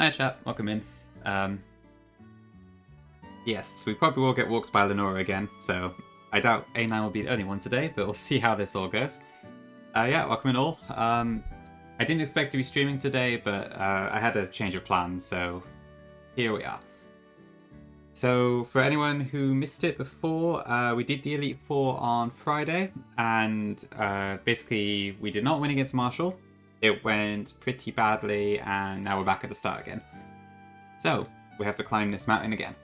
Hi chat, welcome in. Yes, we probably will get walked by Lenora again, so I doubt A9 will be the only one today, but we'll see how this all goes. Yeah, welcome in all. I didn't expect to be streaming today, but I had a change of plans, so here we are. So for anyone who missed it before, we did the Elite Four on Friday, and basically we did not win against Marshall. It went pretty badly, and now we're back at the start again. So, we have to climb this mountain again.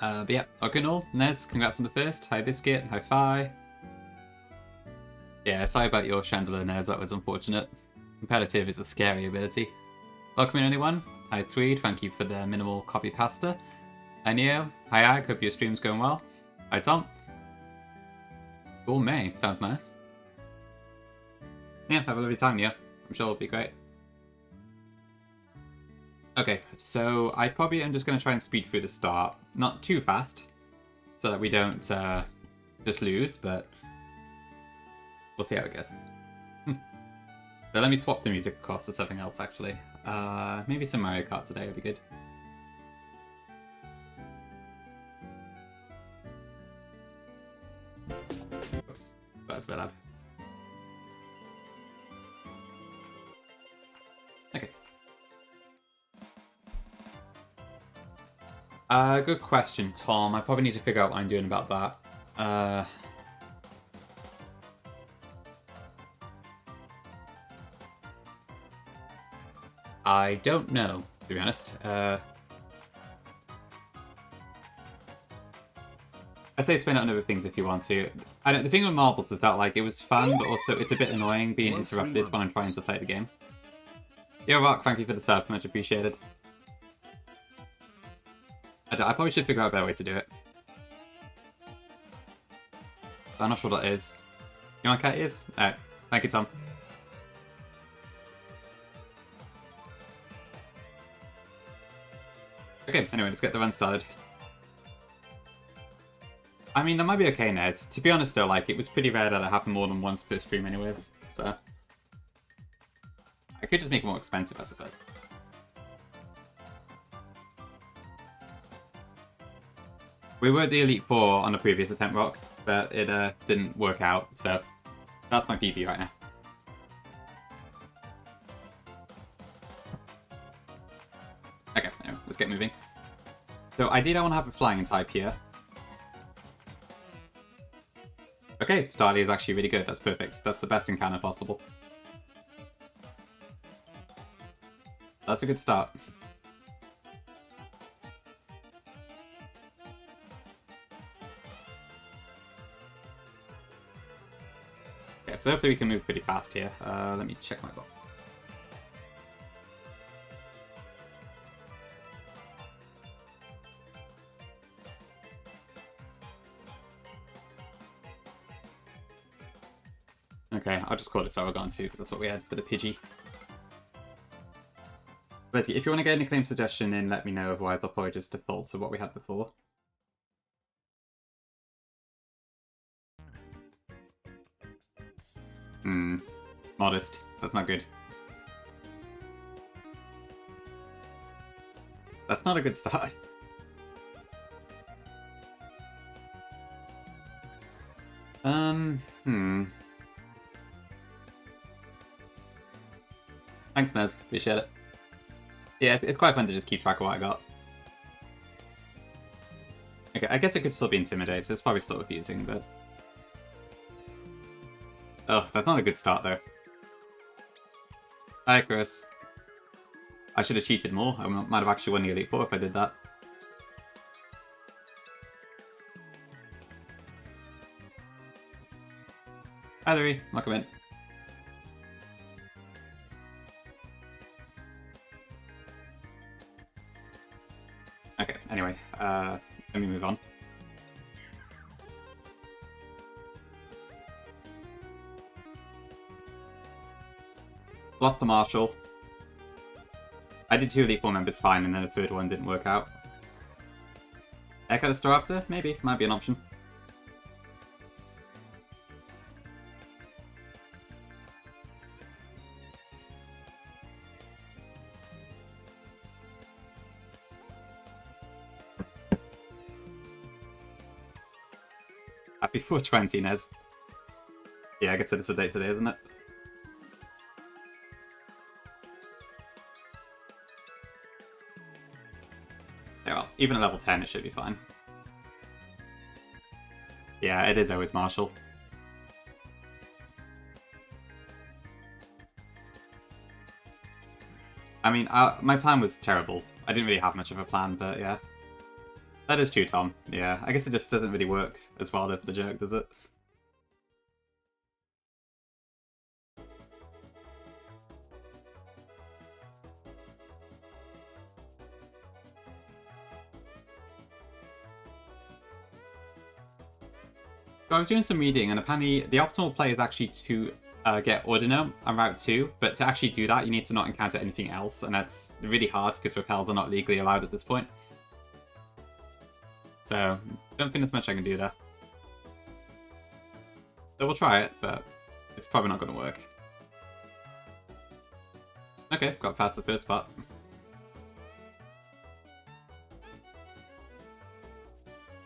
But yeah, okay and all. Nez, congrats on the first. Hi Biscuit, hi Fi. Yeah, sorry about your chandelier, Nez, that was unfortunate. Competitive is a scary ability. Welcome in anyone. Hi Swede, thank you for the minimal copy pasta. Hi Neo, hi Ag, hope your stream's going well. Hi Tom. Gourmet, sounds nice. Yeah, have a lovely time, Neo. I'm sure it'll be great. Okay, so I probably am just going to try and speed through the start. Not too fast, so that we don't just lose, but we'll see how it goes. So let me swap the music across to something else, actually. Maybe some Mario Kart today would be good. Oops, that's a bit loud. Okay. Good question, Tom. I probably need to figure out what I'm doing about that. I don't know, to be honest. I'd say spin it on other things if you want to. The thing with marbles is that, like, it was fun, but also it's a bit annoying being interrupted when I'm trying to play the game. Yo, Rock, thank you for the sub. Much appreciated. I probably should figure out a better way to do it. I'm not sure what that is. You know what cat is? Alright. Thank you, Tom. Okay, anyway, let's get the run started. I mean, that might be okay, Nez. To be honest, though, like, it was pretty rare that it happened more than once per stream anyways, so... I could just make it more expensive, I suppose. We were the Elite Four on the previous attempt, Rock, but it didn't work out, so that's my PB right now. Okay, anyway, let's get moving. So ideally I want to have a flying type here. Okay, Starly is actually really good, that's perfect. That's the best encounter possible. That's a good start. Okay, so hopefully we can move pretty fast here. Let me check my box. Okay, I'll just call it Aragon 2 because that's what we had for the Pidgey. Basically, if you want to get any claim suggestion in, let me know, otherwise I'll probably just default to what we had before. Modest. That's not good. That's not a good start. Thanks, Nez. Appreciate it. Yeah, it's quite fun to just keep track of what I got. Okay, I guess it could still be Intimidate, so it's probably still refusing, but... Oh, that's not a good start, though. Hi, Chris. I should have cheated more. I might have actually won the Elite Four if I did that. Hi, Louis. Welcome in. Okay, anyway, let me move on. Lost to Marshall. I did 2 Elite Four members fine, and then the third one didn't work out. Echo the Staraptor? Maybe. Might be an option. Happy 420, Nez. Yeah, I guess it's a date today, isn't it? Yeah, well, even at level 10 it should be fine. Yeah, it is always Marshall. I mean, my plan was terrible. I didn't really have much of a plan, but yeah. That is true, Tom. Yeah, I guess it just doesn't really work as well for the joke, does it? So I was doing some reading, and apparently the optimal play is actually to get Ordino on Route 2, but to actually do that, you need to not encounter anything else, and that's really hard because repels are not legally allowed at this point. So, don't think there's much I can do there. So we'll try it, but it's probably not going to work. Okay, got past the first part.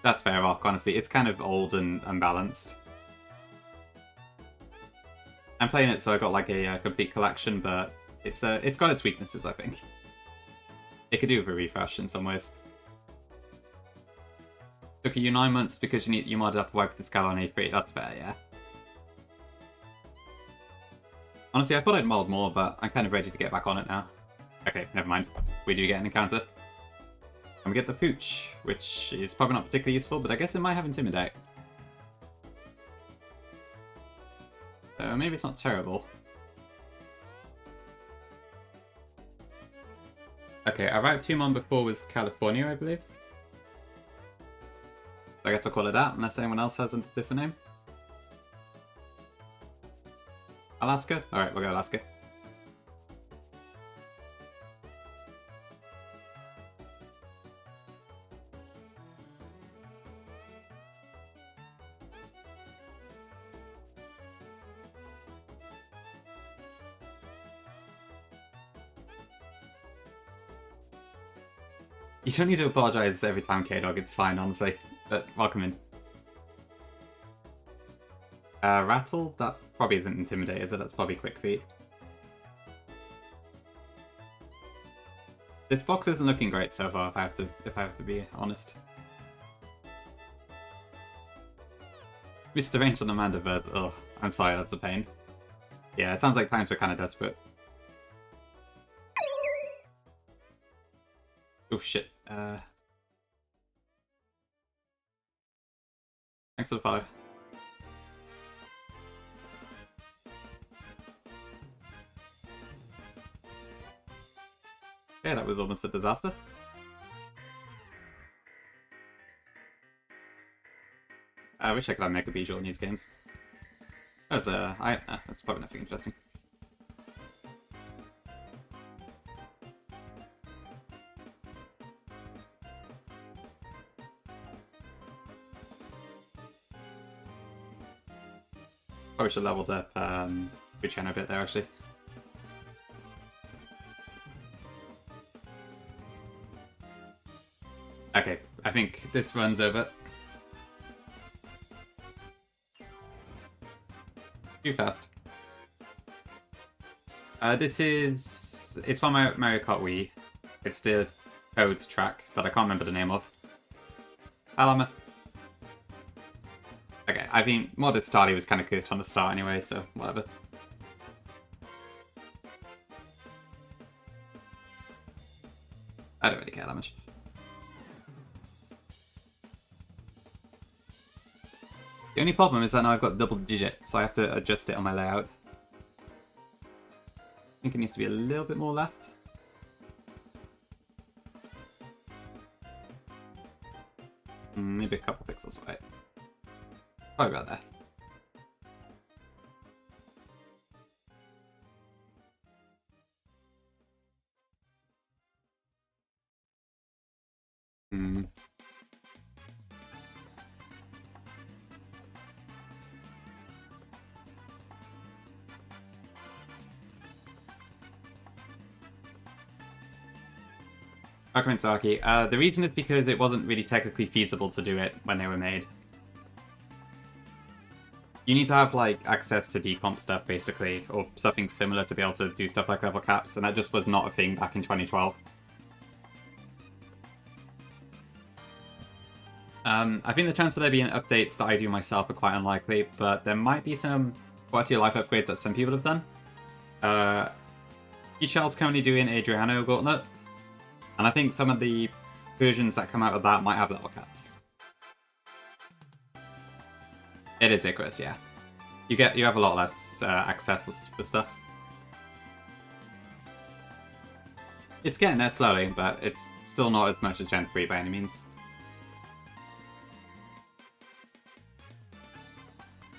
That's fair, Rock, honestly. It's kind of old and unbalanced. I'm playing it so I got like a complete collection, but it's got its weaknesses, I think. It could do with a refresh in some ways. Took you 9 months because you might have to wipe the scale on A3. That's fair, yeah. Honestly, I thought I'd mold more, but I'm kind of ready to get back on it now. Okay, never mind. We do get an encounter. And we get the Pooch, which is probably not particularly useful, but I guess it might have Intimidate. So maybe it's not terrible. Okay, our Route 2 mon before was California, I believe. I guess I'll call it that, unless anyone else has a different name. Alaska? Alright, we'll go Alaska. You don't need to apologise every time, K-Dog, it's fine, honestly. But welcome in. Rattle? That probably isn't Intimidate, is it? That's probably Quick Feet. This box isn't looking great so far, if I have to be honest. Mr. Range on Amanda Bird. Ugh, I'm sorry, that's a pain. Yeah, it sounds like times were kind of desperate. Oh shit. Thanks for the follow. Okay, that was almost a disaster. I wish I could have Mega Visual in these games. That was, that's probably nothing interesting. Probably should have leveled up Buchanan a bit there, actually. Okay, I think this run's over. Too fast. It's from Mario Kart Wii. It's the Codes track that I can't remember the name of. Alama. Okay, I mean, Modest Starly was kind of cursed from the start anyway, so whatever. I don't really care that much. The only problem is that now I've got double digits, so I have to adjust it on my layout. I think it needs to be a little bit more left. Maybe a couple pixels away. Probably about there. Pokemon Saki. The reason is because it wasn't really technically feasible to do it when they were made. You need to have like access to decomp stuff basically, or something similar to be able to do stuff like level caps, and that just was not a thing back in 2012. I think the chance of there being updates that I do myself are quite unlikely, but there might be some quality of life upgrades that some people have done. E-Shell's currently doing Adriano Gauntlet, and I think some of the versions that come out of that might have level caps. It is Icarus, yeah. You have a lot less access for stuff. It's getting there slowly, but it's still not as much as Gen 3 by any means.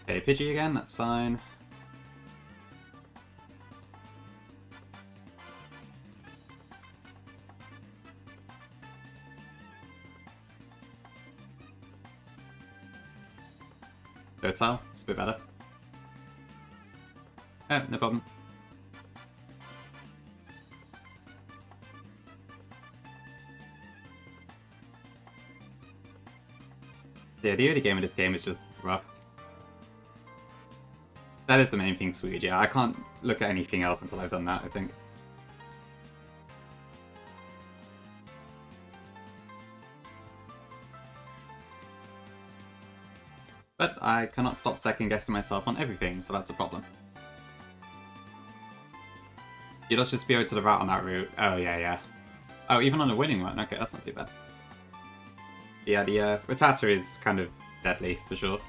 Okay, Pidgey again, that's fine. Docile, it's a bit better. Oh, no problem. Yeah, the early game of this game is just rough. That is the main thing, Swede, yeah. I can't look at anything else until I've done that, I think. But I cannot stop second-guessing myself on everything, so that's a problem. You'd just be able to the route on that route. Oh, yeah. Oh, even on a winning one? Okay, that's not too bad. Yeah, the Rattata is kind of deadly, for sure.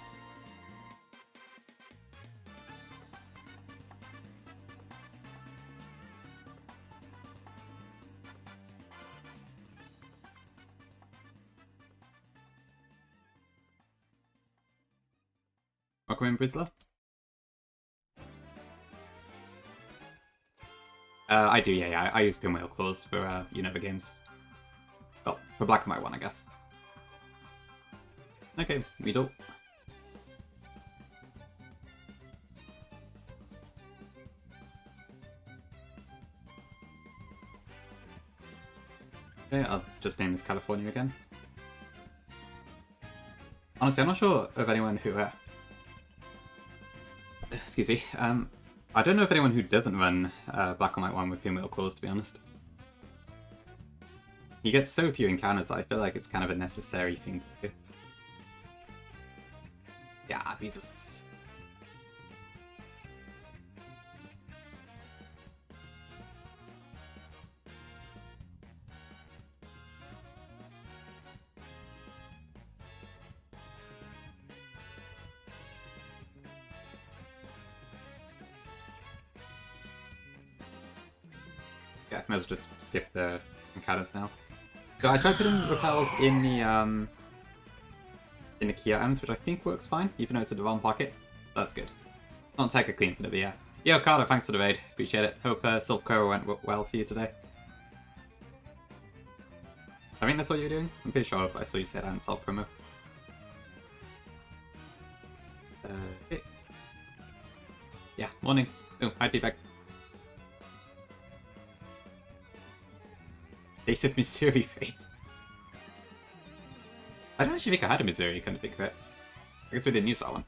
Welcome in, Brizzler. I do, yeah. I use Pinwheel Claws for Unova games. Well, for Black and White 1, I guess. Okay, Weedle. Okay, I'll just name this California again. Honestly, I'm not sure of anyone who... excuse me. I don't know of anyone who doesn't run Black and White 1 with Pinwheel Claws, to be honest. You get so few encounters, I feel like it's kind of a necessary thing to do. Yeah, Jesus. Yeah, I might as well just skip the encounters now. So I tried putting Repel in the key items, which I think works fine, even though it's a Devon pocket. That's good. Not technically infinite, but yeah. Yo, Carter, thanks for the raid. Appreciate it. Hope Silk Cora went well for you today. I think that's what you were doing. I'm pretty sure I saw you say that in Salt promo. Okay. Yeah, morning. Oh, hi, T-Bag. Days of Missouri Fates. I don't actually think I had a Missouri, kind of think of it. I guess we didn't use that one.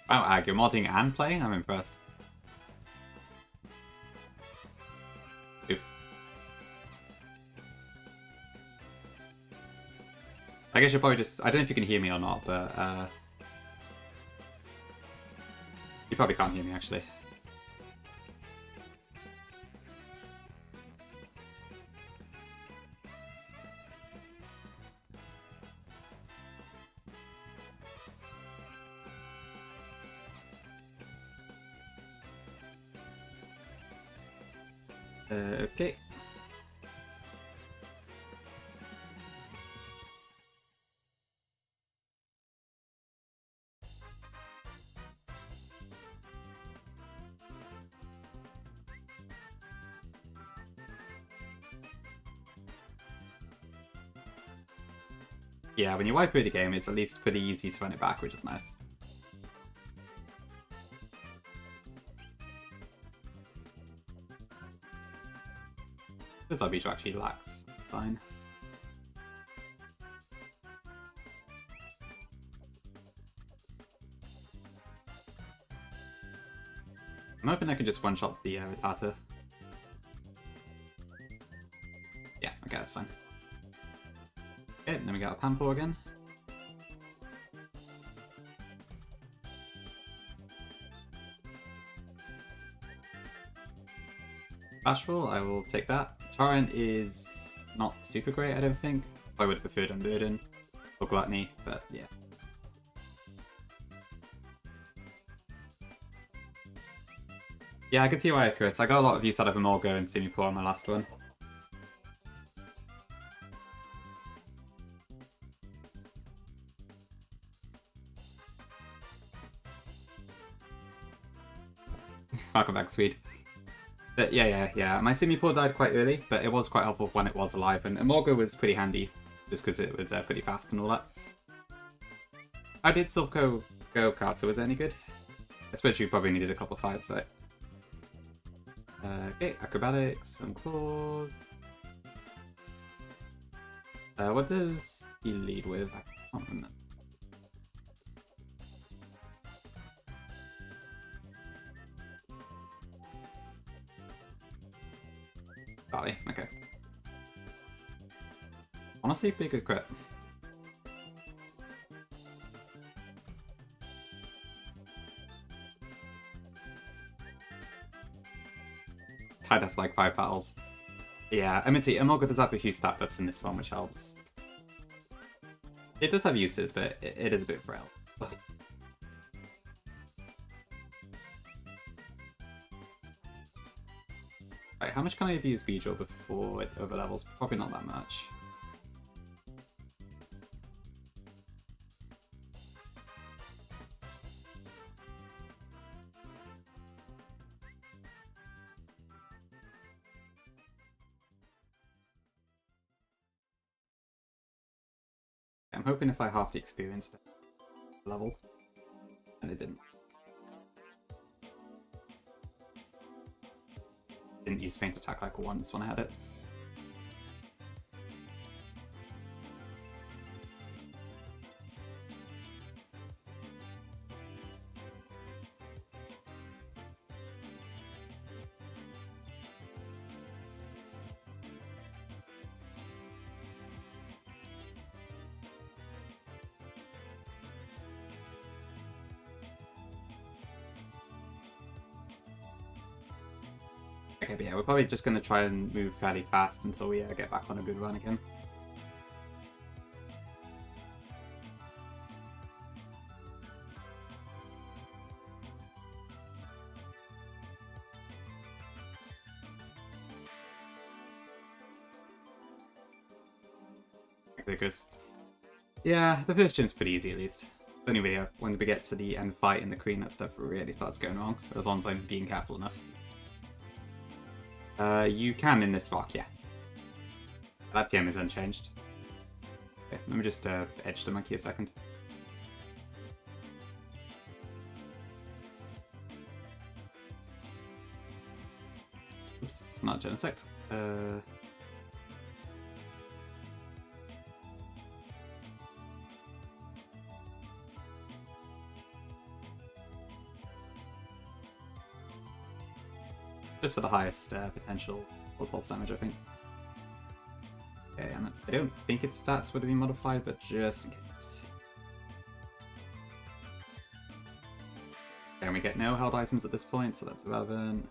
Wow, Ag, you're modding and playing? I'm impressed. Oops. I guess you'll probably just... I don't know if you can hear me or not, but... you probably can't hear me, actually. Okay. Yeah, when you wipe through the game, it's at least pretty easy to run it back, which is nice. This Arbitrage actually lacks. Fine. hoping I can just one-shot the Rattata. Yeah, okay, that's fine. Okay, then we got a Pampo again. Bashful, I will take that. Torrent is not super great, I don't think. I would have preferred Unburden or Gluttony, but yeah. Yeah, I can see why I crit. I got a lot of use out of Amorgo and Simipour on my last one. Welcome back, Swede. But yeah. My Simipour died quite early, but it was quite helpful when it was alive, and Amorgo was pretty handy, just because it was pretty fast and all that. How did Silco go, Carter? Was it any good? I suppose you probably needed a couple of fights, right? Okay, Acrobatics, Film Claws. What does he lead with? I can't remember. Valley, okay. Honestly, pretty good crit. Tied up like 5 battles. Yeah, I mean, see, Amorgo does have a few stat buffs in this form, which helps. It does have uses, but it is a bit frail. Right, how much can I abuse Beedrill before it overlevels? Probably not that much. I'm hoping if I half the experience level, and it didn't. Didn't use Faint Attack like once when I had it. Okay, but yeah, we're probably just going to try and move fairly fast until we get back on a good run again. Because yeah, the first gym's pretty easy at least. Anyway, when we get to the end fight in the Queen, that stuff really starts going wrong, as long as I'm being careful enough. You can in this rock, yeah. That TM is unchanged. Okay, let me just edge the monkey a second. Oops, not Genesect. Just for the highest potential for pulse damage, I think. Okay, and I don't think its stats would have been modified, but just in case. Okay, and we get no held items at this point, so that's irrelevant.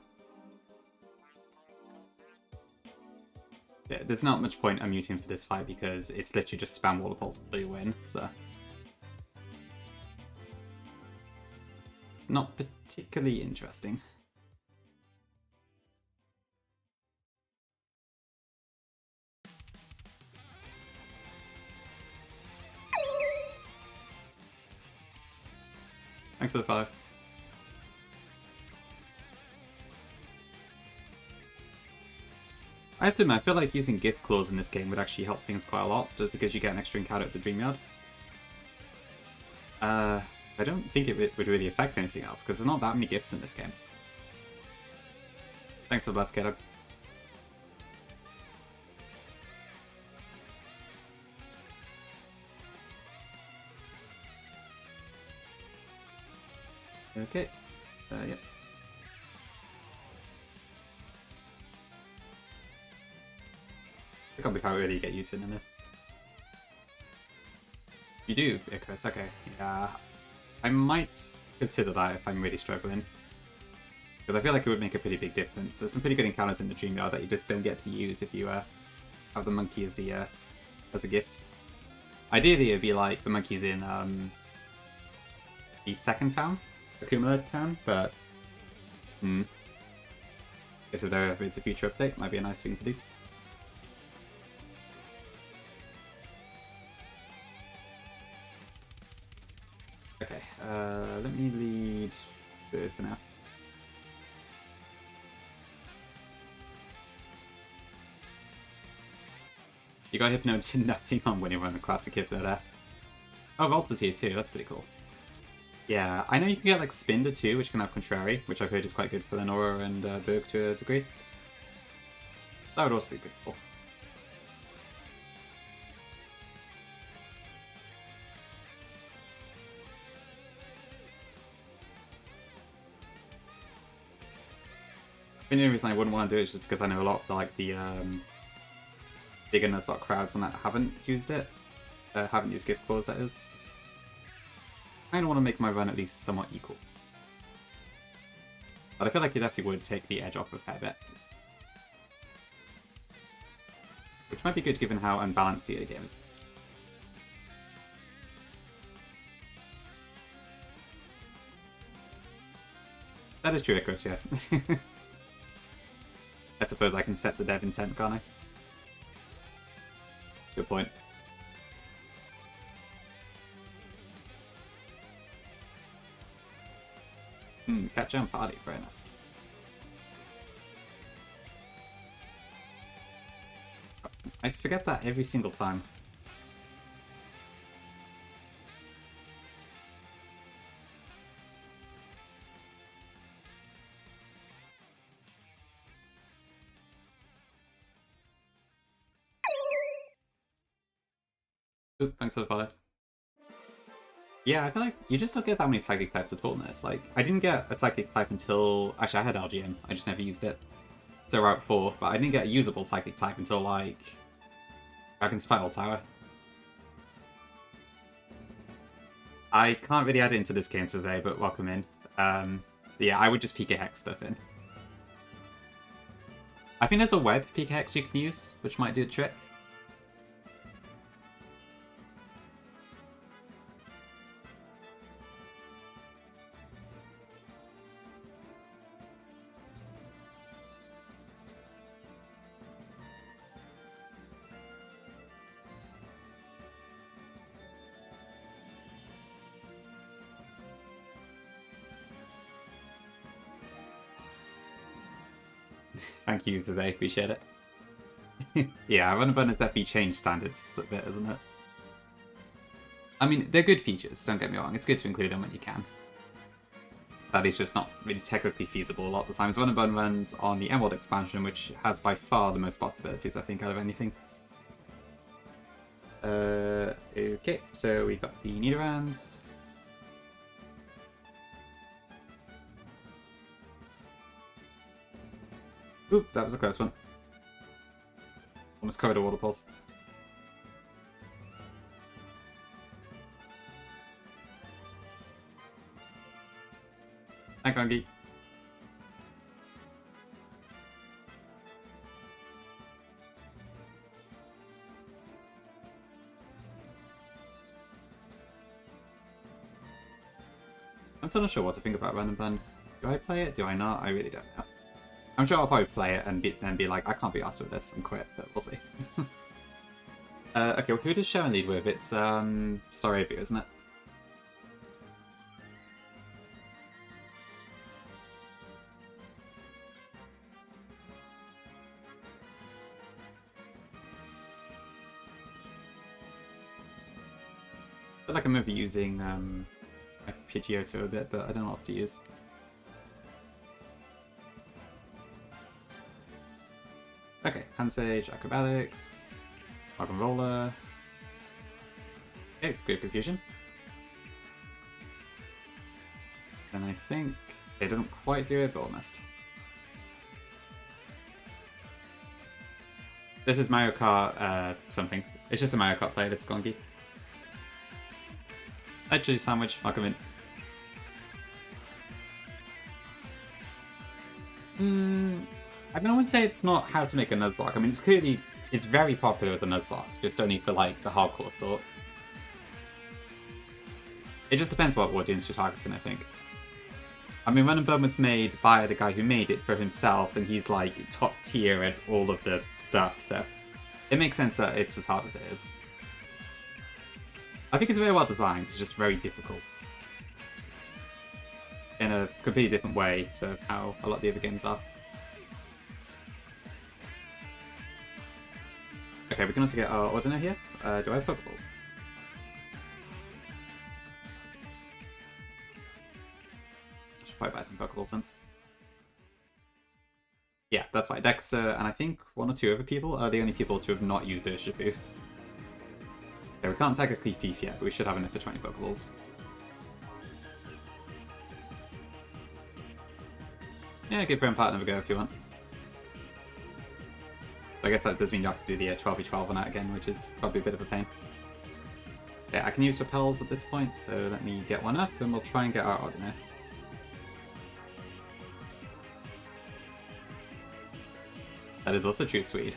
Yeah, there's not much point unmuting for this fight because it's literally just spam Water Pulse until you win, so. It's not particularly interesting. Thanks for the follow. I have to admit, I feel like using gift claws in this game would actually help things quite a lot, just because you get an extra encounter at the Dreamyard. I don't think it would really affect anything else, because there's not that many gifts in this game. Thanks for the blast, K-Dog. Okay. Yep. I can't believe how early you get Utin in this. You do, Icarus, okay. Yeah. I might consider that if I'm really struggling. Because I feel like it would make a pretty big difference. There's some pretty good encounters in the Dreamyard that you just don't get to use if you have the monkey as the gift. Ideally, it'd be like the monkeys in the second town, Akuma town, but guess if it's a future update, might be a nice thing to do. Okay, let me lead Bird for now. You got Hypno to nothing on when you run a classic Hypno there. Oh, Volta's here too, that's pretty cool. Yeah, I know you can get like Spinder too, which can have Contrary, which I've heard is quite good for Lenora and Berg to a degree. That would also be good. Cool. The only reason I wouldn't want to do it is just because I know a lot of like the bigger Nuzlocke crowds and that haven't used it. Haven't used gift cores, that is. I kind of want to make my run at least somewhat equal. But I feel like it definitely would take the edge off a fair bit. Which might be good given how unbalanced the game is. That is true, Icarus, yeah. I suppose I can set the dev intent, can't I? Good point. Catch on party, very nice. I forget that every single time. Oop, thanks for the follow. Yeah, I feel like you just don't get that many psychic types at all in this. Like, I didn't get a psychic type until... Actually, I had LGM. I just never used it. So Route 4, but I didn't get a usable psychic type until, like... Dragon Spiral Tower. I can't really add it into this game today, but welcome in. Yeah, I would just PK Hex stuff in. I think there's a web PK Hex you can use, which might do the trick. Thank you today, appreciate it. Yeah, Run and Burn has definitely changed standards a bit, isn't it? I mean, they're good features, don't get me wrong. It's good to include them when you can. That is just not really technically feasible a lot of the times. Run and Burn runs on the Emerald expansion, which has by far the most possibilities, I think, out of anything. Okay, so we've got the Nidorans. Oop, that was a close one. Almost covered a water pulse. Hi, Kongi. I'm still not sure what to think about Random Band. Do I play it? Do I not? I really don't know. I'm sure I'll probably play it and then be like, I can't be asked with this and quit, but we'll see. Okay, well, who does Sharon lead with? It's Staravia, isn't it? I feel like I'm maybe using Pidgeotto a bit, but I don't know what else to use. Okay, Hand Sage, Acrobatics, Rock and Roller. Okay, Great Confusion. Then I think it doesn't quite do it, but almost. This is Mario Kart something. It's just a Mario Kart player, it's Gongi. Actually, sandwich, I'll come in. I mean, I wouldn't say it's not how to make a Nuzlocke. I mean, it's very popular as a Nuzlocke, just only for, like, the hardcore sort. It just depends what audience you're targeting, I think. I mean, Run and Burn was made by the guy who made it for himself, and he's, like, top tier at all of the stuff, so it makes sense that it's as hard as it is. I think it's very well designed, it's just very difficult. In a completely different way to how a lot of the other games are. Okay, we can also get our Ordiner here. Do I have Pokeballs? I should probably buy some Pokeballs then. Yeah, that's right. Dexter and I think one or two other people are the only people to have not used Urshifu. Okay, we can't technically Thief yet, but we should have enough for 20 Pokeballs. Yeah, give Brain Partner a go if you want. I guess that does mean you have to do the 12v12 on that again, which is probably a bit of a pain. Yeah, I can use Repels at this point, so let me get one up and we'll try and get our Ordiner. That is also true, Swede.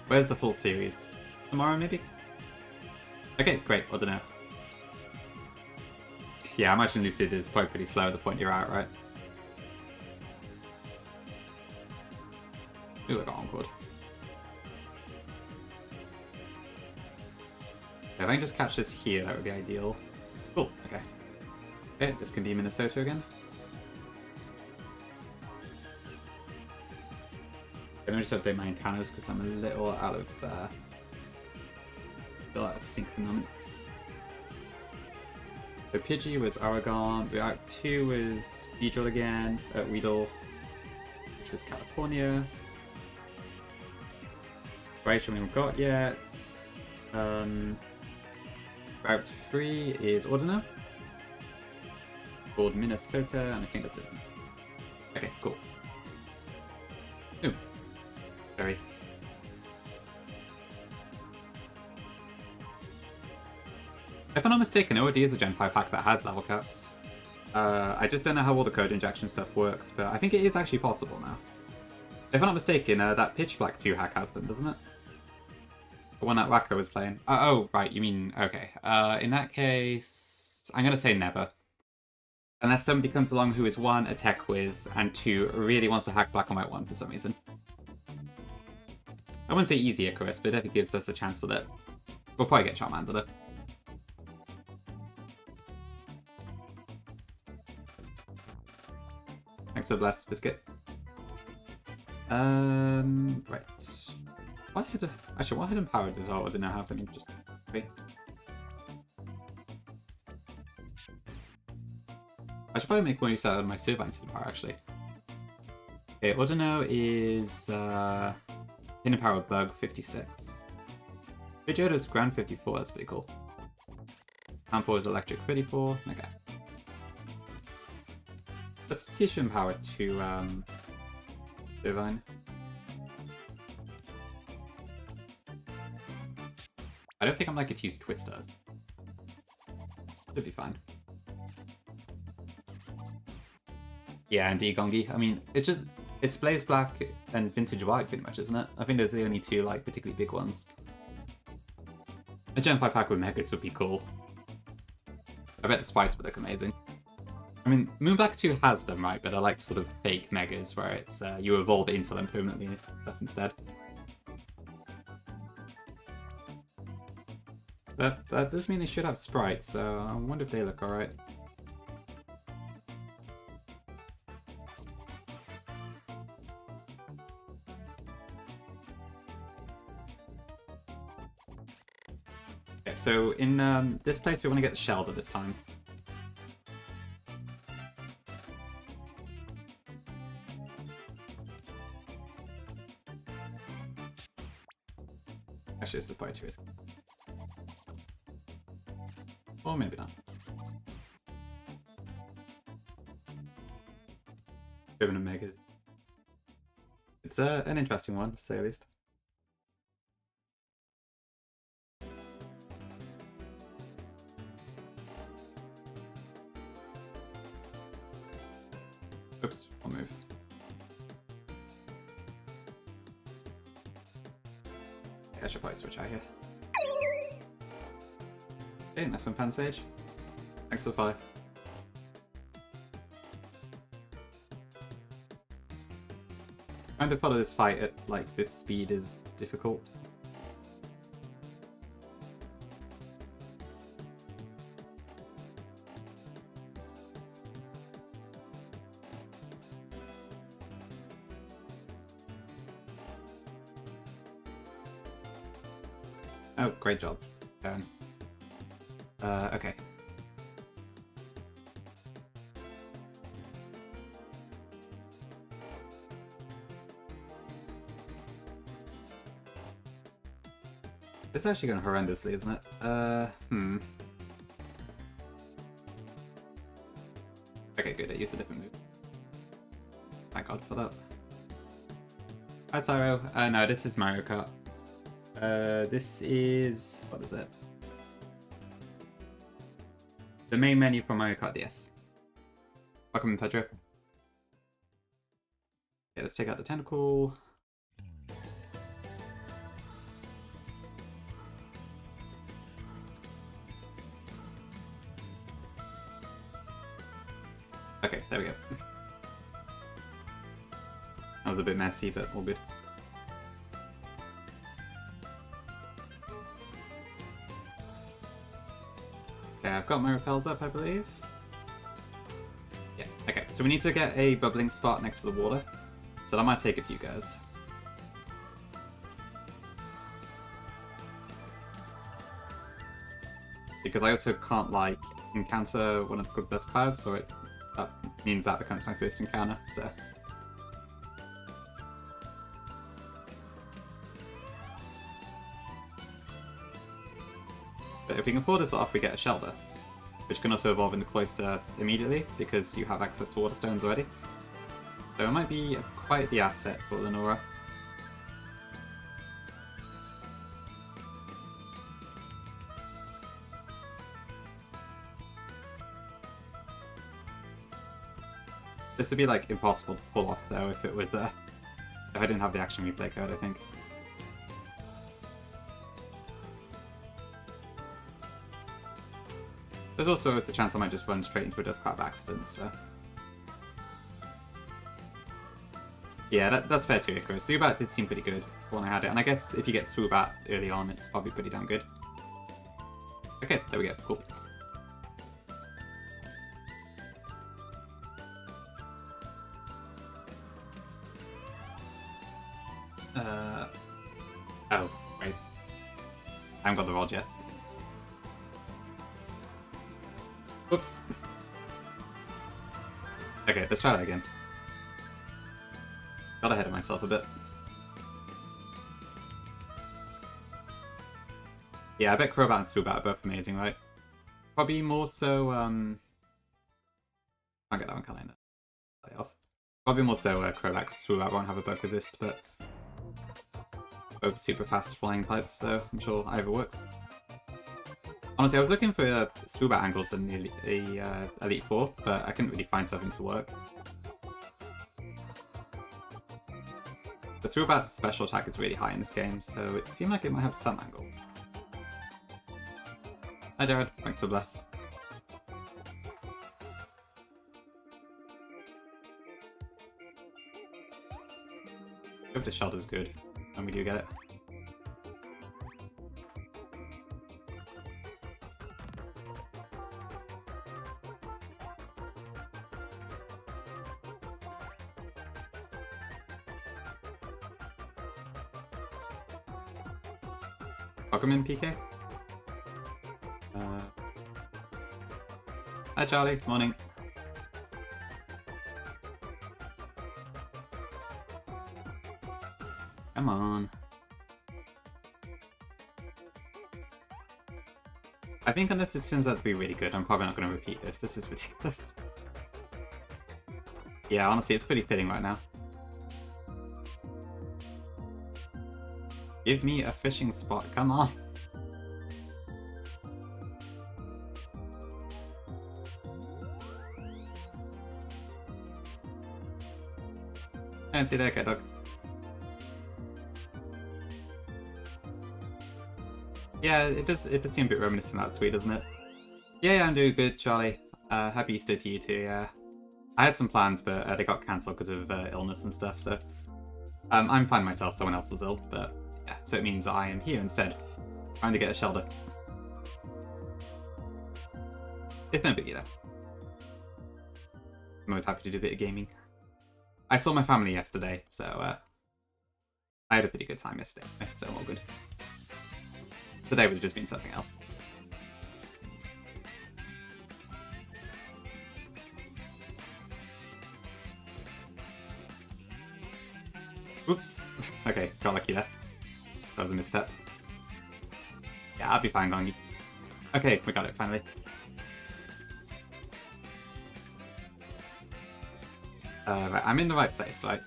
Where's the full series? Tomorrow, maybe? Okay, great, Ordiner. Yeah, I imagine Lucid is probably pretty slow at the point you're out, right? Ooh, I got Encore. If I can just catch this here, that would be ideal. Cool, okay. Okay, this can be Minnesota again. I'm gonna just update my encounters because I'm a little out of sync at the moment. So Pidgey was Aragon, React 2 was Beedrill again, Weedle, which was California. Rachel we haven't got yet. Route 3 is Ordiner. Called Minnesota, and I think that's it. Okay, cool. Ooh. Very. If I'm not mistaken, OOD is a Gen 5 pack that has level caps. I just don't know how all the code injection stuff works, but I think it is actually possible now. If I'm not mistaken, that Pitch Black 2 hack has them, doesn't it? The one that Wacko was playing. Oh, right, you mean... Okay. In that case, I'm going to say never. Unless somebody comes along who is 1, a tech whiz, and 2, really wants to hack Black and White 1 for some reason. I wouldn't say easier, Chris, but it definitely gives us a chance with it. We'll probably get Charmander though. Thanks for the blessed biscuit. Right. Actually, what hidden power does our Ordiner have? Let me just wait. I should probably make more use out of my Servine's hidden power, actually. Okay, Ordiner is hidden power bug 56. Pidgeotto's ground 54, that's pretty cool. Ampo is electric 34, okay. Let's teach him power to Divine. I don't think I'm likely to use Twisters. Should be fine. Yeah, indeed, Gongi. I mean, it's Blaze Black and Vintage White pretty much, isn't it? I think those are the only two, like, particularly big ones. A Gen 5 pack with Megas would be cool. I bet the sprites would look amazing. I mean, Moonblack 2 has them, right? But I like sort of fake Megas where it's you evolve into them permanently and stuff instead. But that does mean they should have sprites, so I wonder if they look alright. Okay, so in this place we want to get the Shellder this time. Actually, this is probably too risky. Or maybe not. Driven and Megas. It's an interesting one, to say the least. move. Yeah, I should probably switch out here. Okay, nice one, Pan Sage. Thanks for the follow. Trying to follow this fight at like this speed is difficult. Oh, great job. Okay. It's actually going horrendously, isn't it? Okay, good. I used a different move. Thank God for that. Hi, Cyro. No, this is Mario Kart. This is... what is it? The main menu for Mario Kart DS. Welcome, Pedro. Yeah, let's take out the tentacle. Okay, there we go. That was a bit messy, but all good. Okay, I've got my repels up, I believe. Yeah, okay, so we need to get a bubbling spot next to the water. So that might take a few goes. Because I also can't, like, encounter one of the dust clouds, or that means that becomes my first encounter, so... But if we can pull this off, we get a shelter, which can also evolve in the cloister immediately, because you have access to water stones already. So it might be quite the asset for Lenora. This would be like impossible to pull off though if it was if I didn't have the action replay code, I think. There's also always a chance I might just run straight into a dust cloud by accident, so... Yeah, that's fair too, Icarus. Zubat did seem pretty good when I had it, and I guess if you get Swoobat early on, it's probably pretty damn good. Okay, there we go, cool. Oh, right. I haven't got the rod yet. Whoops. Okay, let's try that again. Got ahead of myself a bit. Yeah, I bet Crobat and Swoobat are both amazing, right? Probably more so, can't get that one, can I? No. Lay off. Probably more so Crobat, because Swoobat won't have a bug resist, but both super fast flying types, so I'm sure either works. Honestly, I was looking for Swoobat angles in the Elite Four, but I couldn't really find something to work. But Swoobat's special attack is really high in this game, so it seemed like it might have some angles. Hi Jared, thanks for bless. Hope the shelter's good when we do get it. Welcome in, PK. Hi Charlie, morning. Come on. I think unless it turns out to be really good, I'm probably not going to repeat this. This is ridiculous. Yeah, honestly, it's pretty fitting right now. Give me a fishing spot, come on. Fancy there, cat dog. Yeah, it does seem a bit reminiscent of that tweet, doesn't it? Yeah, I'm doing good, Charlie. Happy Easter to you too, yeah. I had some plans, but they got cancelled because of illness and stuff, so... I'm fine myself, someone else was ill, but yeah, so it means I am here instead, trying to get a shelter. It's no biggie though. I'm always happy to do a bit of gaming. I saw my family yesterday, so I had a pretty good time yesterday, so all good. Today would have just been something else. Oops. Okay, got lucky there. That was a misstep. Yeah, I'll be fine, Gongi. Okay, we got it, finally. Right, I'm in the right place, right?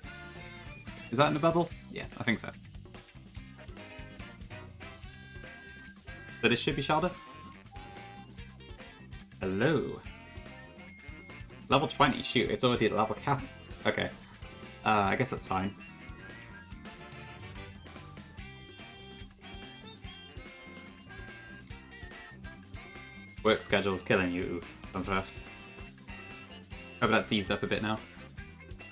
Is that in the bubble? Yeah, I think so. So this should be Shelter? Hello. Level 20, shoot, it's already at level cap. Okay. I guess that's fine. Work schedule's killing you. Sounds rough. Hope that's eased up a bit now.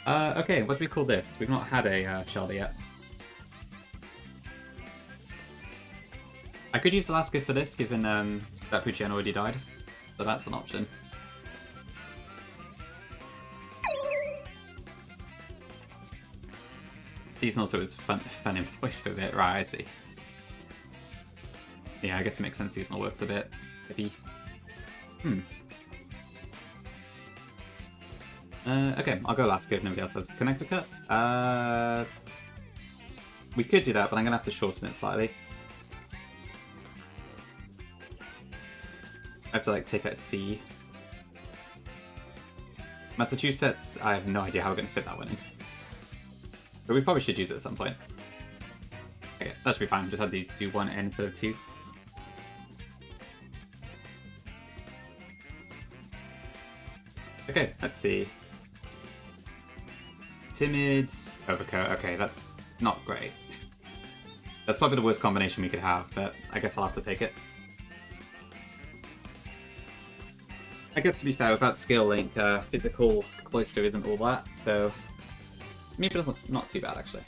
Okay, what do we call this? We've not had a shelter yet. I could use Alaska for this, given that Puchian already died. So that's an option. Seasonal, so it was fun employed for a bit. Right, I see. Yeah, I guess it makes sense seasonal works a bit. Maybe. Okay, I'll go Alaska if nobody else has Connecticut. We could do that, but I'm gonna have to shorten it slightly. I have to like take out C. Massachusetts, I have no idea how we're gonna fit that one in. But we probably should use it at some point. Okay, that should be fine. Just had to do one N instead of two. Okay, let's see. Timid, overcoat. Okay, that's not great. That's probably the worst combination we could have, but I guess I'll have to take it. I guess to be fair, without skill link, physical cloister isn't all that, so maybe it's not too bad actually.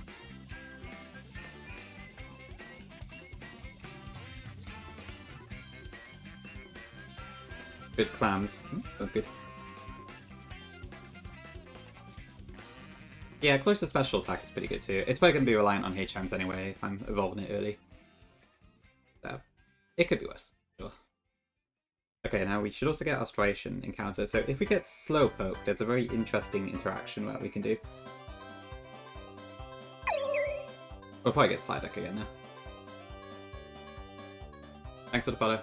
Good clams. That's good. Yeah, closer special attack is pretty good too. It's probably going to be reliant on HMs anyway if I'm evolving it early. So, it could be worse. Sure. Okay, now we should also get our striation encounter. So if we get Slowpoke, there's a very interesting interaction that we can do. We'll probably get Psyduck again now. Thanks for the follow.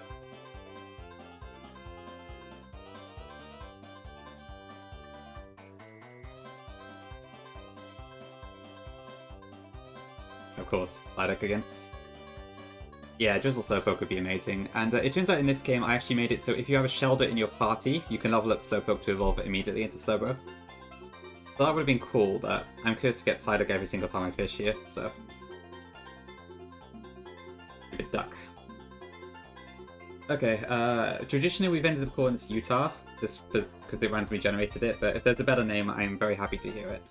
Of course, Psyduck again. Yeah, Drizzle Slowpoke would be amazing. And it turns out in this game I actually made it so if you have a Shelter in your party, you can level up Slowpoke to evolve it immediately into Slowbro. So that would have been cool, but I'm curious to get Psyduck every single time I fish here, so... Give it duck. Okay, traditionally we've ended up calling this Utah, just because they randomly generated it, but if there's a better name, I'm very happy to hear it.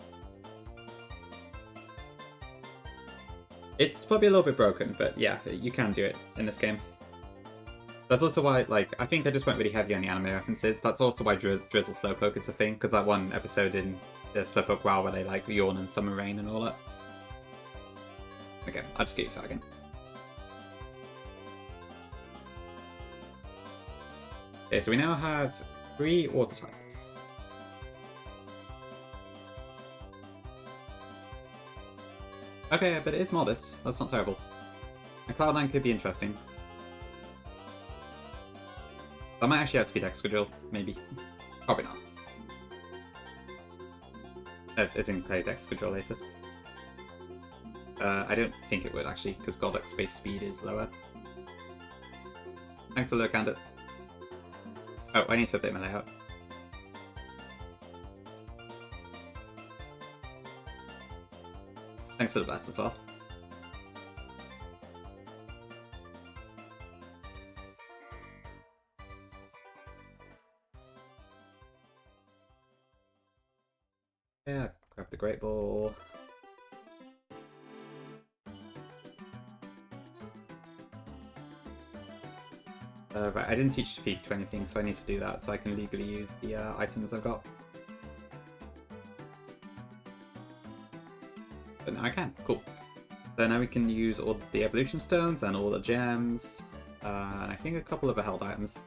It's probably a little bit broken, but yeah, you can do it in this game. That's also why, like, I think I just went really heavy on the anime references. That's also why Drizzle Slowpoke is a thing, because that one episode in the Slowpoke WoW where they, like, yawn and summer rain and all that. Okay, I'll just get Utah again. Okay, so we now have 3 water types. Okay, but it is modest. That's not terrible. And Cloud9 could be interesting. I might actually outspeed Excadrill, maybe. Probably not. It's in plays Excadrill later. I don't think it would actually, because Golduck's base speed is lower. Thanks for look at it. Oh, I need to update my layout. Thanks for the bless as well. Yeah, grab the Great Ball. Right, I didn't teach Feek to anything, so I need to do that so I can legally use the items I've got. But now I can. Cool. So now we can use all the evolution stones and all the gems, and I think a couple of the held items.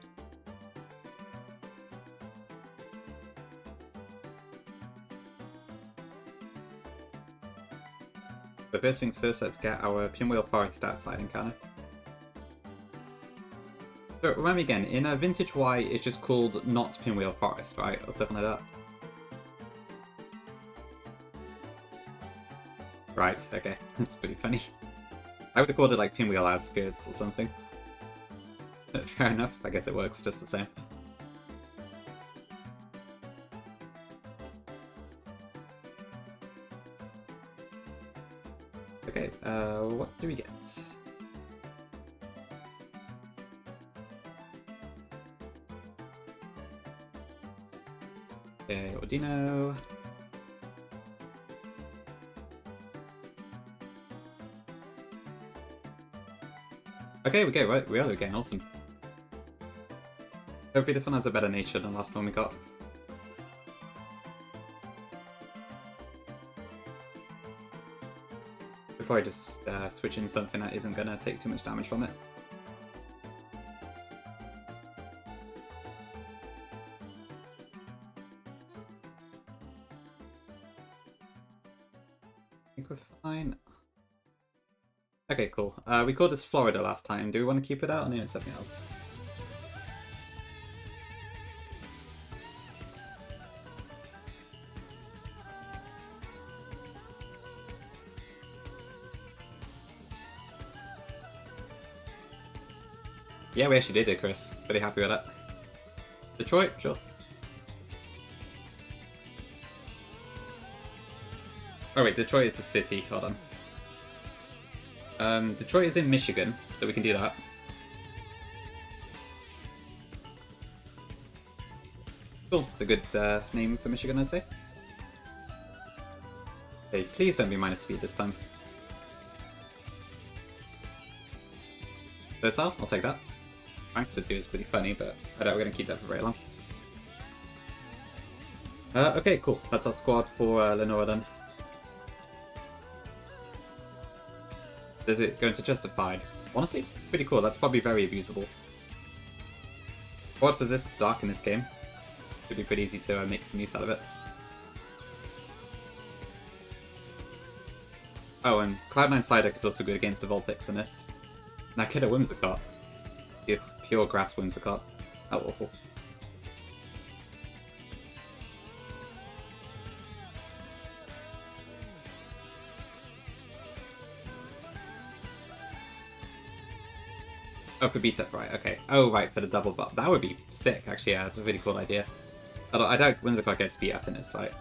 But first things first, let's get our Pinwheel Forest outside encounter. So remember again, in Vintage Y, it's just called not Pinwheel Forest, right? Or something like that. Right, okay. That's pretty funny. I would have called it like Pinwheel Outskirts or something. But fair enough, I guess it works just the same. Okay, what do we get? Okay, Ordino. Okay, we go, right, we are again, awesome. Hopefully this one has a better nature than the last one we got. Before I just switch in something that isn't going to take too much damage from it. I think we're fine. Okay, cool. We called this Florida last time. Do we want to keep it out or name it something else? Yeah, we actually did it, Chris. Pretty happy with that. Detroit, sure. Oh wait, Detroit is the city. Hold on. Detroit is in Michigan, so we can do that. Cool, it's a good name for Michigan, I'd say. Okay, please don't be minus speed this time. Docile, I'll take that. Max to 2 is pretty funny, but I doubt we're going to keep that for very long. Okay, cool. That's our squad for Lenora then. Does it go into Justified? Honestly, pretty cool. That's probably very abusable. Quad resists Dark in this game. Should be pretty easy to make some use out of it. Oh, and Cloud9 Psyduck is also good against the Vulpix in this. Now Kiddo Whimsicott. Pure Grass Whimsicott. How awful. Oh, for beat up, right, okay. Oh, right, for the double buff. That would be sick, actually, yeah, that's a really cool idea. Although I doubt Whimsicott gets beat up in this fight.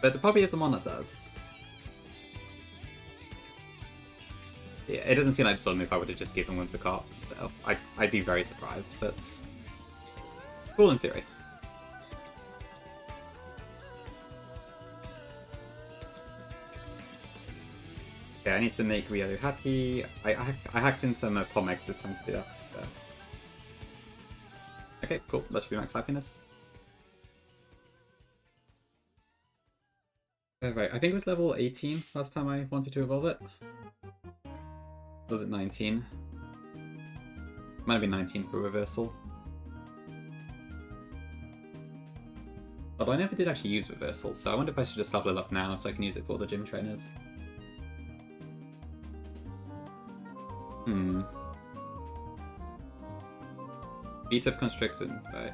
But the Poppy is the one that does. Yeah, it doesn't seem like Storm if I would have just given Whimsicott, so I'd be very surprised, but cool in theory. Okay, I need to make Rio happy. I hacked in some Pomex this time to do that, so. Okay, cool, that should be max happiness. Right, I think it was level 18 last time I wanted to evolve it. Was it 19? Might have been 19 for reversal. Although I never did actually use reversal, so I wonder if I should just level it up now so I can use it for the gym trainers. Beat up Constricted, right.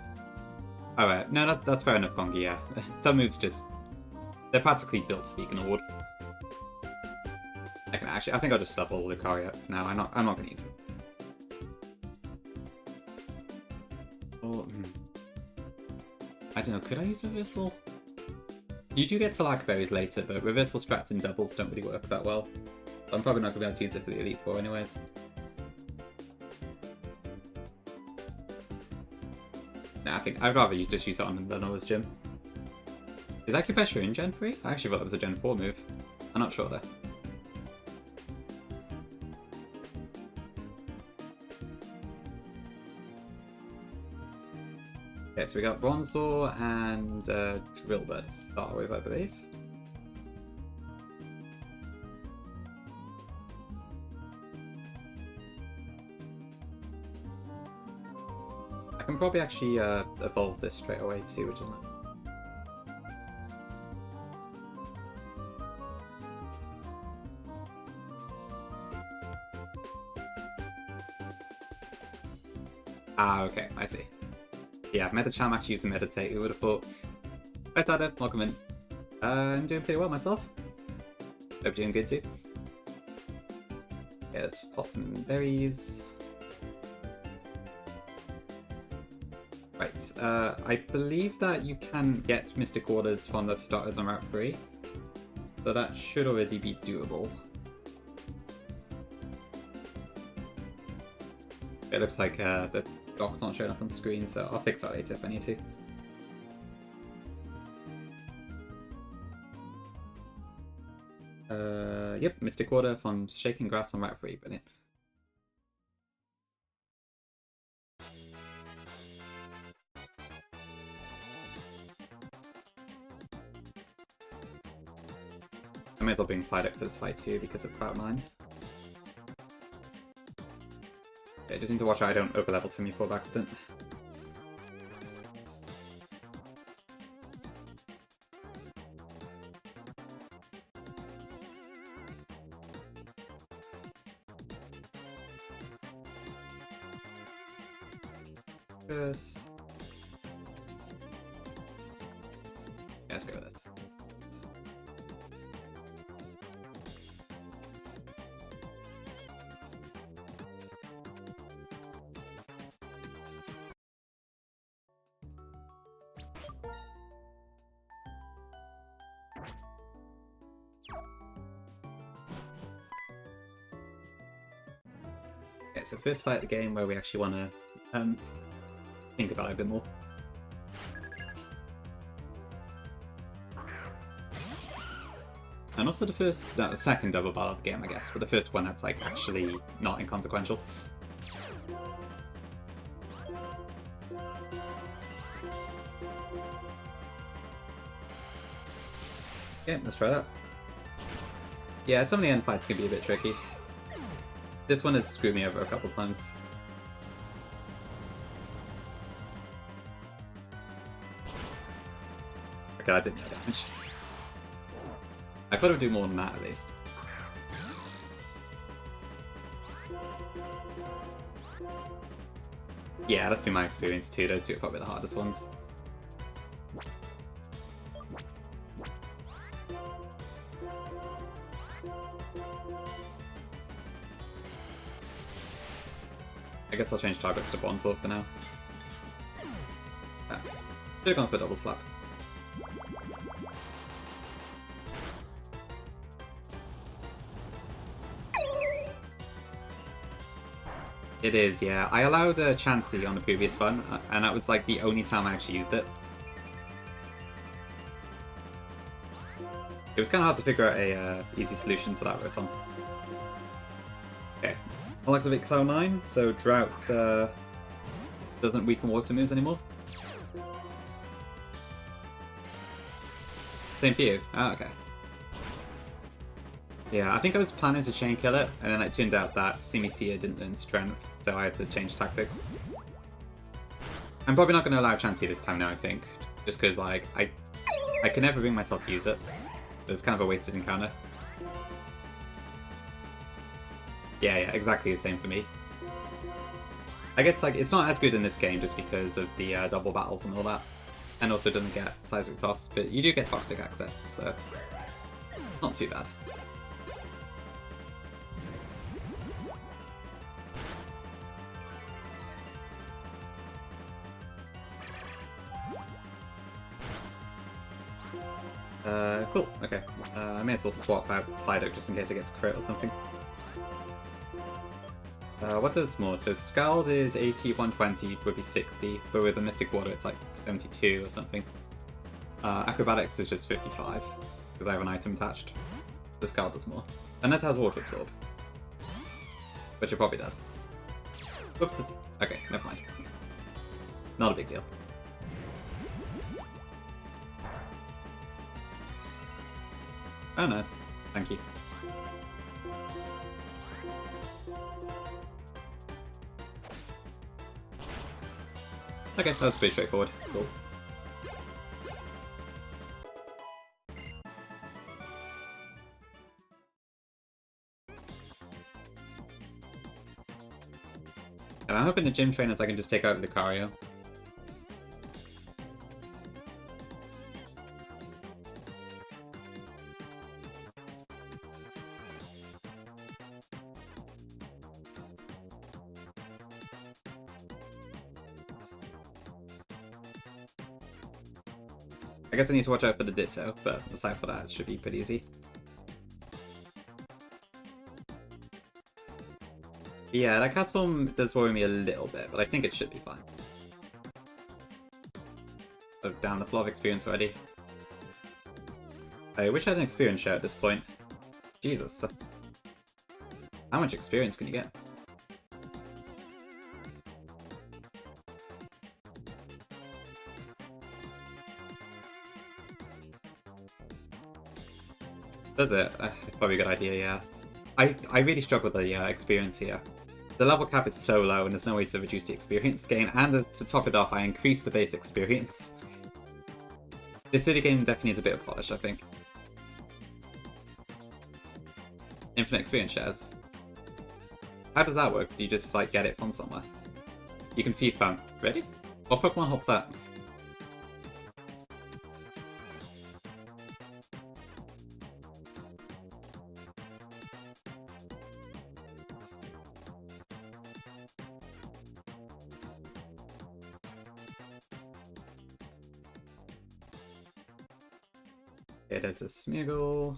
Alright, no, that's fair enough, Gongi, yeah. Some moves just... they're practically built to be ignored. I think I'll just level Lucario up now. I'm not gonna use it. Oh, I don't know, could I use reversal? You do get Select Berries later, but reversal strats in doubles don't really work that well. So I'm probably not going to be able to use it for the Elite Four anyways. Nah, I think I'd rather you just use it on Lenore's gym. Is Acupressure in Gen 3? I actually thought that was a Gen 4 move. I'm not sure though. Okay, so we got Bronzor and Drillbur to start with, I believe. I can probably actually evolve this straight away too, which is nice. Ah, okay, I see. Yeah, Metacham actually used to meditate, who would have thought? Hi Starter, welcome in. I'm doing pretty well myself. Hope you're doing good too. Yeah, let's toss some berries. Right, I believe that you can get Mystic Orders from the starters on Route 3. So that should already be doable. It looks like the dock's not showing up on screen, so I'll fix that later if I need to. Yep, Mystic Order from Shaking Grass on Route 3, brilliant. I may as well bring Psyduck to this fight too because of Cloud 9. I just need to watch out I don't overlevel Simipour by accident. Yes. Yeah, let's go with this. Okay, so first fight of the game where we actually want to think about it a bit more. And also the second double battle of the game, I guess, but the first one that's like actually not inconsequential. Okay, let's try that. Yeah, some of the end fights can be a bit tricky. This one has screwed me over a couple times. Okay, I did no damage. I thought it would do more than that at least. Yeah, that's been my experience too. Those two are probably the hardest ones. I guess I'll change targets to Bronzor for now. Should have gone for double slap. It is, yeah. I allowed Chansey on the previous one, and that was like the only time I actually used it. It was kind of hard to figure out a easy solution to that rotom. Okay, I'll activate Cloud 9, so Drought doesn't weaken water moves anymore. Same for you? Ah, okay. Yeah, I think I was planning to chain kill it, and then it turned out that Simisear didn't learn strength, so I had to change tactics. I'm probably not going to allow Chansey this time now, I think, just because like I can never bring myself to use it. It's kind of a wasted encounter. Yeah, exactly the same for me. I guess like it's not as good in this game just because of the double battles and all that, and also doesn't get Seismic Toss, but you do get Toxic access, so not too bad. Cool, okay. I may as well swap out Psyduck just in case it gets crit or something. What does more? So Scald is 80, 120, would be 60, but with the Mystic Water it's like 72 or something. Acrobatics is just 55, because I have an item attached. The Scald does more. Unless it has Water Absorb. Which it probably does. Whoops. Okay, never mind. Not a big deal. Oh, nice. Thank you. Okay, that's pretty straightforward. Cool. And I'm hoping the gym trainers I can just take out with Lucario. I guess I need to watch out for the Ditto, but aside from that, it should be pretty easy. Yeah, that cast form does worry me a little bit, but I think it should be fine. Oh, damn, that's a lot of experience already. I wish I had an experience share at this point. Jesus. How much experience can you get? Does it? Probably a good idea, yeah. I really struggle with the experience here. The level cap is so low and there's no way to reduce the experience gain, and to top it off, I increased the base experience. This video game definitely needs a bit of polish, I think. Infinite experience shares. How does that work? Do you just, like, get it from somewhere? You can feed them. Ready? What Pokemon holds that? It is a Smeargle.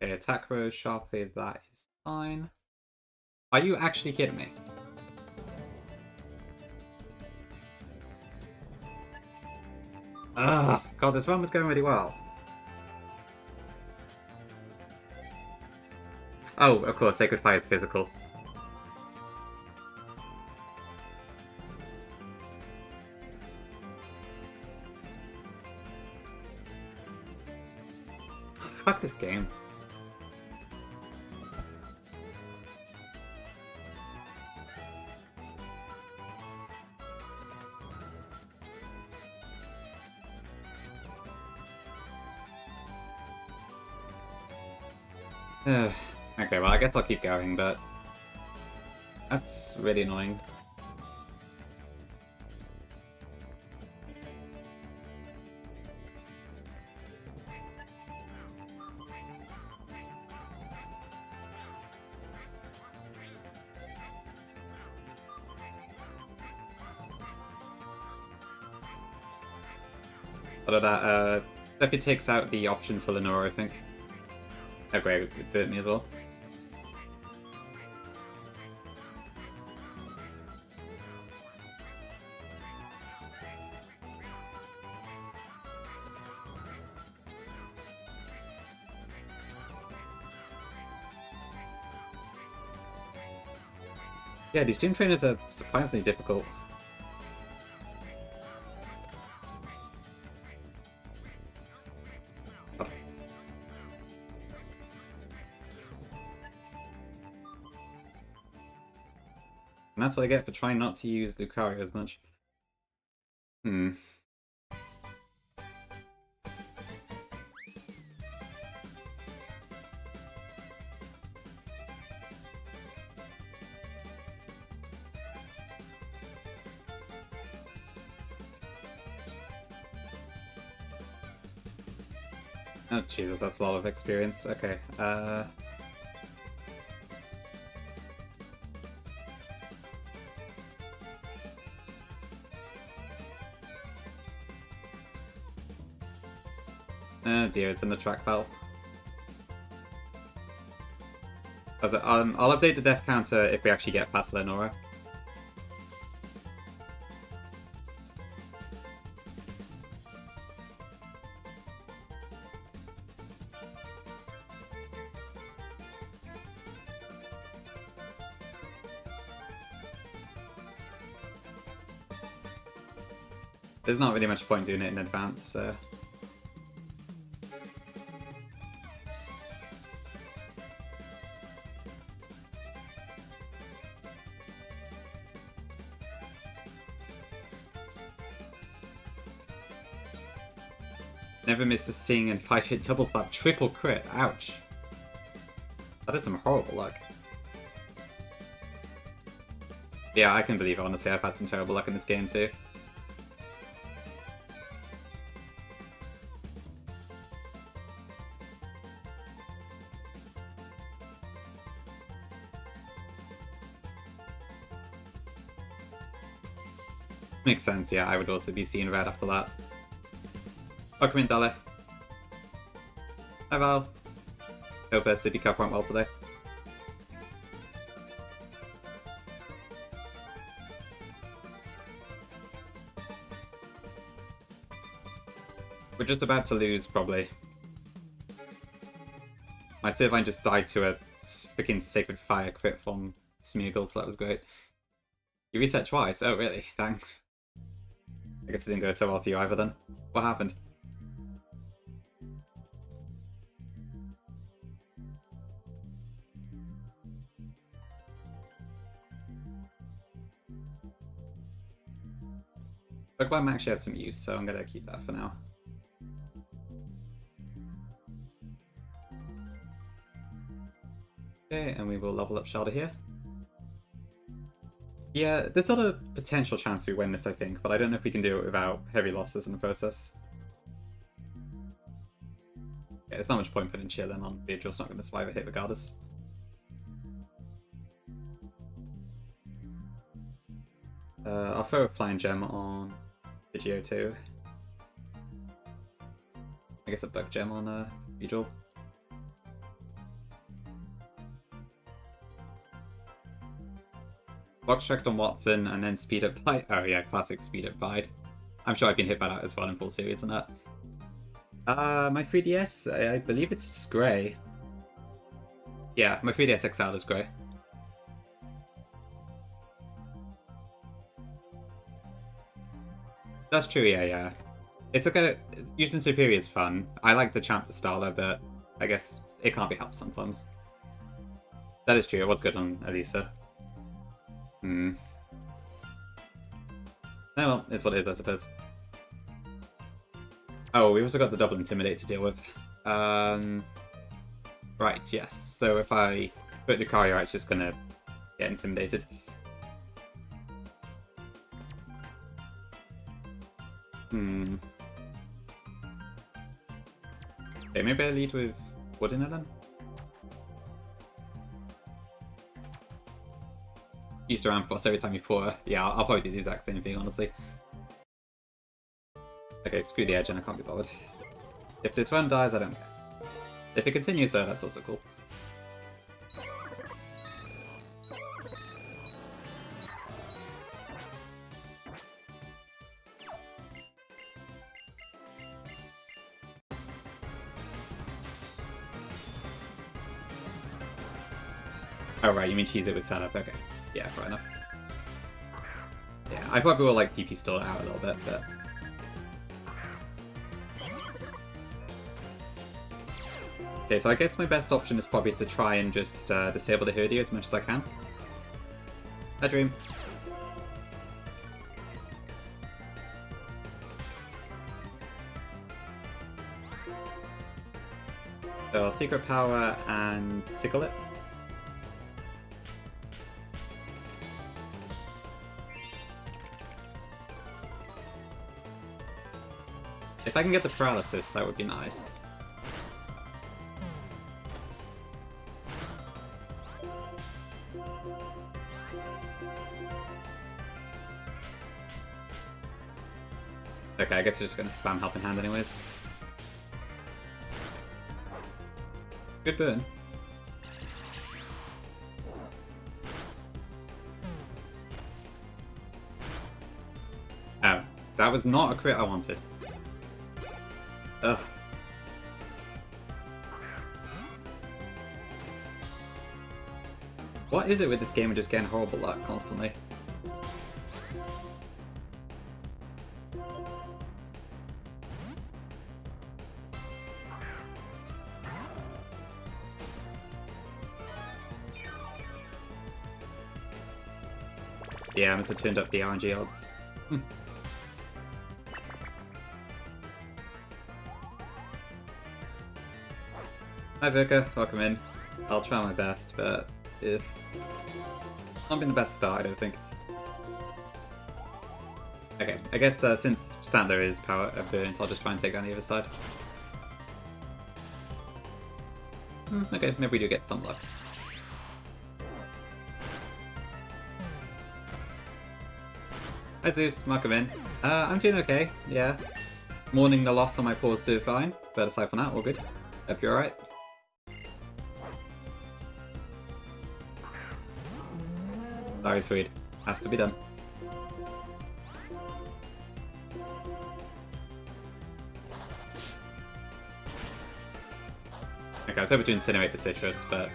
Okay, attack row sharply, that is fine. Are you actually kidding me? Ugh, god, this run was going really well. Oh, of course, Sacred Fire is physical. Fuck this game. Okay, well, I guess I'll keep going, but that's really annoying. But that, Definitely takes out the options for Lenora, I think. Oh great, it bit me as well. Yeah, these gym trainers are surprisingly difficult. And that's what I get for trying not to use Lucario as much. Oh Jesus, that's a lot of experience. Okay, Oh dear, it's in the track fell. I'll update the death counter if we actually get past Lenora. There's not really much point doing it in advance, so... Never missed a sing and 5-hit double slap triple crit. Ouch. That is some horrible luck. Yeah, I can believe it, honestly. I've had some terrible luck in this game too. Makes sense, yeah. I would also be seeing red after that. Welcome in, Dale. Hi, Val. Hope Sippy Cup went well today. We're just about to lose, probably. My Sirvine just died to a freaking Sacred Fire crit from Smeagol, so that was great. You reset twice? Oh, really? Dang. I guess it didn't go so well for you either then. What happened? Pokemon might actually have some use, so I'm gonna keep that for now. Okay, and we will level up Shelter here. Yeah, there's not a potential chance we win this, I think, but I don't know if we can do it without heavy losses in the process. Yeah, there's not much point putting Chillin on. Beedrill's not going to survive a hit regardless. I'll throw a Flying Gem on Video too. I guess a Bug Gem on Beedrill. Box checked on Watson and then speed up Bide. Oh yeah, classic speed up Bide. I'm sure I've been hit by that as well in full series and that. My 3DS, I believe it's grey. Yeah, my 3DS XL is grey. That's true, yeah. It's okay. Using Superior is fun. I like the Champ the Starler, but I guess it can't be helped sometimes. That is true, it was good on Elisa. Oh well, it's what it is, I suppose. Oh, we also got the double Intimidate to deal with. Right, yes. So if I put Lucario, it's just gonna get intimidated. Okay, maybe I lead with Wood in it then? Used to Ampharos every time you pour her. Yeah, I'll probably do the exact same thing, honestly. Okay, screw the edge and I can't be bothered. If this one dies, I don't care. If it continues though, that's also cool. Oh right, you mean cheese it with setup, okay. Yeah, fair enough. Yeah, I probably will like PP stall it out a little bit, but... Okay, so I guess my best option is probably to try and just disable the Herdia as much as I can. I dream. So I'll Secret Power and Tickle it. If I can get the Paralysis, that would be nice. Okay, I guess we're just gonna spam Helping Hand anyways. Good burn. Oh, that was not a crit I wanted. Ugh. What is it with this game of just getting horrible luck constantly? Yeah, I must have turned up the RNG odds. Hi Virka, welcome in. I'll try my best, but not been the best start, I don't think. Okay, I guess since Standler is power burnt, I'll just try and take down the other side. Okay, maybe we do get some luck. Hi Zeus, welcome in. I'm doing okay, yeah. Mourning the loss on my paws so fine, but aside from that, all good. Hope you're alright. Sorry, Swede. Has to be done. Okay, I was hoping to incinerate the citrus, but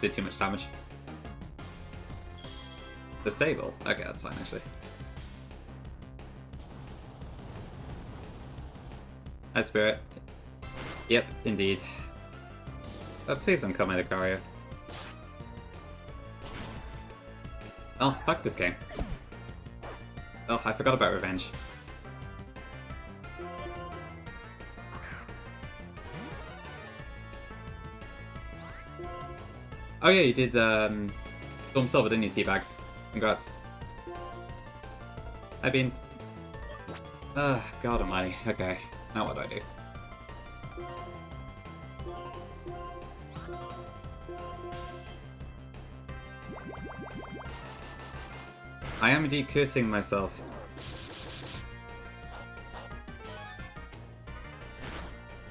did too much damage. Disable? Okay, that's fine actually. Hi, Spirit. Yep, indeed. Please don't kill my Lucario. Oh, fuck this game. Oh, I forgot about revenge. Oh yeah, you did Storm Silver, didn't you, Teabag? Congrats. Hi, Beans. God almighty. Okay, now what do I do? I am indeed cursing myself.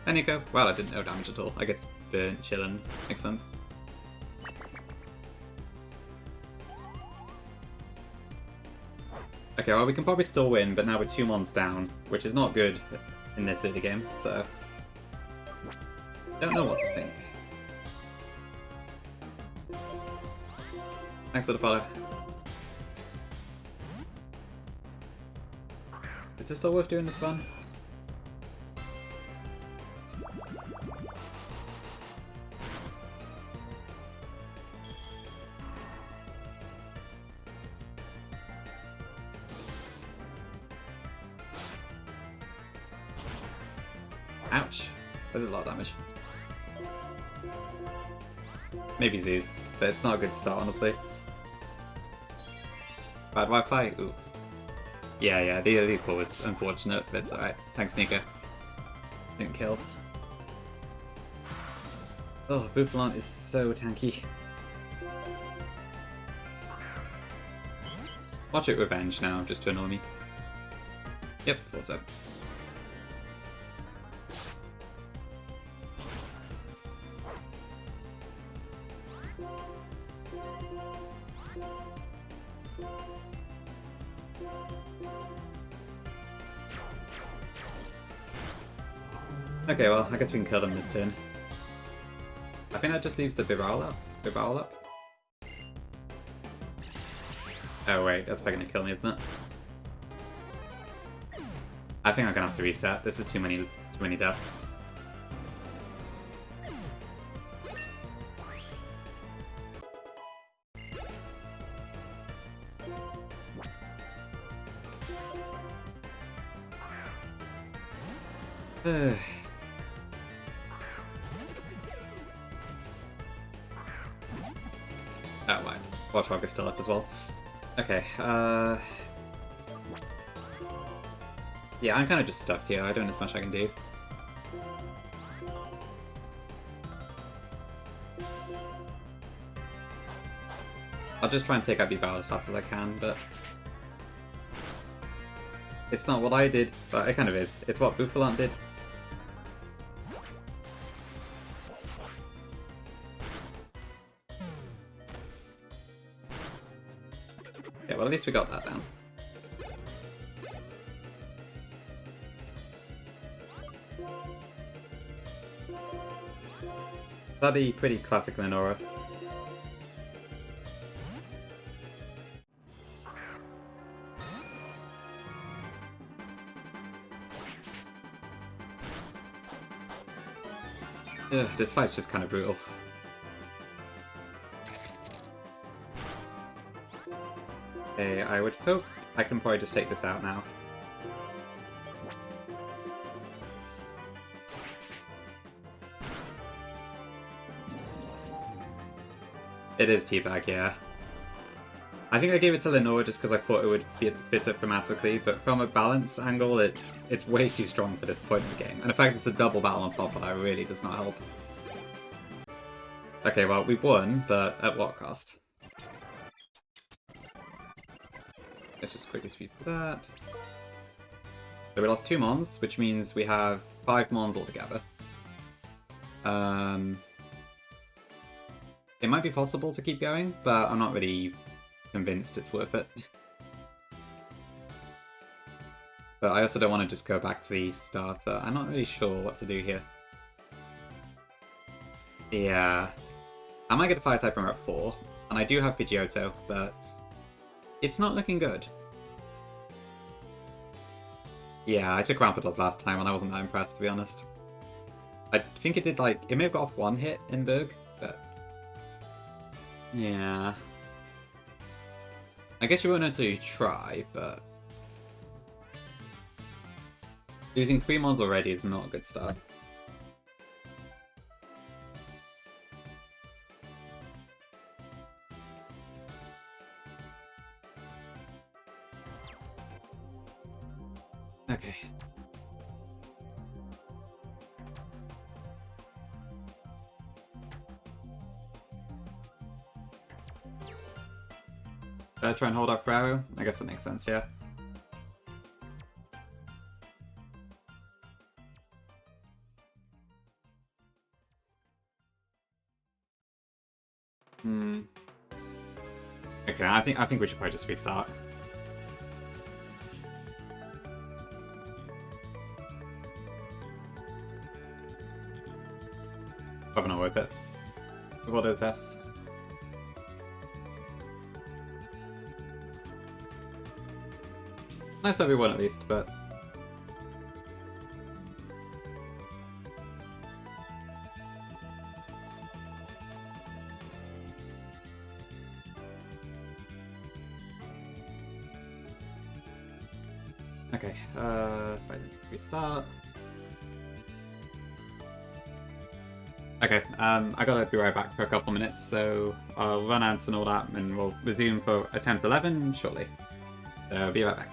Hey Nico. Well, I didn't know damage at all. I guess burnt, chillin' makes sense. Okay, well we can probably still win, but now we're 2 months down, which is not good in this early game, so... Don't know what to think. Thanks for the follow. Is it still worth doing this run? Ouch. That did a lot of damage. Maybe Zeus, but it's not a good start, honestly. Bad Wi-Fi? Ooh. Yeah, the illegal was unfortunate, but it's alright. Thanks, Nika. Didn't kill. Oh, Boufflant is so tanky. Watch it revenge now, just to annoy me. Yep, thought so. Okay, well, I guess we can kill them this turn. I think that just leaves the Biral up. Oh wait, that's probably gonna kill me, isn't it? I think I'm gonna have to reset. This is too many deaths. Oh, right. Watchdog is still up as well. Okay, yeah, I'm kind of just stuck here. I don't know as much I can do. I'll just try and take out Bibao as fast as I can, but... It's not what I did, but it kind of is. It's what Boufflant did. Yeah, well, at least we got that down. That'd be pretty classic Lenora. Ugh, this fight's just kind of brutal. Okay, I would hope I can probably just take this out now. It is Teabag, yeah. I think I gave it to Lenora just because I thought it would fit it thematically, but from a balance angle, it's way too strong for this point in the game. And the fact it's a double battle on top of that really does not help. Okay, well, we won, but at what cost? Let's just quickly speed through that. So we lost 2 Mons, which means we have 5 Mons altogether. It might be possible to keep going, but I'm not really convinced it's worth it. But I also don't want to just go back to the starter. I'm not really sure what to do here. Yeah. I might get a fire type when we're at 4, and I do have Pidgeotto, but it's not looking good. Yeah, I took Rampardos last time and I wasn't that impressed, to be honest. I think it did, like, it may have got off 1 hit in Berg, but... yeah. I guess you won't know until you try, but... losing 3 Mons already is not a good start. Okay. Try and hold up Bravo? I guess that makes sense, yeah. Okay, I think we should probably just restart. Probably not worth it. With all those deaths. Nice to have everyone at least, but... okay, restart. Okay, I gotta be right back for a couple minutes, so I'll run ads and all that, and we'll resume for attempt 11 shortly. So I'll be right back.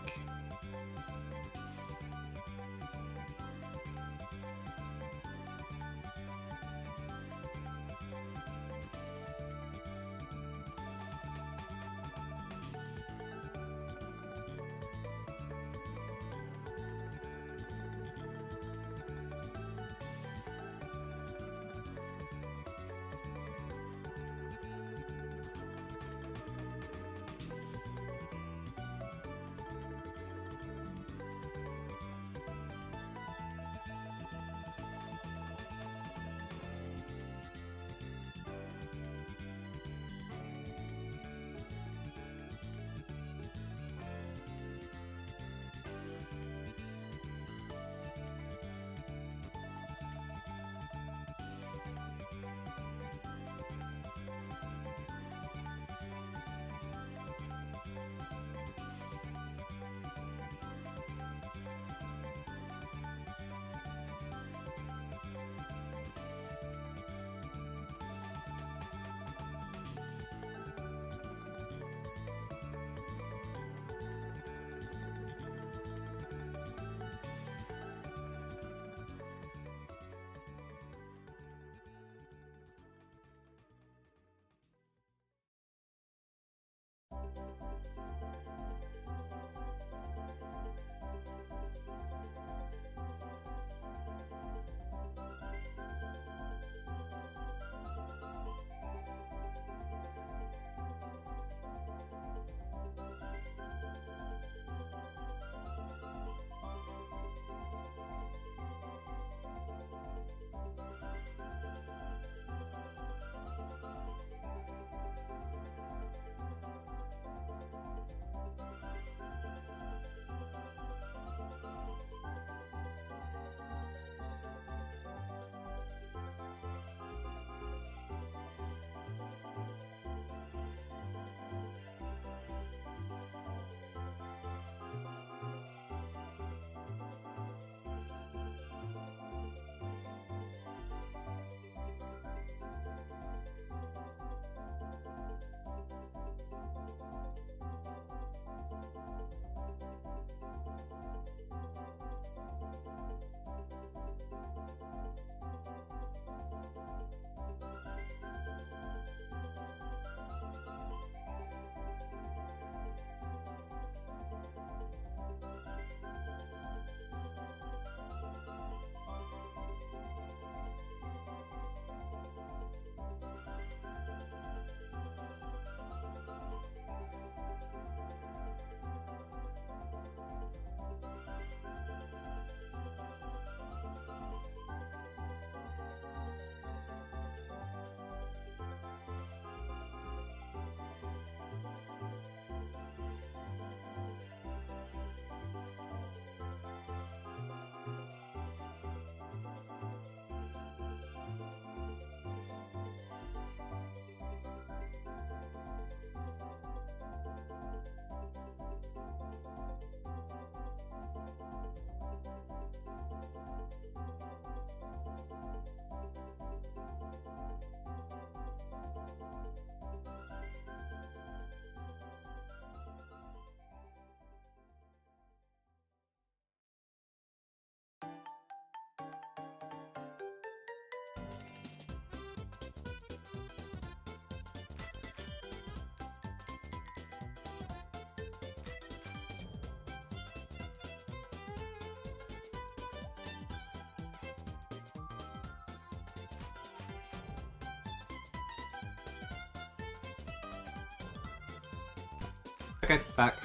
Okay, back.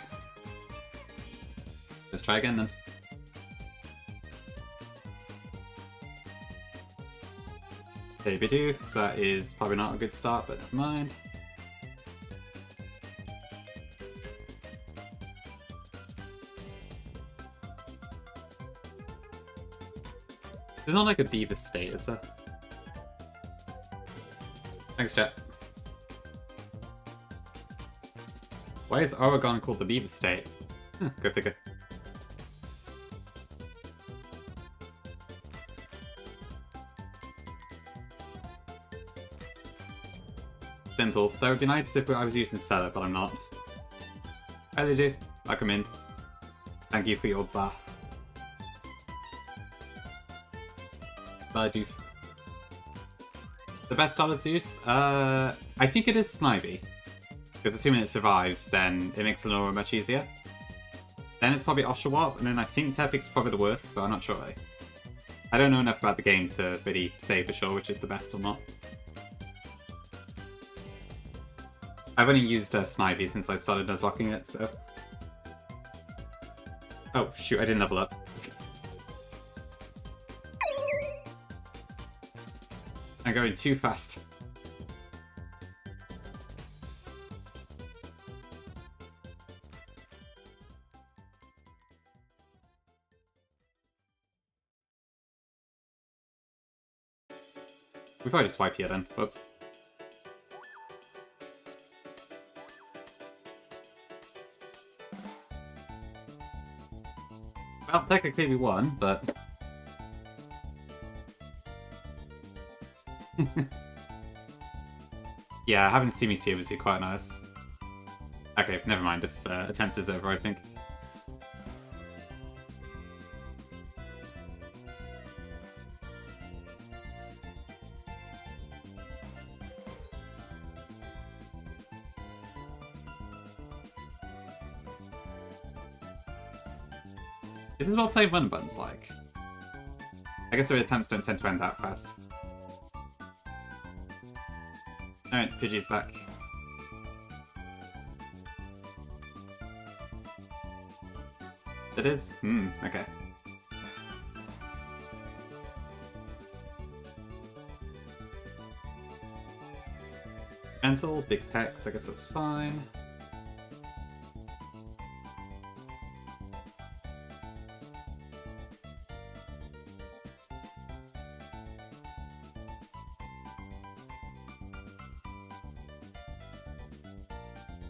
Let's try again then. Baby do. That is probably not a good start, but never mind. There's not like a beaver state, is there? Thanks, chat. Why is Oregon called the beaver state? Go figure. Simple. That would be nice if I was using Seller, but I'm not. How do you do? Welcome in. Thank you for your bar. The best dollar to use? I think it is Snivy. Because assuming it survives, then it makes Lenora much easier. Then it's probably Oshawott, and then I think Tepig's probably the worst, but I'm not sure. I don't know enough about the game to really say for sure which is the best or not. I've only used Snivy since I've started Nuzlocking it, so... Oh, shoot, I didn't level up. I'm going too fast. We probably just wipe here then. Whoops. Well, technically we won, but... Yeah, having Steamy here would be quite nice. Okay, never mind, this attempt is over, I think. This is what playing one button's like. I guess the attempts don't tend to end that fast. Alright, Pidgey's back. It is? Okay. Mental, big pecs, I guess that's fine.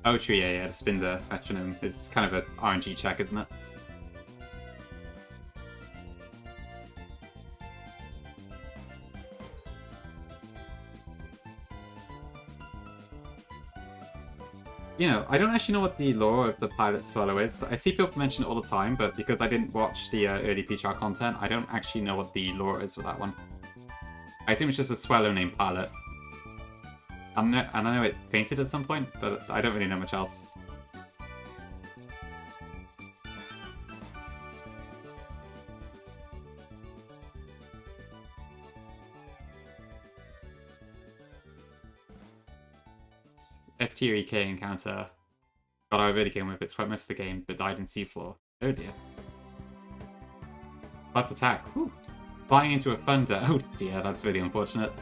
Oh, true, yeah, the Spinda fetching him. It's kind of an RNG check, isn't it? You know, I don't actually know what the lore of the Pilot Swallow is. I see people mention it all the time, but because I didn't watch the early PR content, I don't actually know what the lore is for that one. I assume it's just a Swallow named Pilot. And I know it fainted at some point, but I don't really know much else. STREK encounter. God, I really came with it throughout most of the game, but died in seafloor. Oh dear. Plus attack. Whew. Flying into a thunder. Oh dear, that's really unfortunate.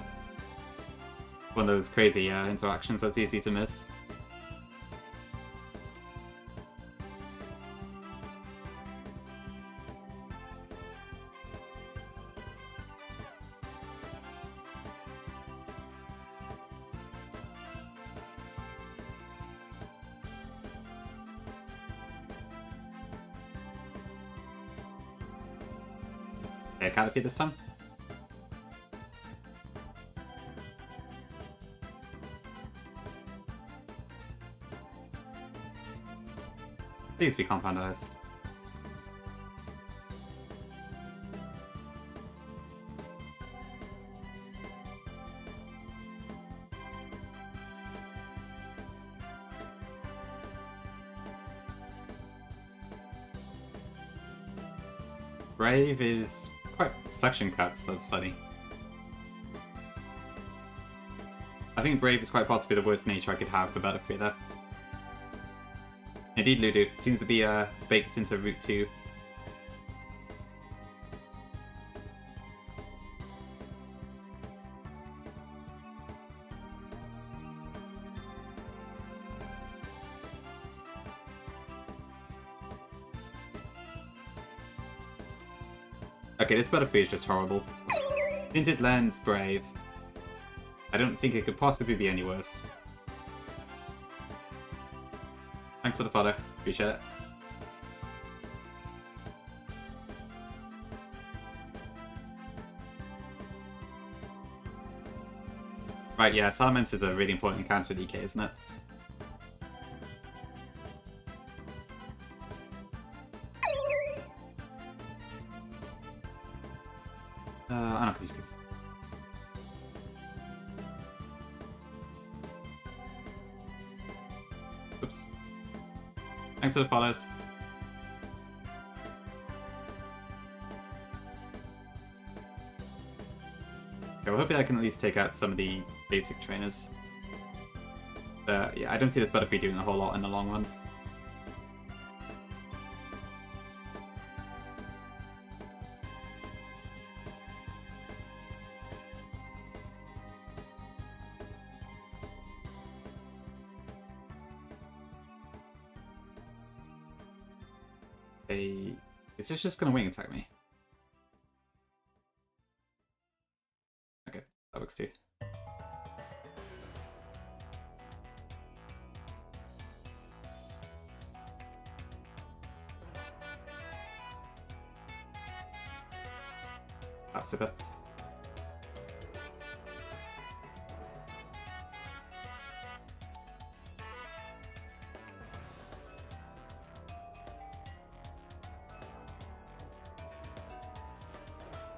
One of those crazy interactions that's easy to miss. Okay, Caterpie this time. Please be compoundized. Brave is quite suction cups, that's funny. I think Brave is quite possibly the worst nature I could have for Butterfree there. Indeed, Ludo. Seems to be baked into Route 2. Okay, this Butterfree is just horrible. Tinted Lens, Brave. I don't think it could possibly be any worse. Thanks for the follow. Appreciate it. Right, yeah, Salamence is a really important encounter with EK, isn't it? I'm not gonna skip. Oops. Thanks for the follows. Okay, well, hopefully I can at least take out some of the basic trainers. Yeah, I don't see this Butterfree doing a whole lot in the long run. Is this just gonna wing attack me? Okay, that works too. That's it.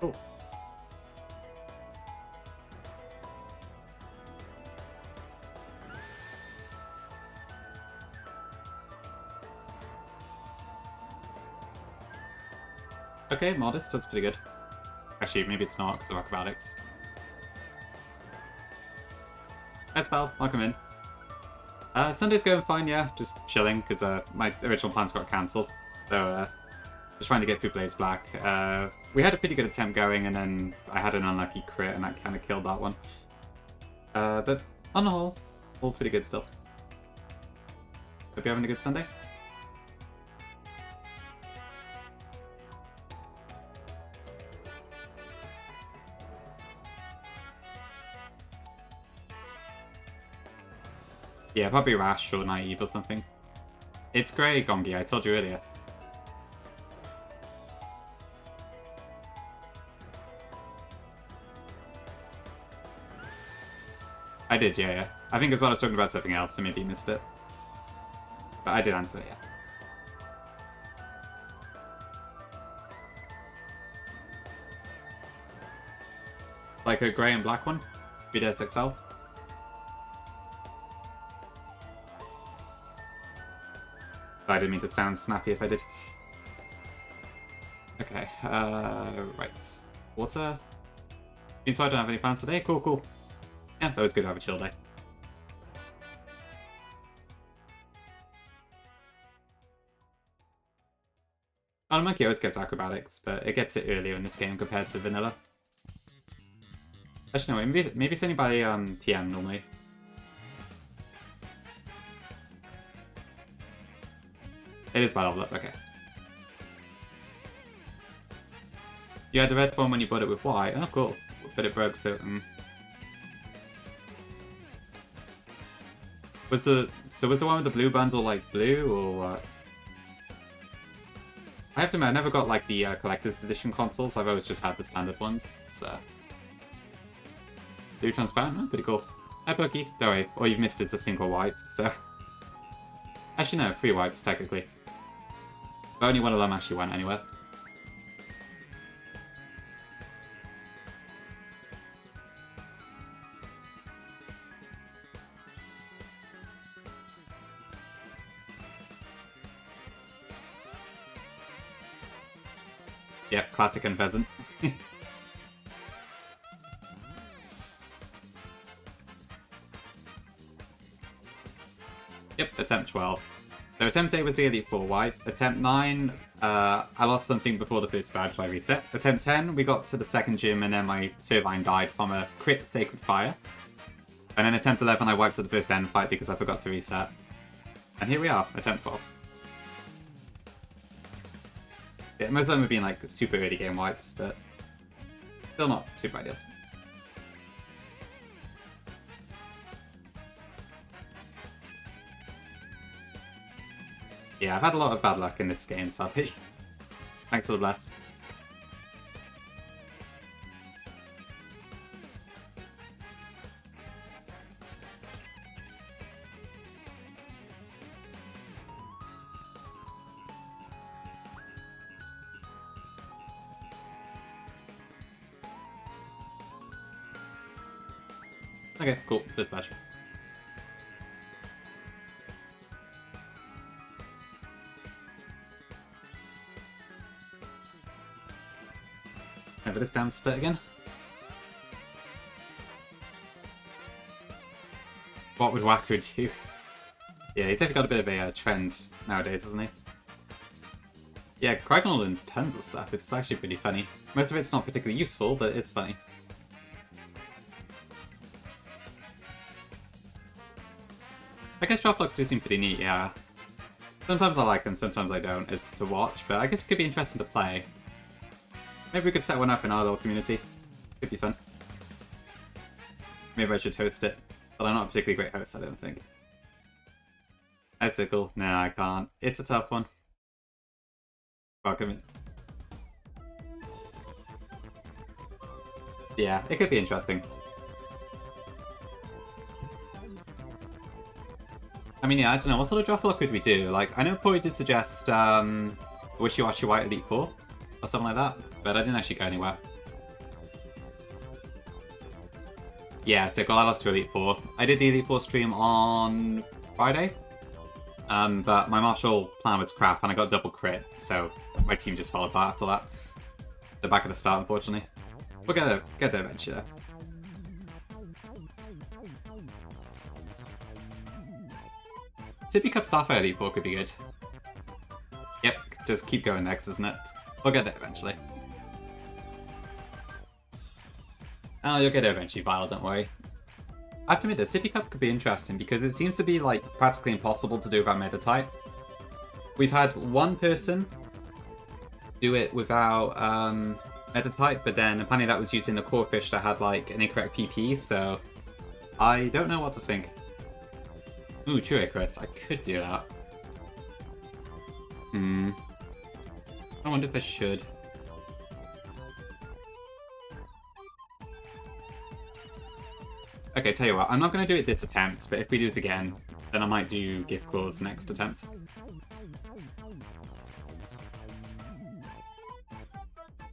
Oh. Okay, modest, that's pretty good. Actually, maybe it's not because of acrobatics. Hi, Spell, welcome in. Sunday's going fine, yeah, just chilling because my original plans got cancelled. So, just trying to get through Blaze Black. We had a pretty good attempt going, and then I had an unlucky crit, and that kind of killed that one. But on the whole, all pretty good still. Hope you're having a good Sunday. Yeah, probably Rash or Naive or something. It's great, Gongi, I told you earlier. I did, yeah. I think as well I was talking about something else, so maybe you missed it. But I did answer, yeah. Like a grey and black one? VDS XL? I didn't mean to sound snappy if I did. Okay, right. Water. So I don't have any plans today. Cool, cool. Yeah, that was good to have a chill day. Oh, the monkey always gets acrobatics, but it gets it earlier in this game compared to vanilla. Actually, no, maybe it's only by TM normally. It is by level up, okay. You had the red one when you bought it with white. Oh, cool. But it broke, so... Was the one with the blue bundle like blue or what? I have to admit, I never got like the collector's edition consoles. I've always just had the standard ones. So blue transparent, oh, pretty cool. Hi Pokey, don't worry. All you've missed is a single wipe. So actually no, 3 wipes technically. But only one of them actually went anywhere. Yep, classic and pheasant. Yep, attempt 12. So attempt 8 was the Elite 4 wipe. Attempt 9, I lost something before the first badge, so I reset. Attempt 10, we got to the second gym and then my Servine died from a crit Sacred Fire. And then attempt 11, I wiped at the first end fight because I forgot to reset. And here we are, attempt 12. Yeah, most of them have been like super early game wipes, but still not super ideal. Yeah, I've had a lot of bad luck in this game, sadly. Thanks for the bless. Okay, cool. First badge. Over this damn split again. What would Waku do? Yeah, he's definitely got a bit of a trend nowadays, hasn't he? Yeah, Crichton learns tons of stuff. It's actually pretty funny. Most of it's not particularly useful, but it's funny. I guess drop locks do seem pretty neat, yeah. Sometimes I like them, sometimes I don't, as to watch, but I guess it could be interesting to play. Maybe we could set one up in our little community. Could be fun. Maybe I should host it. But I'm not a particularly great host, I don't think. Icicle? No, I can't. It's a tough one. Welcome in. Yeah, it could be interesting. I mean, yeah, I don't know. What sort of drop lock could we do? Like, I know Pori did suggest Wishy-Washy White Elite 4 or something like that, but I didn't actually go anywhere. Yeah, so I lost to Elite 4. I did the Elite 4 stream on Friday, but my martial plan was crap and I got double crit, so my team just fell apart after that. They're back at the start, unfortunately. We'll get there eventually, though. Sippy Cup Sapphire Elite 4 could be good. Yep, just keep going next, isn't it? We'll get there eventually. Oh, you'll get there eventually, Vile, don't worry. I have to admit, the Sippy Cup could be interesting because it seems to be like practically impossible to do without meta type. We've had one person do it without meta type, but then apparently that was using the core fish that had like an incorrect PP, so I don't know what to think. Ooh, true Icarus. I could do that. I wonder if I should. Okay, tell you what, I'm not going to do it this attempt, but if we do this again, then I might do Gift Claws next attempt.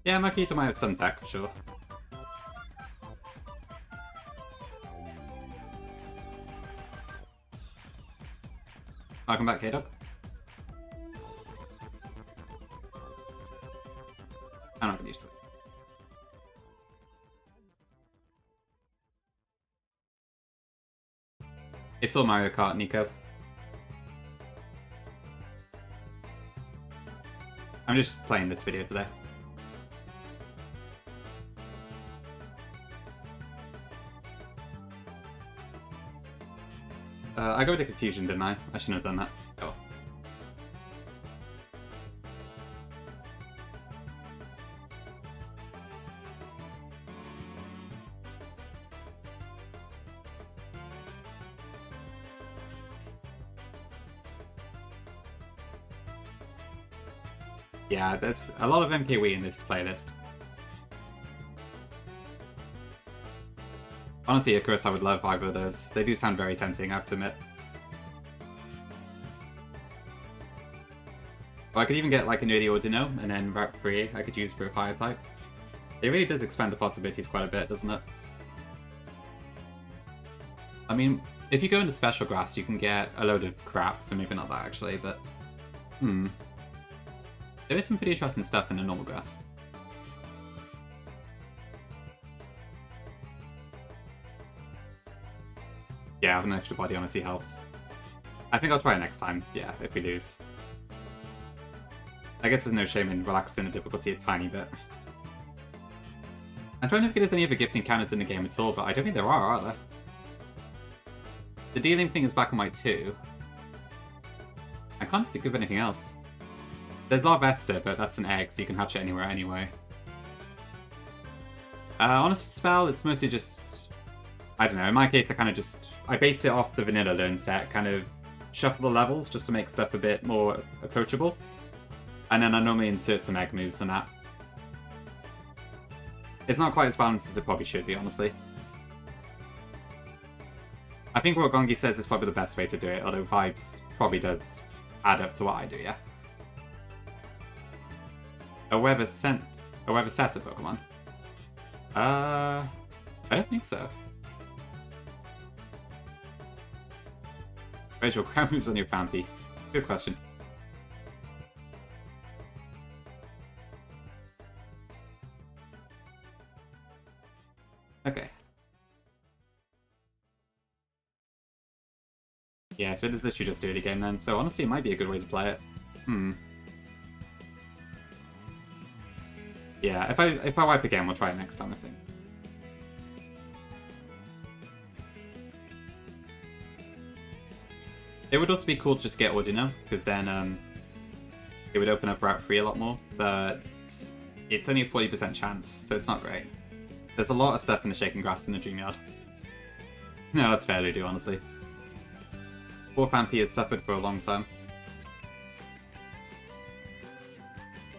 Yeah, Makito might have some tech, for sure. Welcome back, K-Dog. I'm not used to it. It's all Mario Kart, Nico. I'm just playing this video today. I got a confusion, didn't I? I shouldn't have done that. Oh. Yeah, that's a lot of MKW in this playlist. Honestly, Icarus, I would love either of those. They do sound very tempting, I have to admit. Or I could even get like an early Ordino, and then Rap 3 I could use for a fire type. It really does expand the possibilities quite a bit, doesn't it? I mean, if you go into Special Grass, you can get a load of crap, so maybe not that actually, but... There is some pretty interesting stuff in the normal grass. Yeah, having an extra body on it helps. I think I'll try it next time, yeah, if we lose. I guess there's no shame in relaxing the difficulty a tiny bit. I'm trying to think if there's any other gifting counters in the game at all, but I don't think there are there? The dealing thing is black and white too. I can't think of anything else. There's Larvesta, but that's an egg, so you can hatch it anywhere anyway. Honestly, spell, it's mostly just... I don't know, in my case I base it off the vanilla learn set, kind of shuffle the levels just to make stuff a bit more approachable. And then I normally insert some egg moves in that. It's not quite as balanced as it probably should be, honestly. I think what Gongi says is probably the best way to do it, although Vibes probably does add up to what I do, yeah. A weather setter Pokemon? I don't think so. Rachel, ground moves on your Phanpy? Good question. Okay. Yeah, so it is literally just do it again then. So honestly, it might be a good way to play it. Yeah, if I wipe again, we'll try it next time, I think. It would also be cool to just get Audino, because then it would open up Route 3 a lot more, but it's only a 40% chance, so it's not great. There's a lot of stuff in the Shaken Grass in the Dreamyard. No, that's fair to do, honestly. Poor Phanpy has suffered for a long time.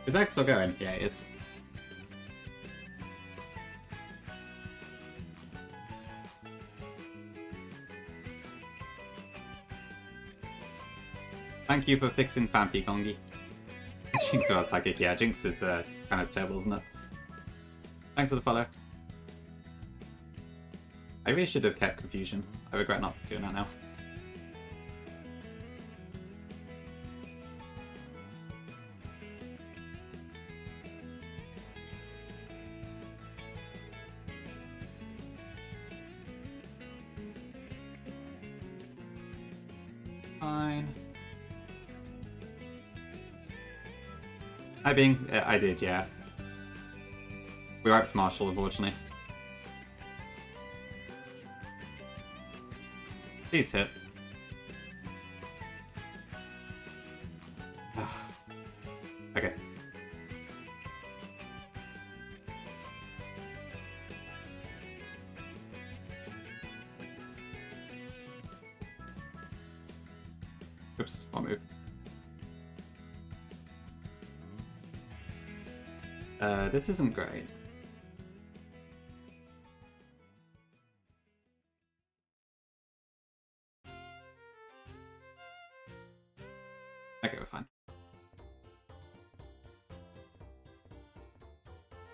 Is X still going? Yeah, it is. Thank you for fixing Phanpy, Gongi. Jinx about Psychic. Yeah, Jinx is kind of terrible, isn't it? Thanks for the follow. I really should have kept Confusion. I regret not doing that now. Fine. Hi, Bing. I did, yeah. We wiped Marshall, unfortunately. Please hit. Ugh. Okay. Oops, one move. This isn't great. Okay, we're fine.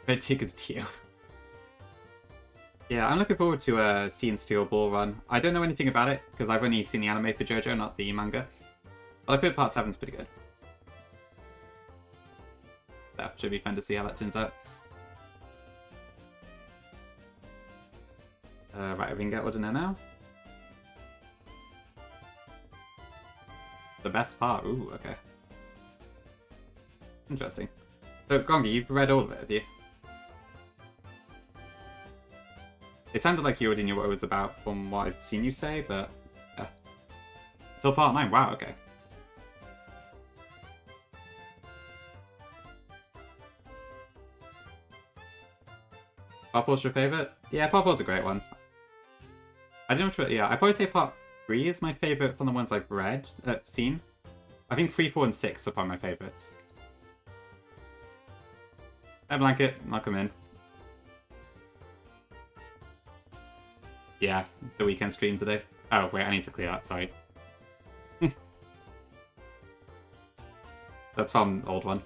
Red Ticket's Tio. Yeah, I'm looking forward to seeing Steel Ball run. I don't know anything about it, because I've only seen the anime for JoJo, not the manga. But I've heard Part 7's pretty good. That should be fun to see how that turns out. Right, we can get Ordinary now. The best part, ooh, okay. Interesting. So, Gongi, you've read all of it, have you? It sounded like you already knew what it was about from what I've seen you say, but... yeah. Till part 9, wow, okay. Poppl's your favourite? Yeah, Poppl's a great one. I don't know which, yeah, I'd probably say part 3 is my favourite from the ones I've read, seen. I think 3, 4, and 6 are probably my favourites. Hey Blanket, welcome in. Yeah, it's a weekend stream today. Oh, wait, I need to clear that, sorry. That's from old one.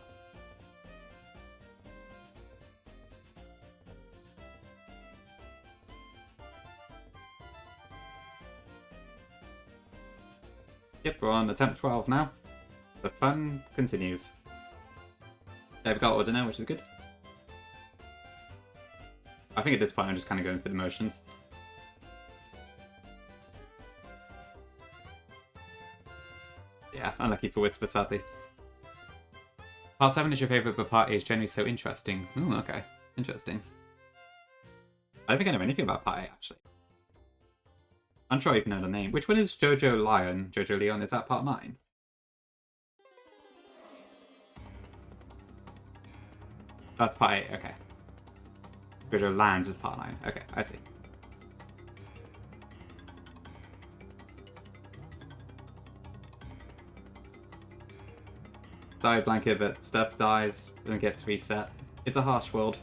Yep, we're on attempt 12 now. The fun continues. They've got order now, which is good. I think at this point I'm just kind of going through the motions. Unlucky for Whisper, sadly. Part 7 is your favourite, but Part 8 is generally so interesting. Ooh, okay. Interesting. I don't think I know anything about Part 8, actually. I'm sure I even know the name. Which one is Jojo Lion? Jojo Leon, is that Part 9? That's Part 8, okay. Jojo Lands is Part 9. Okay, I see. Sorry, Blanket, but stuff dies and gets reset. It's a harsh world.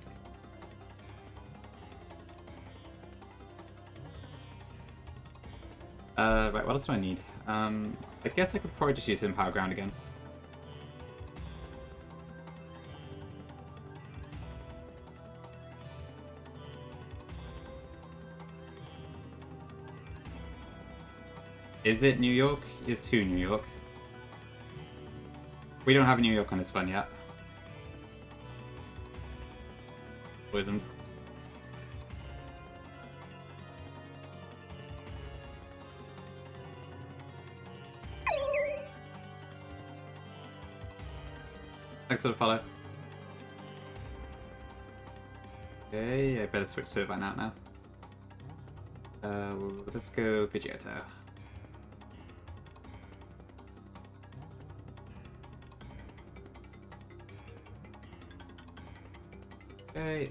Right, what else do I need? I guess I could probably just use Empower Ground again. Is it New York? Is who New York? We don't have New York on this one yet. Poisoned. Thanks for the follow. Okay, I better switch to it by now. Let's go Pidgeotto. Okay.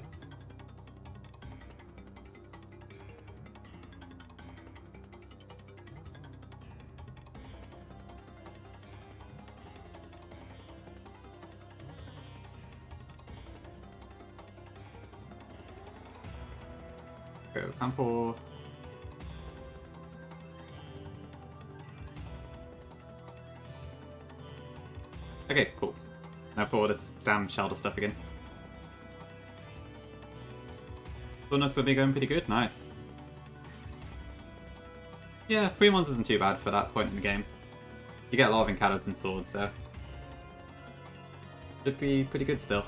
Go Campo. Okay, cool. Now for all this damn Shelter stuff again. Bonus will be going pretty good, nice. Yeah, 3 monsters isn't too bad for that point in the game. You get a lot of encounters and swords, so should be pretty good still.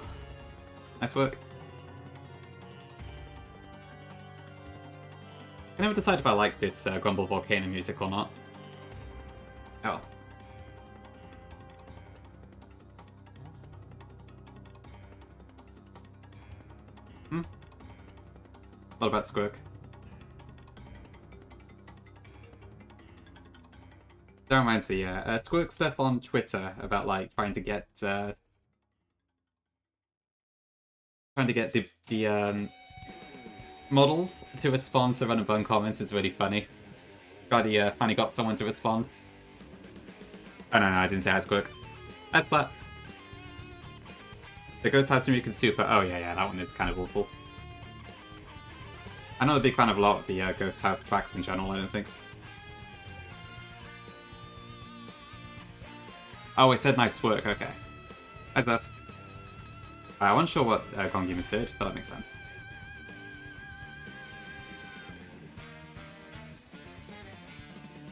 Nice work. I never decided if I like this Grumble Volcano music or not. Oh. What about Squirk? That reminds me, yeah. Squirk stuff on Twitter about like trying to get the models to respond to Run and Bun comments is really funny. Finally got someone to respond. Oh no, I didn't say hi Squirk. Hi Splat. The Ghost Hatsumika Super. Oh yeah, that one is kind of awful. I'm not a big fan of a lot of the Ghost House tracks in general, I don't think. Oh, it said nice work, okay. How's that? I wasn't sure what Gongi misheard, but that makes sense.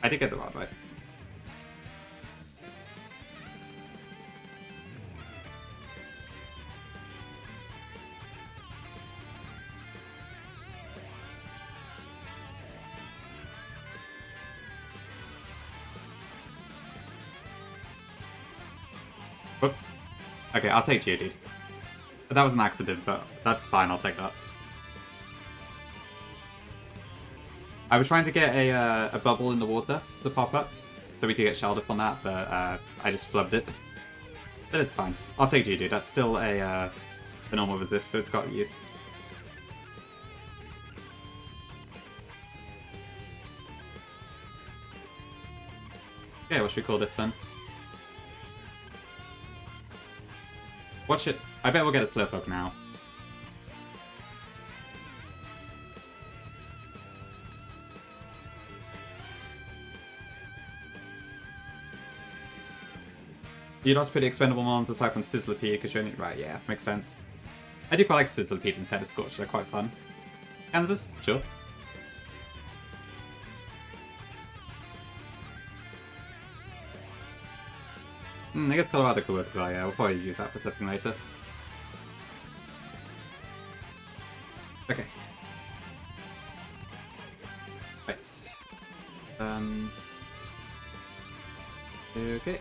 I did get the rod right. Whoops. Okay, I'll take Geodude. That was an accident, but that's fine, I'll take that. I was trying to get a bubble in the water to pop up, so we could get shelled up on that, but I just flubbed it. But it's fine. I'll take Geodude, that's still a normal resist, so it's got use. Okay, what should we call this then? Watch it. I bet we'll get a Slurpoke now. You'd also pretty expendable mons aside from Sizzlipede because you're only... Right, yeah, makes sense. I do quite like Sizzlipede instead of Scorch, they're quite fun. Kansas? Sure. I guess Colorado could work as well, yeah, we'll probably use that for something later. Okay. Right. Okay.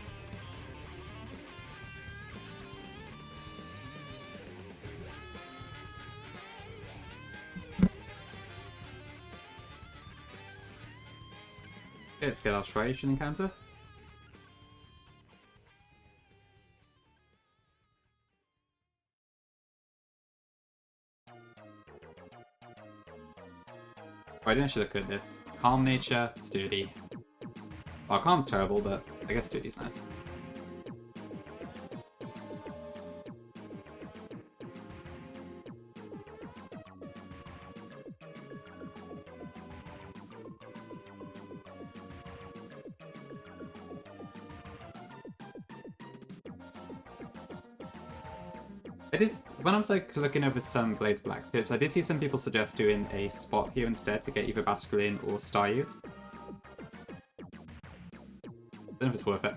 Let's get our striation encounter. Right, I should look at this. Calm nature, sturdy. Well, calm's terrible, but I guess sturdy's nice. It is, when I was like looking over some Blaze Black tips, I did see some people suggest doing a spot here instead to get either Basculin or Staryu. Don't know if it's worth it.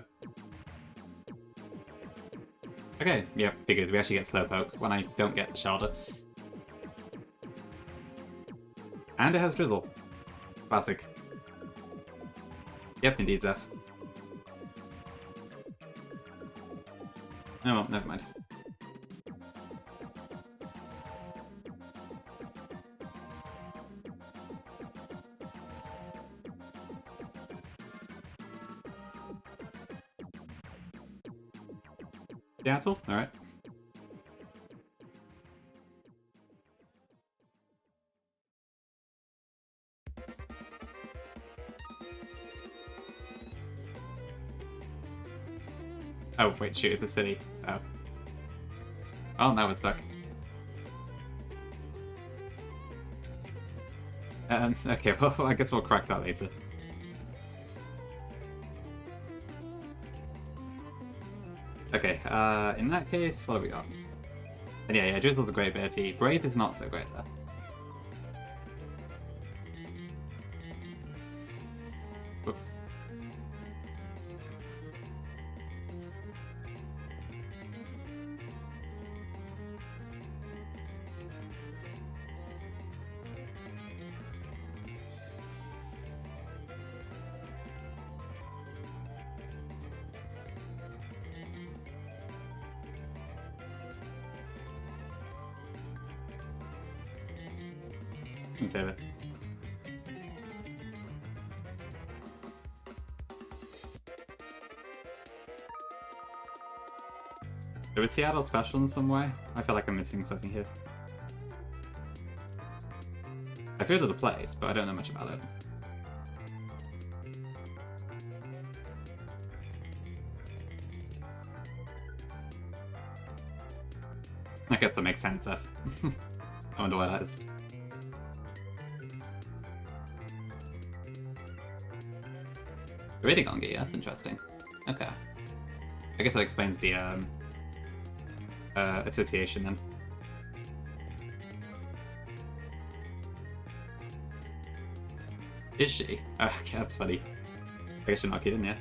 Okay, yeah, figures. We actually get Slowpoke when I don't get the Shelter. And it has Drizzle. Classic. Yep, indeed, Zeph. Oh well, never mind. A12? Alright. Oh, wait, shoot, it's a city. Oh. Oh, now it's stuck. Okay, well, I guess we'll crack that later. Okay, in that case, what have we got? And yeah, Drizzle's a great ability. Brave is not so great, though. Whoops. Okay. Was Seattle special in some way? I feel like I'm missing something here. I've heard of the place, but I don't know much about it. I guess that makes sense, I wonder why that is. Radigongi, that's interesting. Okay. I guess that explains the association then. Is she? Okay, that's funny. I guess you're not kidding, yeah.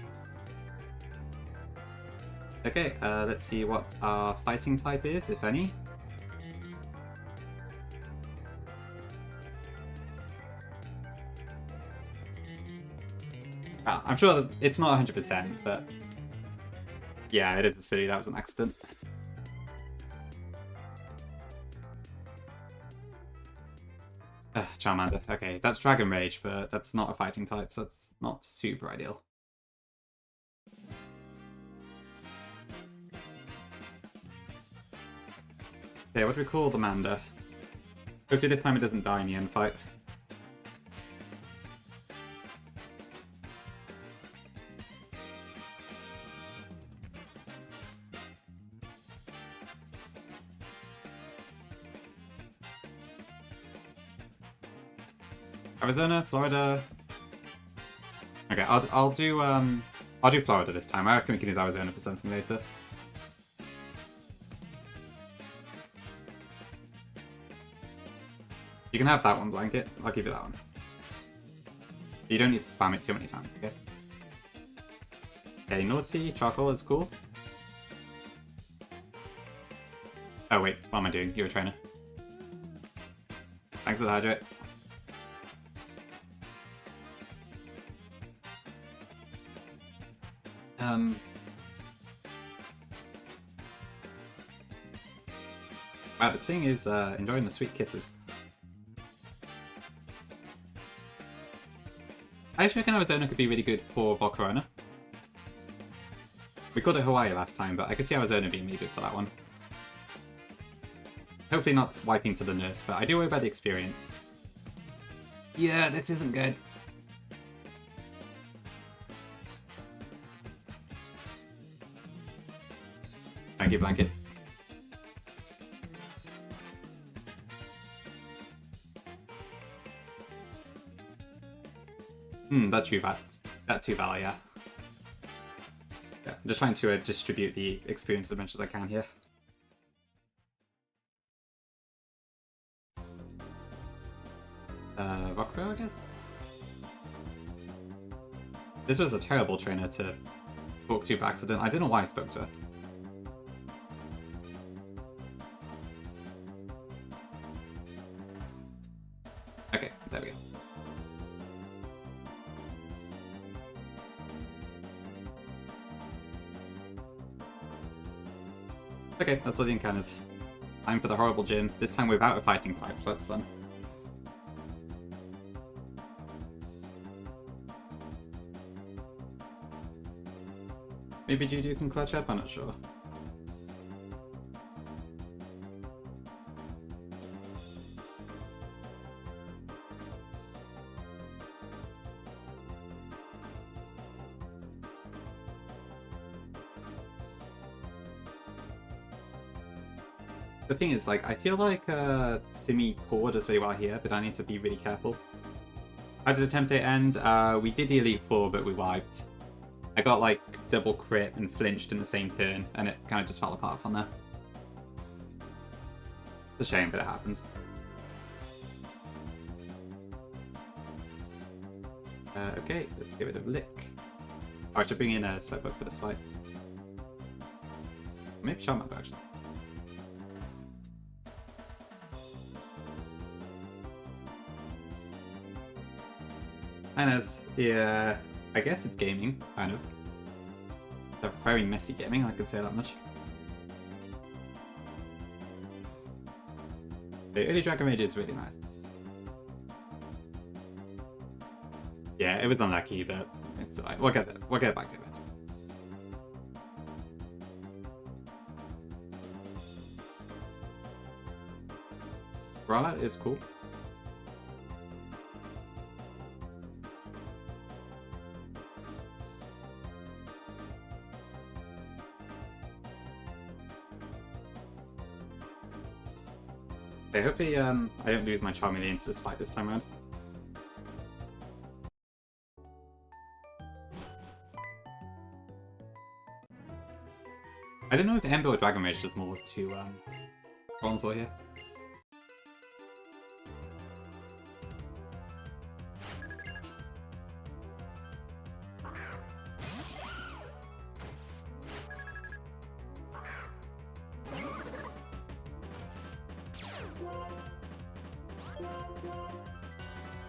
Okay, let's see what our fighting type is, if any. Well, I'm sure that it's not 100%, but yeah, it is a city. That was an accident. Charmander. Okay, that's Dragon Rage, but that's not a fighting type, so that's not super ideal. Okay, what do we call the Mander? Hopefully this time it doesn't die in the end fight. Arizona, Florida. Okay, I'll do Florida this time. I reckon we can use Arizona for something later. You can have that one, Blanket. I'll give you that one. You don't need to spam it too many times, okay? Okay, Naughty, Charcoal is cool. Oh wait, what am I doing? You're a trainer. Thanks for the hydrate. Wow, this thing is enjoying the sweet kisses. I actually reckon Arizona could be really good for Volcarona. We called it Hawaii last time, but I could see Arizona being really good for that one. Hopefully not wiping to the nurse, but I do worry about the experience. Yeah, this isn't good. Thank you, Blanket. That's too bad. That's too bad, yeah. Yeah, I'm just trying to distribute the experience as much as I can here. Rockville, I guess? This was a terrible trainer to talk to by accident. I don't know why I spoke to her. Okay, there we go. Okay, that's all the encounters. Time for the horrible gym, this time without a fighting type, so that's fun. Maybe Juju can clutch up, I'm not sure. The thing is, like, I feel like Simi Core does really well here, but I need to be really careful. How did Attempt 8 end? We did the Elite Four, but we wiped. I got, like, double crit and flinched in the same turn, and it kind of just fell apart from there. It's a shame, but it happens. Okay, let's get rid of Lick. Oh, I should bring in a Slowpoke for this fight. Maybe Charmander, actually. And as, yeah, I guess it's gaming, kind of. A very messy gaming, I could say that much. The early Dragon Rage is really nice. Yeah, it was unlucky, but it's alright. We'll get back to it. Rowlet is cool. Okay, hopefully I don't lose my Charmeleon into this fight this time around. I don't know if Ember or Dragon Rage does more to Bronzor here.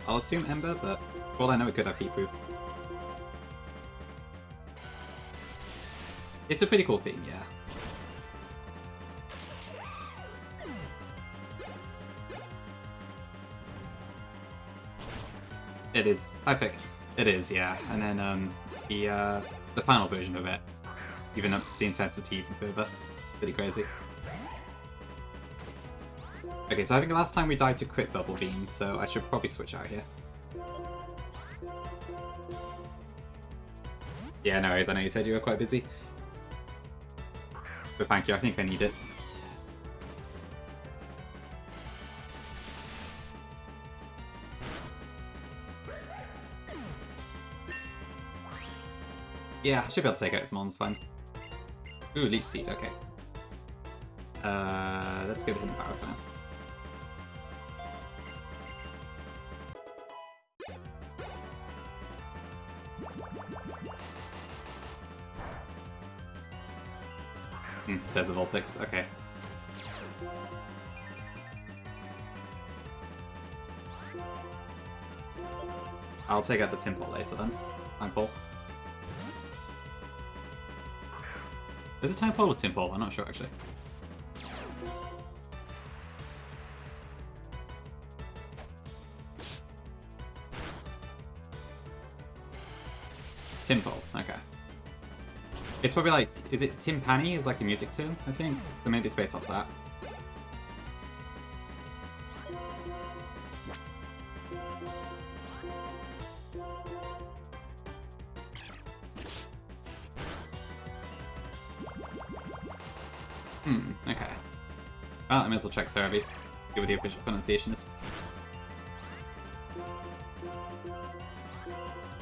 I'll assume Ember, but for all I know it could have Heat Proof. It's a pretty cool thing, yeah. It is, I think. It is, yeah. And then the final version of it even ups the intensity even further. Pretty crazy. Okay, so I think last time we died to crit Bubble Beam, so I should probably switch out here. Yeah, no worries, I know you said you were quite busy. But thank you, I think I need it. Yeah, I should be able to take out its Mon's fine. Ooh, Leech Seed, okay. Let's go to Hidden Power for now. There's the Vulpix, okay. I'll take out the Temple later then. Time Pole. Is it Time Pole or Temple? I'm not sure actually. Timpo, okay. It's probably like, is it timpani is like a music term, I think? So maybe it's based off that. Okay. Well, I may as well check Cerebi. See what the official pronunciation is.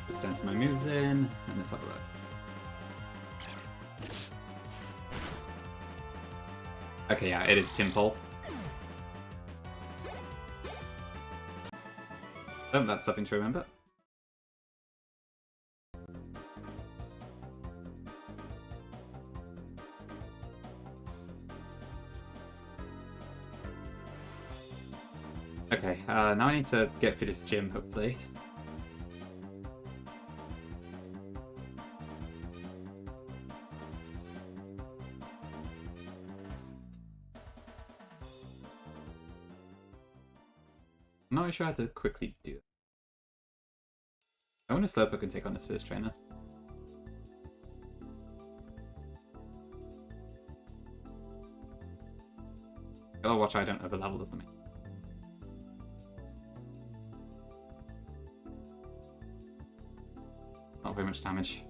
Just enter my moves in, and let's have a look. Okay, yeah, it is Timpole. Oh, that's something to remember. Okay, now I need to get through this gym, hopefully. I'm not really sure how to quickly do it. I wonder if Slowpoke can take on this first trainer. Gotta watch I don't overlevel this to me. Not very much damage.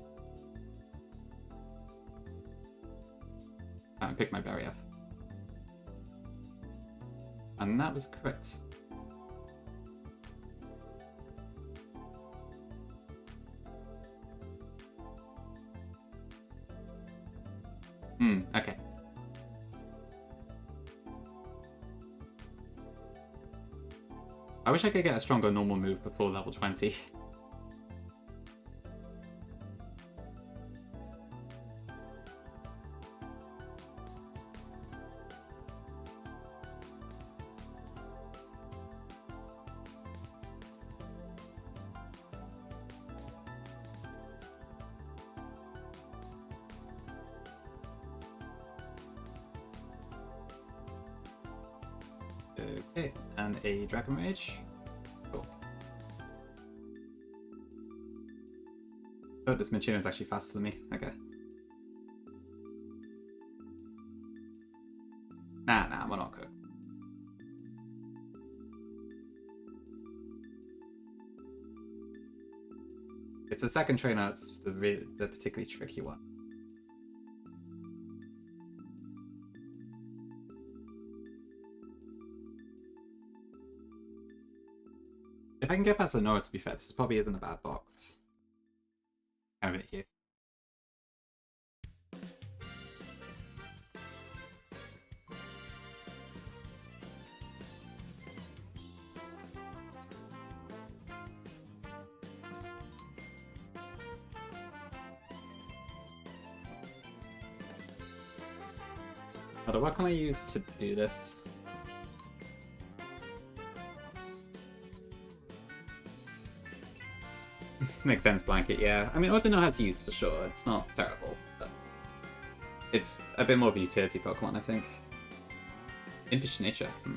I picked my berry up. And that was correct. Okay. I wish I could get a stronger normal move before level 20. Okay, and a Dragon Rage. Cool. Oh, this Minccino is actually faster than me. Okay. Nah, we're not cooked. It's the second trainer that's the particularly tricky one. If I can get past Lenora, to be fair, this probably isn't a bad box. Have it here. Although, what can I use to do this? Makes sense, Blanket, yeah. I mean, I want to know how to use for sure. It's not terrible, but it's a bit more of a utility Pokemon, I think. Impish Nature. I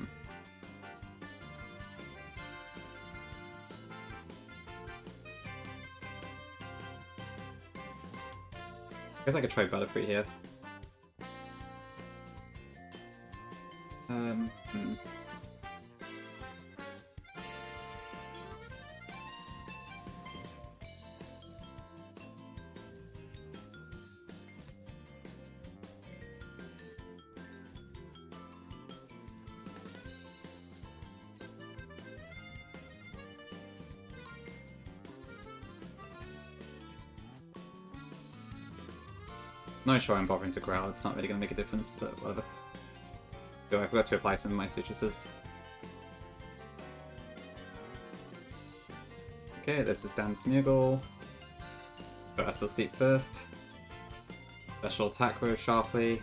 guess I could try Butterfree here. Not sure I'm bothering to growl, it's not really going to make a difference, but whatever. Oh, I forgot to apply some of my citruses. Okay, this is Dan Smeargle. Burst Sleep first. Special attack grows sharply.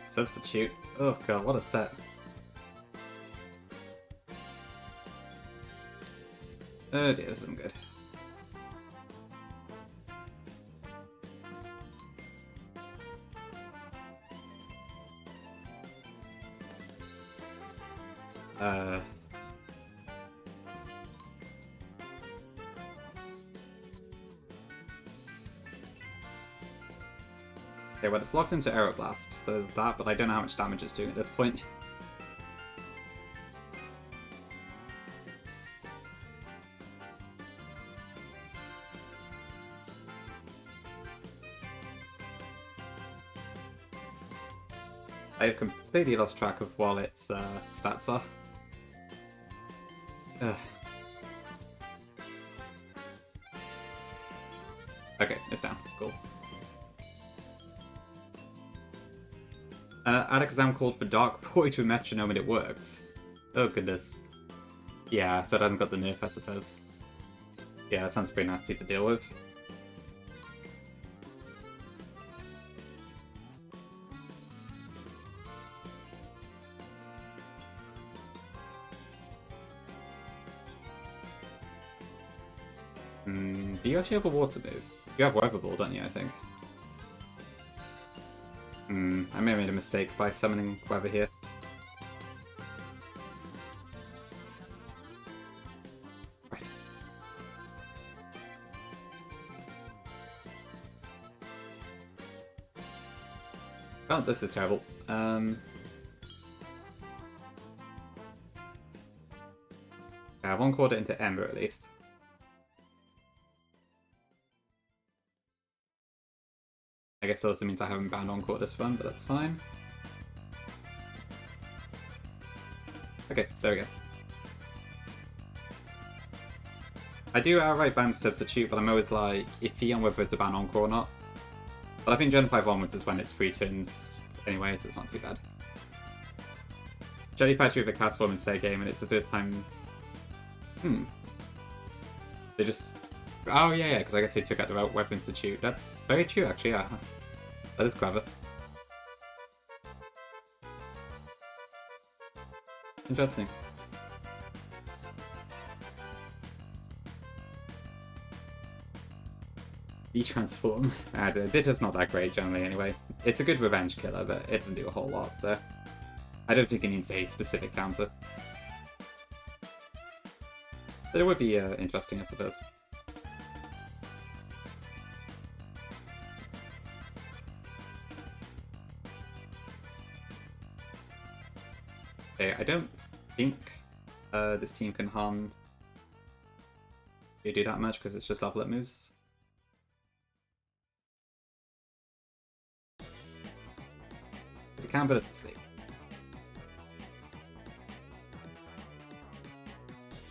Substitute. Oh god, what a set. Oh dear, this isn't good. Okay, well, it's locked into Aeroblast, so there's that, but I don't know how much damage it's doing at this point. I've completely lost track of what its stats are. Ugh. Okay, it's down. Cool. Alakazam called for Dark Boy to a metronome and it worked. Oh goodness. Yeah, so it hasn't got the nerf, I suppose. Yeah, that sounds pretty nasty to deal with. Do you actually have a water move? You have Weather Ball, don't you, I think? I may have made a mistake by summoning Weather here. Christ. Oh, this is terrible. I have one quarter into Ember at least. I guess it also means I haven't banned Encore this run, but that's fine. Okay, there we go. I do outright ban Substitute, but I'm always like iffy on whether to ban Encore or not. But I think Gen 5 onwards is when it's 3 turns anyway, so it's not too bad. Jelly Factory with a cast form in Say game, and it's the first time... They just... Oh yeah, because I guess they took out the Weapon Institute. That's very true, actually, yeah. That is clever. Interesting. De-transform. Ditto's not that great generally anyway. It's a good revenge killer, but it doesn't do a whole lot, so... I don't think it needs a specific counter. But it would be interesting, I suppose. Okay, I don't think this team can harm you do that much because it's just level up moves. But it can put us to sleep.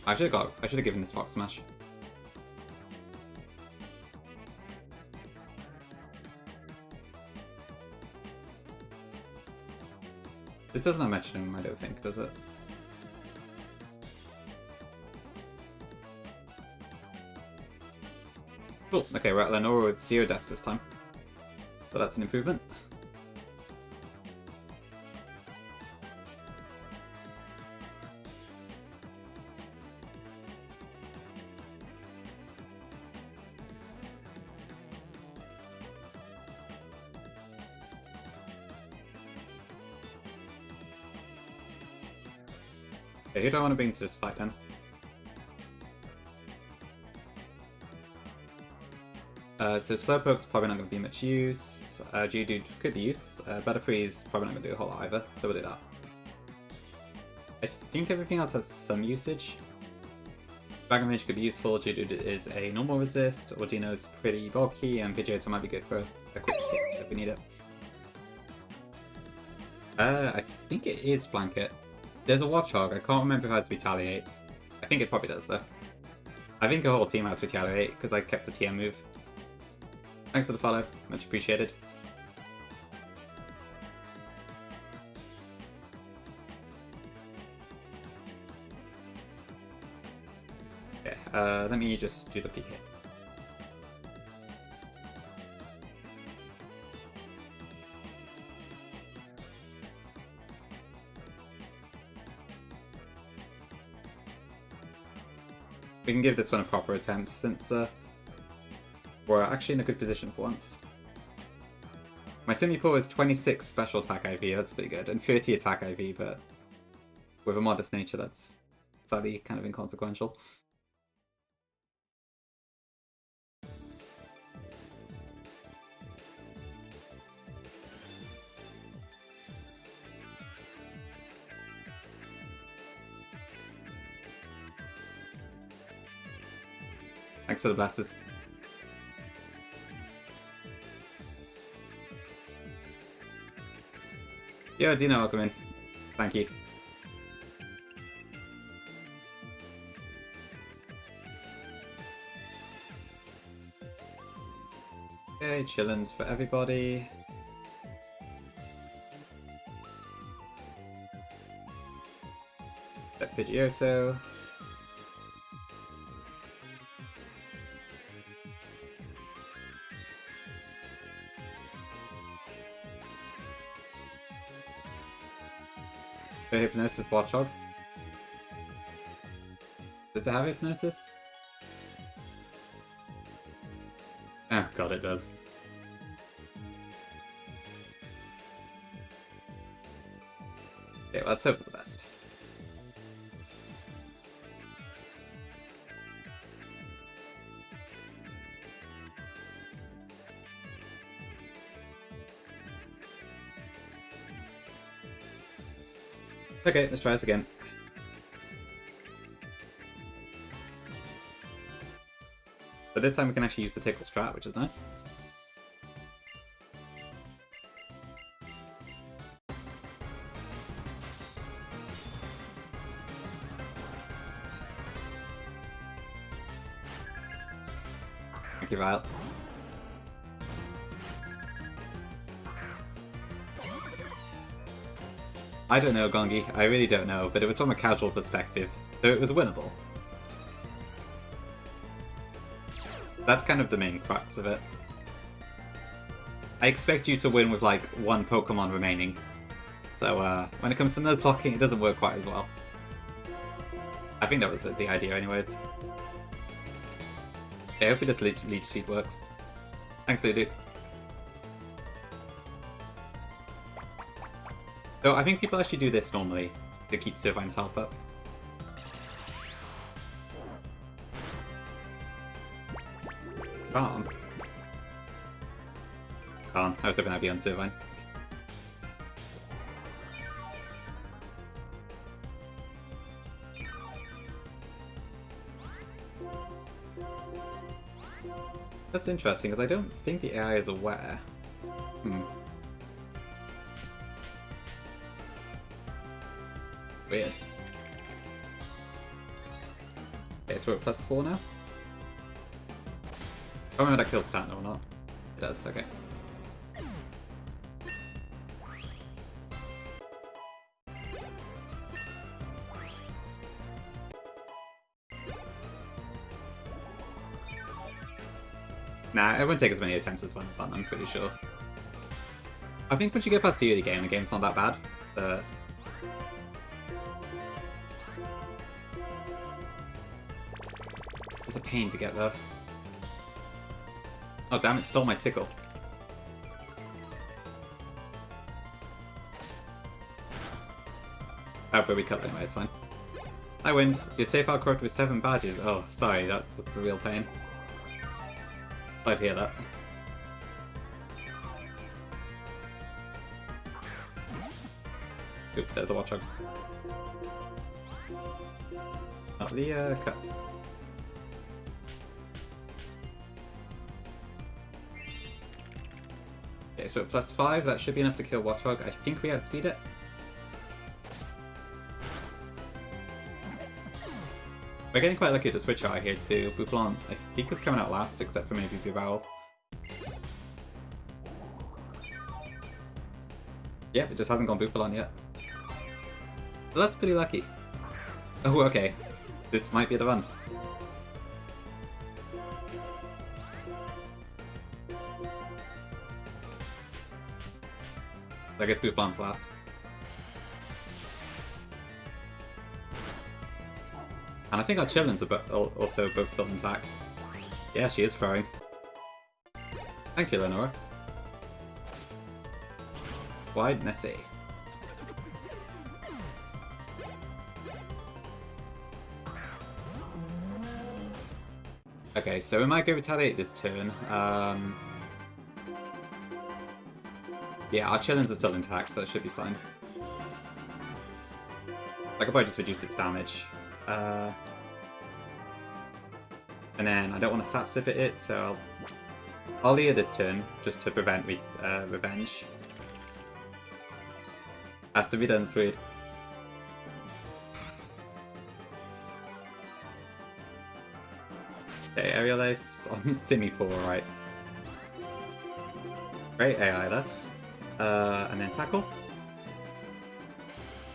I should have given this Fox Smash. This doesn't have metronome, I don't think, does it? Cool. Okay, we're at Lenora with 0 deaths this time. So that's an improvement. Okay, who do I want to bring to this fight then? So Slowpoke's probably not going to be much use. Geodude could be use. Butterfree's probably not going to do a whole lot either, so we'll do that. I think everything else has some usage. Dragon Rage could be useful, Geodude is a normal resist, Ordino's pretty bulky, and Pidgeotto might be good for a quick hit if we need it. I think it is Blanket. There's a Watchog, I can't remember if it has Retaliate. I think it probably does though. I think a whole team has Retaliate, because I kept the TM move. Thanks for the follow, much appreciated. Okay, let me just do the PK. We can give this one a proper attempt since we're actually in a good position for once. My Simipour is 26 special attack IV, that's pretty good, and 30 attack IV, but with a modest nature that's sadly kind of inconsequential. Thanks for the blasters. Yo, Dino, welcome in. Thank you. Okay, chillins for everybody. Set Pidgeotto. Hypnosis Watchog. Does it have Hypnosis? Oh god, it does. Okay, let's hope for the best. Okay, let's try this again. But this time we can actually use the Tickle strat, which is nice. Thank you, Vile. I don't know, Gongi. I really don't know, but it was from a casual perspective, so it was winnable. That's kind of the main crux of it. I expect you to win with, like, one Pokemon remaining. So, when it comes to Nuzlocking, it doesn't work quite as well. I think that was the idea anyways. Okay, hopefully this Leech Seed works. Thanks, Ludu. So I think people actually do this normally, to keep Servine's health up. Calm. Calm. I was hoping I'd be on Servine. That's interesting, because I don't think the AI is aware. Weird. Okay, so we're at +4 now? I don't know if that kills Stanton or not. It does, okay. Nah, it won't take as many attempts as one button, I'm pretty sure. I think once you get past the early game, the game's not that bad, but... It's a pain to get there. Oh damn, it stole my tickle. Oh, but we cut anyway, it's fine. I win. Your safe out correct with 7 badges. Oh, sorry, that's a real pain. I'd hear that. Oop, there's a Watchog. Not the cut. Okay, so at +5, that should be enough to kill Watchog. I think we outspeed it. We're getting quite lucky at the switch out here too. Boufflant, I think, is coming out last, except for maybe Bivowel. Yep, it just hasn't gone Boufflant yet. Well, that's pretty lucky. Oh, okay. This might be the run. I guess Boufflant's last. And I think our Chillin's also both still intact. Yeah, she is throwing. Thank you, Lenora. Wide Nessie. Okay, so we might go Retaliate this turn. Yeah, our Chillins are still intact, so it should be fine. I could probably just reduce its damage. And And then I don't want to sap sip at it, so I'll lead this turn just to prevent revenge. Has to be done, sweet. Okay, Aerial Ace on Simi 4, right. Great AI there. And then Tackle.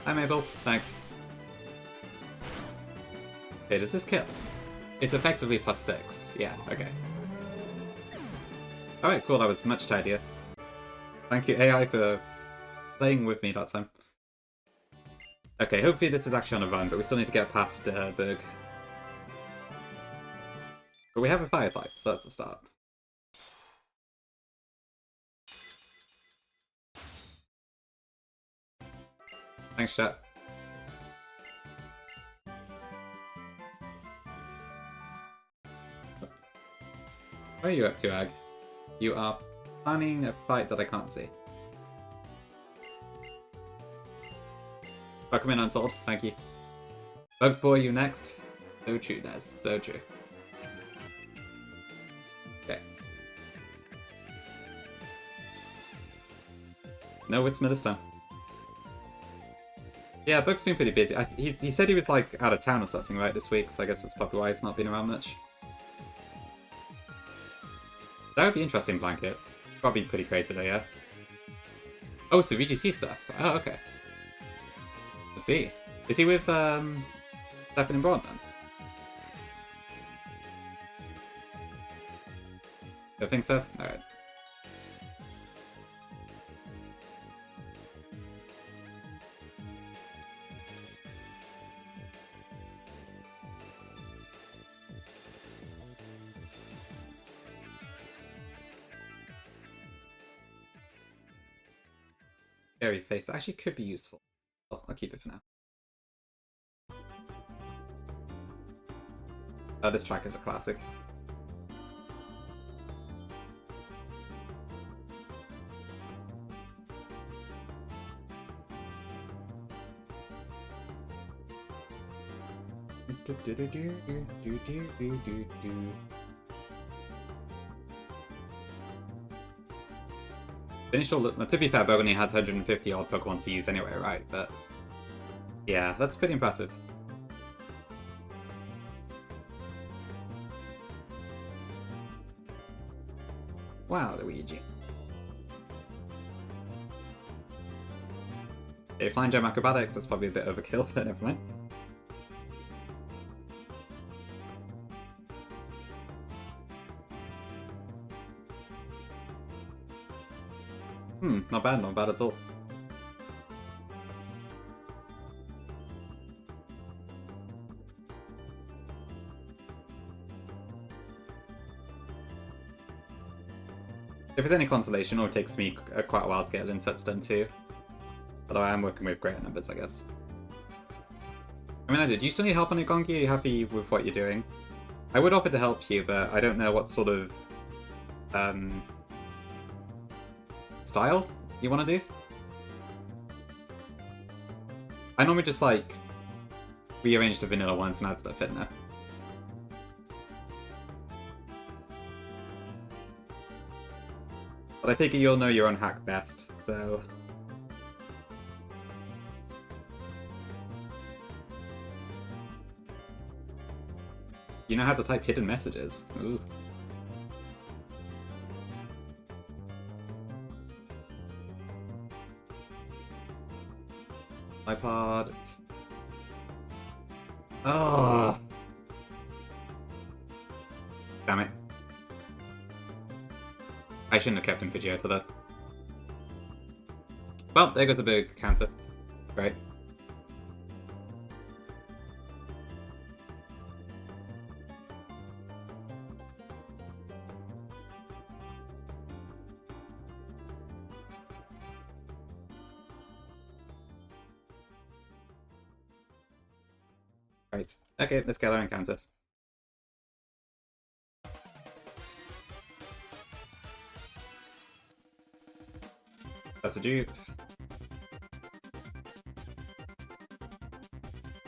Hi Mabel, thanks. Okay, does this kill? It's effectively +6. Yeah, okay. Alright, cool, that was much tidier. Thank you AI for playing with me that time. Okay, hopefully this is actually on a run, but we still need to get past Berg. But we have a fire type, so that's a start. Thanks, chat. What are you up to, Ag? You are planning a fight that I can't see. Welcome in, Untold. Thank you. Bug Boy, you next. So true, Nez. So true. Okay. No Whisper this time. Yeah, Bug's been pretty busy. He said he was like out of town or something, right, this week, so I guess that's probably why he's not been around much. That would be interesting, Blanket. Probably pretty crazy though, yeah? Oh, so VGC stuff. Oh, okay. I see. Is he with Stefan and Braun then? I think so? Alright. Fairy face. That actually could be useful. Well, I'll keep it for now. This track is a classic. Finished all the... To be fair, Burgundy has 150 odd Pokemon to use anyway, right? But yeah, that's pretty impressive. Wow, Luigi. Okay, Flying Gem Acrobatics, that's probably a bit overkill, but never mind. Not bad at all. If it's any consolation, it takes me quite a while to get Linsets done too. Although I am working with greater numbers, I guess. I mean, do you still need help on Igongi? Are you happy with what you're doing? I would offer to help you, but I don't know what sort of style you want to do. I normally just like rearrange the vanilla ones and add stuff in there. But I figure you'll know your own hack best, so... You know how to type hidden messages. Ooh. iPod. Oh. Damn it. I shouldn't have kept him Pidgeotto for that. Well, there goes a big counter. Great. Right. Okay, let's get our encounter. That's a dupe.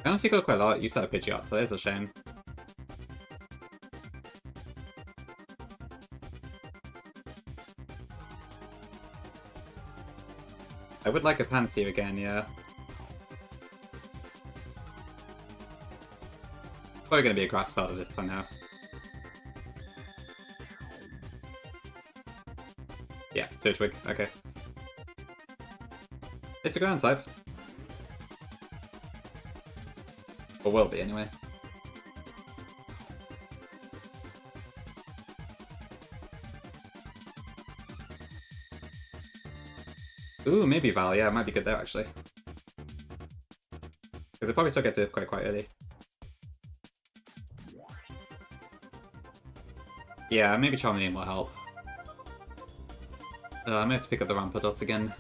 I honestly got quite a lot use out of Pidgeot, so it's a shame. I would like a Panty again, yeah. Probably gonna be a grass starter this time now. Yeah, Turtwig, okay. It's a ground type. Or will be, anyway. Ooh, maybe Val, yeah, it might be good there, actually. Because it probably still gets it quite early. Yeah, maybe Charmeleon will help. I may have to pick up the Rampardos again.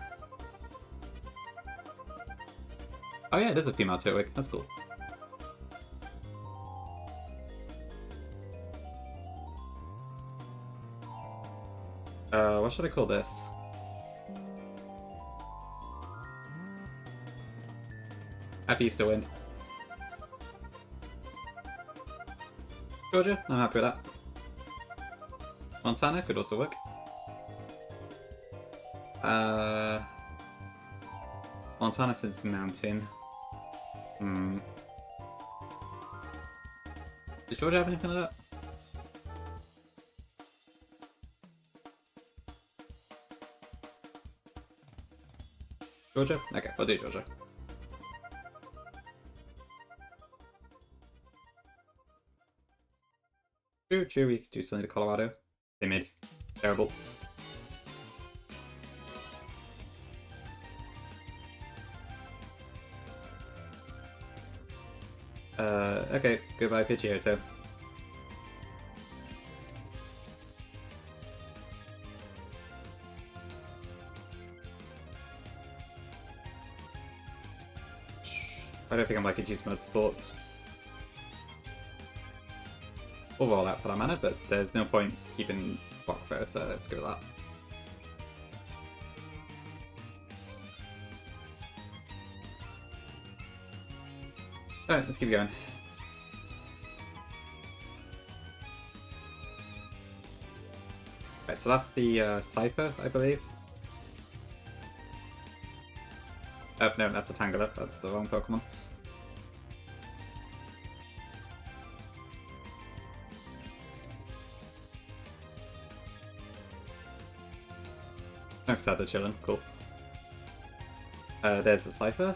Oh yeah, it is a female Turtwig, that's cool. What should I call this? Happy Easter Wind. Georgia, I'm happy with that. Montana could also work. Montana since Mountain. Does Georgia have anything like that? Georgia? Okay, we'll do Georgia. True, we could do something to Colorado. They mid. Terrible. Okay, goodbye Pidgeotto. I don't think I'm likely to use Mud Sport. Or roll out for that mana, but there's no point keeping Rock Throw, so let's go with that. Alright, let's keep going. Right, so that's the Cypher, I believe. Oh, no, that's a Tangela. That's the wrong Pokemon. I'm sad they're chilling. Cool. There's the Cypher.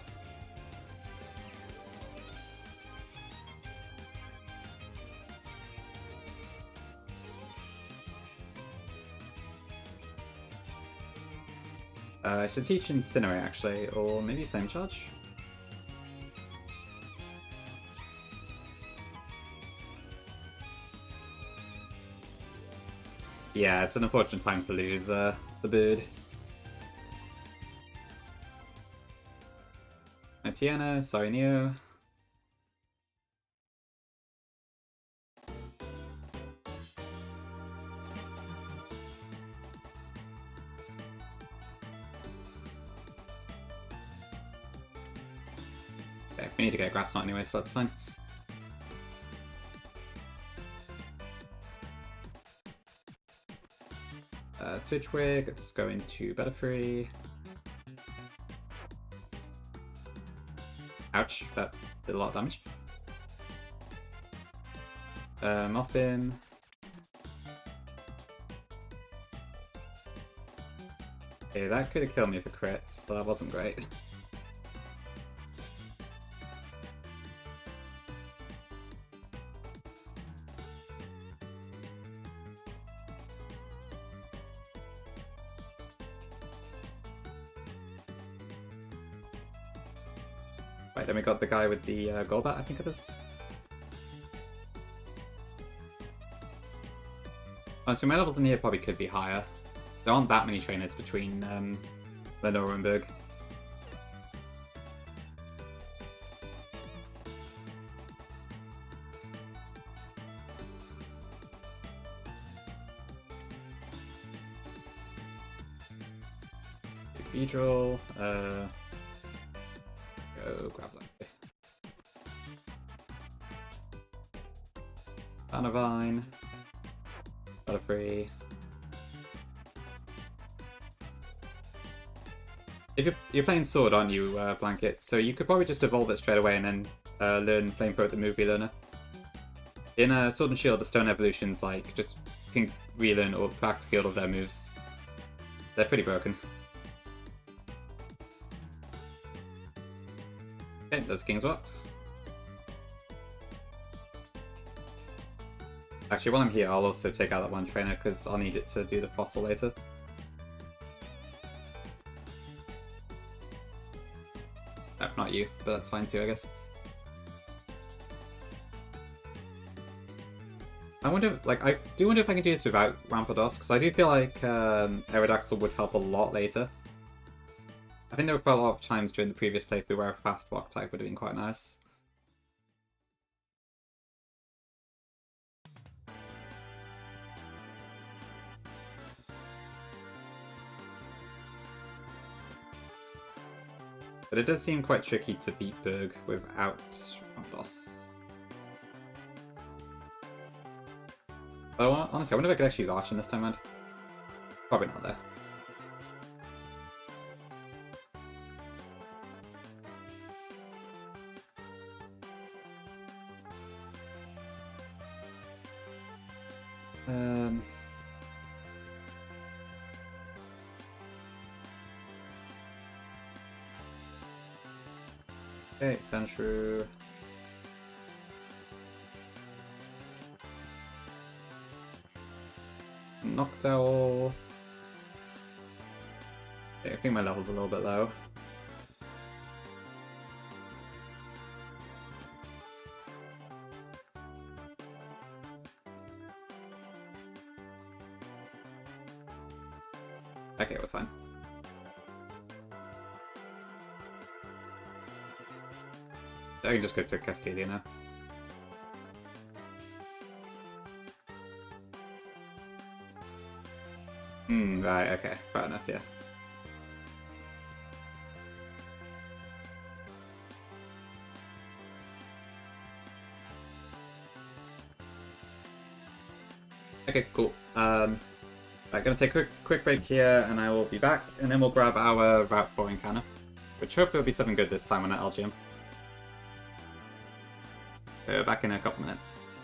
I should teach Incinerate actually, or maybe Flame Charge? Yeah, it's an unfortunate time to lose the bird. Tiana, sorry Neo. Okay, we need to get a Grass Knot anyway, so that's fine. Twitchwig, let's go into Butterfree. Ouch, that did a lot of damage. Mothbin. Okay, that could have killed me for crit, so that wasn't great. Right, then we got the guy with the Golbat, I think it is. Honestly, my levels in here probably could be higher. There aren't that many trainers between Lenora and Berg. Cathedral, go grab that. Banavine, Butterfree. If you're playing Sword, aren't you, Blanket? So you could probably just evolve it straight away and then learn Flamethrower at the movie learner. In Sword and Shield, the Stone Evolutions, like, just can relearn or practically all of their moves. They're pretty broken. Okay, there's King's What. Actually, while I'm here, I'll also take out that one trainer, because I'll need it to do the fossil later. No, not you, but that's fine too, I guess. I wonder, like, I do wonder if I can do this without Rampardos, because I do feel like Aerodactyl would help a lot later. I think there were quite a lot of times during the previous playthrough where a fast rock type would have been quite nice. But it does seem quite tricky to beat Berg without Rampardos. Oh, honestly, I wonder if I could actually use Archon this time around. Probably not there. Okay, Sandshrew. Noctowl. Okay, I think my level's a little bit low. Okay, we're fine. I can just go to Castelia now. Right, okay, fair enough, yeah. Okay, cool. I'm gonna take a quick break here, and I will be back, and then we'll grab our Route 4 encounter, which hopefully will be something good this time on LGM. So back in a couple minutes.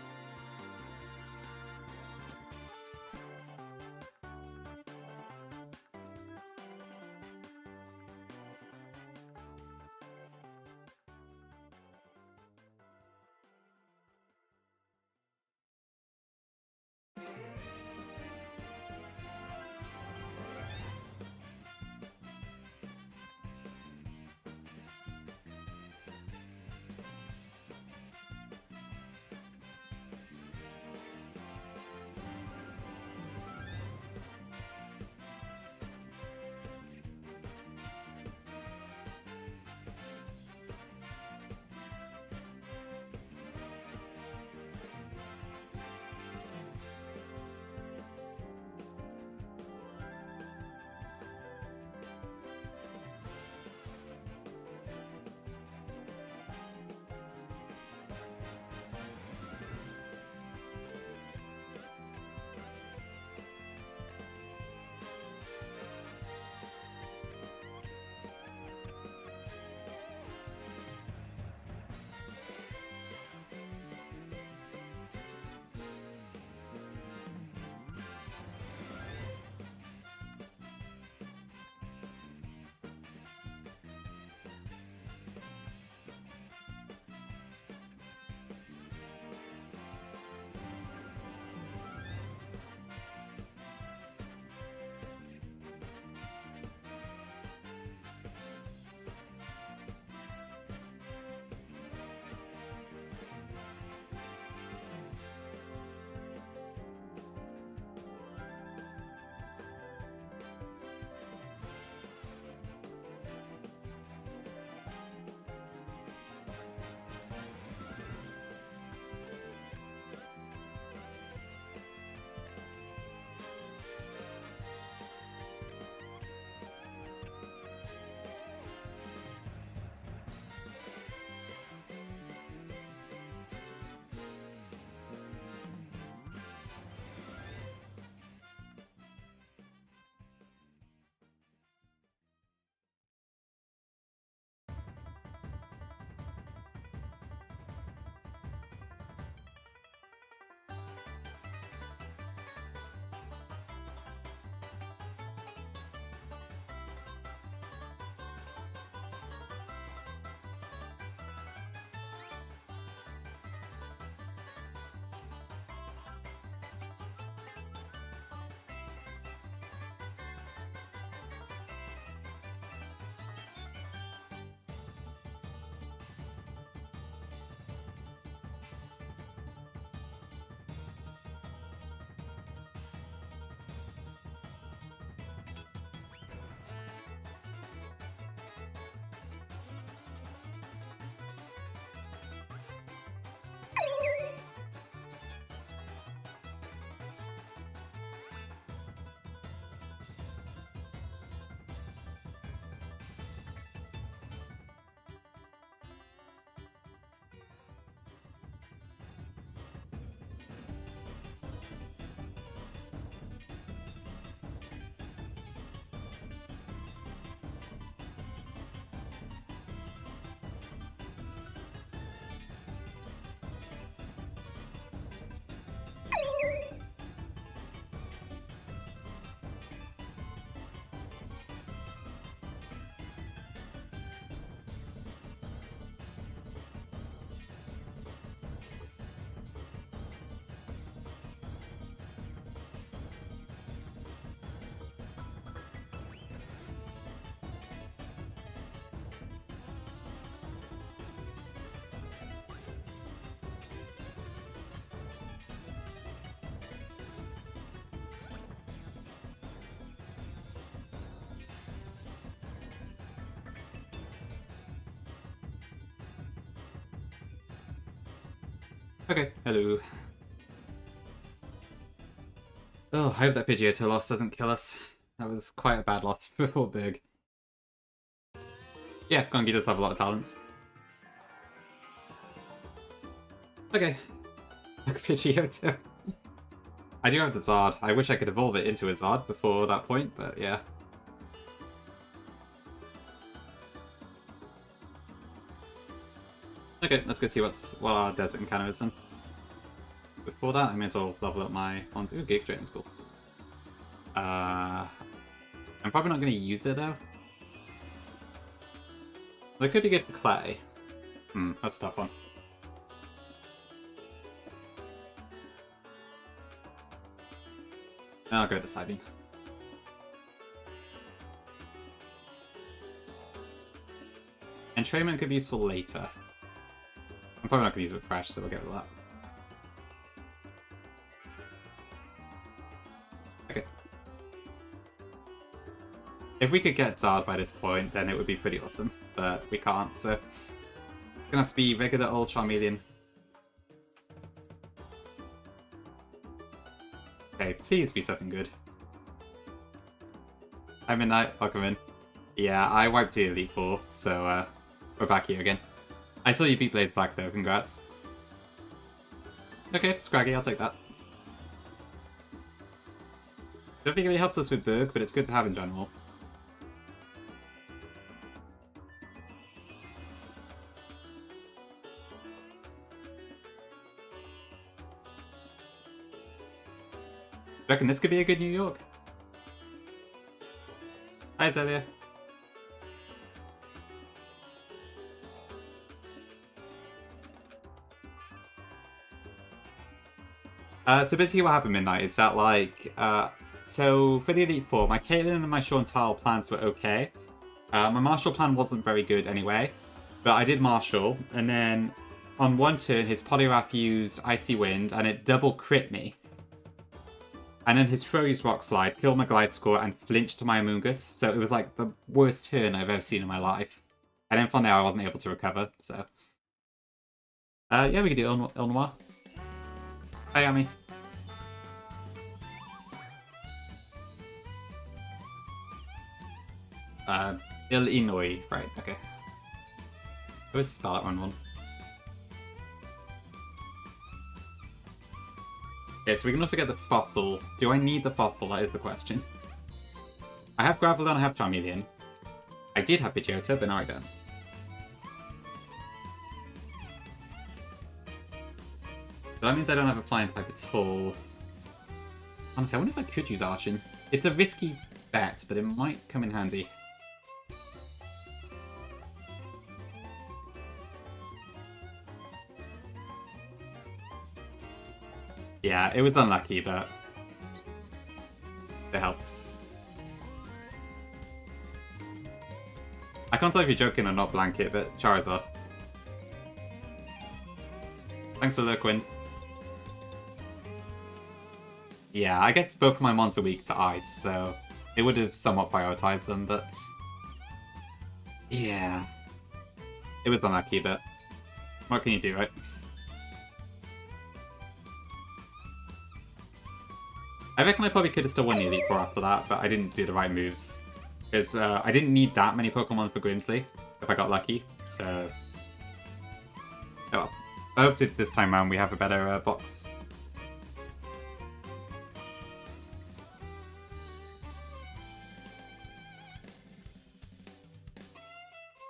Okay, hello. Oh, I hope that Pidgeotto loss doesn't kill us. That was quite a bad loss for Berg. Yeah, Gongi does have a lot of talents. Okay. Pidgeotto. I do have the Zard. I wish I could evolve it into a Zard before that point, but yeah. Okay, let's go see what our desert encounter is then. Before that, I may as well level up my... Ooh, Gig Drain's cool. I'm probably not going to use it though. That could be good for Clay. That's a tough one. I'll go to Psybeam. Entrainment could be useful later. I'm probably not going to use it with Fresh, so we'll get with that. Okay. If we could get Zard by this point, then it would be pretty awesome. But we can't, so... Gonna have to be regular old Charmeleon. Okay, please be something good. Hi Midnight, welcome in. Yeah, I wiped the Elite Four, so we're back here again. I saw you beat Blaze Black though, congrats. Okay, Scraggy, I'll take that. Don't think it really helps us with Berg, but it's good to have in general. I reckon this could be a good New York. Hi Zelia. So basically what happened Midnight is that like, so for the Elite Four, my Caitlyn and my Chantal plans were okay. My Marshall plan wasn't very good anyway, but I did Marshall, and then on one turn his Poliwrath used Icy Wind and it double crit me. And then his throw used Rock Slide, killed my Gliscor, and flinched to my Amoonguss. So it was like the worst turn I've ever seen in my life. And then from there I wasn't able to recover, so... yeah, we could do Il Noir. Hi, Ami. Illinois, right, okay. Let's spell that one. Okay, so we can also get the Fossil. Do I need the Fossil? That is the question. I have Graveler and I have Charmeleon. I did have Pidgeotto, but now I don't. So that means I don't have a Flying type at all. Honestly, I wonder if I could use Arshin. It's a risky bet, but it might come in handy. Yeah, it was unlucky, but it helps. I can't tell if you're joking or not, Blanket, but Charizard. Thanks for Lurkwind. Yeah, I guess both of my mons are weak to Ice, so it would have somewhat prioritized them, but... Yeah. It was unlucky, but what can you do, right? I reckon I probably could have still won the Elite Four after that, but I didn't do the right moves. Because I didn't need that many Pokemon for Grimsley, if I got lucky, so... Oh well. I hope that this time around we have a better box.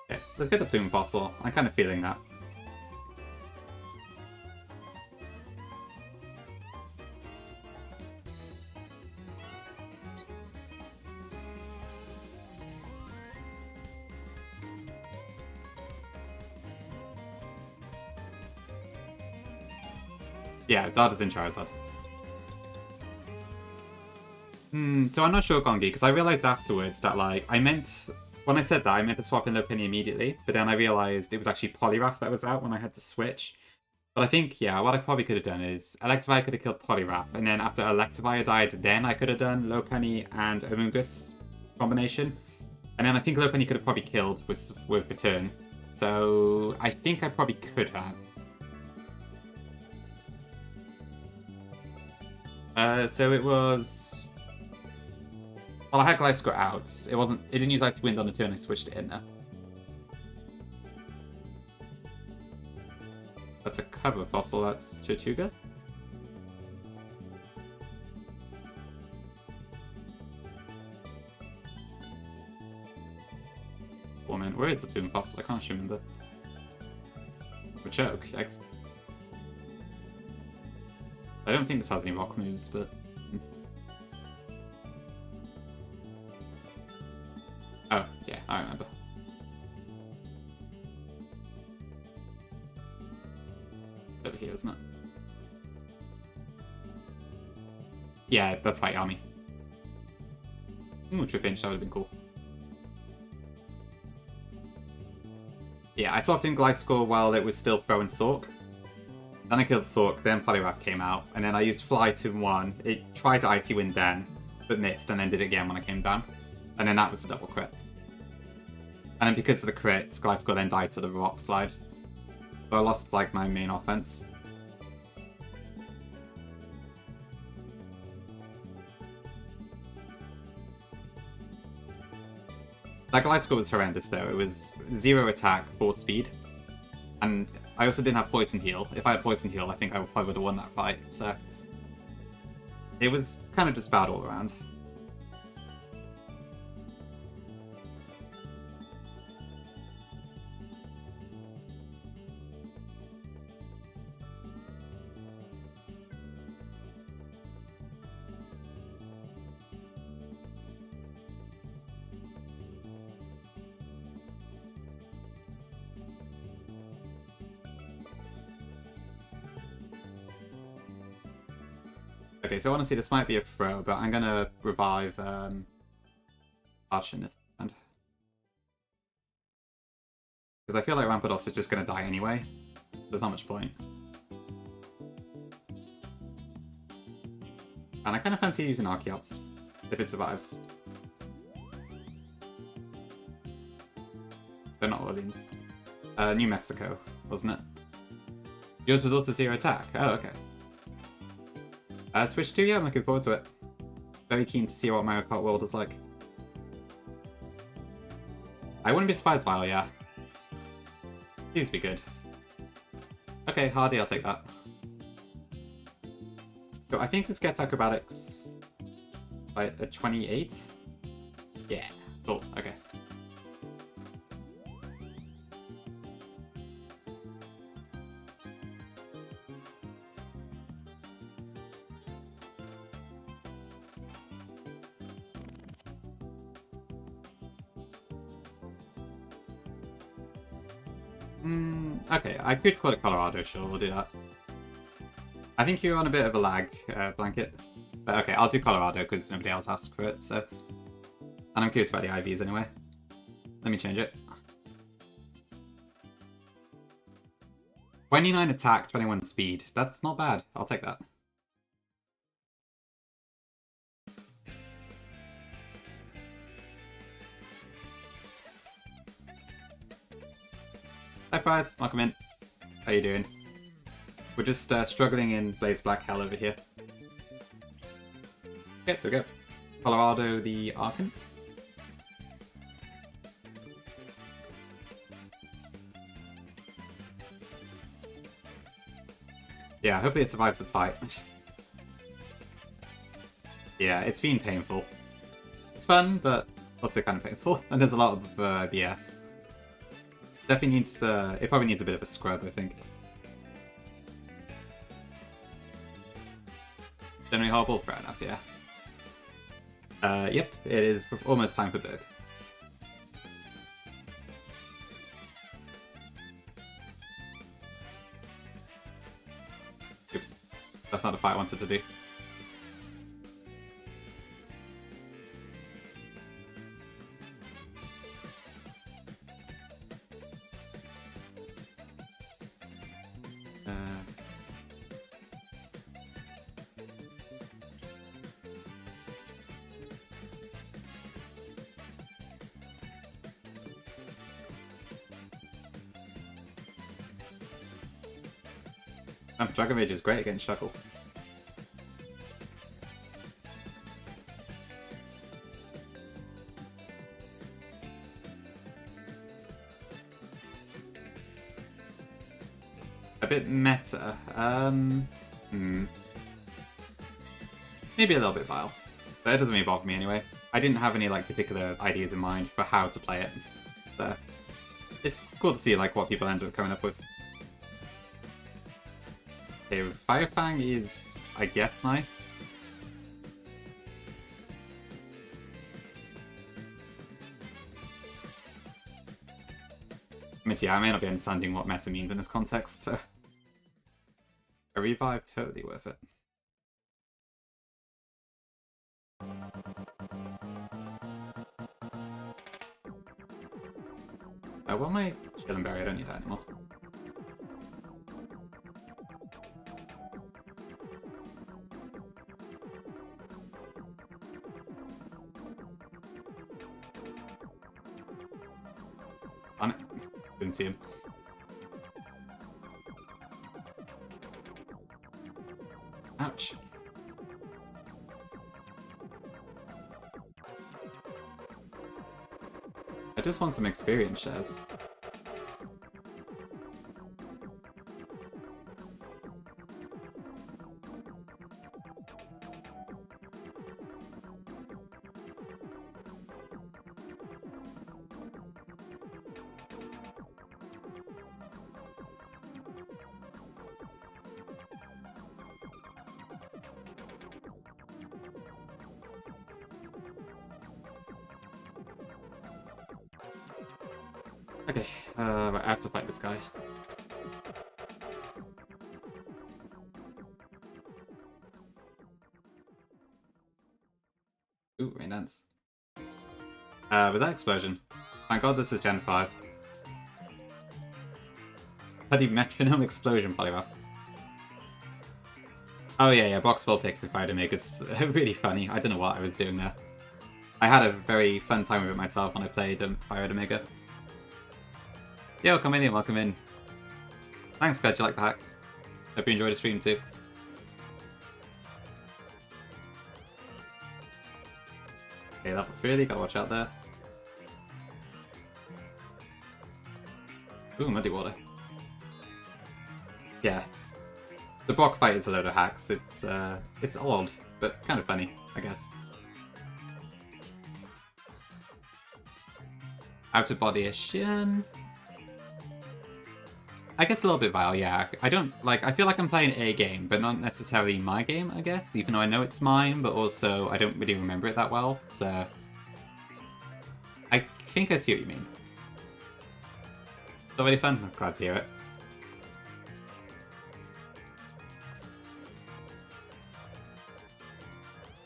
Okay, let's get the Plume Fossil. I'm kind of feeling that. Yeah, Zarda's in Charizard. So I'm not sure, Gongi, because I realized afterwards that, like, when I said that, I meant to swap in Lopunny immediately, but then I realized it was actually Poliwrath that was out when I had to switch. But I think, yeah, what I probably could have done is Electivire could have killed Poliwrath, and then after Electivire died, then I could have done Lopunny and Amoonguss combination. And then I think Lopunny could have probably killed with Return. So I think I probably could have. So it was... Well, I had Gliscor out. It didn't use Icy Wind on the turn I switched it in there. That's a cover fossil, that's Tortuga. Woman, where is the Plume fossil? I can't remember. Choke, X. I don't think this has any rock moves, but... Oh, yeah, I remember. Over here, isn't it? Yeah, that's Fight Army. Ooh, Trip Inch, that would have been cool. Yeah, I swapped in Gliscor while it was still throwing Sork. Then I killed Sork, then Poliwrath came out, and then I used Fly to 1. It tried to Icy Wind then, but missed, and then did it again when I came down. And then that was a double crit. And then because of the crit, Gliscor then died to the Rock Slide. So I lost, like, my main offense. That Gliscor was horrendous though. It was 0 attack, 4 speed. And I also didn't have Poison Heal. If I had Poison Heal, I think I probably would have won that fight. So it was kind of just bad all around. Okay, so honestly, this might be a throw, but I'm gonna revive Arch in this hand. Because I feel like Rampardos is just gonna die anyway. There's not much point. And I kind of fancy using Archeops, if it survives. They're not Orleans. New Mexico, wasn't it? Yours was also 0 attack. Oh, okay. Switch 2, yeah, I'm looking forward to it. Very keen to see what Mario Kart World is like. I wouldn't be surprised, Vile, yeah. Please be good. Okay, Hardy, I'll take that. So I think this gets Acrobatics by a 28. Yeah, cool, okay. Okay, I could call it Colorado, sure, we'll do that. I think you're on a bit of a lag, Blanket. But okay, I'll do Colorado because nobody else asked for it, so... And I'm curious about the IVs anyway. Let me change it. 29 attack, 21 speed. That's not bad. I'll take that. Hi Prize, welcome in. How you doing? We're just struggling in Blaze Black Hell over here. Okay, there we go. Colorado the Archon. Yeah, hopefully it survives the fight. Yeah, it's been painful. Fun, but also kind of painful. And there's a lot of BS. Definitely needs, it probably needs a bit of a scrub, I think. Generally horrible? Fair enough, yeah. Yep, it is almost time for Berg. Oops. That's not the fight I wanted to do. Dragon Rage is great against Shuckle. A bit meta. Maybe a little bit vile. But it doesn't really bother me anyway. I didn't have any like particular ideas in mind for how to play it. So it's cool to see like what people end up coming up with. Okay, Firefang is, I guess, nice. I mean, yeah, I may not be understanding what meta means in this context, so... A revive, totally worth it. I want my Chillin' Berry, I don't need that anymore. On it. Didn't see him. Ouch. I just want some experience shares. Okay, right, I have to fight this guy. Ooh, very nice. Was that explosion? Thank god this is Gen 5. Bloody metronome explosion polygraph. Oh yeah, box full picks of Fire Make is really funny. I don't know what I was doing there. I had a very fun time with it myself when I played Fire Omega. Yo, come in, welcome in. Thanks, glad you like the hacks. Hope you enjoyed the stream too. Okay, level 30, gotta watch out there. Ooh, muddy water. Yeah. The Brock fight is a load of hacks. It's odd, but kind of funny, I guess. Out of body-ish, I guess a little bit vile, yeah. I feel like I'm playing a game, but not necessarily my game, I guess, even though I know it's mine, but also I don't really remember it that well, so... I think I see what you mean. Still really fun? I'm glad to hear it.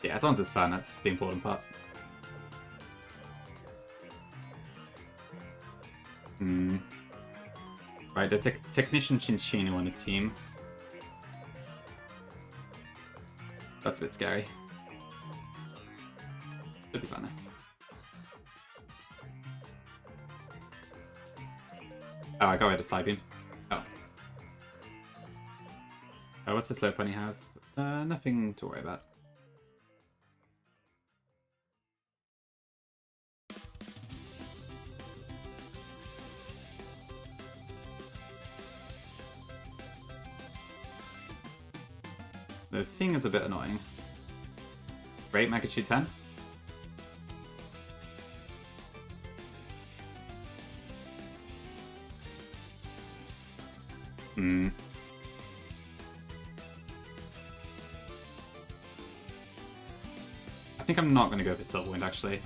Yeah, as long as it's fun, that's the important part. Right, there's the Technician Chinchino on his team. That's a bit scary. Should be fun. Oh, I got rid of Cybeam. Oh. Oh, what's the slow pony have? Nothing to worry about. The Sing is a bit annoying. Great, magnitude 10. I think I'm not going to go for Silverwind, actually.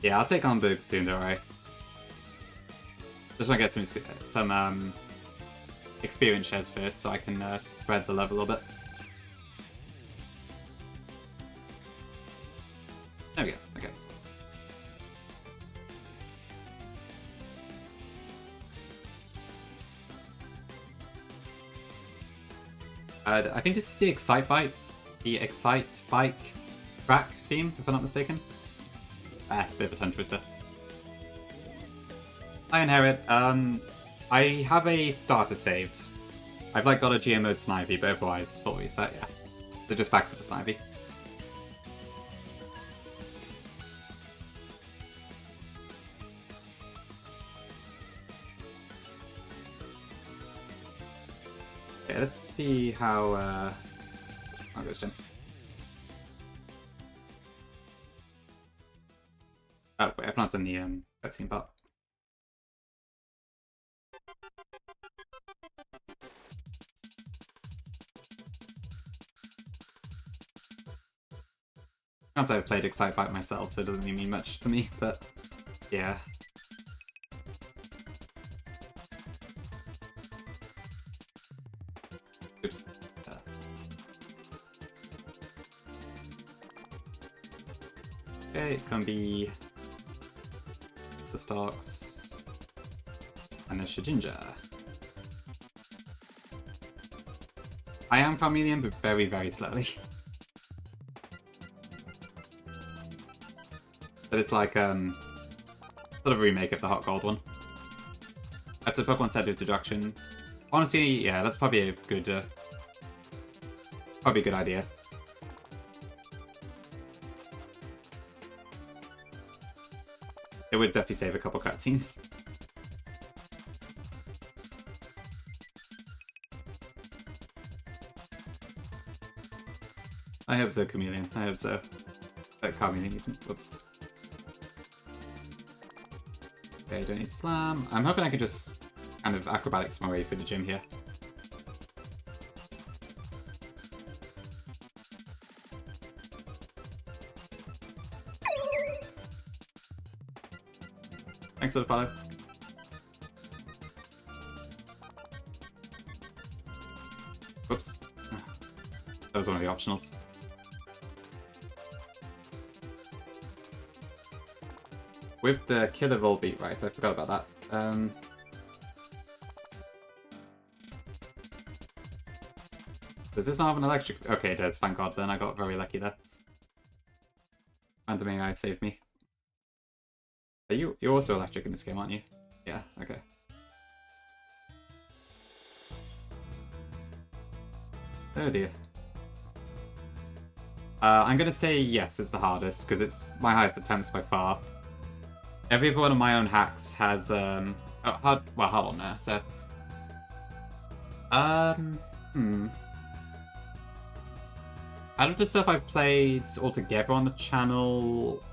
Yeah, I'll take on Boog soon, don't worry. Just want to get some experience shares first, so I can spread the love a little bit. There we go, okay. I think this is the Excite Bike track theme, if I'm not mistaken. Bit of a tongue twister. I inherit. I have a starter saved. I've like got a GM mode Snivy, but otherwise full reset, yeah. So just back to the Snivy. Okay, let's see how it's not goes Jim. Oh wait, I've not done the cutscene part. Can't say I've played Excitebike myself, so it doesn't really mean much to me, but yeah. Oops. Okay, it can be the Starks and a Shijinja. I am Carmelian, but very, very slowly. But it's like sort of a remake of the Hot Gold one. That's a Pokemon Center introduction. Honestly, yeah, that's probably a good idea. It would definitely save a couple cutscenes. I hope so, Chameleon. I hope so. Chameleon, whoops. Okay, don't need Slam. I'm hoping I can just kind of acrobatics my way through the gym here. Thanks for the follow. Whoops. That was one of the optionals. With the Killer Volbeat, right, I forgot about that. Does this not have an electric? Okay, it does, thank god, then I got very lucky there. Random AI saved me. Are you're also electric in this game, aren't you? Yeah, okay. Oh dear. I'm gonna say yes, it's the hardest, because it's my highest attempts by far. Every one of my own hacks has, hard on there, so... Out of the stuff I've played altogether on the channel...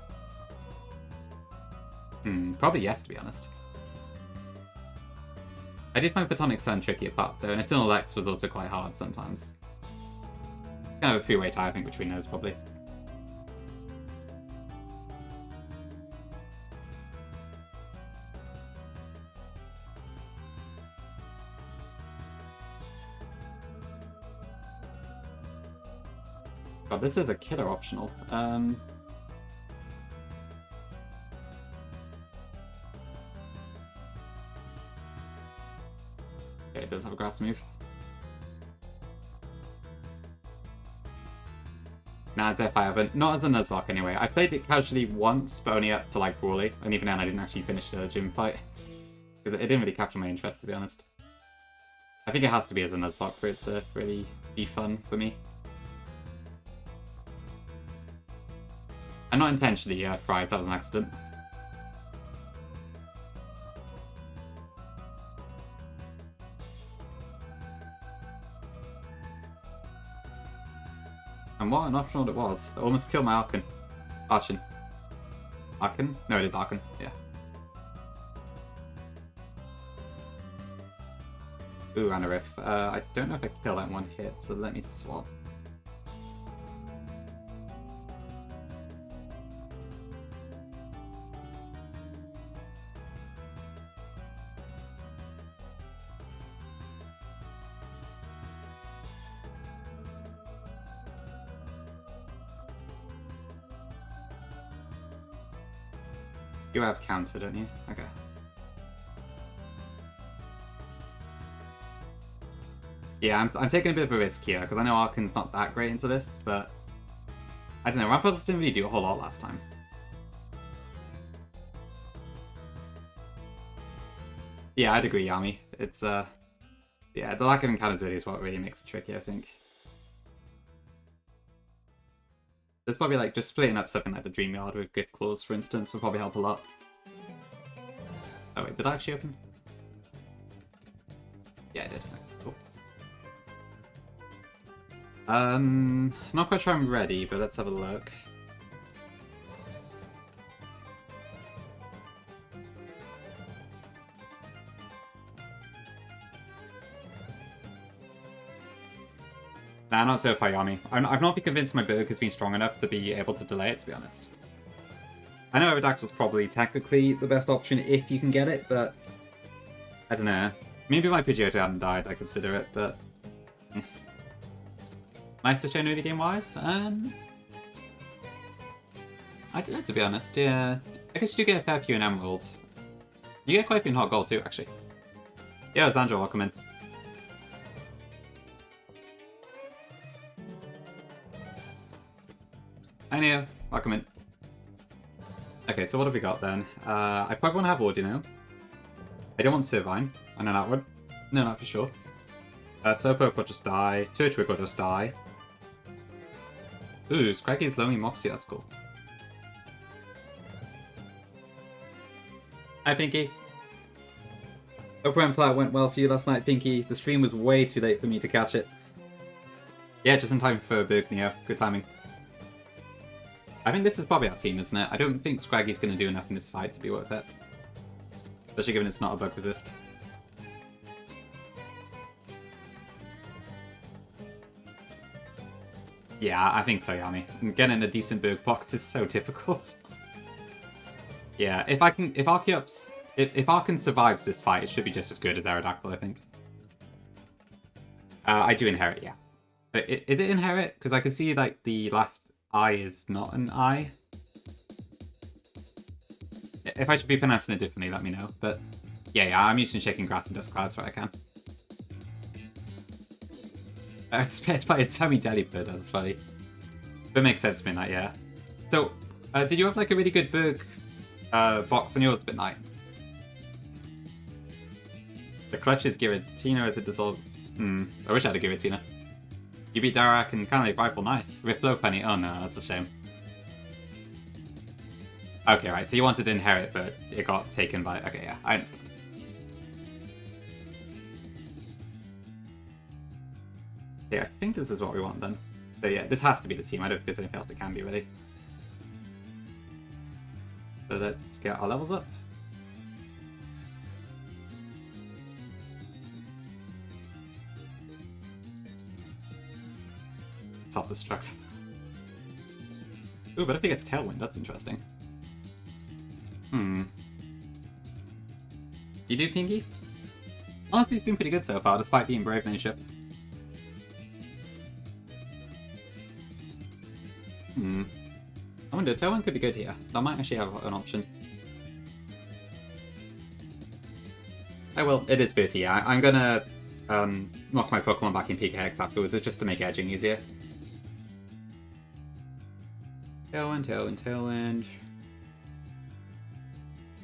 probably yes, to be honest. I did find Photonic Sun tricky at parts, though, and Eternal X was also quite hard sometimes. Kind of a three-way tie, I think, between those, probably. God, this is a killer optional. Okay, it does have a grass move. Nah, as if I haven't. Not as a Nuzlocke, anyway. I played it casually once, but only up to, like, Brawly. And even then, I didn't actually finish the gym fight. Because it didn't really capture my interest, to be honest. I think it has to be as a Nuzlocke for it to really be fun for me. And not intentionally, Fries, that was an accident. And what an optional it was. It almost killed my Archon. Archon. Archon? No, it is Archon, yeah. Ooh, and a Riff. I don't know if I kill that one hit, so let me swap. You have counter, don't you? Okay. Yeah, I'm taking a bit of a risk here, because I know Archon's not that great into this, but... I don't know, Ramparts didn't really do a whole lot last time. Yeah, I'd agree, Yami. It's yeah, the lack of encounters really is what really makes it tricky, I think. There's probably like just splitting up something like the Dream Yard with Gift Claws, for instance, would probably help a lot. Oh wait, did I actually open? Yeah, I did. Okay, cool. Not quite sure I'm ready, but let's have a look. Nah, not so far, Yami. I've not been convinced my Berg has been strong enough to be able to delay it, to be honest. I know Aerodactyl's probably technically the best option if you can get it, but I don't know. Maybe if my Pidgeotto hadn't died, I'd consider it, but nice to show early game-wise. I don't know, to be honest. Yeah, I guess you do get a fair few in Emerald. You get quite a few in Hot Gold too, actually. Yeah, Zandra, welcome in. Hi Neo, welcome in. Okay, so what have we got then? I probably want to have Audino. I don't want Servine. I know that one. No, not for sure. Slowpoke will just die. Turtwig will just die. Ooh, Scraggy's Lonely Moxie, that's cool. Hi Pinky. Hope Empire went well for you last night, Pinky. The stream was way too late for me to catch it. Yeah, just in time for Berg Neo. Good timing. I think this is probably our team, isn't it? I don't think Scraggy's going to do enough in this fight to be worth it. Especially given it's not a bug resist. Yeah, I think so, Yami. Getting a decent Berg box is so difficult. Yeah, if Arceus survives this fight, it should be just as good as Aerodactyl, I think. I do inherit, yeah. But is it inherit? Because I can see like the last I is not an I. If I should be pronouncing it differently, let me know. But yeah, I'm using Shaking Grass and Dust Clouds where I can. It's spared by a tummy Delibird, that's funny. That makes sense, Midnight, yeah. So, did you have like a really good Berg box on yours, Midnight? The clutch is Giratina as it dissolve. I wish I had a Giratina. You beat Darak and kind of like Rifle, nice. Riplo Penny, oh no, that's a shame. Okay, right, so you wanted to inherit, but it got taken by... Okay, yeah, I understand. Yeah, I think this is what we want then. So yeah, this has to be the team. I don't think there's anything else it can be, really. So let's get our levels up. Self-destruct. Ooh, but if he gets Tailwind, that's interesting. You do, Pinky? Honestly, he's been pretty good so far, despite being Brave Nation. I wonder, Tailwind could be good here. I might actually have an option. I will. It is Bertie, yeah. I'm gonna knock my Pokemon back in Pika Hex afterwards, just to make edging easier. Tailwind, Tailwind, Tailwind.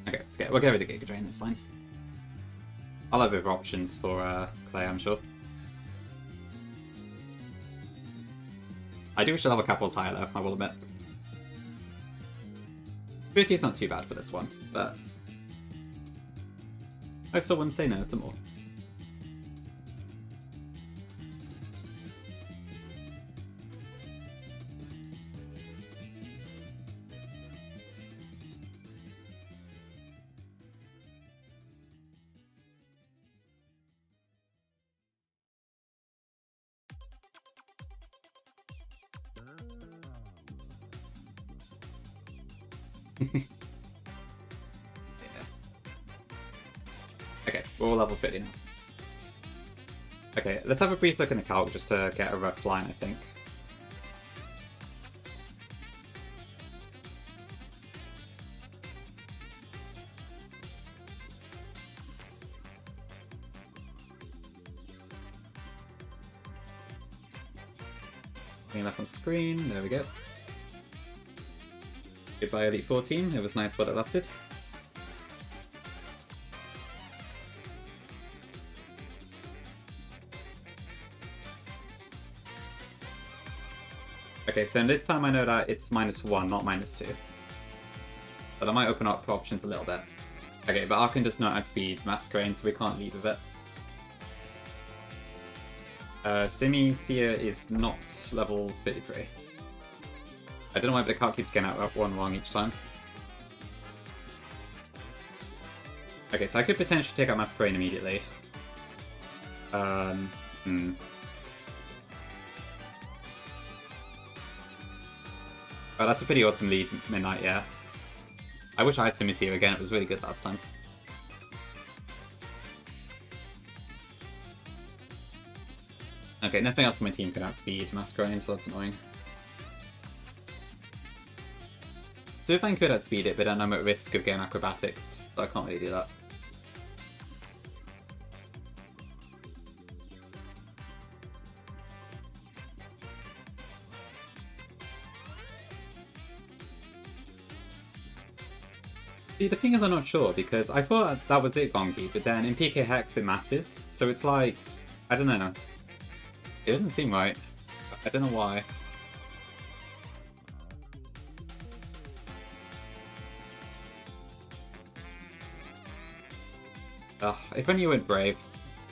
Okay, we'll get rid of Giga Drain, it's fine. I'll have other options for Clay, I'm sure. I do wish the level cap was higher though, I will admit. Beauty is not too bad for this one, but I still wouldn't say no to more. Yeah. Okay, we're all level 50 now. Okay, let's have a brief look in the calc just to get a rough line, I think. Getting left on screen, there we go. Goodbye Elite 14, it was nice while it lasted. Okay, so this time I know that it's -1, not -2. But I might open up options a little bit. Okay, but Arkan does not add speed, Masquerade, so we can't lead with it. Simi Seer is not level 33. I don't know why, but the card keeps getting out one wrong each time. Okay, so I could potentially take out Masquerade immediately. Oh, that's a pretty awesome lead, Midnight, yeah. I wish I had Simi Seer again, it was really good last time. Okay, nothing else on my team can outspeed Masquerade, so that's annoying. So if I could outspeed it, but then I'm at risk of getting acrobatics, so I can't really do that. See, the thing is I'm not sure, because I thought that was it, Gongi, but then in PK Hex it matches, so it's like, I don't know. It doesn't seem right. I don't know why. Ugh, if only you went Brave,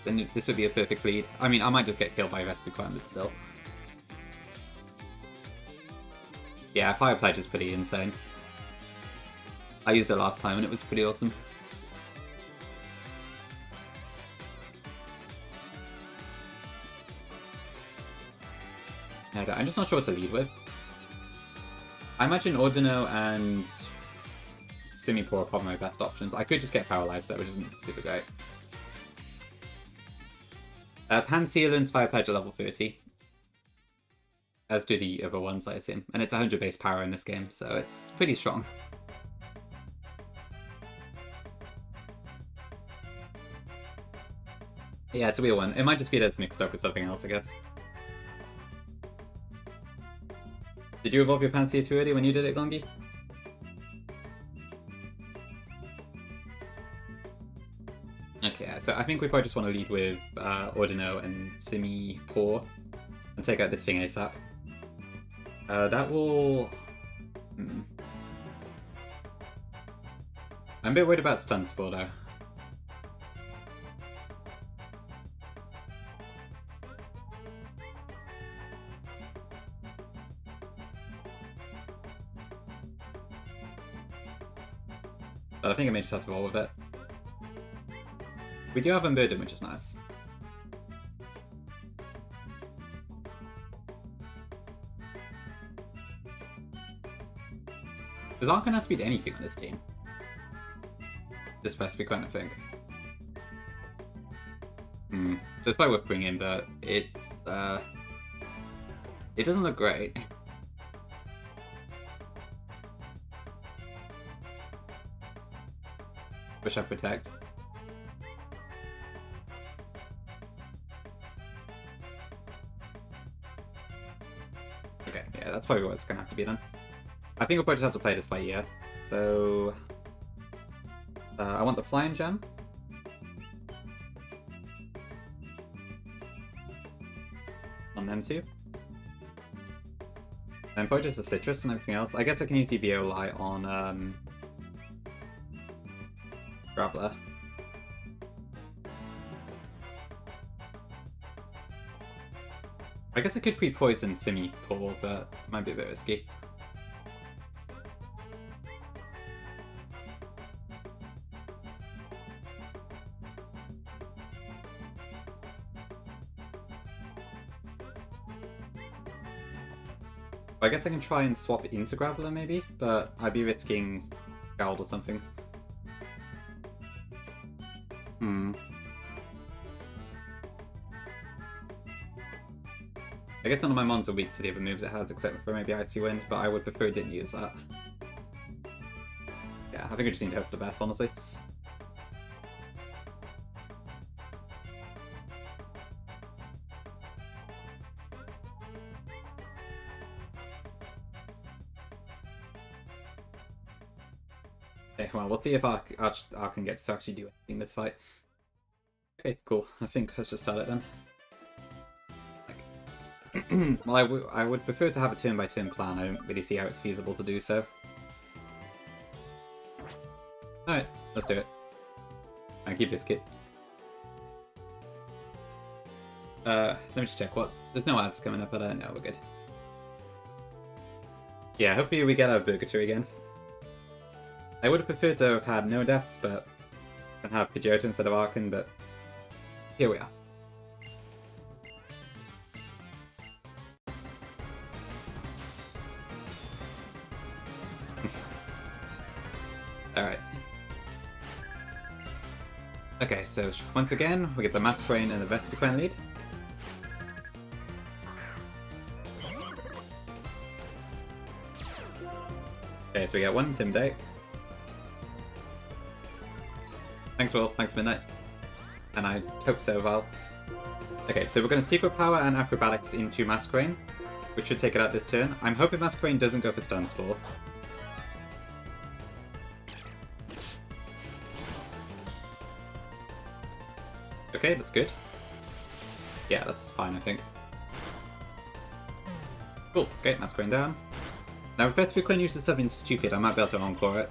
then this would be a perfect lead. I mean, I might just get killed by Recipe Clan, but still. Yeah, Fire Pledge is pretty insane. I used it last time and it was pretty awesome. Yeah, I'm just not sure what to lead with. I imagine Ordino and Simipour are probably my best options. I could just get Paralyzed though, which isn't super great. Pansealand's Fire Pledge at level 30. As do the other ones, I assume. And it's 100 base power in this game, so it's pretty strong. Yeah, it's a weird one. It might just be that it's mixed up with something else, I guess. Did you evolve your Pansear too early when you did it, Gongi? Okay, so I think we probably just want to lead with Ordino and Simipour and take out this thing ASAP. That will... I'm a bit worried about Stun Spore though. But I think I may just have to roll with it. We do have Unburden, which is nice. Does Arkan outspeed anything on this team? Just Recipe Clan, I think. That's probably worth bringing, but it's it doesn't look great. Wish I protect. Okay, yeah, that's probably what it's gonna have to be then. I think we'll probably just have to play this by ear. So I want the Flying Gem. On them two. And probably just the Citrus and everything else. I guess I can use DBOLI on Graveler. I guess I could pre-poison Simipour, but it might be a bit risky. I guess I can try and swap it into Graveler maybe, but I'd be risking Scald or something. I guess none of my mons are weak to the other moves it has, except for maybe Icy Wind, but I would prefer it didn't use that. Yeah, I think I just need to hope for the best, honestly. Okay, well, we'll see if Arkan gets to actually do anything in this fight. Okay, cool. I think let's just start it then. Well, I would prefer to have a turn-by-turn plan. I don't really see how it's feasible to do so. Alright, let's do it. Thank you, Biscuit. Let me just check what... There's no ads coming up, but no, we're good. Yeah, hopefully we get our Purgatory again. I would have preferred to have had no deaths, but... and have Pidgeotto instead of Archon, but... here we are. Alright. Okay, so once again, we get the Masquerain and the Vespiquen lead. Okay, so we get one Intimidate. Thanks, Will. Thanks, Midnight. And I hope so, Val. Okay, so we're going to Secret Power and Acrobatics into Masquerain, which should take it out this turn. I'm hoping Masquerain doesn't go for Stun Spore. Okay, that's good. Yeah, that's fine, I think. Cool, okay, Masquerain down. Now, if Vespiquen uses something stupid, I might be able to Encore it.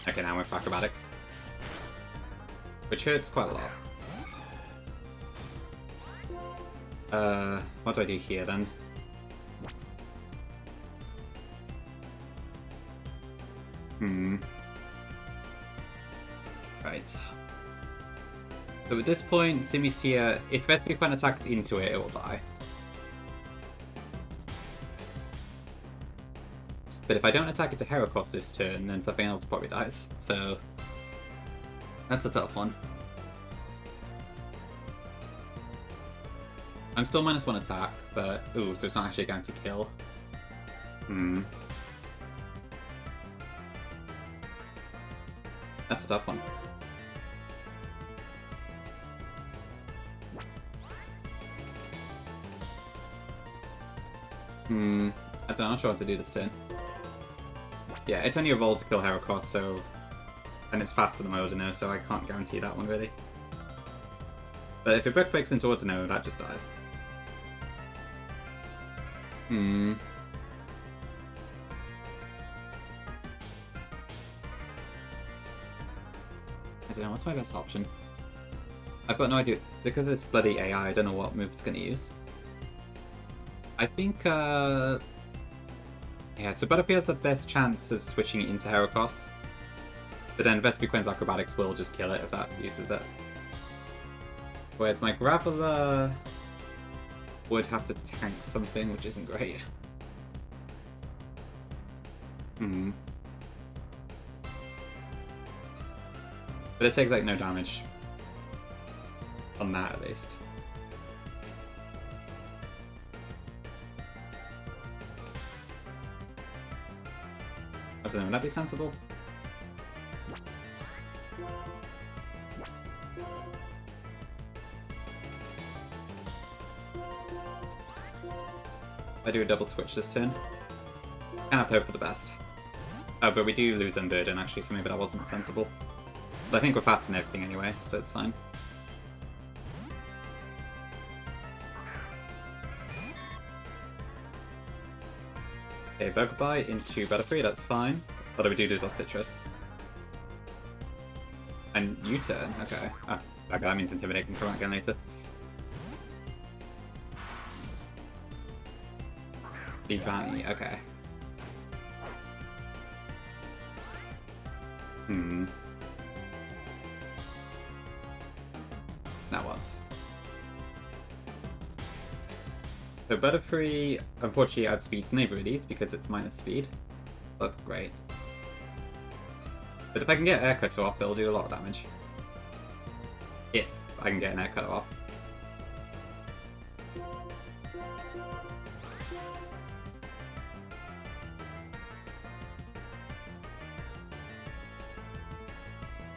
Okay, now we're for Acrobatics. Which hurts quite a lot. What do I do here, then? Right. So at this point, Simicia, if Vespiquen attacks into it, it will die. But if I don't attack it to Heracross this turn, then something else probably dies. So that's a tough one. I'm still -1 attack, but ooh, so it's not actually going to kill. That's a tough one. I'm not sure what to do this turn. Yeah, it's only evolved to kill Heracross, so... and it's faster than my Ordino, so I can't guarantee that one, really. But if it Brick Breaks into Ordino, that just dies. I don't know, what's my best option? I've got no idea. Because it's bloody AI, I don't know what move it's going to use. I think, yeah, so Butterfree has the best chance of switching it into Heracross. But then Vespiquen's Acrobatics will just kill it if that uses it. Whereas my Graveler would have to tank something, which isn't great. But it takes like no damage. On that at least. I don't know, would that be sensible? I do a double switch this turn. Kind of have to hope for the best. Oh, but we do lose Unburden actually, so maybe that wasn't sensible. But I think we're faster than everything anyway, so it's fine. Okay, Bugabite into Butterfree, that's fine. Although we do lose our Citrus. And U-turn, okay. Ah, okay, that means Intimidate can come out again later. Vivani, okay. Now what? So Butterfree, unfortunately, adds speed to abilities because it's minus speed. That's great. But if I can get Air Cutter off, it'll do a lot of damage. If I can get an Air Cutter off.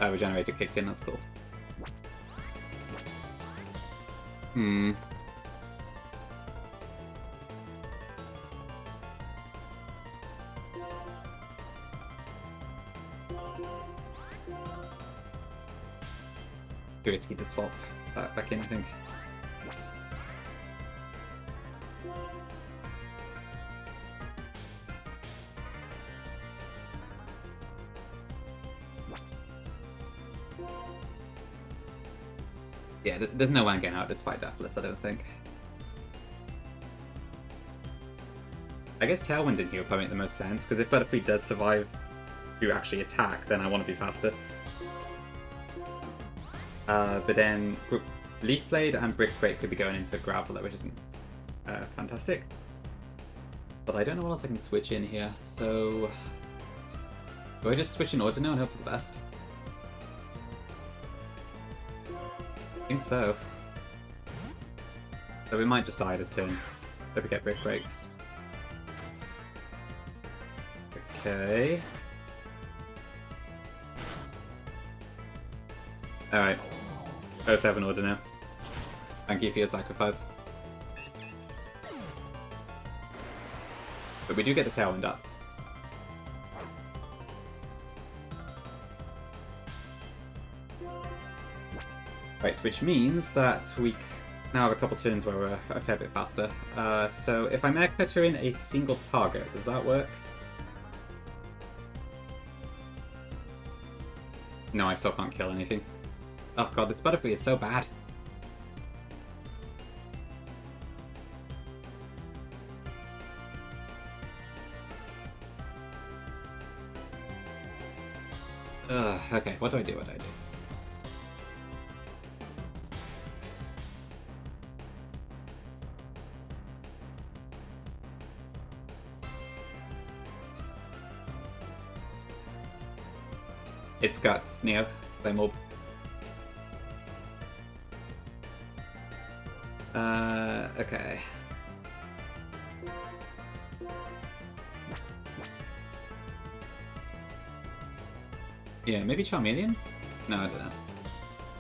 Regenerator kicked in, that's cool. Do it to keep the swap back in, I think. Yeah, there's no way I'm getting out of this fight afterwards, I don't think. I guess Tailwind in here would probably make the most sense, because if Butterfree does survive to actually attack, then I want to be faster. But then Leaf Blade and Brick Break could be going into Graveler, which isn't fantastic. But I don't know what else I can switch in here, so... Do I just switch in Ordino and hope for the best? I think so. So we might just die this turn if we get Brick Breaks. Okay. Alright. 07 Ordino. Thank you for your sacrifice. But we do get the Tailwind up. Right, which means that we now have a couple turns where we're a fair bit faster. So if I Mega Cutter in a single target, does that work? No, I still can't kill anything. Oh god, this Butterfree is so bad. Okay, what do I do? It's Guts, Neo, by Mob. Okay. Yeah, maybe Charmeleon? No, I don't know.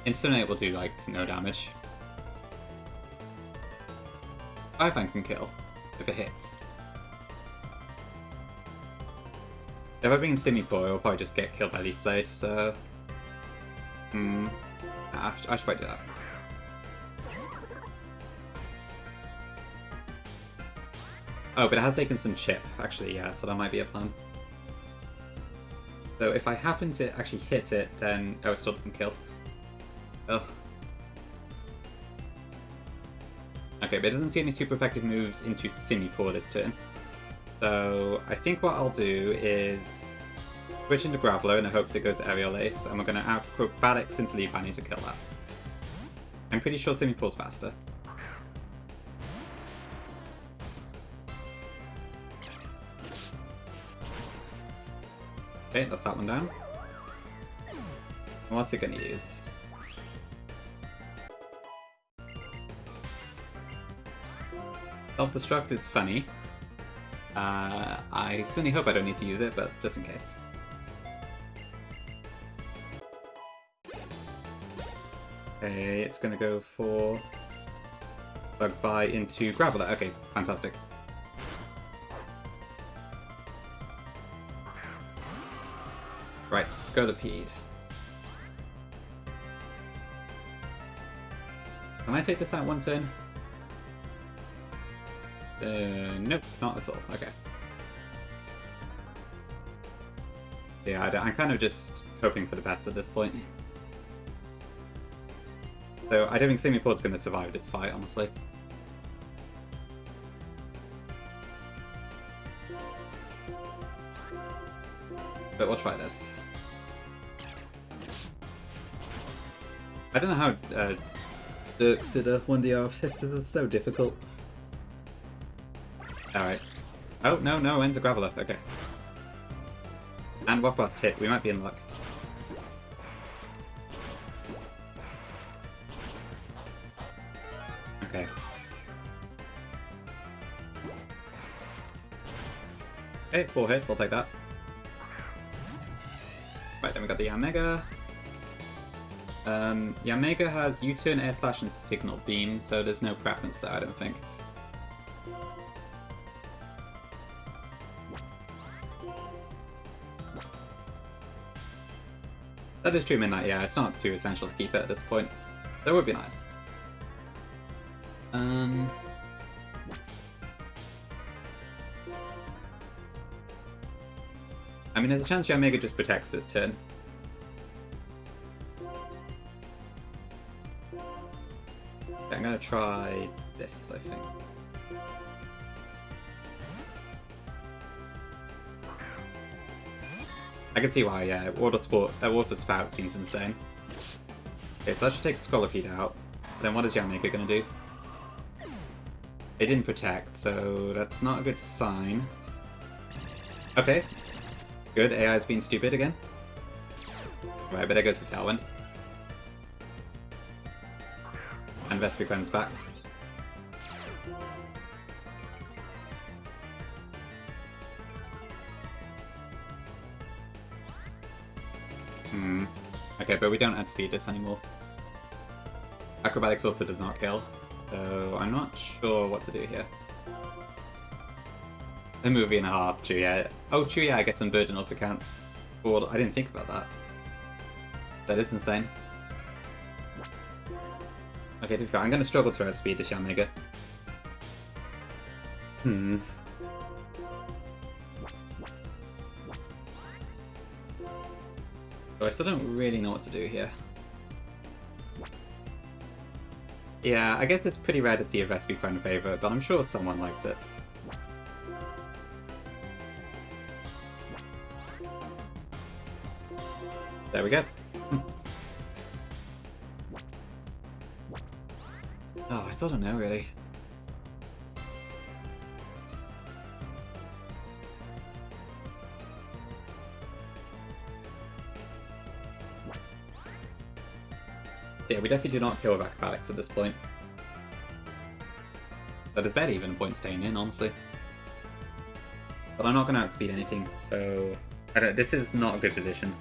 Incinerate will do, like, no damage. Firefang can kill, if it hits. If I bring in Simipour, I'll probably just get killed by Leaf Blade, so... I should probably do that. Oh, but it has taken some chip, actually, yeah, so that might be a plan. So if I happen to actually hit it, then... Oh, it still doesn't kill. Ugh. Okay, but it doesn't see any super effective moves into Simipour this turn. So I think what I'll do is switch into Graveler in the hopes it goes Aerial Ace, and we're going to Acrobatics into Leaf. I need to kill that. I'm pretty sure Simipour's faster. Okay, that's that one down. What's it going to use? Self-Destruct is funny. I certainly hope I don't need to use it, but just in case. Okay, it's going to go for Bug Bite into Graveler. Okay, fantastic. Right, Scolipede. Can I take this out one turn? Nope, not at all. Okay. Yeah, I'm kind of just hoping for the best at this point. So I don't think Simipour's going to survive this fight, honestly. But we'll try this. I don't know how Dirks did a 1DR test. This is so difficult. Alright. Oh, no, ends a Graveler. Okay. And Rock Blast hit. We might be in luck. Okay. Okay, 4 hits. I'll take that. Right, then we got the Yanmega. Yanmega has U-turn, Air Slash, and Signal Beam, so there's no preference there, I don't think. That is true midnight, yeah, it's not too essential to keep it at this point. That would be nice. I mean, there's a chance Omega just protects this turn. Okay, I'm gonna try this, I think. I can see why, yeah. Water Spout seems insane. Okay, so that should take Scolipede out. Then what is Yanmaker gonna do? It didn't protect, so that's not a good sign. Okay. Good, AI's being stupid again. Right, better go to Tailwind. And Vespiquen back. Okay, but we don't outspeed this anymore. Acrobatics also does not kill, so I'm not sure what to do here. A movie and a half, true, yeah. Oh, true, yeah, I get some Burden also counts. Well, I didn't think about that. That is insane. Okay, to be fair, I'm going to struggle to outspeed this Yanmega. So I still don't really know what to do here. Yeah, I guess it's pretty rare to see a Vespiquen favourite, but I'm sure someone likes it. There we go. Oh, I still don't know, really. Yeah, we definitely do not kill with acrobatics at this point. But it's better even a point staying in, honestly. But I'm not going to outspeed anything, so this is not a good position.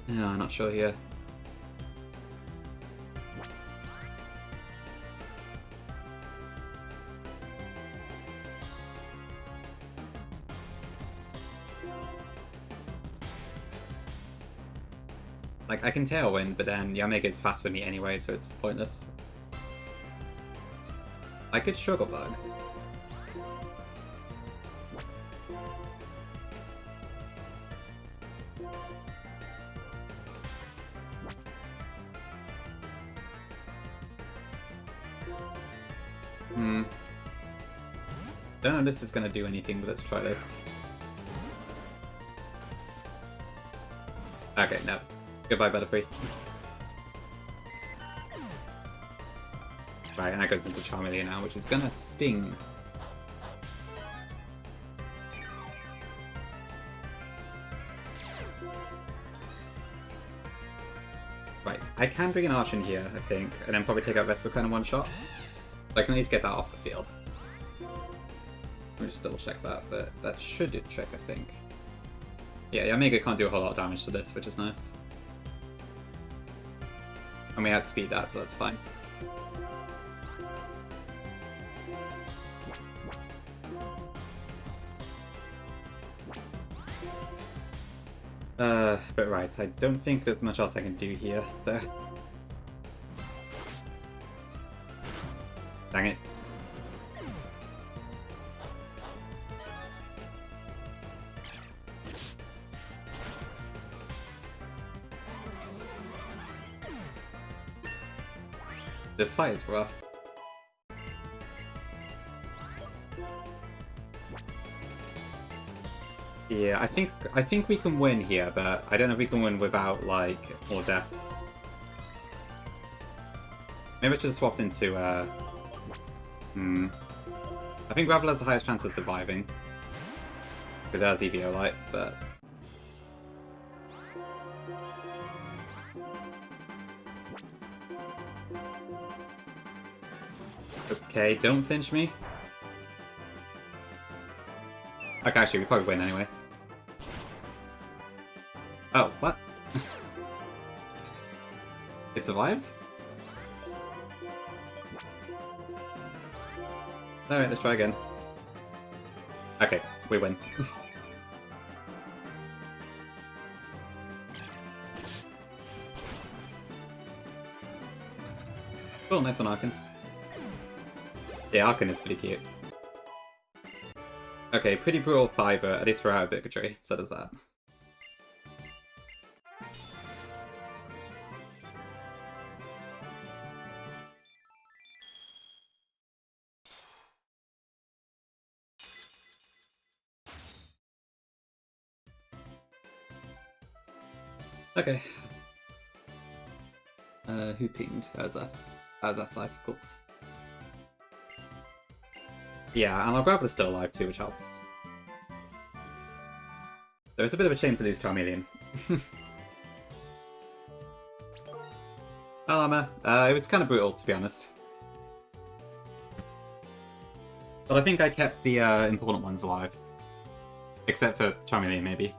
No, I'm not sure here. Like, I can Tailwind, but then Yanmega is faster than me anyway, so it's pointless. I could Struggle Bug. Don't know if this is going to do anything, but let's try this. Okay, no. Goodbye, Butterfree. Right, and that goes into Charmeleon now, which is gonna sting. Right, I can bring an Arch in here, I think, and then probably take out Vespiquen in one shot. So I can at least get that off the field. Let me just double check that, but that should do the trick, I think. Yeah, Yanmega can't do a whole lot of damage to this, which is nice. And we outspeed that, so that's fine. But right, I don't think there's much else I can do here, so... Dang it. This fight is rough. Yeah, I think we can win here, but I don't know if we can win without, like, more deaths. Maybe I should have swapped into, I think Gravel has the highest chance of surviving. Because it has EVO Light, but... Okay, don't flinch me. Okay, actually, we probably win anyway. Oh, what? It survived? Alright, let's try again. Okay, we win. Cool, nice one, Arkin. Yeah, Arkin is pretty cute. Okay, pretty brutal fiber, at least we're out of Bigotry, so there's that. Okay. Who pinged? That was outside, cool. Yeah, and our Grappler's still alive too, which helps. So it's a bit of a shame to lose Charmeleon. Well, Emma, it was kind of brutal, to be honest. But I think I kept the important ones alive. Except for Charmeleon, maybe.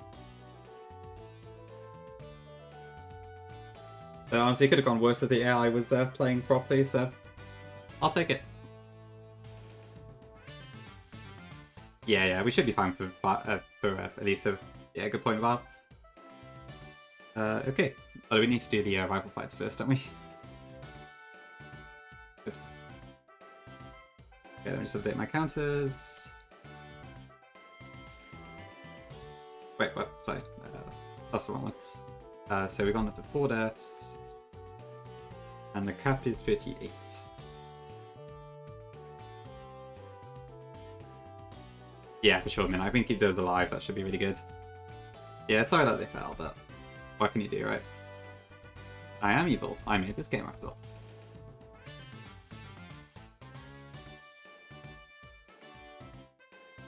But honestly, it could have gone worse if the AI was playing properly, so I'll take it. Yeah, we should be fine for Elisa. Yeah, good point, Val. Okay. Oh, we need to do the rival fights first, don't we? Oops. Okay, let me just update my counters. Wait, what? Sorry. That's the wrong one. So we've gone up to 4 deaths. And the cap is 38. Yeah, for sure, man. I think keep those alive. That should be really good. Yeah, sorry that they fell, but what can you do, right? I am evil. I made this game after all.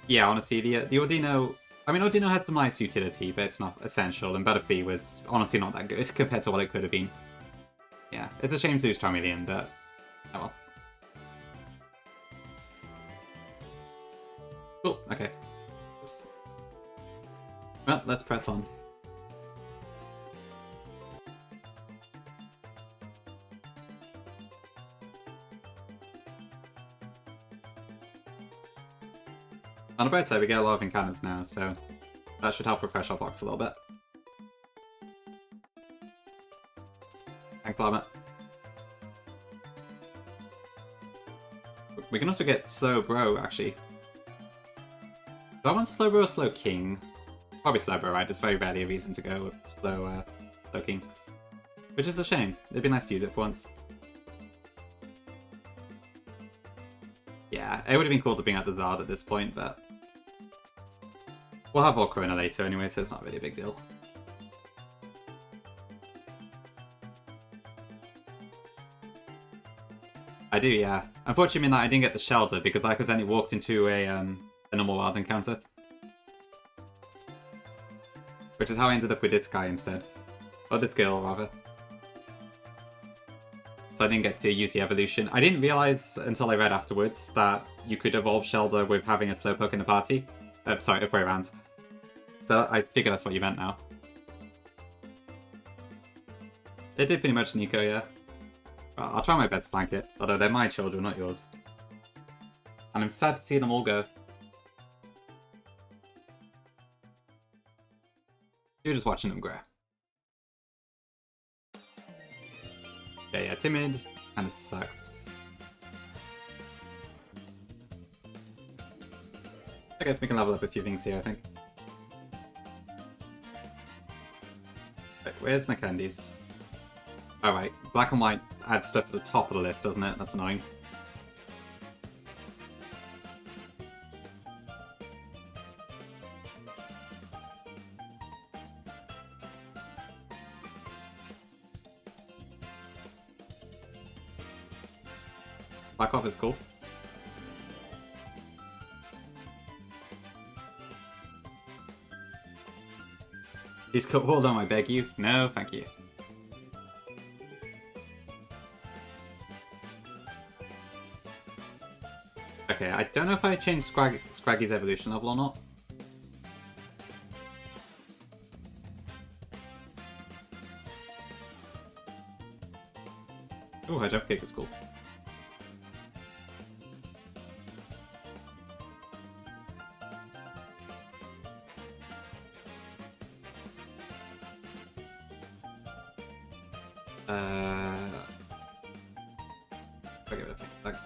Yeah, honestly, the Ordino... I mean, Ordino had some nice utility, but it's not essential, and Butterfree was honestly not that good compared to what it could have been. Yeah, it's a shame to lose Charmeleon, but... oh well. Cool, okay. Oops. Well, let's press on. On the bright side, we get a lot of encounters now, so that should help refresh our box a little bit. Thanks, Llama. We can also get Slow Bro, actually. Do I want Slow Bro or Slow King? Probably Slow Bro, right? There's very rarely a reason to go with Slow King. Which is a shame. It'd be nice to use it for once. Yeah, it would have been cool to bring out the Zard at this point, but... we'll have Volcarona later anyway, so it's not really a big deal. I do, yeah. Unfortunately, I didn't get the shelter because I accidentally walked into a normal wild encounter. Which is how I ended up with this guy instead. Or this girl, rather. So I didn't get to use the evolution. I didn't realize until I read afterwards that you could evolve Shelder with having a Slowpoke in the party. Sorry, other way around. So I figure that's what you meant now. It did pretty much Nico, yeah. Well, I'll try my best to flank it, although they're my children, not yours. And I'm sad to see them all go. You're just watching them grow. Yeah, timid kinda sucks. Okay, we can level up a few things here, I think. Wait, where's my candies? Alright, black and white adds stuff to the top of the list, doesn't it? That's annoying. Black off is cool. Please hold on, I beg you. No, thank you. Okay, I don't know if I changed Scraggy's evolution level or not. Oh, her jump kick is cool. Okay, okay.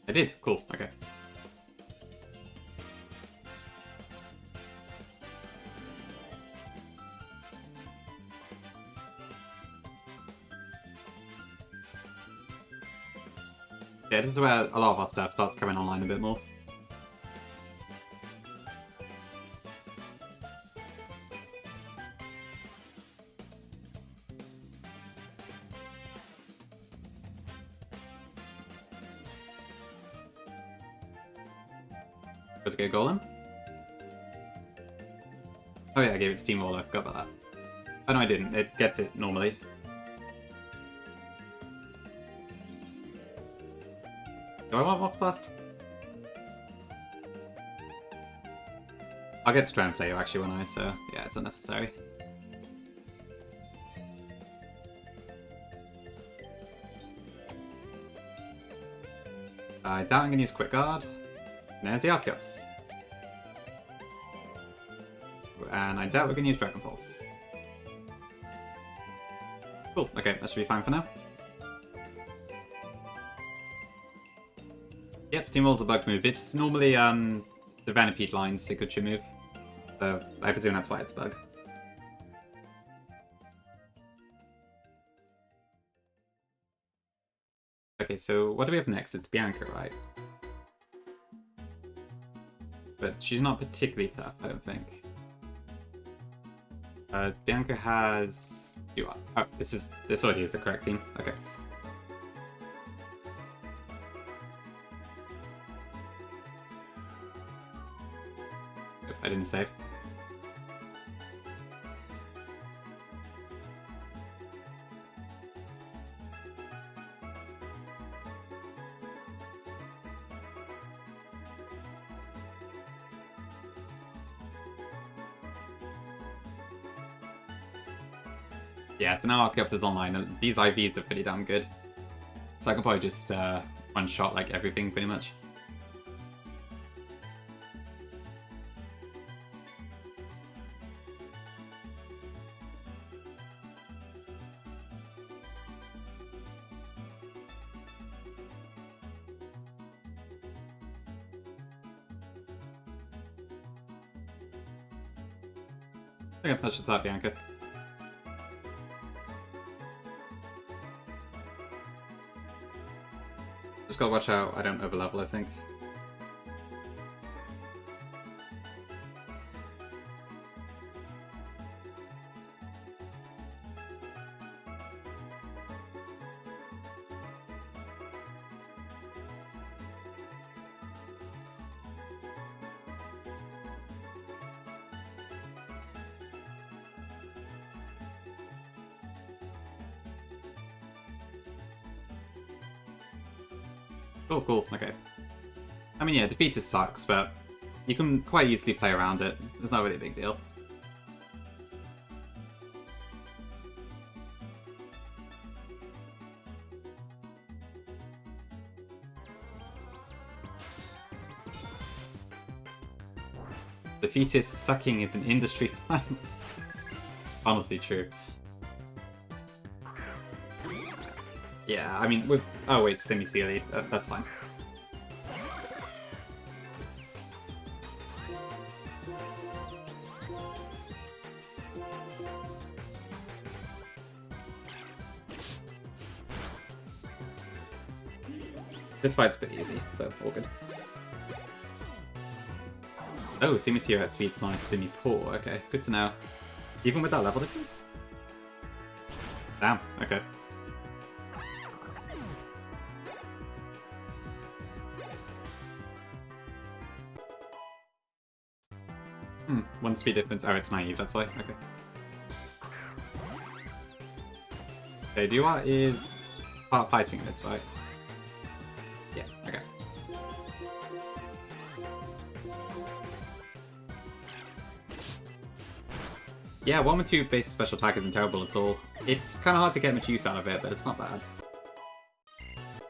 I did. Cool. Okay. Yeah, this is where a lot of our stuff starts coming online a bit more. Got to get a golem? Oh yeah, I gave it Steamroller. Forgot about that. Oh no, I didn't. It gets it normally. Do I want Mock Blast? I'll get Strand Player actually when so yeah, it's unnecessary. I doubt I'm gonna use Quick Guard. And there's the Archeops. And I doubt we're gonna use Dragon Pulse. Cool, okay, that should be fine for now. Yep, Steamroll's a bugged move. It's normally the Venipede lines signature move. So I presume that's why it's bug. Okay, so what do we have next? It's Bianca, right? But she's not particularly tough, I don't think. Bianca has... Oh, this already is the correct team. Okay. I didn't save. Yeah, so now Archeops is online, and these IVs are pretty damn good. So I can probably just one-shot like everything pretty much. Okay, let's just start Bianca. Just gotta watch out I don't overlevel, I think. Oh, cool, okay. I mean, yeah, defeated sucks, but you can quite easily play around it. It's not really a big deal. Defeated sucking is an industry plant. Honestly true. Yeah, I mean, with... Oh wait, semi-sealy. That's fine. This fight's pretty easy, so all good. Oh, semi-sealy outspeeds my semi-poor. Okay, good to know. Even with that level difference? Damn, okay. One speed difference. Oh, it's naive, that's why. Okay. Okay, Dua is part fighting in this fight. Yeah, okay. Yeah, 1 with 2 basic special attack isn't terrible at all. It's kind of hard to get much use out of it, but it's not bad.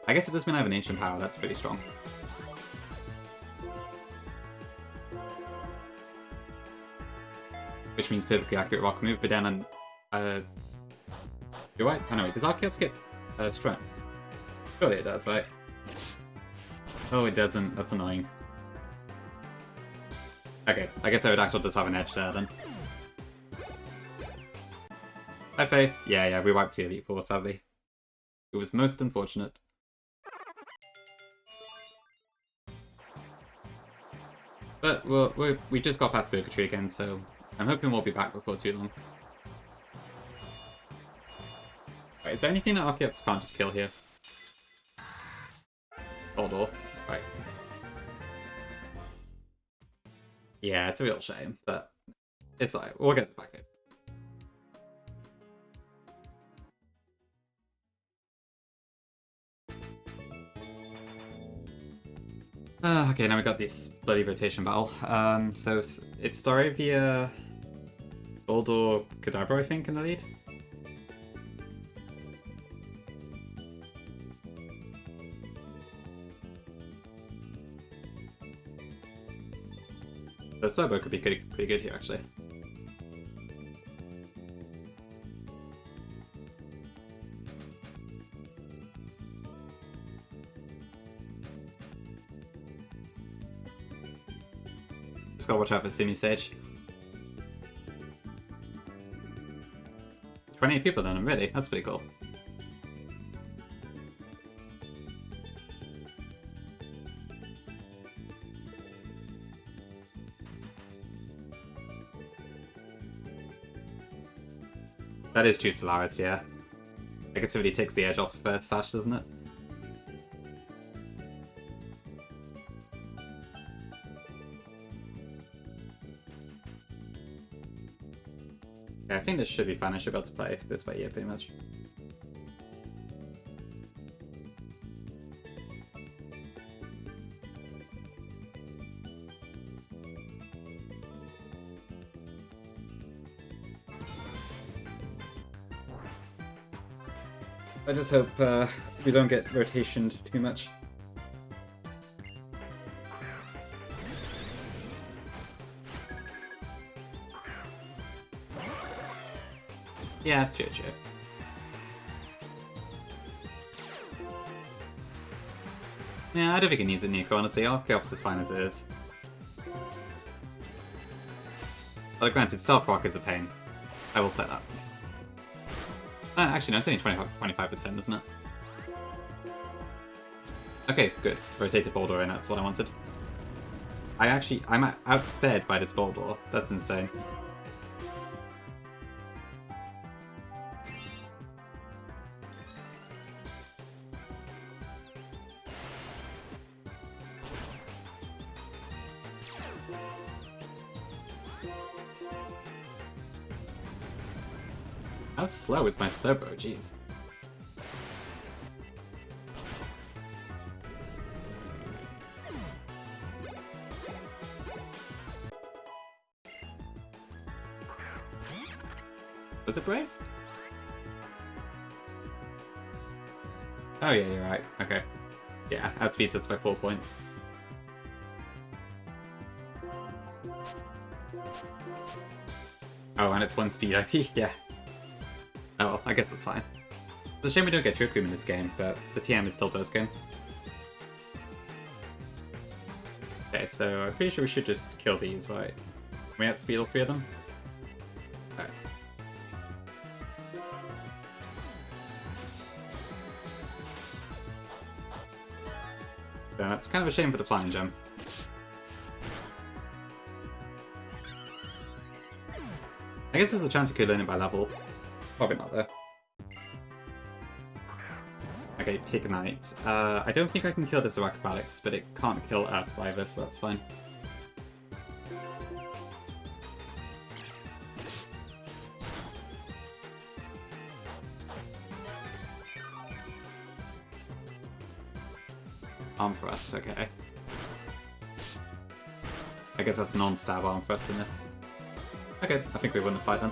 I guess it does mean I have an ancient power, that's pretty strong. Which means perfectly accurate rock move, but then do I? Oh no, wait, does Archeops get strength? Surely it does, right? Oh, it doesn't. That's annoying. Okay, I guess Aerodactyl does have an edge there then. Hi, Faye. Yeah, we wiped the Elite Four, sadly. It was most unfortunate. But we just got past Purgatory again, so I'm hoping we'll be back before too long. Right, is there anything that Archeops can't just kill here? Or right. Yeah, it's a real shame, but it's alright. We'll get it back in. Okay, now we got this bloody rotation battle. So it's Staravia, Boldor, Kadabra, I think, in the lead. So Slowbo could be pretty good here, actually. Just gotta watch out for Simi Sage. 28 people then already, that's pretty cool. That is true Solaris, yeah. I guess it really takes the edge off Sash, doesn't it? Yeah, I think this should be fine. I should be able to play this way, yeah, pretty much. I just hope we don't get rotationed too much. Yeah, sure. Yeah, I don't think it needs a Nico, honestly. Archeops is fine as it is. Although granted, Stealth Rock is a pain. I will say that. Actually, no, it's only 25%, isn't it? Okay, good. Rotated Boldor in, that's what I wanted. I'm outspared by this Boldor. That's insane. How slow is my Slowbo? Jeez. Was it Brave? Oh yeah, you're right. Okay. Yeah, outspeeds us by 4 points. Oh, and it's 1 speed IP? Yeah. Oh well, I guess that's fine. It's a shame we don't get Trick Room in this game, but the TM is still post-game. Okay, so I'm pretty sure we should just kill these, right? Can we outspeed all 3 of them? Alright. That's kind of a shame for the flying gem. I guess there's a chance you could learn it by level. Probably not, though. Okay, Pignite. I don't think I can kill this with Acrobatics, but it can't kill us either, so that's fine. Arm Thrust, okay. I guess that's a non-stab arm thrust in this. Okay, I think we won the fight then.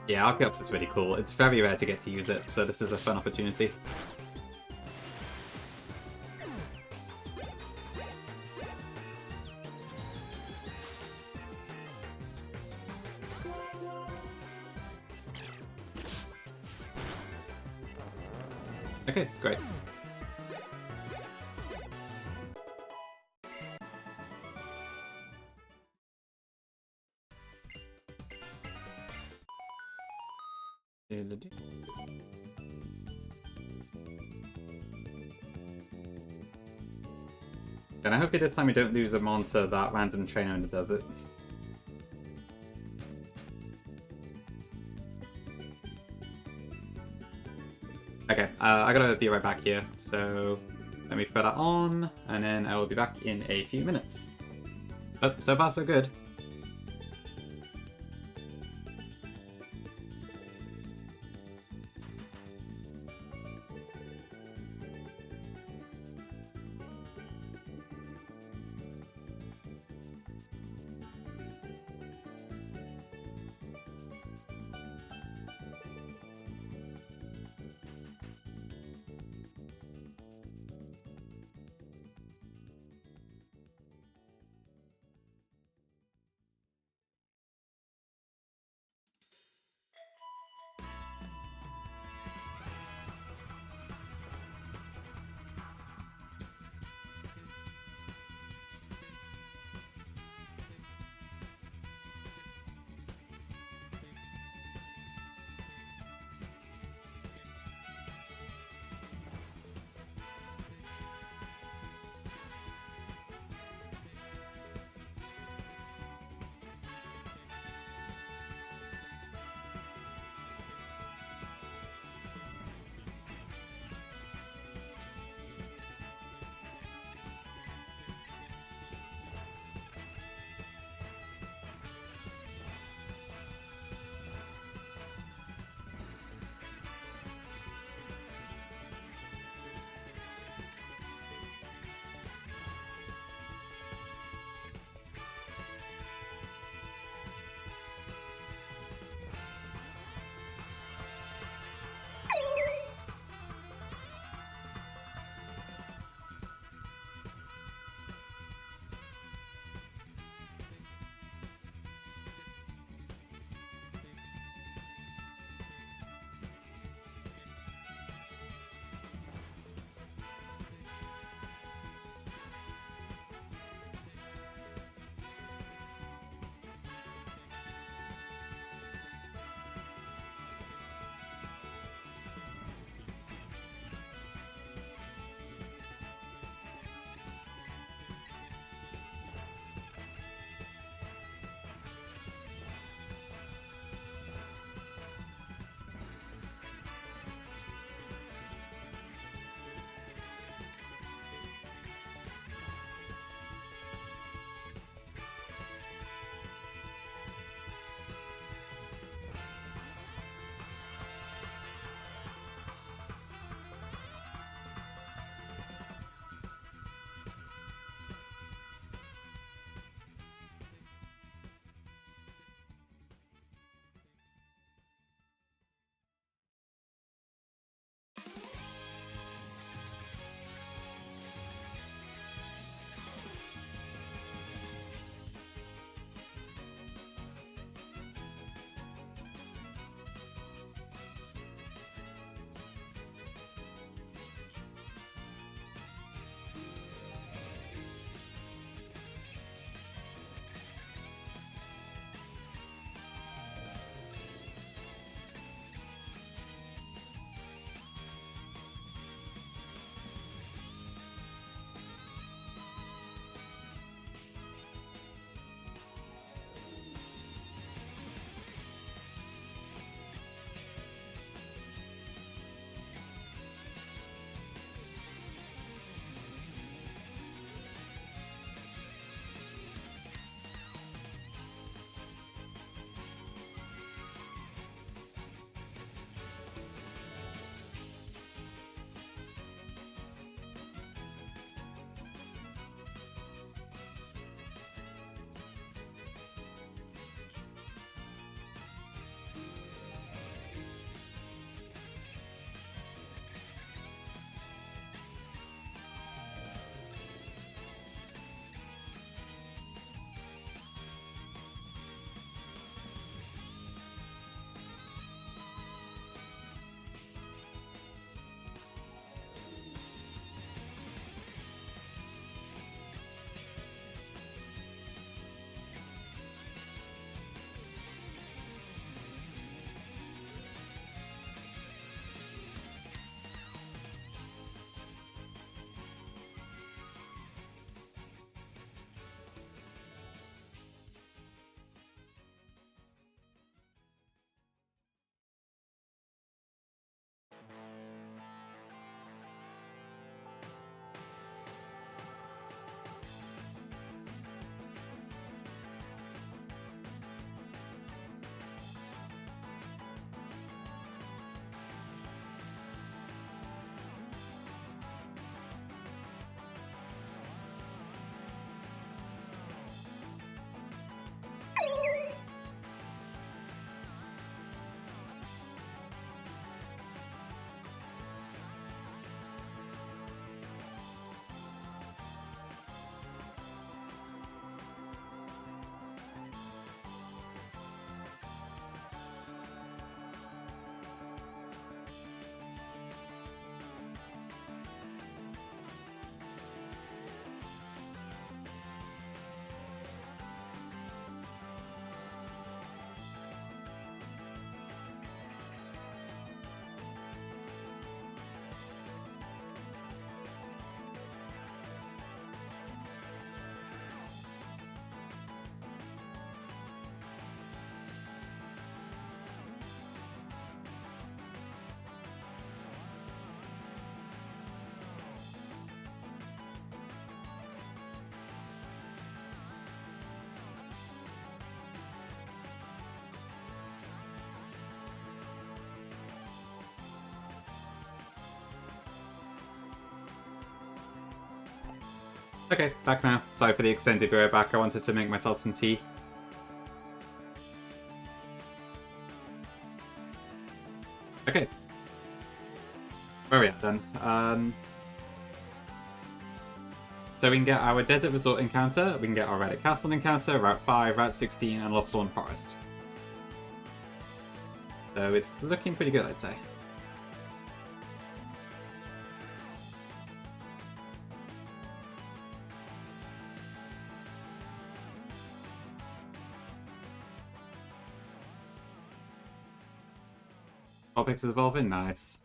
Yeah, Archeops is really cool. It's very rare to get to use it, so this is a fun opportunity. Okay, great. And I hope this time we don't lose him onto that random trainer in the desert. Okay, I gotta be right back here, so let me put that on, and then I will be back in a few minutes. But so far so good. Okay, back now. Sorry for the extended go back. I wanted to make myself some tea. Okay. Where are we at then? So we can get our Desert Resort encounter, we can get our Reddit Castle encounter, Route 5, Route 16, and Losthorn Forest. So it's looking pretty good, I'd say. Vulpix is evolving? Nice.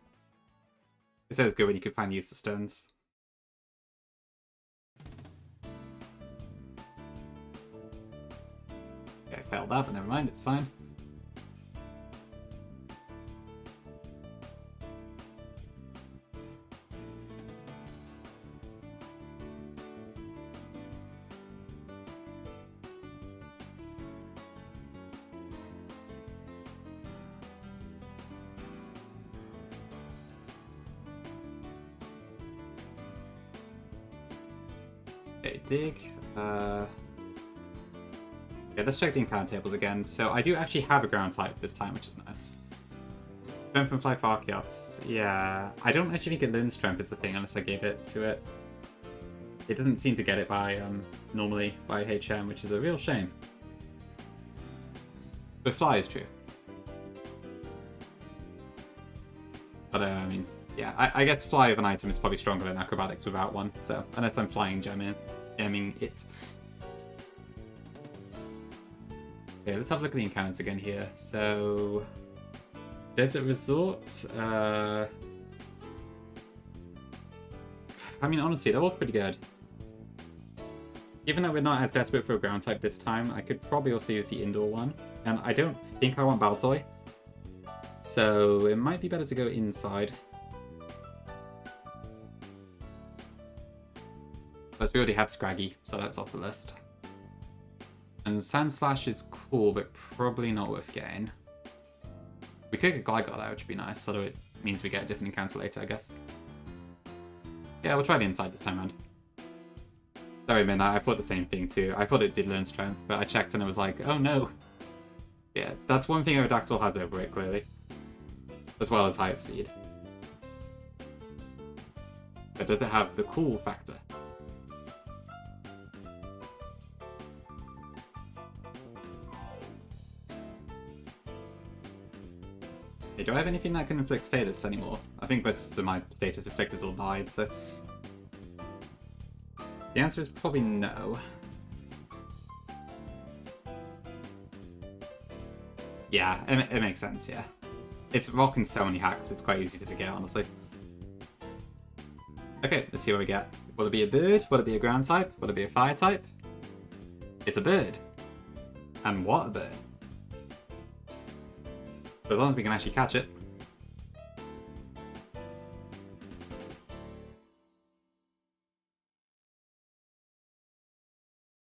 It's always good when you can finally use the stones. Okay, I failed that, but never mind, it's fine. Okay, dig. Yeah, let's check the encounter tables again. So I do actually have a ground type this time, which is nice. Strength and Fly for Archeops. Yeah, I don't actually think it learns Strength is the thing unless I gave it to it. It doesn't seem to get it by normally by HM, which is a real shame. But Fly is true. But I mean, yeah, I guess Fly of an item is probably stronger than Acrobatics without one. So unless I'm flying jamming it. Okay, let's have a look at the encounters again here. So, Desert Resort. I mean, honestly, they're all pretty good. Given that we're not as desperate for a ground type this time, I could probably also use the indoor one. And I don't think I want Baltoy. So, it might be better to go inside. Plus, we already have Scraggy, so that's off the list. And Sand Slash is cool, but probably not worth getting. We could get Gligar out, which would be nice, although it means we get a different encounter later, I guess. Yeah, we'll try the inside this time around. Sorry, Min, I thought the same thing too. I thought it did learn Strength, but I checked and it was like, oh no. Yeah, that's one thing Aerodactyl has over it, clearly. As well as higher speed. But does it have the cool factor? Hey, do I have anything that can inflict status anymore? I think most of my status inflictors all died, so... The answer is probably no. Yeah, it makes sense, yeah. It's rocking so many hacks, it's quite easy to forget, honestly. Okay, let's see what we get. Will it be a bird? Will it be a ground type? Will it be a fire type? It's a bird. And what a bird. As long as we can actually catch it.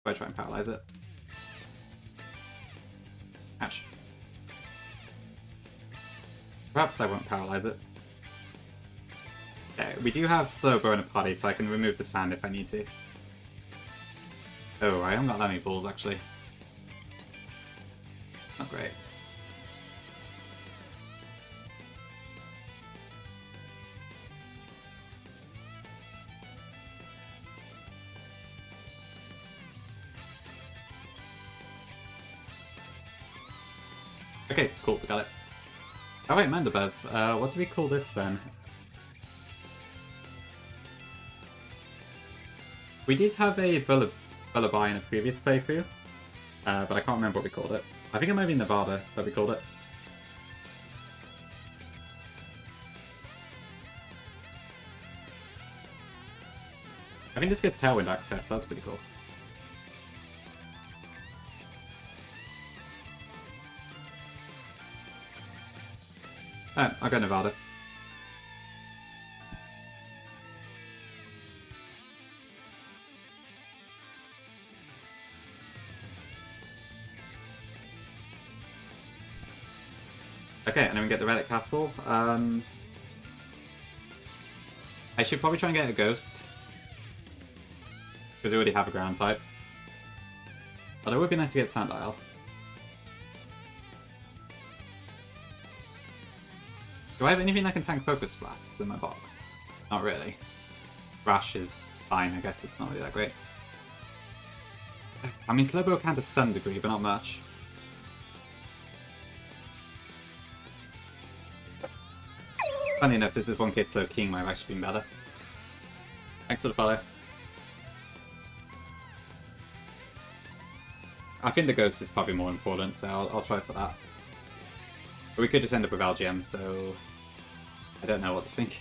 I'll try and paralyze it. Ouch. Perhaps I won't paralyze it. Okay, we do have slow burn a party, so I can remove the sand if I need to. Oh, I haven't got that many balls actually. Not great. Okay, cool, we got it. Oh wait, Mandibuzz. What do we call this then? We did have a Lullaby in a previous playthrough, but I can't remember what we called it. I think it might be Nevada that we called it. I think this gets Tailwind access, so that's pretty cool. Oh, I'll go Nevada. Okay, and then we get the Relic Castle. I should probably try and get a Ghost. Because we already have a ground type. But it would be nice to get Sandile. Do I have anything that can tank Focus Blasts in my box? Not really. Rash is fine, I guess it's not really that great. I mean, Slowbro can to some degree, but not much. Funny enough, this is one case Slow King might have actually been better. Thanks for the follow. I think the Ghost is probably more important, so I'll try for that. But we could just end up with LGM, so I don't know what to think.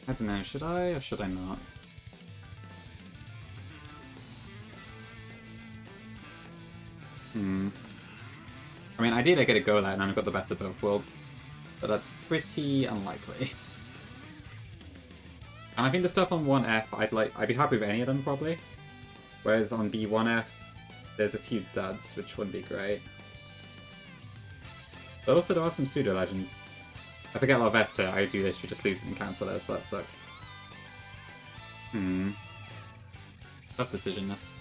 I don't know, should I or should I not? I mean, ideally I get a go out and I've got the best of both worlds, but that's pretty unlikely. And I think the stuff on 1F, I'd be happy with any of them probably. Whereas on B1F, there's a few duds, which wouldn't be great. But also there are some pseudo legends. I forget Larvesta, I do literally just lose it and cancel it, so that sucks. Tough decision, this.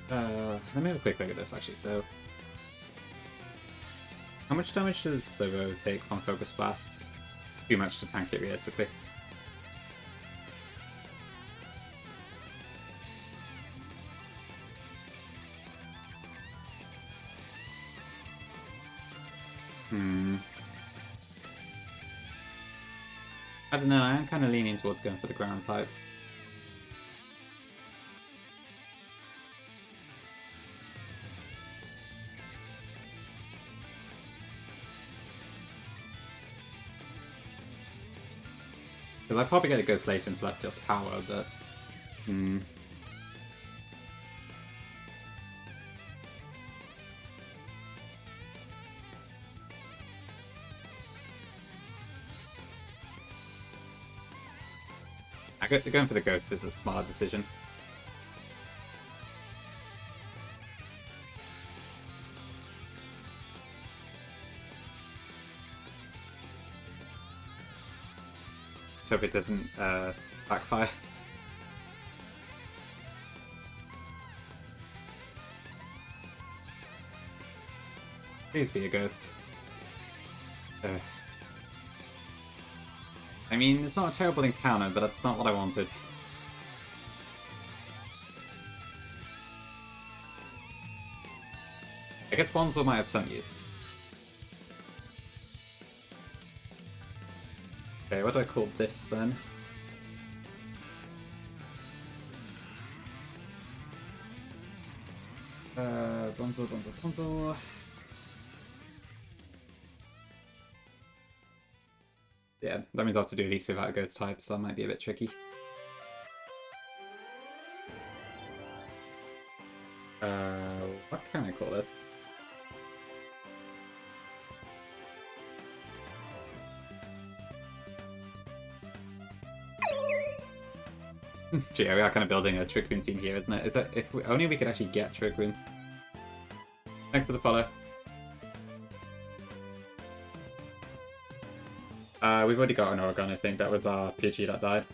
Let me have a quick look at this actually, though. How much damage does Sobo take from Focus Blast? Too much to tank it realistically. I don't know, I am kind of leaning towards going for the ground type. Because I probably get a Ghost later in Celestial Tower, but... Going for the Ghost is a smart decision. Let's hope it doesn't backfire. Please be a Ghost. Ugh. I mean, it's not a terrible encounter, but that's not what I wanted. I guess Bonzo might have some use. Okay, what do I call this then? Bonzo. Yeah, that means I have to do these without a Ghost type, so that might be a bit tricky. What can I call this? Gee, we are kind of building a Trick Room team here, isn't it? Is that if only we could actually get Trick Room. Thanks for the follow. We've already got an Oregon, I think. That was our PG that died.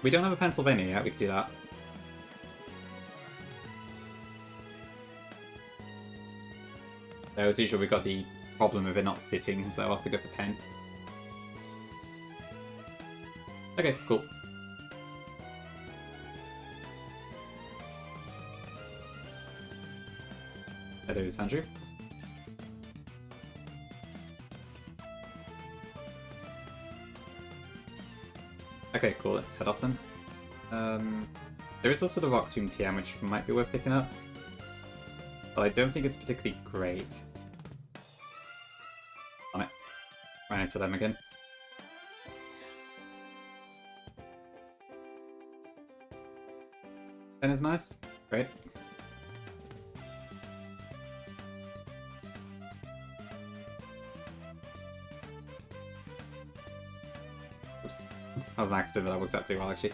We don't have a Pennsylvania yet, we could do that. As usual, we've got the problem of it not fitting, so I'll have to go for Penn. Okay, cool. Hello, Sandrew. Okay, cool, let's head off then. There is also the Rock Tomb TM, which might be worth picking up. But I don't think it's particularly great. On it. Ran into them again. Pen is nice. Great. That was an accident, but that worked out pretty well, actually.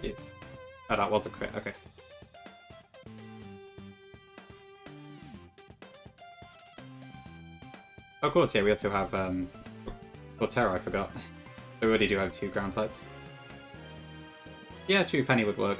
It's... Oh, that was a crit, okay. Of course, yeah, we also have, Cortera, I forgot. We already do have 2 ground types. Yeah, true, Penny would work.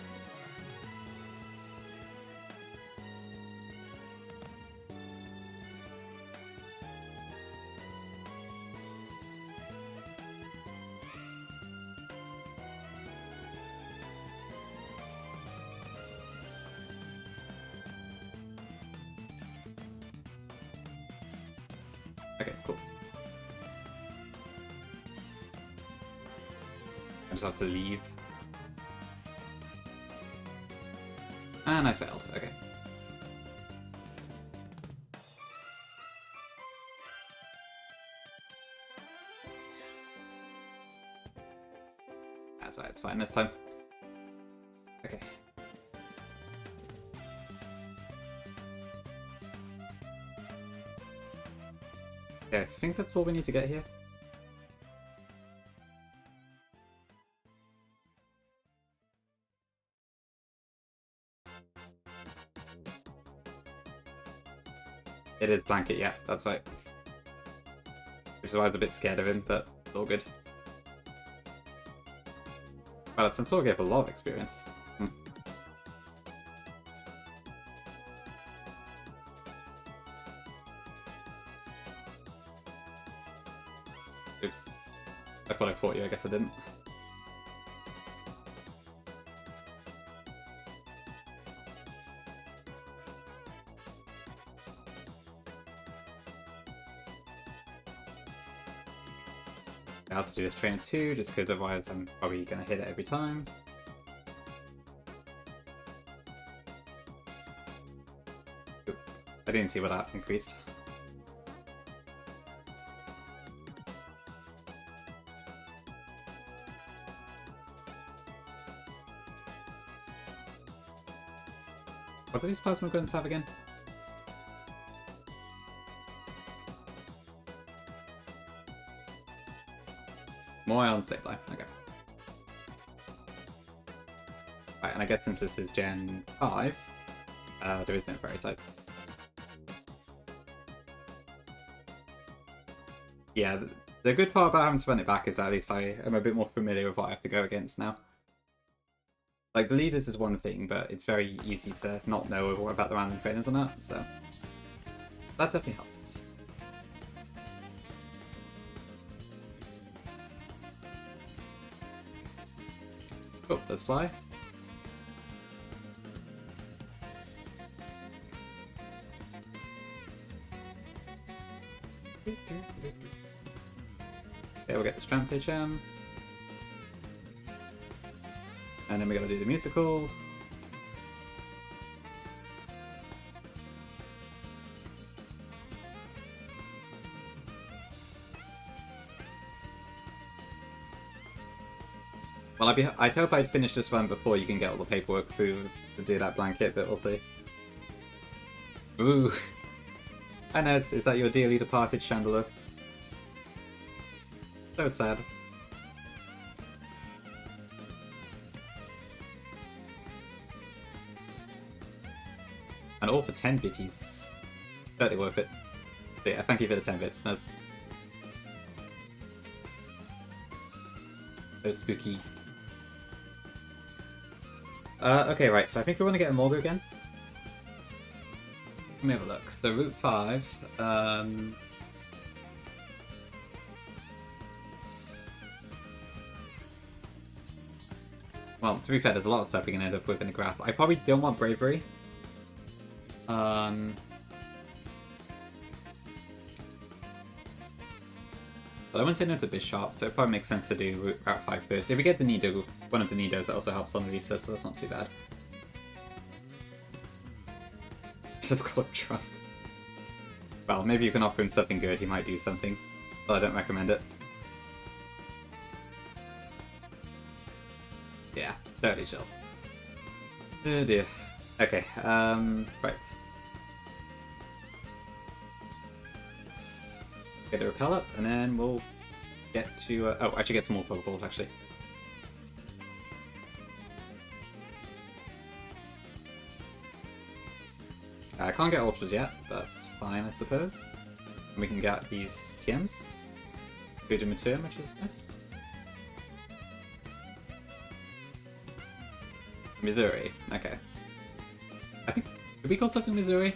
Okay, cool. I just have to leave. And I failed, okay. That's alright, it's fine this time. Okay. Okay, I think that's all we need to get here. It is Blanket, yeah, that's right. Which is why I was a bit scared of him, but it's all good. Wow, that's Floor gave a lot of experience. Oops. I thought I fought you, I guess I didn't. I'll have to do this trainer too, just because otherwise I'm probably going to hit it every time. Oop. I didn't see what that increased. What do these plasma guns have again? More ion save life, okay. Right, and I guess since this is Gen 5, there is no fairy type. Yeah, the good part about having to run it back is that at least I am a bit more familiar with what I have to go against now. Like, the leaders is one thing, but it's very easy to not know about the random trainers and that, so that definitely helps. Oh, let's fly. Okay, we'll get this Rampage and then we gotta do the musical. Well, I'd hope I'd finish this one before you can get all the paperwork through to do that blanket, but we'll see. Ooh. Hi Nez, is that your dearly departed Chandler? So sad. And all for 10 bitties. Totally worth it. But yeah, thank you for the 10 bits, Nez. So spooky. Okay, right, so I think we want to get a Morgue again. Let me have a look. So Route 5, well, to be fair, there's a lot of stuff we can end up with in the grass. I probably don't want Bravery. But I wouldn't say no to Bishop, so it probably makes sense to do Route 5 first. If we get the Nido, one of the Nidos, that also helps on Lisa, so that's not too bad. Just call Trump. Well, maybe you can offer him something good, he might do something. But I don't recommend it. Yeah, totally chill. Oh dear. Okay, right. Get the repel up, and then we'll get to... oh, I should get some more Pokeballs, actually. I can't get Ultras yet, but that's fine, I suppose. And we can get these TMs. Good in return, which is nice. Missouri, okay. I think... did we call something Missouri?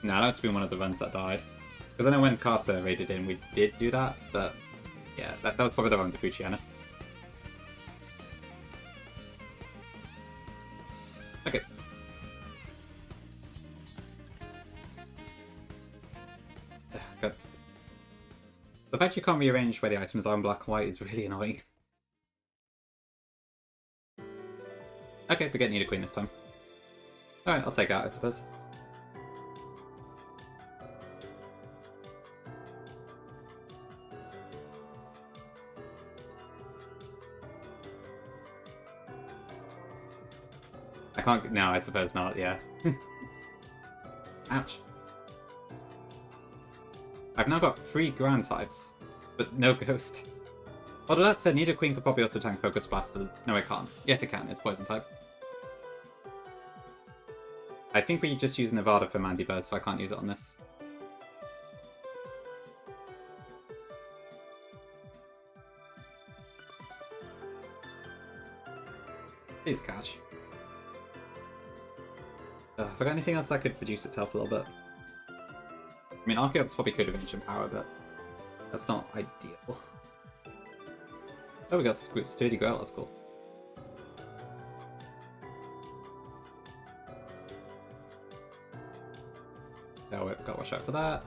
No, that's been one of the runs that died. Because I know when Carter raided in, we did do that, but... yeah, that was probably the wrong Fuchiana. Okay. God. The fact you can't rearrange where the items are in black and white is really annoying. Okay, we get Nido Queen this time. Alright, I'll take that, I suppose. I can't... no, I suppose not, yeah. Ouch. I've now got 3 ground types, but no ghost. Although that said, Nido Queen could probably also tank Focus Blaster. No, it can't. Yes, it can. It's poison type. I think we just use Nevada for Mandiburst, so I can't use it on this. Please catch. Have I got anything else that could produce itself a little bit? I mean, Archeops probably could have Ancient Power, but that's not ideal. Oh, we got Sturdy Growl, that's cool. Oh, we've got to watch out for that.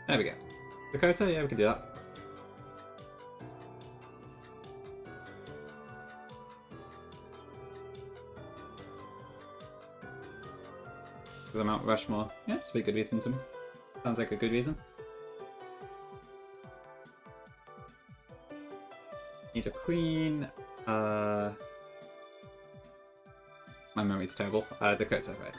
There we go. Dakota, yeah, we can do that. Because I'm Mount Rushmore. Yeah, it's a pretty good reason to me. Sounds like a good reason. Need a queen. My memory's terrible. Dakota, right.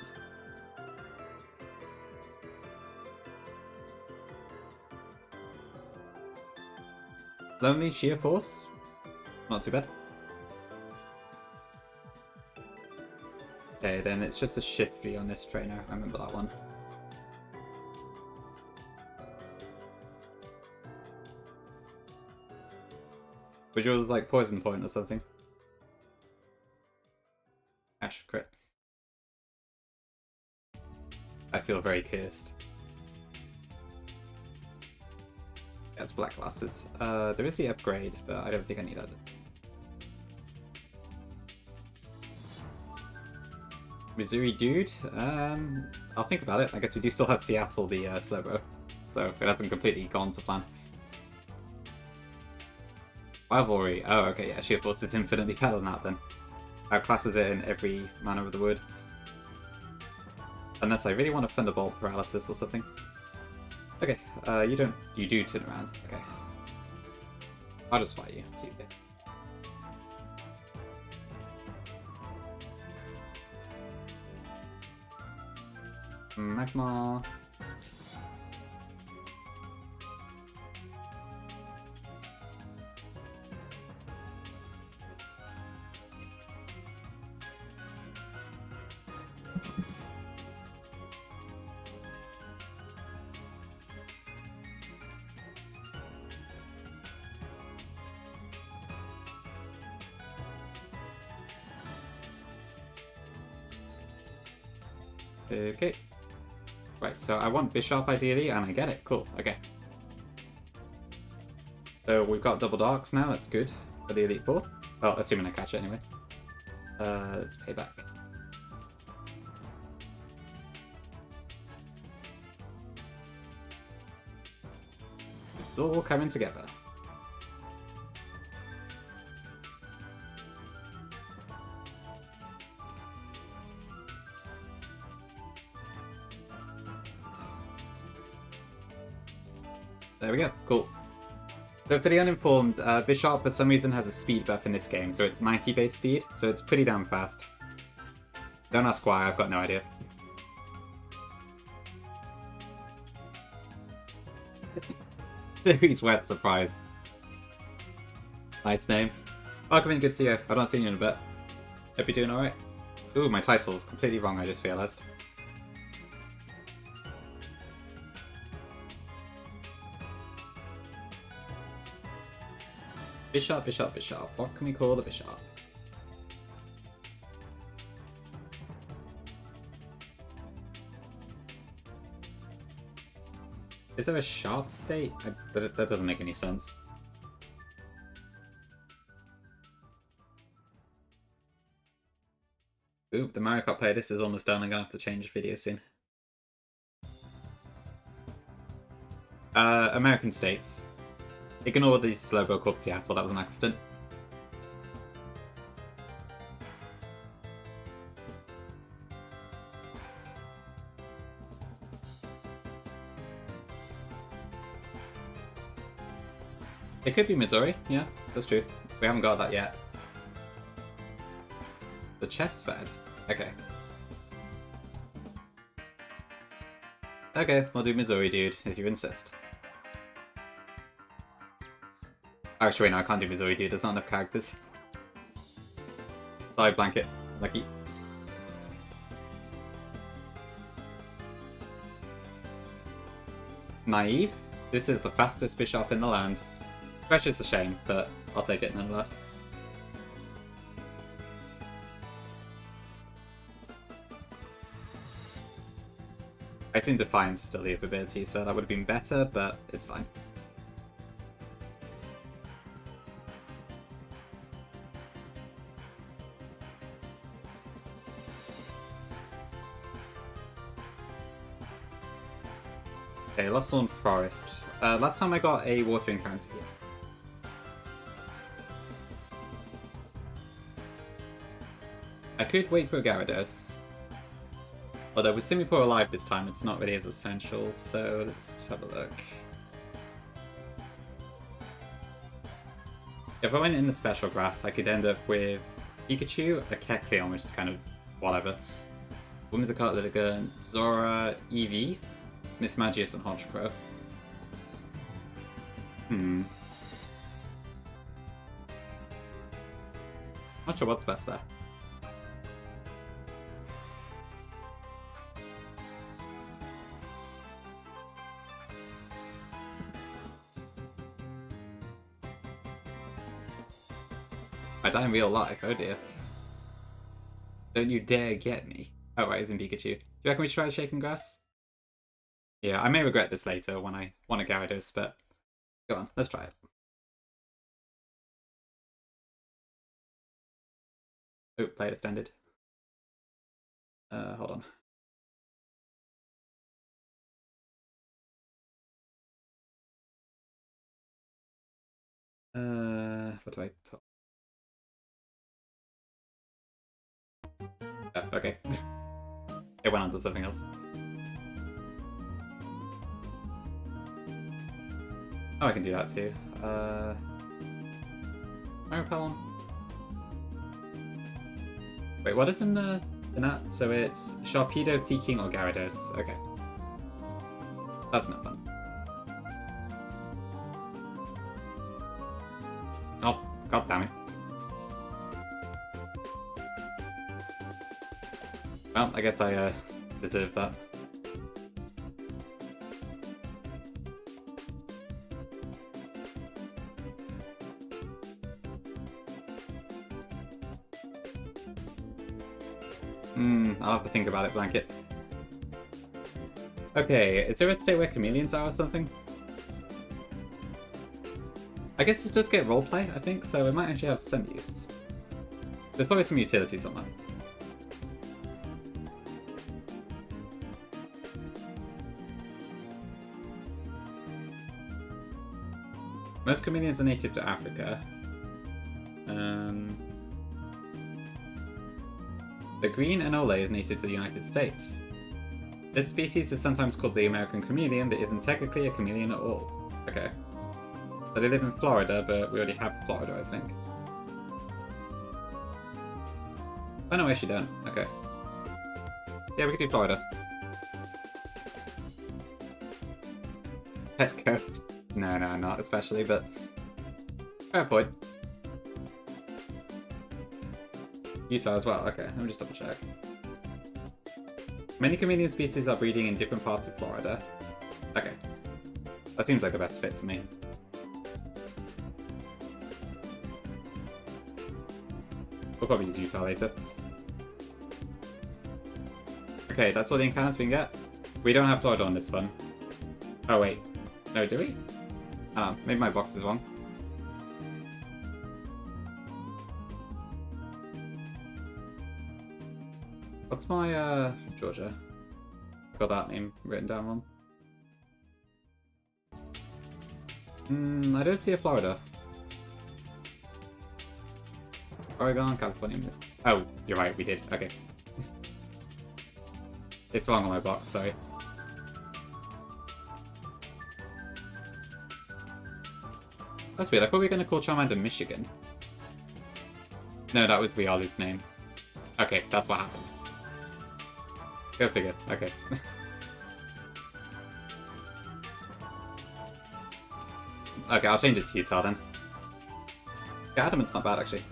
Lonely Sheer Force. Not too bad. Okay, then it's just a Shiftry on this trainer. I remember that one. Which was like Poison Point or something. Ash, crit. I feel very cursed. That's black glasses. There is the upgrade, but I don't think I need that. Missouri dude? I'll think about it. I guess we do still have Seattle, the Slobo, so it hasn't completely gone to plan. Rivalry. Oh, okay, yeah, Sheer Force is infinitely better than that then. Outclasses it in every manner of the word. Unless I really want a Thunderbolt Paralysis or something. Okay, you do turn around. Okay. I'll just fight you. See you there. Magmar. Okay. Right, so I want Bishop ideally, and I get it. Cool, okay. So we've got double darks now, that's good for the Elite Four. Well, assuming I catch it anyway. Let's pay back. It's all coming together. There we go, cool. So for the uninformed, Bishop for some reason has a speed buff in this game, so it's 90 base speed, so it's pretty damn fast. Don't ask why, I've got no idea. He's wet surprise. Nice name. Welcome in, good to see you. I've not seen you in a bit. Hope you're doing alright. Ooh, my title's completely wrong, I just realised. Bishop, Bishop, Bishop. What can we call the Bishop? Is there a sharp state? That doesn't make any sense. Oop, the Mario Kart playlist is almost done. I'm gonna have to change video soon. American states. Ignore the Slowbo called Seattle, that was an accident. It could be Missouri, yeah, that's true. We haven't got that yet. The chest fed? Okay. Okay, we'll do Missouri, dude, if you insist. Actually, wait, no, I can't do Missouri, dude, there's not enough characters. Sorry, Blanket. Lucky. Naive? This is the fastest bishop in the land. Actually, it's a shame, but I'll take it nonetheless. I assume Defiance is still the ability, so that would have been better, but it's fine. Okay, Lost Lawn Forest. Last time I got a water encounter here. I could wait for a Gyarados. Although with Simipour alive this time, it's not really as essential, so let's have a look. If I went in the special grass, I could end up with Pikachu, a Kecleon, which is kind of whatever. Whimsicott, Litigan, Zora, Eevee, Mismagius, and Honchkrow. Not sure what's best there. I die in real life, oh dear. Don't you dare get me. Oh right, it's in Pikachu. Do you reckon we should try Shaking Grass? Yeah, I may regret this later when I want a Gyarados, but go on, let's try it. Oh, play it extended. Hold on. What do I put? Oh, okay. It went on to something else. Oh, I can do that too. Repellon. Wait, what is in the app? So it's Sharpedo, Seeking, or Gyarados. Okay. That's not fun. Oh, god damn it. Well, I guess I deserve that. I'll have to think about it, Blanket. Okay, is there a state where chameleons are or something? I guess this does get roleplay, I think, so it might actually have some use. There's probably some utility somewhere. Most chameleons are native to Africa. The green anole is native to the United States. This species is sometimes called the American chameleon, but isn't technically a chameleon at all. Okay. So they live in Florida, but we already have Florida, I think. Oh no, we actually don't. Okay. Yeah, we could do Florida. Petco. No, not especially, but fair point. Utah as well. Okay, let me just double check. Many chameleon species are breeding in different parts of Florida. Okay. That seems like the best fit to me. We'll probably use Utah later. Okay, that's all the encounters we can get. We don't have Florida on this one. Oh wait. No, do we? Oh, maybe my box is wrong. What's my, Georgia? Got that name written down wrong. I don't see a Florida. Oregon, California. Oh, you're right, we did. Okay. It's wrong on my box, sorry. That's weird, I thought we were going to call Charmander Michigan. No, that was Riolu's name. Okay, that's what happens. Go figure, okay. Okay, I'll change it to Utah then. Yeah, Adamant's not bad actually.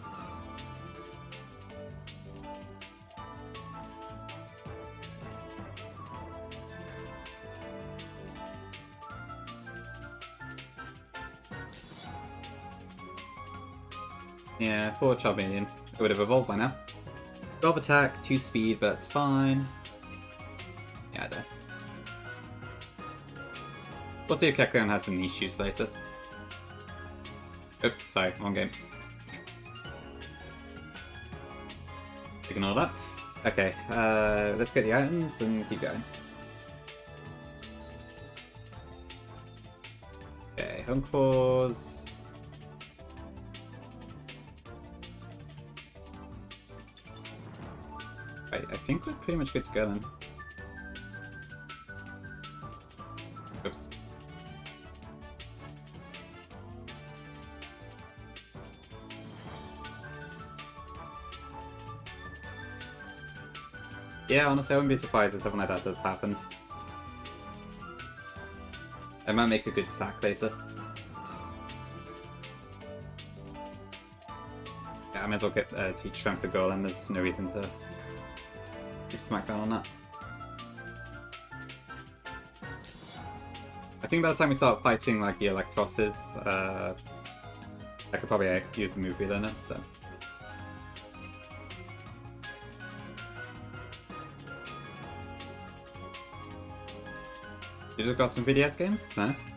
Yeah, 4 Charmeleon. It would have evolved by now. 12 attack, 2 speed, but that's fine. Yeah, I don't. We'll see if Kecleon has some niche use later. Oops, sorry, wrong game. Ignore that. Okay, let's get the items and keep going. Okay, Home Claws. Right, I think we're pretty much good to go then. Oops. Yeah, honestly, I wouldn't be surprised if something like that does happen. I might make a good sack later. Yeah, I might as well get teach Trump to goal, and there's no reason to keep Smackdown on that. I think by the time we start fighting like the Electrosses, I could probably use the move relearner, so. You just got some VDS games? Nice.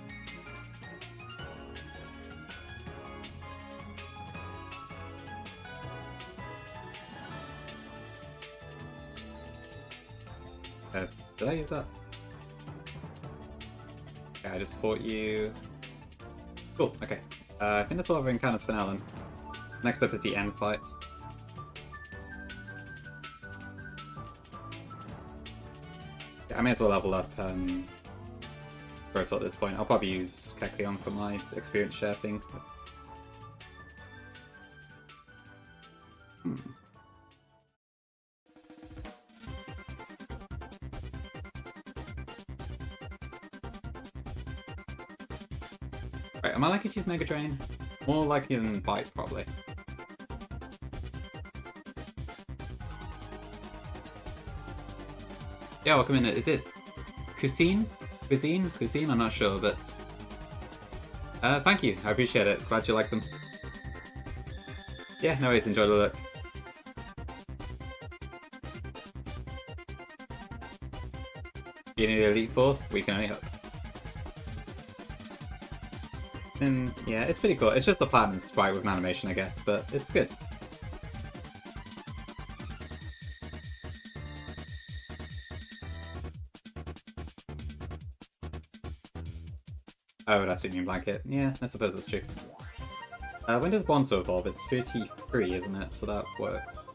Did I use that? Yeah, I just fought you. Cool, okay. I think that's all of our encounters for now then. Next up is the end fight. Yeah, I may as well level up Proto at this point. I'll probably use Kecleon for my experience share thing. Right, am I likely to use Mega Drain? More likely than Bite, probably. Yeah, welcome in. Is it Cuisine? Cuisine? I'm not sure, but thank you. I appreciate it. Glad you like them. Yeah, no worries. Enjoy the look. You need Elite Four? We can only hope. And yeah, it's pretty cool. It's just the platinum sprite with an animation, I guess, but it's good. Oh, that's Union Blanket. Yeah, I suppose that's true. When does Bonzo evolve? It's 33, isn't it? So that works.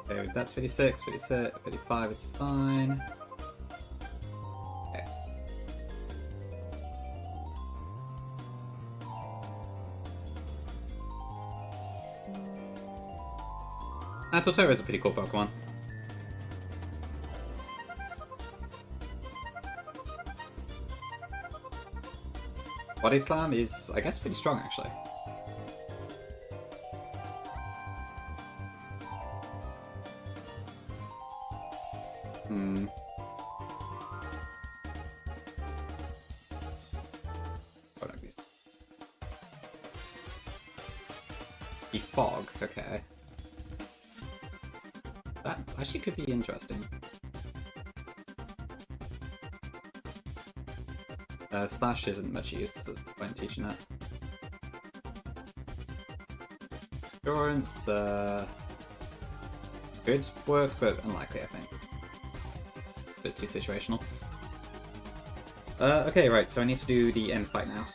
Okay, that's 56, 55 is fine. Okay, Totoro is a pretty cool Pokemon. Body Slam is, I guess, pretty strong, actually. Fog, okay. That actually could be interesting. Slash isn't much use when teaching that. Endurance, could work, but unlikely, I think. A bit too situational. Okay, right, so I need to do the end fight now.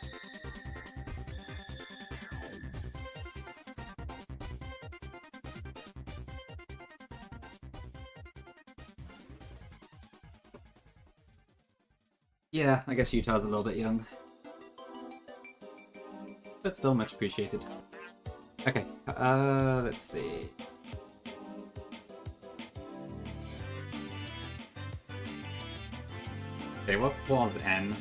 Yeah, I guess Utah's a little bit young. But still much appreciated. Okay, let's see. Okay, what was N?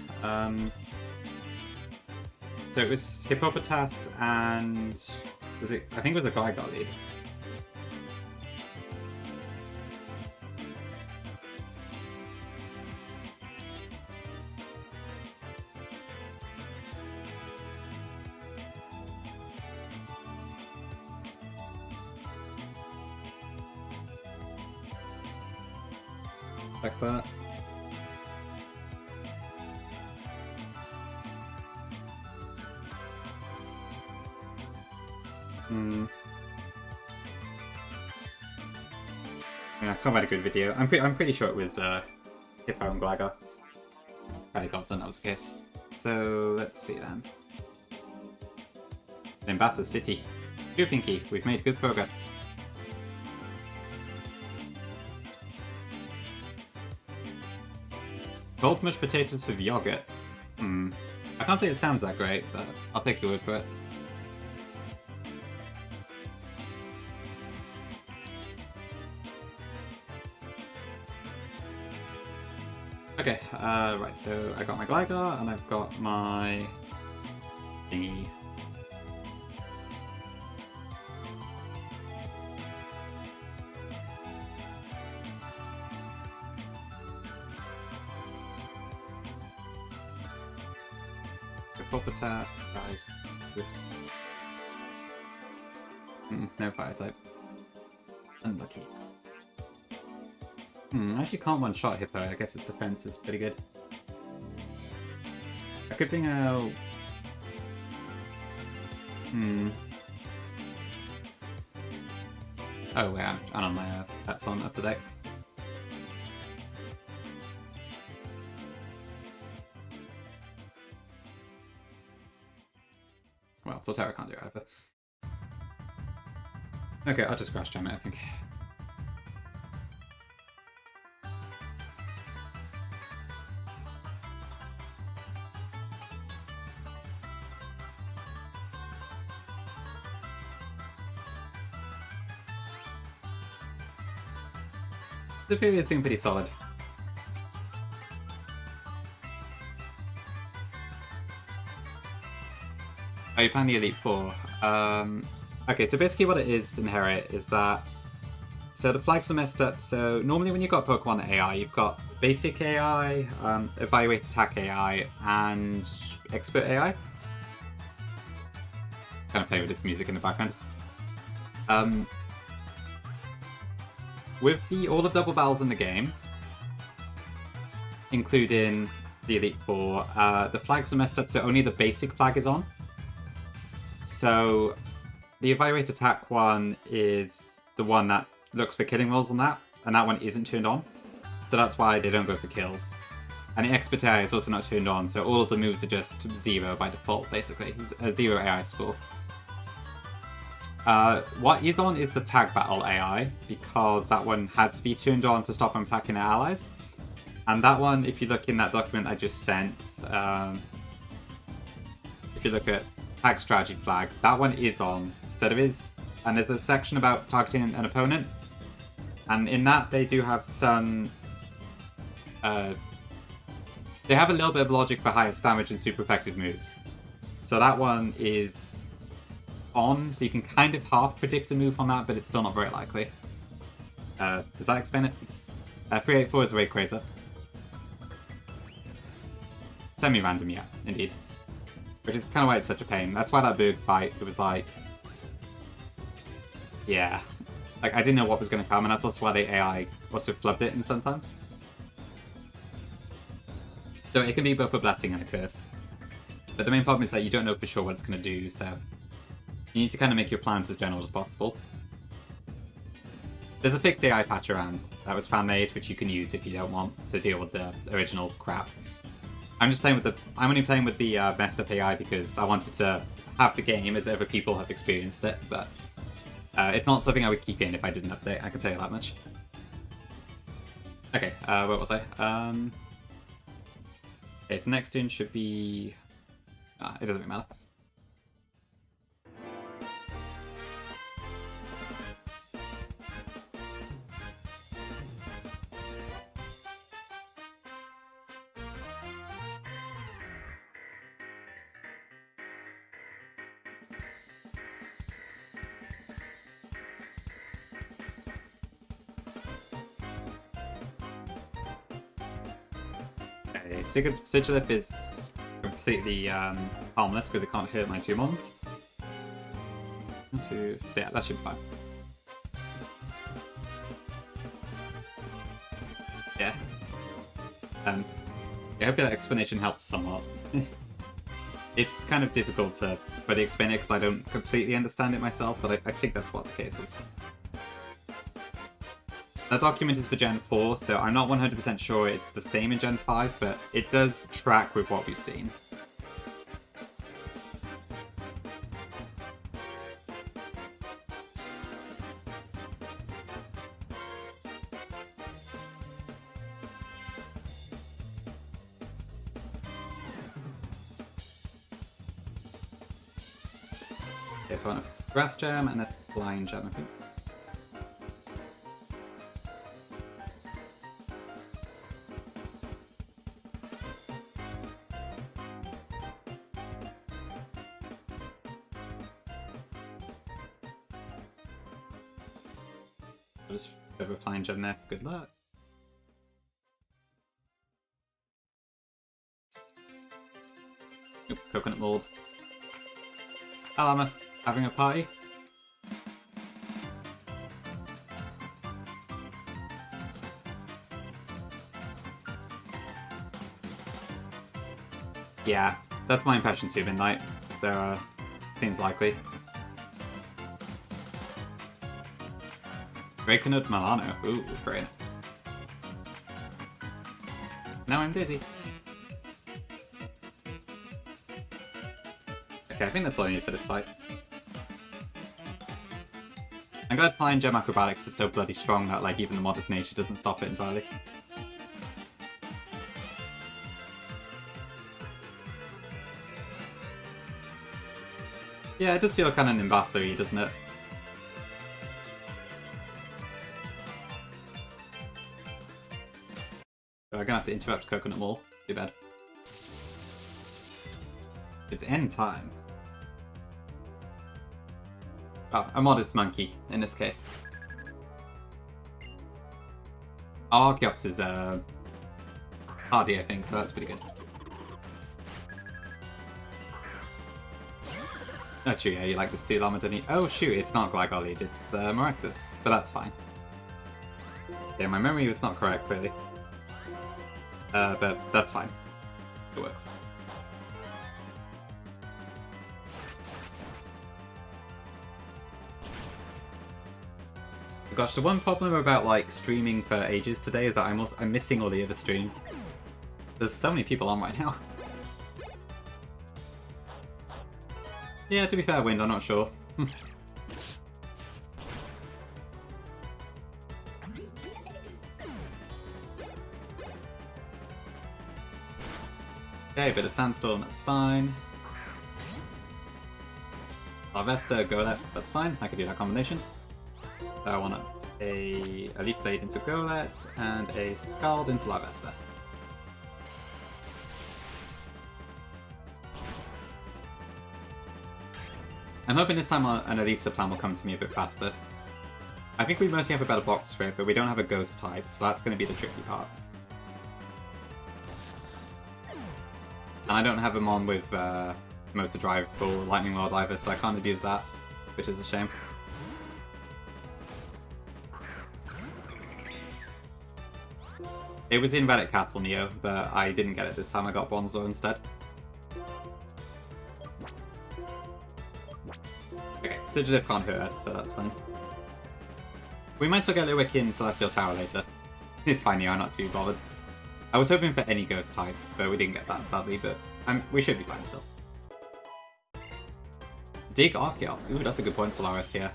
So it was Hippopotas and... was it? I think it was a guy got lead. Like that. Yeah, quite a good video. I'm pretty sure it was Hippo and Glaga. Fairly confident that was the case. So let's see then. Limbasa City. Good Pinky, we've made good progress. Cold mashed potatoes with yogurt. I can't say it sounds that great, but I'll take your word for it. Okay, right, so I got my Gligar, and I've got my thingy. Hippopotas dies with... no fire type. Unlucky. I actually can't one-shot Hippo. I guess its defense is pretty good. I could bring out... Oh wait, I'm on my stats on up to date. Well, Torterra can't do it either. Okay, I'll just Grass Jam it, I think. The previous been pretty solid. Oh, you plan the Elite Four. Okay, so basically what it is in Inherit is that... So the flags are messed up, so normally when you've got Pokemon AI, you've got Basic AI, Evaluate Attack AI, and Expert AI. Kind of play with this music in the background. With all the double battles in the game, including the Elite Four, the flags are messed up, so only the basic flag is on. So the Evaluate Attack one is the one that looks for killing rolls on that, and that one isn't turned on. So that's why they don't go for kills. And the Expert AI is also not turned on, so all of the moves are just 0 by default, basically. 0 AI score. What is on is the Tag Battle AI, because that one had to be turned on to stop them attacking their allies. And that one, if you look in that document I just sent, if you look at Tag Strategy Flag, that one is on. So there is and there's a section about targeting an opponent, and in that they do have some... they have a little bit of logic for highest damage and super effective moves. So that one is on, so you can kind of half predict a move on that, but it's still not very likely. Does that explain it? 384 is a Raid Quasar. Semi-random, yeah, indeed. Which is kind of why it's such a pain. That's why that big fight, it was like... Yeah. Like, I didn't know what was going to come, and that's also why the AI also flubbed it in sometimes. So it can be both a blessing and a curse. But the main problem is that you don't know for sure what it's going to do, so... You need to kind of make your plans as general as possible. There's a fixed AI patch around that was fan-made, which you can use if you don't want to deal with the original crap. I'm only playing with the messed up AI because I wanted to have the game as other people have experienced it, but it's not something I would keep in if I didn't update, I can tell you that much. Okay, what was I? Okay, so next tune should be... it doesn't really matter. Sigilip is completely harmless because it can't hurt my 2 mons. Yeah, that should be fine. Yeah. I hope that explanation helps somewhat. It's kind of difficult to fully explain it because I don't completely understand it myself, but I think that's what the case is. That document is for Gen 4, so I'm not 100% sure it's the same in Gen 5, but it does track with what we've seen. Okay, so I want a Grass Gem and a Flying Gem, I think. Just have a Flying Gem there. Good luck. Oop, Coconut Mold. Alama, having a party. Yeah, that's my impression too, Midnight. So, seems likely. Draconid Milano. Ooh, very nice. Now I'm dizzy. Okay, I think that's all I need for this fight. I'm glad Flying Gem Acrobatics is so bloody strong that like even the modest nature doesn't stop it entirely. Yeah, it does feel kind of Nimbasa-y, doesn't it? So I'm gonna have to interrupt Coconut Mall. Too bad. It's end time. Oh, a modest monkey, in this case. Archeops is hardy, I think, so that's pretty good. Oh, true, yeah, you like the Steel Armor, don't you? Oh, shoot, it's not Glycolid, it's Maractus, but that's fine. Yeah, my memory was not correct, clearly. But that's fine. It works. Gosh, the one problem about like streaming for ages today is that I'm missing all the other streams. There's so many people on right now. Yeah, to be fair, Wind, I'm not sure. Okay, bit of Sandstorm, that's fine. Larvesta, Golett, that's fine. I can do that combination. So I want a Leaf Blade into Golett and a Scald into Larvesta. I'm hoping this time an Elisa plan will come to me a bit faster. I think we mostly have a better box for it, but we don't have a ghost type, so that's going to be the tricky part. And I don't have a Mon with Motor Drive for Lightning World either, so I can't abuse that, which is a shame. It was in Relic Castle Neo, but I didn't get it this time, I got Bronzor instead. Okay, Sigilif can't hurt us, so that's fine. We might still get Lyric in Celestial Tower later. It's fine, I'm not too bothered. I was hoping for any ghost type, but we didn't get that sadly, but we should be fine still. Dig Archeops, ooh, that's a good point, Solaris, yeah.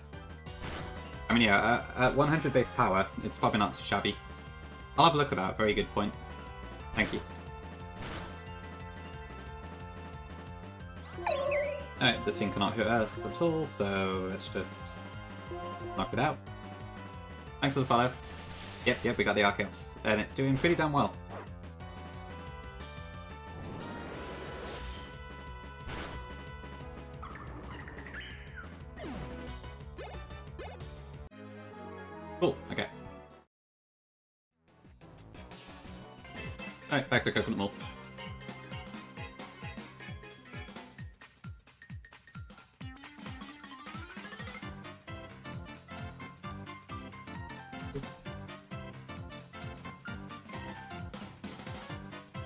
I mean, yeah, at 100 base power, it's probably not too shabby. I'll have a look at that, very good point. Thank you. Alright, this thing cannot hurt us at all, so let's just knock it out. Thanks for the follow. Yep, we got the Archeops, and it's doing pretty damn well. Cool, okay. Alright, back to Coconut Mall.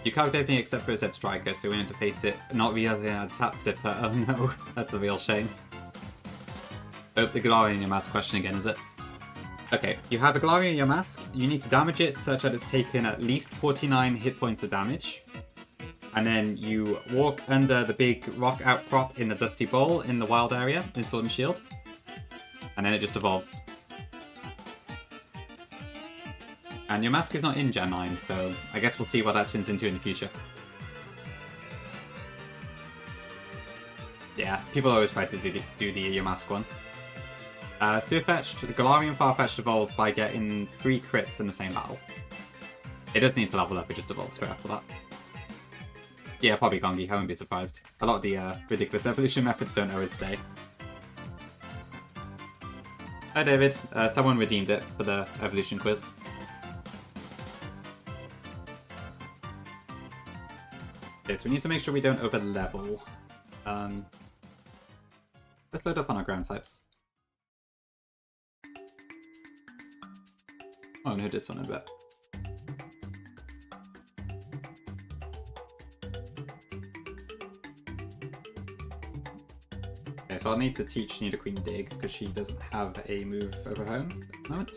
You carved everything except for a Zeb Striker, so we went to face it, not realizing I had Sap Sipper. Oh no, that's a real shame. Oh, the Galarian in your mask question again, is it? Okay, you have a Galarian in your mask, you need to damage it such that it's taken at least 49 hit points of damage. And then you walk under the big rock outcrop in the Dusty Bowl in the wild area, in Sword and Shield. And then it just evolves. And your mask is not in Gen 9, so I guess we'll see what that turns into in the future. Yeah, people always try to do the your mask one. Surfetch'd, the Galarian Farfetch'd evolved by getting 3 crits in the same battle. It doesn't need to level up, it just evolves straight after that. Yeah, probably Gongi, I wouldn't be surprised. A lot of the ridiculous evolution methods don't always stay. Hi David, someone redeemed it for the evolution quiz. Okay, so we need to make sure we don't over level. Let's load up on our ground types. Oh, I'm gonna hit this one in a bit. Okay, so I'll need to teach Nidoqueen Dig, because she doesn't have a move of her own at the moment.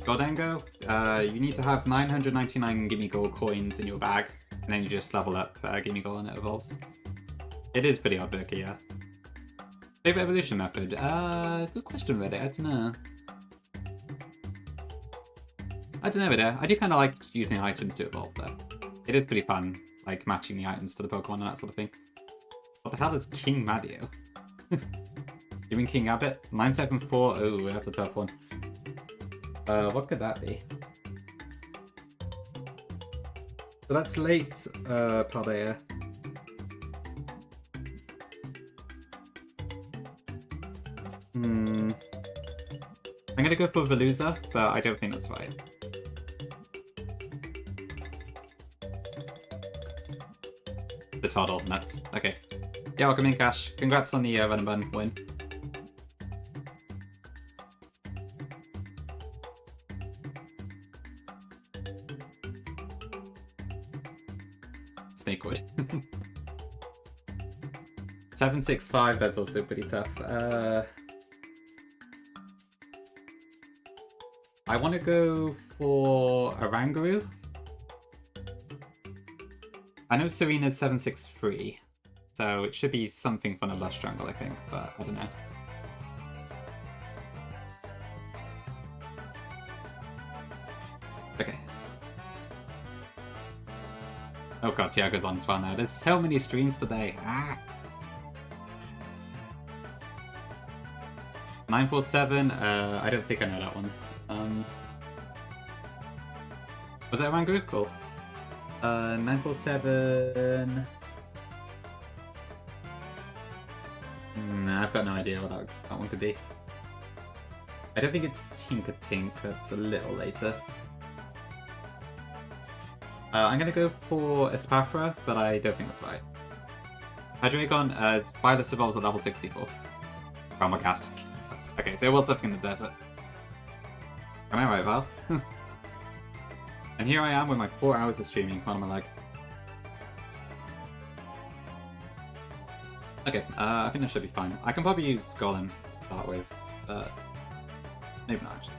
Goldango, you need to have 999 Gimme Gold coins in your bag, and then you just level up Gimme Gold and it evolves. It is pretty hard-working, yeah. Favorite evolution method? Good question, Reddit. I don't know. Reddit. I do kind of like using items to evolve, though. It is pretty fun, like matching the items to the Pokemon and that sort of thing. What the hell is King Madio? You mean King Abbott? 974? Oh, that's a tough one. What could that be? So that's late, Paldea. I'm gonna go for Veluza, but I don't think that's right. The Toddle, nuts. Okay. Yeah, welcome in, Cash. Congrats on the Run and Bun win. Snakewood. 765, that's also pretty tough. I want to go for Oranguru. I know Serena's 763, So it should be something fun of Lush Jungle, I think, but I don't know. Okay. Oh god, Tiago's on as well now. There's so many streams today. Ah. 947, I don't think I know that one. Was that Rangu? Cool. 947... Nah, I've got no idea what that one could be. I don't think it's Tinker Tink, that's a little later. I'm gonna go for Espathra, but I don't think that's right. Hydreigon, Violet evolves at level 64. Cast. That's okay, so it was up in the desert. Am I right, Val? And here I am with my 4 hours of streaming on my leg. Okay, I think that should be fine. I can probably use Golem to start with, but maybe not actually.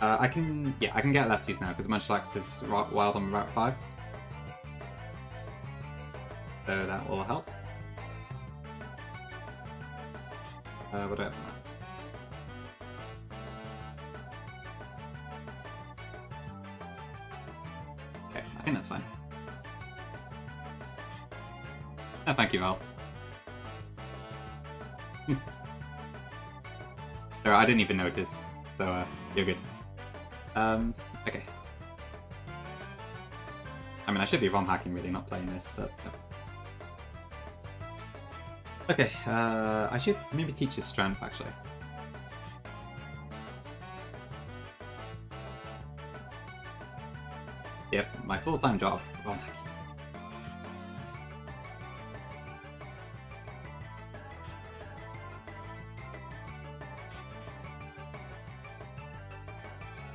I can get lefties now because Munchlax is wild on Route 5. So that will help. What do I have now? Okay, I think that's fine. Oh, thank you, Al. I didn't even notice, so you're good. Okay. I mean, I should be ROM hacking really, not playing this, but... Okay, I should maybe teach his strength, actually. Yep, my full-time job, ROM hacking.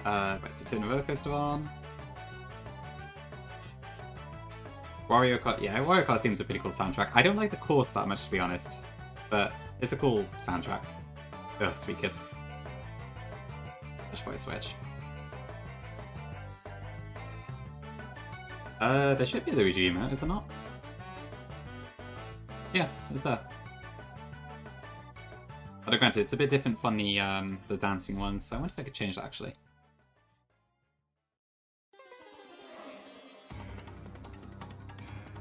Right, so turn the roller coaster on. Wario Costume's a pretty cool soundtrack. I don't like the course that much, to be honest, but it's a cool soundtrack. Oh, sweet kiss. Switch. There should be a Luigi emote, is there not? Yeah, it's there. But granted, it's a bit different from the dancing one, so I wonder if I could change that actually.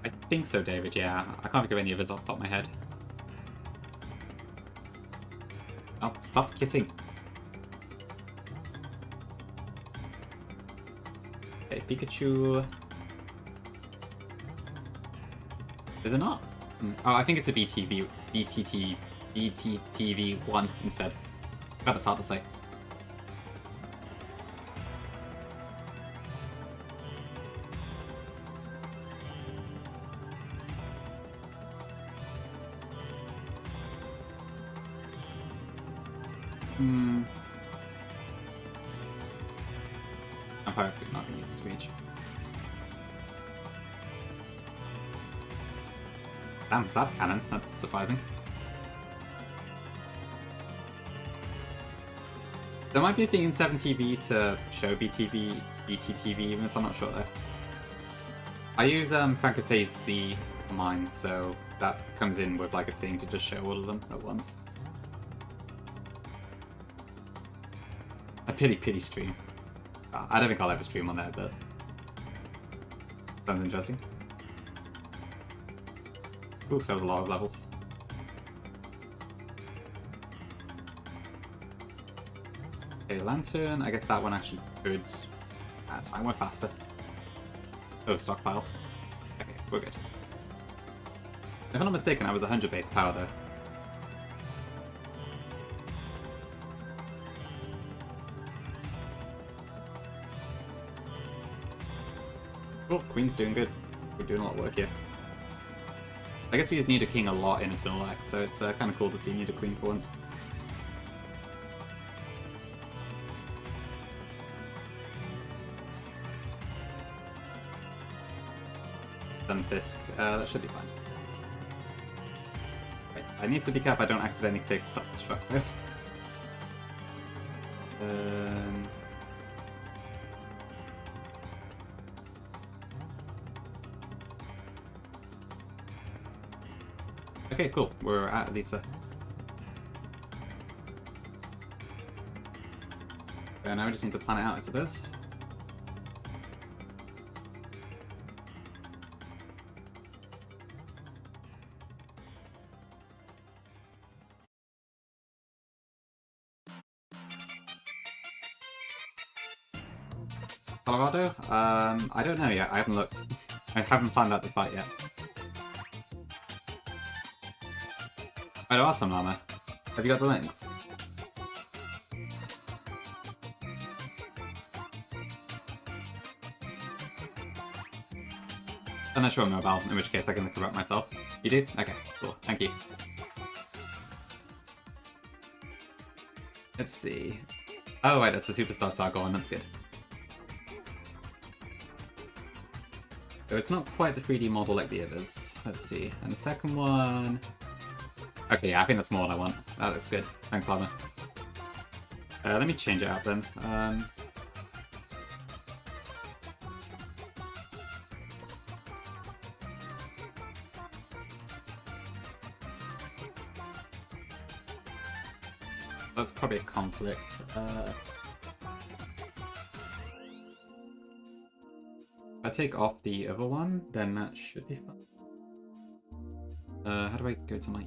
I think so, David, yeah. I can't think of any of it off the top of my head. Oh, stop kissing. Okay, Pikachu. Is it not? Oh, I think it's a BTTV1 instead. God, that's hard to say. I'm probably not going to use the speech. Damn, Zap Cannon. That's surprising. There might be a thing in 7TV to show BTTV events, I'm not sure though. I use Francophase Z for mine, so that comes in with like a thing to just show all of them at once. A pity stream. I don't think I'll ever stream on there, but sounds interesting. Ooh, that was a lot of levels. Okay, Lantern, I guess that one actually could... That's fine, we're faster. Oh, stockpile. Okay, we're good. If I'm not mistaken, I was 100 base power though. Oh, Queen's doing good. We're doing a lot of work here. I guess we just need a king a lot in Eternal X, so it's kind of cool to see need a queen for once. Fisk, that should be fine. Right, I need to be careful I don't accidentally click self-destruct though. Okay, cool. We're at Lisa. So now we just need to plan it out, I suppose. Colorado? I don't know yet. I haven't looked. I haven't planned out the fight yet. Oh, there are some llama. Have you got the links? I'm not sure I'm mobile, in which case I can look about myself. You do? Okay, cool. Thank you. Let's see. Oh, wait, that's the Superstar Saga one. That's good. So it's not quite the 3D model like the others. Let's see. And the second one... Okay, yeah, I think that's more what I want. That looks good. Thanks, Lama. Let me change it out then. That's probably a conflict. If I take off the other one, then that should be fine. How do I go to my...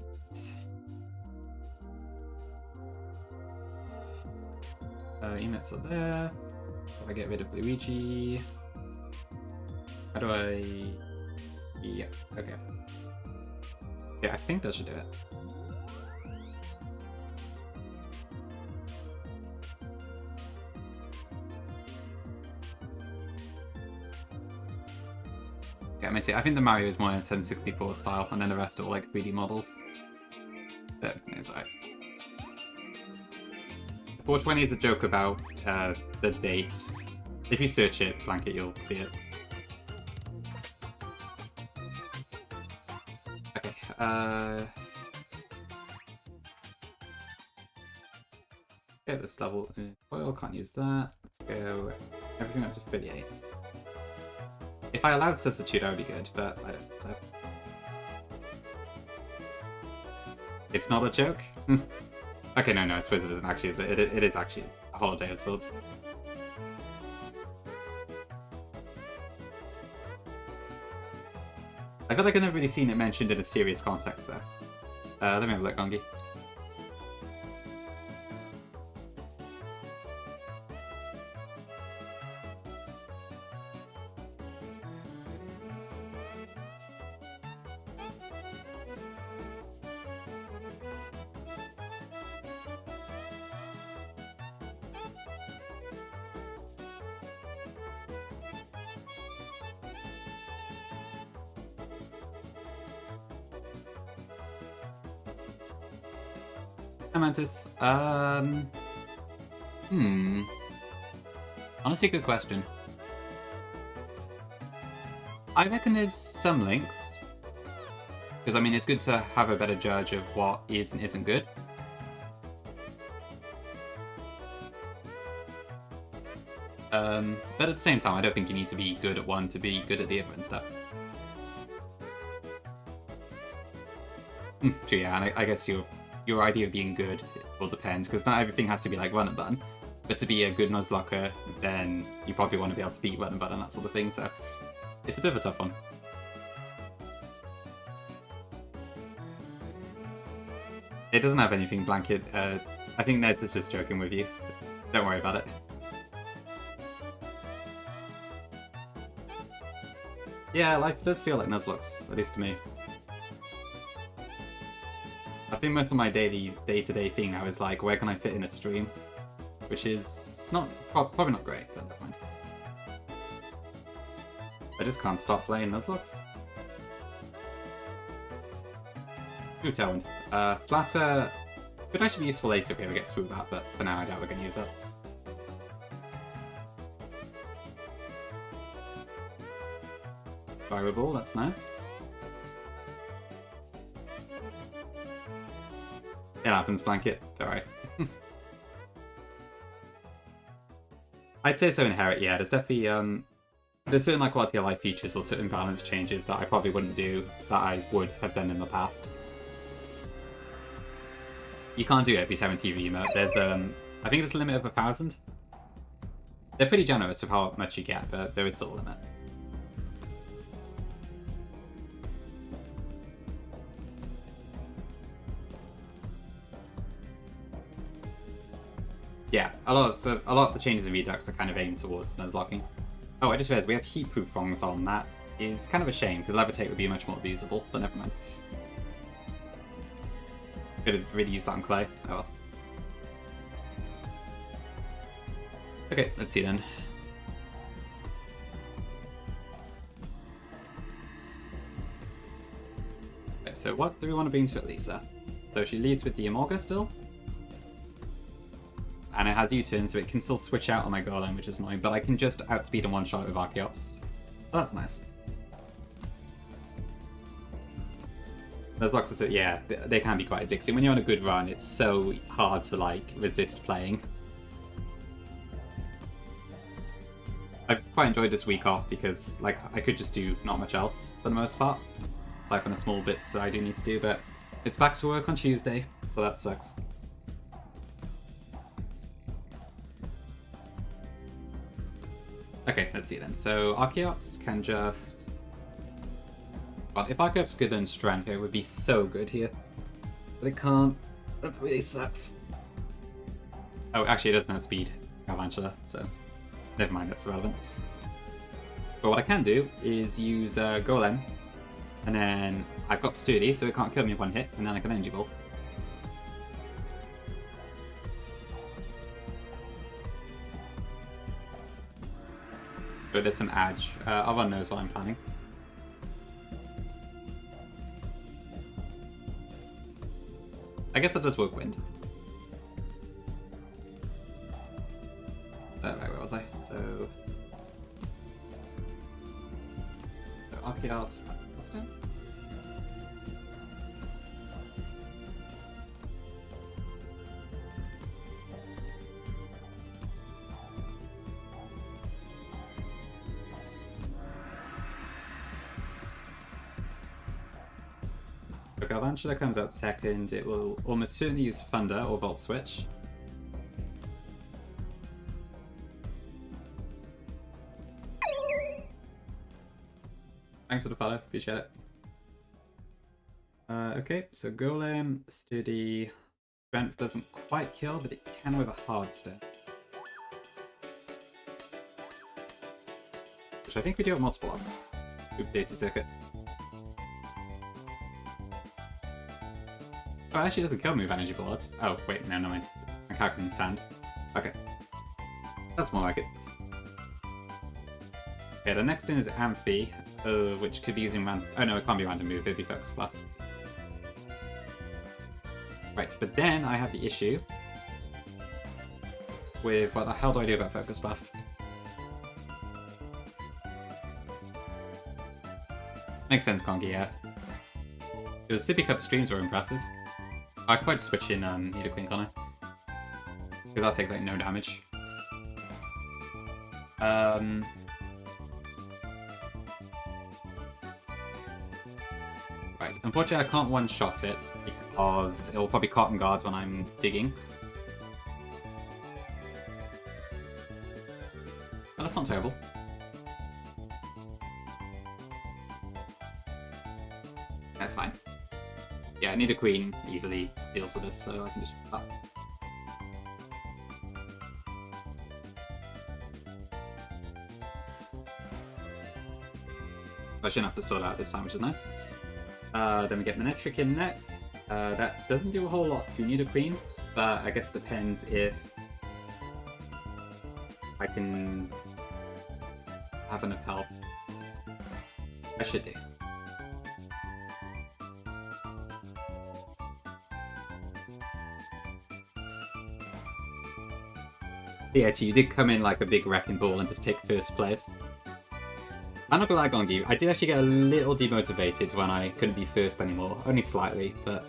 Emotes are there. If I get rid of Luigi... How do I... Yeah, okay. Yeah, I think that should do it. Yeah, I think the Mario is more in 764 style, and then the rest are all like 3D models. But it's alright. 420 is a joke about the dates. If you search it, Blanket, you'll see it. Okay, okay, this level. Oil, can't use that. Let's go everything up to 38. If I allowed substitute, that would be good, but I don't think so. It's not a joke? Okay, no, I suppose it isn't actually. It is actually a holiday of sorts. I feel like I've never really seen it mentioned in a serious context, though. Let me have a look, Gongi. Mantis. Honestly, good question. I reckon there's some links. Because, I mean, it's good to have a better judge of what is and isn't good. But at the same time, I don't think you need to be good at one to be good at the other and stuff. True, yeah, and I guess your idea of being good will depend, because not everything has to be like run and button. But to be a good Nuzlocke, then you probably want to be able to beat run and button and that sort of thing, so it's a bit of a tough one. It doesn't have anything, Blanket. I think Nez is just joking with you. Don't worry about it. Yeah, life does feel like Nuzlocke's, at least to me. I think most of my day-to-day thing now is like, where can I fit in a stream? Which is not probably not great, but never mind. I just can't stop playing Nuzlockes. Ooh, Tailwind. Flatter could actually be useful later if we ever get through that, but for now I doubt we're going to use that. Fireball, that's nice. It happens, Blanket. Alright. I'd say so Inherit, yeah. There's definitely, there's certain like quality of life features or certain balance changes that I probably wouldn't do that I would have done in the past. You can't do every 7 TV emote. There's I think it's a limit of 1,000. They're pretty generous with how much you get, but there is still a limit. Yeah, a lot of the changes in Redux are kind of aimed towards Nuzlocking. Oh, I just realized we have heatproof prongs on. That is kind of a shame, because Levitate would be much more usable, but never mind. Could have really used that on Clay. Oh well. Okay, let's see then. Okay, so what do we want to bring to Elisa? So she leads with the Emolga still. And it has U-turn, so it can still switch out on my Golem, which is annoying, but I can just outspeed and one-shot it with Archeops. So that's nice. Nuzlocke, yeah, they can be quite addicting. When you're on a good run, it's so hard to, like, resist playing. I've quite enjoyed this week off because, like, I could just do not much else for the most part. Aside from the small bits I do need to do, but it's back to work on Tuesday, so that sucks. Okay, let's see then. So Archeops can just... Well, if Archeops could learn Strength, it would be so good here. But it can't. That really sucks. Oh, actually it doesn't have speed, Galvantula, so never mind, that's irrelevant. But what I can do is use Golem, and then I've got Sturdy, so it can't kill me with one hit, and then I can Energy Ball. But there's some edge. I'll run those while I'm planning. I guess that does work wind. Right, where was I? So Archeops, what's down? If Galvantula comes out second, it will almost certainly use Thunder or Volt Switch. Thanks for the follow, appreciate it. Okay, so Golem, Sturdy, Strength doesn't quite kill, but it can with a hard stone. Which I think we do have multiple of. Oop, Daisy Circuit. Oh, it actually doesn't kill me with Energy Bullets. Oh, wait, no, mind. I'm calculating sand. Okay. That's more like it. Okay, the next in is Amphi, which could be using random... Oh no, it can't be random move, it'd be Focus Blast. Right, but then I have the issue with what the hell do I do about Focus Blast? Makes sense, Kongi, yeah. Those Sippy Cup streams were impressive. I could probably just switch in Nidoqueen, can't I? Because that takes like no damage. Right, unfortunately I can't one-shot it because it'll probably Cotton Guards when I'm digging. Oh, that's not terrible. That's fine. Yeah, Nidoqueen easily deals with this, so I can just... Oh. I shouldn't have to store that this time, which is nice. Then we get Manectric in next. That doesn't do a whole lot to Nidoqueen, but I guess it depends if I can have enough health. I should do. Yeah, you did come in like a big wrecking ball and just take first place. I'm not gonna lie, Gongi, I did actually get a little demotivated when I couldn't be first anymore, only slightly, but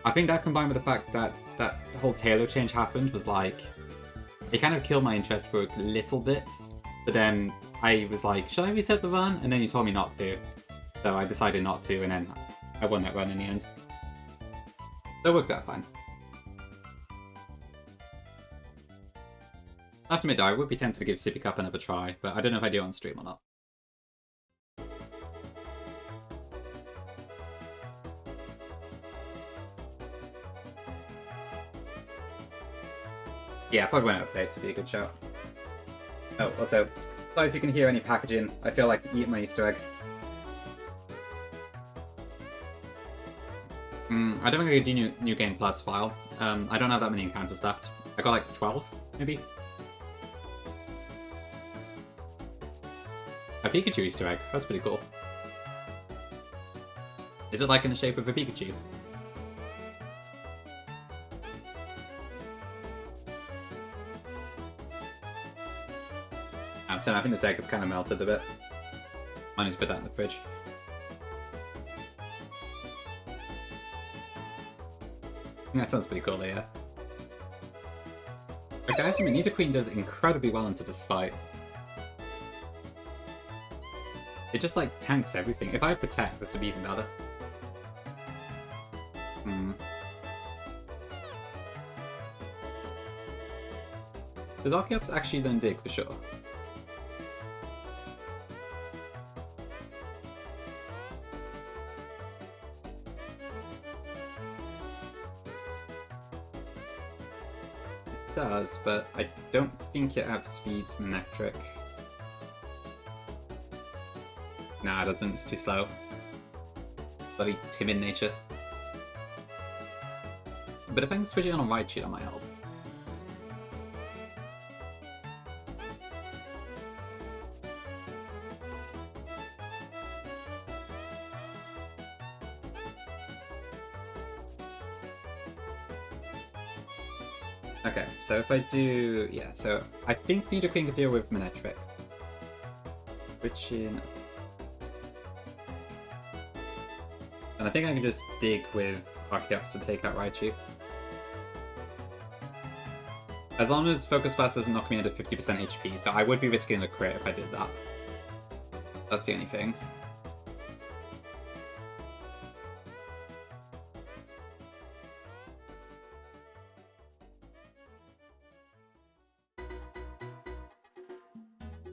I think that combined with the fact that that whole Taylor change happened was like, it kind of killed my interest for a little bit, but then I was like, should I reset the run? And then you told me not to, so I decided not to, and then I won that run in the end. So it worked out fine. I have to admit though, I would be tempted to give Sippy Cup another try, but I don't know if I do it on stream or not. Yeah, probably won't update to be a good shout. Oh, also, sorry if you can hear any packaging. I feel like eating my Easter egg. I don't think I could do new game plus file. I don't have that many encounters left. I got like 12, maybe? A Pikachu Easter egg. That's pretty cool. Is it like in the shape of a Pikachu? I think this egg has kind of melted a bit. Might need to put that in the fridge. That sounds pretty cool, yeah. Okay, I think Nidoqueen does incredibly well into this fight. It just like tanks everything. If I had Protect, this would be even better. Does Archeops actually learn Dig for sure? It does, but I don't think it outspeeds Manectric. Nah, it doesn't. It's too slow. Bloody timid nature. But if I can switch it on a Raichu, that might help. Okay, so if I do... yeah, so I think Nidoqueen could deal with Manectric. Switching... and I think I can just dig with Archeops to take out Raichu. As long as Focus Blast doesn't knock me into 50% HP, so I would be risking a crit if I did that. That's the only thing.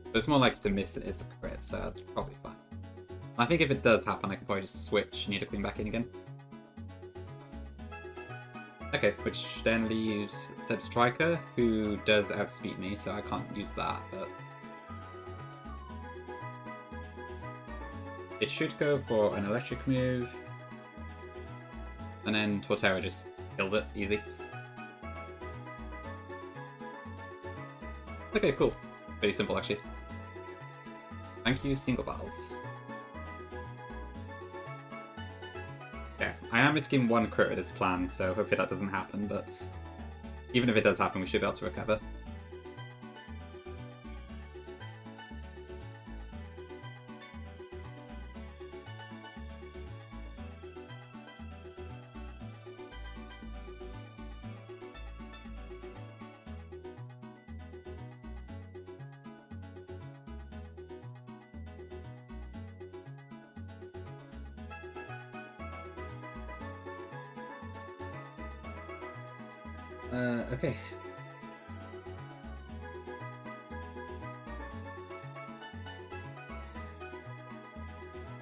But it's more likely to miss it as a crit, so that's probably fine. I think if it does happen, I can probably just switch Nidoqueen back in again. Okay, which then leaves Zeb Striker, who does outspeed me, so I can't use that, but... it should go for an electric move, and then Torterra just kills it, easy. Okay, cool. Pretty simple, actually. Thank you, Single Battles. Okay, I am risking one crit with this plan, so hopefully that doesn't happen, but even if it does happen, we should be able to recover. Okay.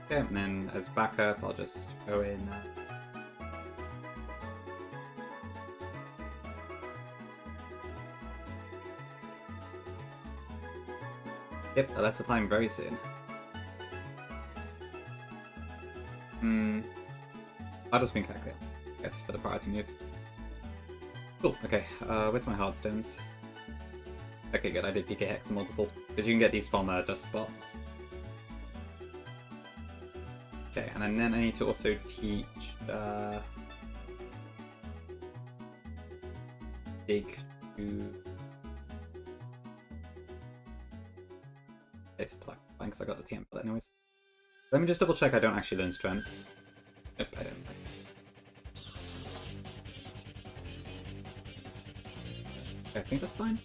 Okay, and then as backup, I'll just go in. Yep, that's the time very soon. I'll just win Kakrit, I guess, for the priority move. Cool, okay, where's my Hardstones? Okay, good, I did PK Hex multiple, because you can get these from dust spots. Okay, and then I need to also teach Dig to... it's fine, because I got the TM for that anyways. Let me just double check I don't actually learn Strength. Nope, I don't. I think that's fine.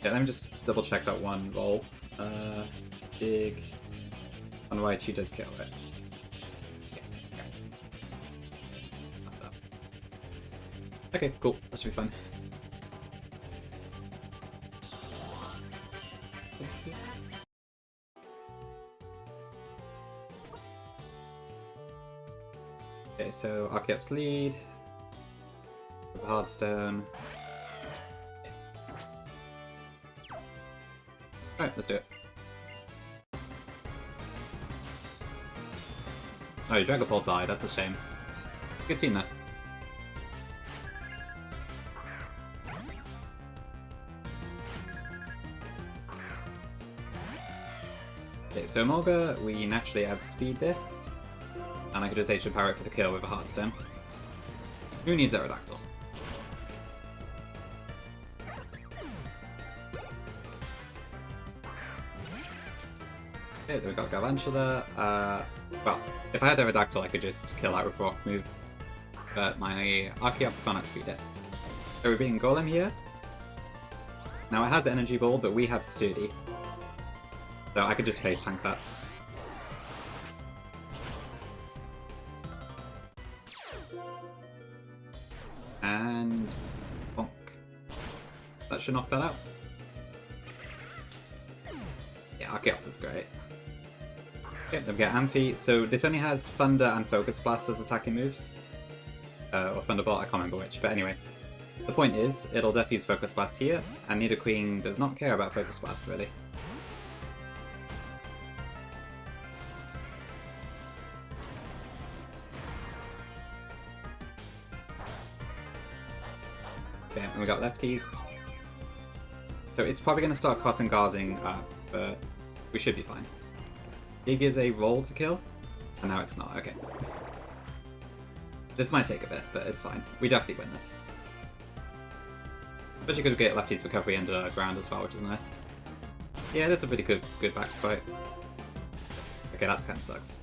Yeah, let me just double check that one roll. Big on Raichu does kill it. Yeah. Okay, cool. That should be fine. Okay, so Archeop's lead. With Hardstone. Alright, let's do it. Oh, your Dragapult died, that's a shame. Good team there. Okay, so Emolga, we naturally add speed this. And I could just Ancient Power it for the kill with a Heartstone. Who needs Aerodactyl? Okay, then we got Galvantula. Well, if I had Aerodactyl, I could just kill that with Rock move. But my Archeops can't outspeed it. So we're beating Golem here. Now it has the Energy Ball, but we have Sturdy. So I could just face tank that. And bonk. That should knock that out. Yeah, Archeops is great. Okay, then we get Amphi. So this only has Thunder and Focus Blast as attacking moves. Or Thunderbolt, I can't remember which, but anyway. The point is, it'll definitely use Focus Blast here, and Nidoqueen does not care about Focus Blast, really. Okay, and we got lefties. So it's probably going to start Cotton Guarding up, but we should be fine. Dig is a roll to kill, and now it's not, okay. This might take a bit, but it's fine. We definitely win this. Especially because we get lefties recovery into ground as well, which is nice. Yeah, that's a pretty good back spike. Okay, that kind of sucks.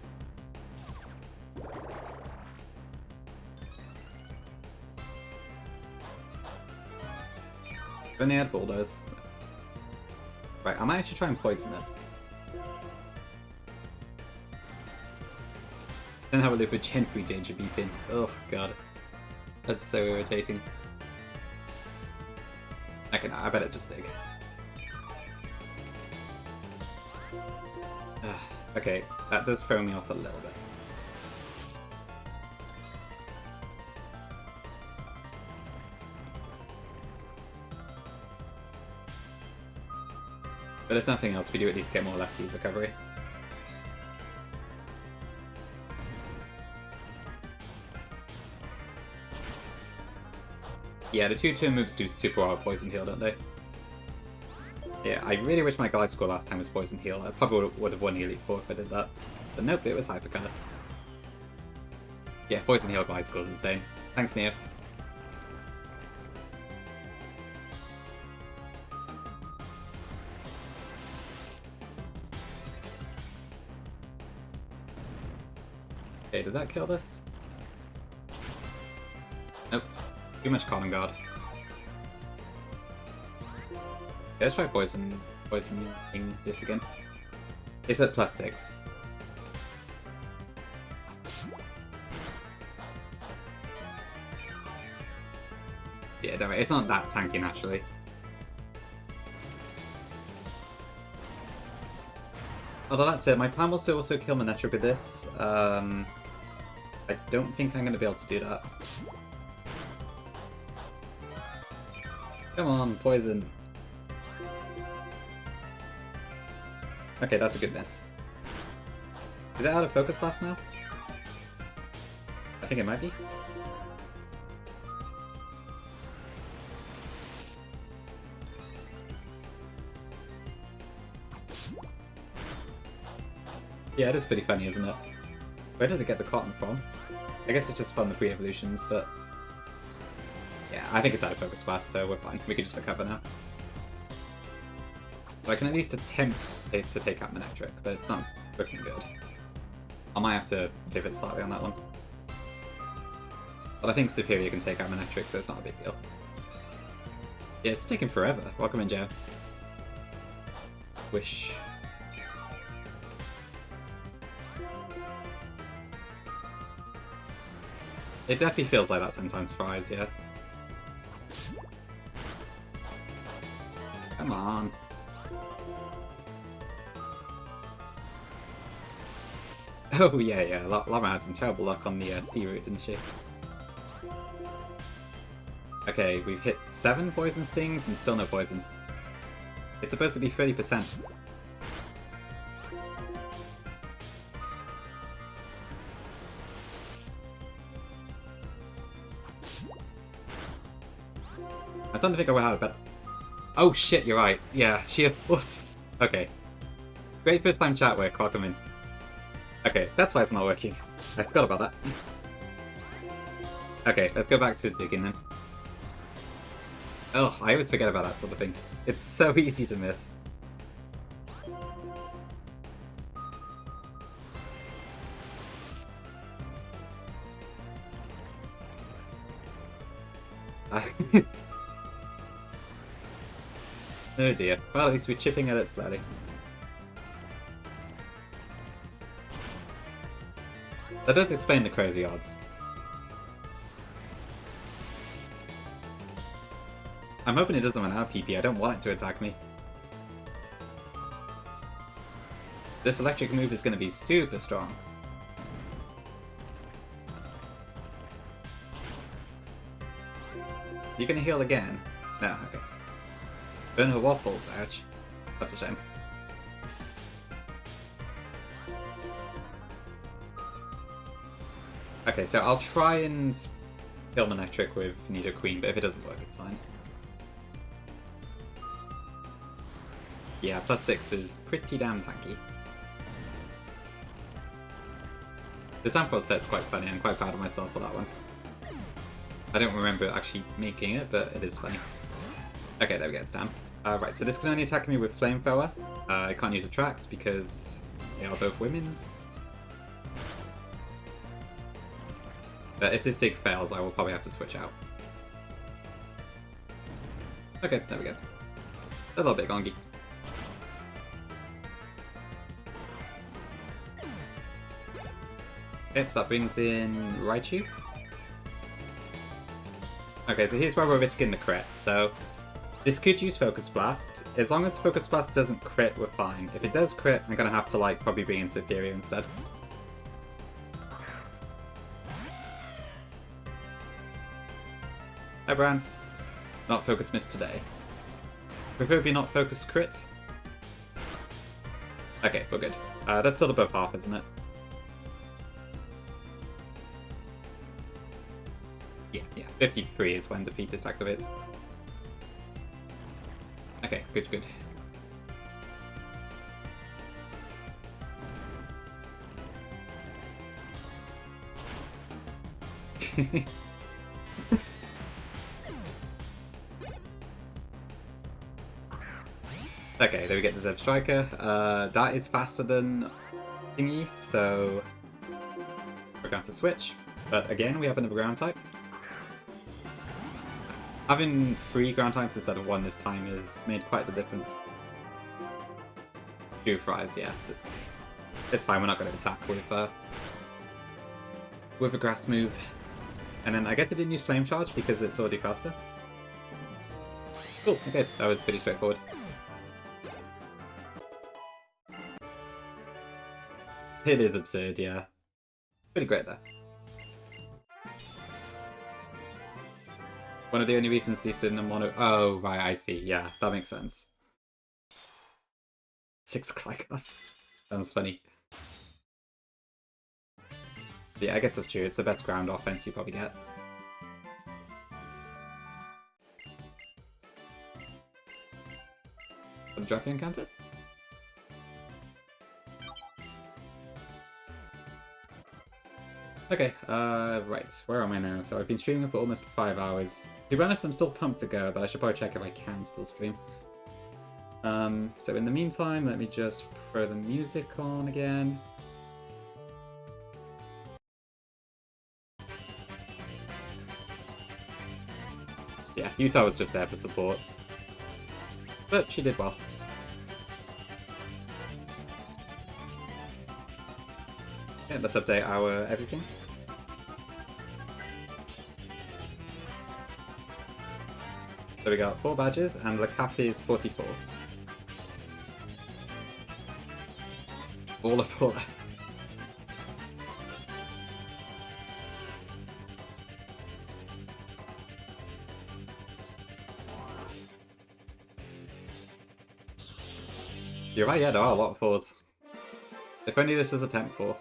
If only I had Bulldoze. Right, I might actually try and poison this. Then have a look with Gen 3 Danger Beepin. Oh god. That's so irritating. Okay, no, I better just dig. Okay, that does throw me off a little bit. But if nothing else, we do at least get more lefties recovery. Yeah, the 2 turn moves do super well with Poison Heal, don't they? Yeah, I really wish my Gliscor last time was Poison Heal. I probably would have won the Elite Four if I did that. But nope, it was Hypercut. Yeah, Poison Heal Gliscor is insane. Thanks, Neo. Okay, does that kill this? Nope. Too much Cotton Guard. Okay, let's try poisoning this again. It's at +6. Yeah, don't worry, it's not that tanky naturally. Although that's it, my plan was to also kill Manectric with this. I don't think I'm going to be able to do that. Come on, poison. Okay, that's a good miss. Is it out of Focus Blast now? I think it might be. Yeah, it is pretty funny, isn't it? Where did it get the cotton from? I guess it's just from the pre-evolutions, but... yeah, I think it's out of Focus Blast, so we're fine. We can just recover now. So I can at least attempt to take out Manectric, but it's not looking good. I might have to pivot slightly on that one. But I think Superior can take out Manectric, so it's not a big deal. Yeah, it's taking forever. Welcome in, Joe. Wish. It definitely feels like that sometimes, Fries, yeah. Come on. Oh yeah, yeah. Llama had some terrible luck on the sea route, didn't she? Okay, we've hit 7 poison stings and still no poison. It's supposed to be 30%. I'm starting to think I will have a better... Oh shit, you're right. Yeah, sheer force. Okay. Great first time chat work, welcome in. Okay, that's why it's not working. I forgot about that. Okay, let's go back to digging then. Oh, I always forget about that sort of thing. It's so easy to miss. Oh dear. Well, at least we're chipping at it slowly. That does explain the crazy odds. I'm hoping it doesn't run out of PP. I don't want it to attack me. This electric move is going to be super strong. You gonna heal again? No, okay. Burn her waffles, ouch. That's a shame. Okay, so I'll try and kill Manectric with Nido Queen, but if it doesn't work, it's fine. Yeah, +6 is pretty damn tanky. The Ampharos set's quite funny. I'm quite proud of myself for that one. I don't remember actually making it, but it is funny. Okay, there we go, it's down. Right, so this can only attack me with Flamethrower. I can't use Attract because they are both women. But if this dig fails, I will probably have to switch out. Okay, there we go. A little bit gongy. Okay, so that brings in Raichu. Okay, so here's where we're risking the crit. So this could use Focus Blast. As long as Focus Blast doesn't crit, we're fine. If it does crit, I'm gonna have to like probably bring in Superior instead. Hi, Bran. Not Focus Miss today. Preferably not Focus Crit. Okay, we're good. That's still above half, isn't it? Yeah, 53 is when the Defeatist activates. Okay, good, good. Okay, there we get the Zeb Striker. That is faster than Thingy, so we're going to switch. But again, we have another ground type. Having 3 ground types instead of 1 this time has made quite the difference. 2 fries, yeah. It's fine, we're not going to attack with a grass move. And then I guess I didn't use Flame Charge because it's already faster. Cool, okay, that was pretty straightforward. It is absurd, yeah. Pretty great there. One of the only reasons these didn't mono. Oh, right, I see. Yeah, that makes sense. 6 Clycos. Sounds funny. Yeah, I guess that's true. It's the best ground offense you probably get. Drop encounter? Okay, right, where am I now? So I've been streaming for almost 5 hours. To be honest, I'm still pumped to go, but I should probably check if I can still stream. So in the meantime, let me just throw the music on again. Yeah, Utah was just there for support. But she did well. Yeah, let's update our everything. So we got 4 badges, and the cap is 44. All of all that. You're right, yeah, there are a lot of 4s. If only this was a temp 4.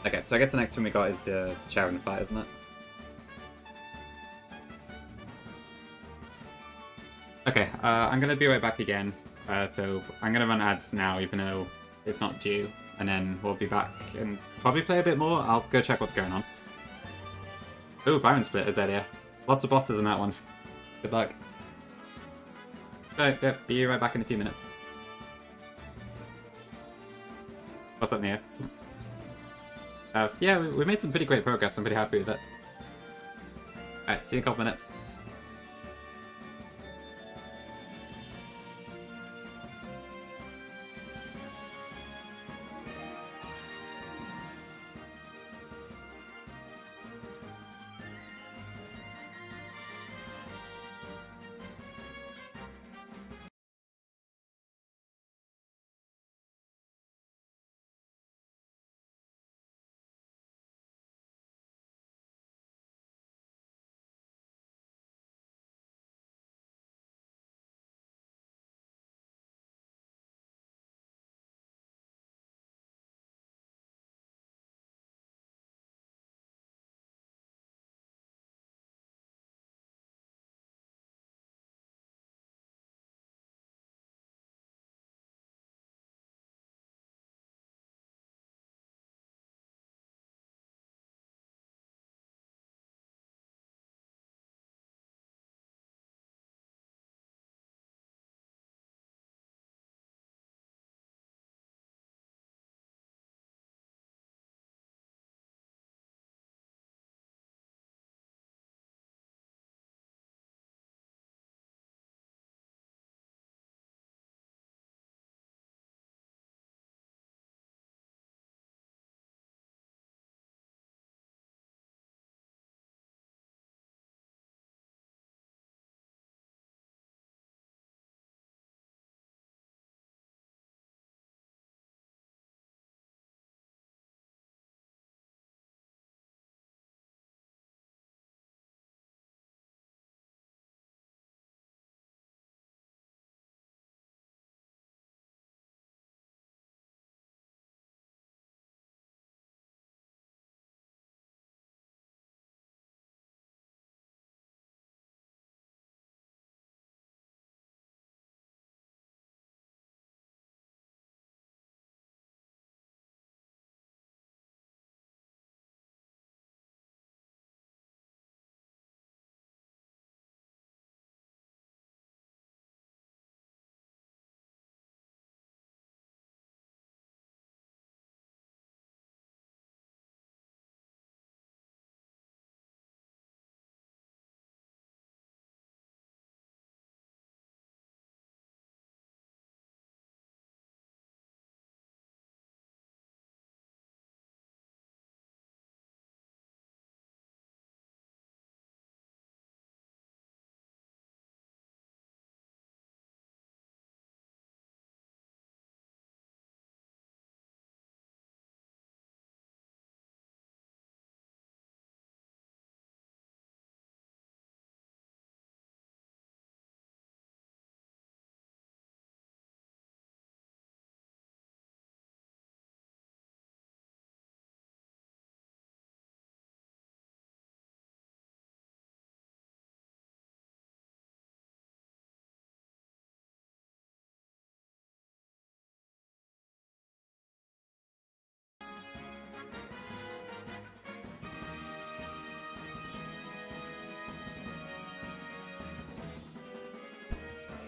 Okay, so I guess the next one we got is the Charon fight, isn't it? Okay, I'm gonna be right back again. So I'm gonna run ads now, even though it's not due, and then we'll be back and probably play a bit more. I'll go check what's going on. Ooh, Byron Split is earlier. Lots of bosses in that one. Good luck. Right, yeah, be right back in a few minutes. What's up, Nia? Yeah, we made some pretty great progress. I'm pretty happy with it. Alright, see you in a couple minutes.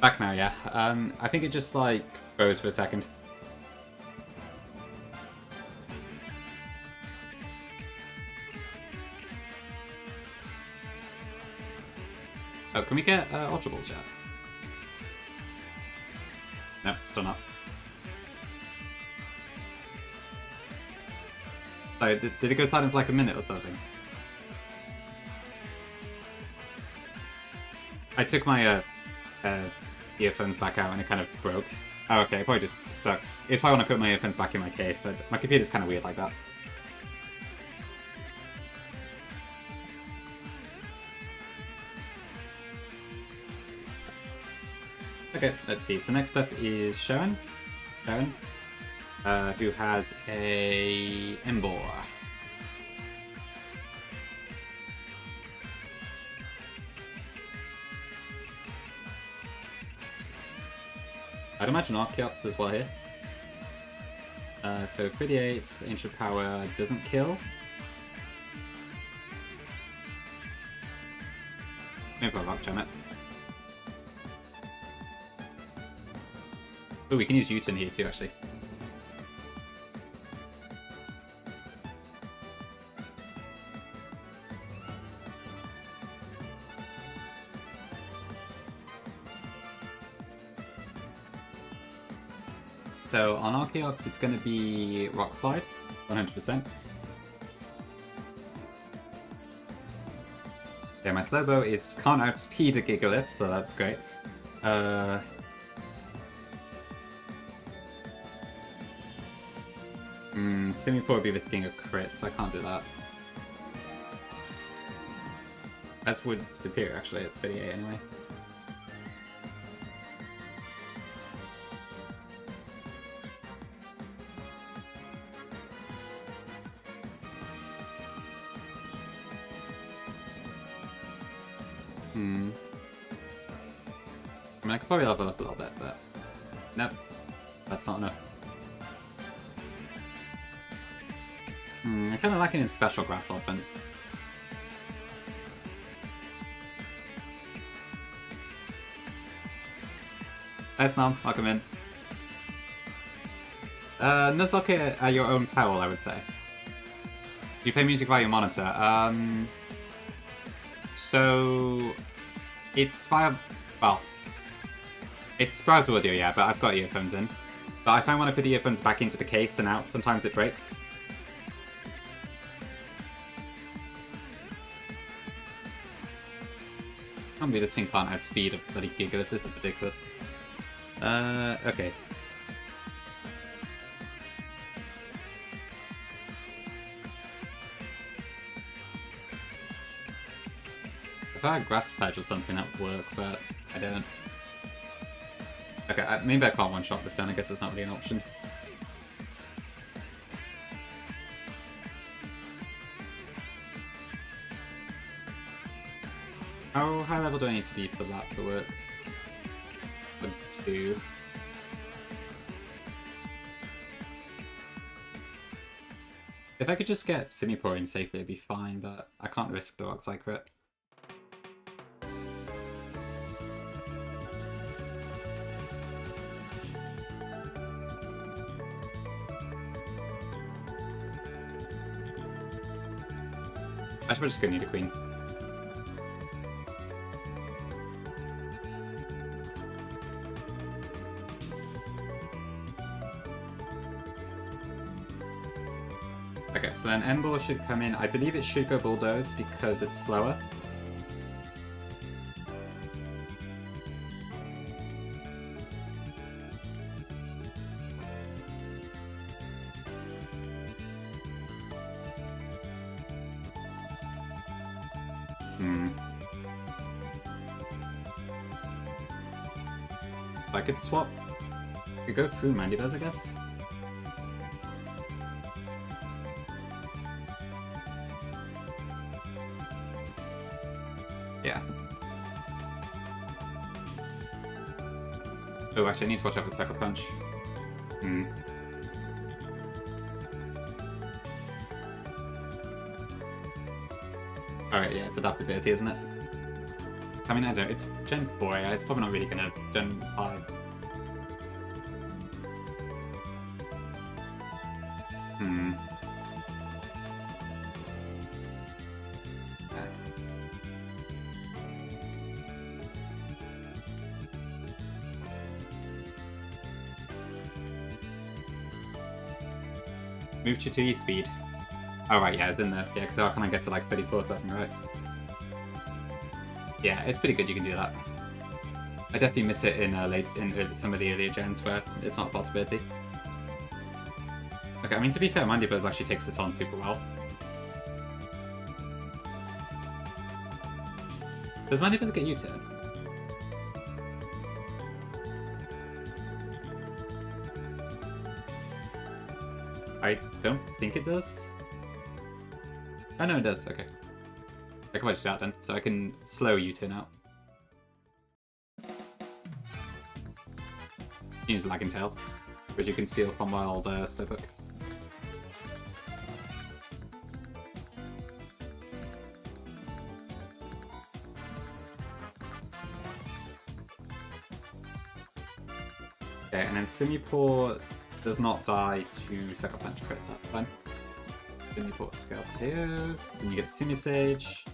Back now, yeah. I think it just, like, froze for a second. Oh, can we get Ultra Balls yet? Nope, still not. Sorry, did it go silent for like a minute or something? I took my earphones back out and it kind of broke. Oh, okay, probably just stuck. It's probably when I put my earphones back in my case. So my computer's kind of weird like that. Okay, let's see. So next up is Sharon, who has a Embor. I'd imagine Archeops does well here. So 38, Ancient Power doesn't kill. Maybe I'll rock jam it. Oh, we can use U-turn here too, actually. So on Archeops, it's going to be Rock Slide, 100%. Yeah, my Slowbo can't outspeed a Gigalith, so that's great. Simipour would be risking a crit, so I can't do that. That's Wood Superior, actually. It's 38 anyway. I mean, I could probably level up a little bit, but nope, that's not enough. I'm kind of lacking in special grass offense. Thanks, Nom. Welcome in. Nuzlocke at your own peril, I would say. Do you play music via your monitor? So it's via, well, it's browser audio, yeah, but I've got earphones in. But I find when I put the earphones back into the case and out, sometimes it breaks. I can't believe this thing can't outspeed a bloody Gigalith, this is ridiculous. Okay. If I had Grass Pledge or something, that would work, but I don't. Okay, maybe I can't one-shot this then, I guess it's not really an option. How high level do I need to be for that to work? 22. If I could just get Simipour in safely, it'd be fine, but I can't risk the Rock Slide crit. Actually, we're just gonna need a Queen. Okay, so then Embor should come in. I believe it should go Bulldoze because it's slower. I could swap. I could go through Mandibuzz, I guess. Yeah. Oh, actually, I need to watch out for Sucker Punch. Alright, yeah, it's adaptability, isn't it? I mean, I don't know, it's Gen 4, yeah, it's probably not really gonna Gen 5. Move to 2E speed. Oh right, yeah, it's in there. Yeah, because how can I get to like 34 something, right? Yeah, it's pretty good you can do that. I definitely miss it in some of the earlier gens where it's not a possibility. Okay, I mean, to be fair, Mandibuzz actually takes this on super well. Does Mandibuzz get U-turn? I don't think it does. Oh no, it does, okay. I can watch it out then, so I can slow U-turn out. Use Lagging Tail, which you can steal from my old Slowpoke. Okay, and then Simipour does not die to Sucker Punch crits, that's fine. Simipour Scalpeos, then you get Simisage,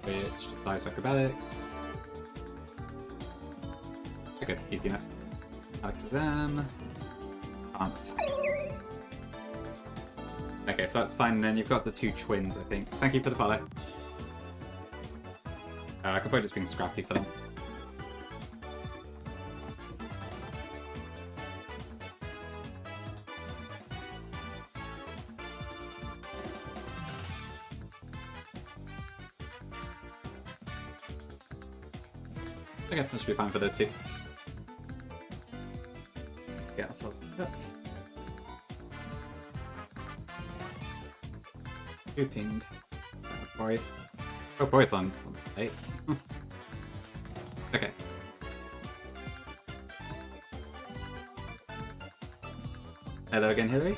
which just dies to Acrobatics. Okay, easy enough. Alakazam. Okay, so that's fine, and then you've got the two twins, I think. Thank you for the follow. I could probably just bring Scrappy for them. Okay, that should be fine for those two. Yeah, so let's pick it up. Who pinged? Boy. Oh boy, it's on 8. Okay. Hello again, Hillary.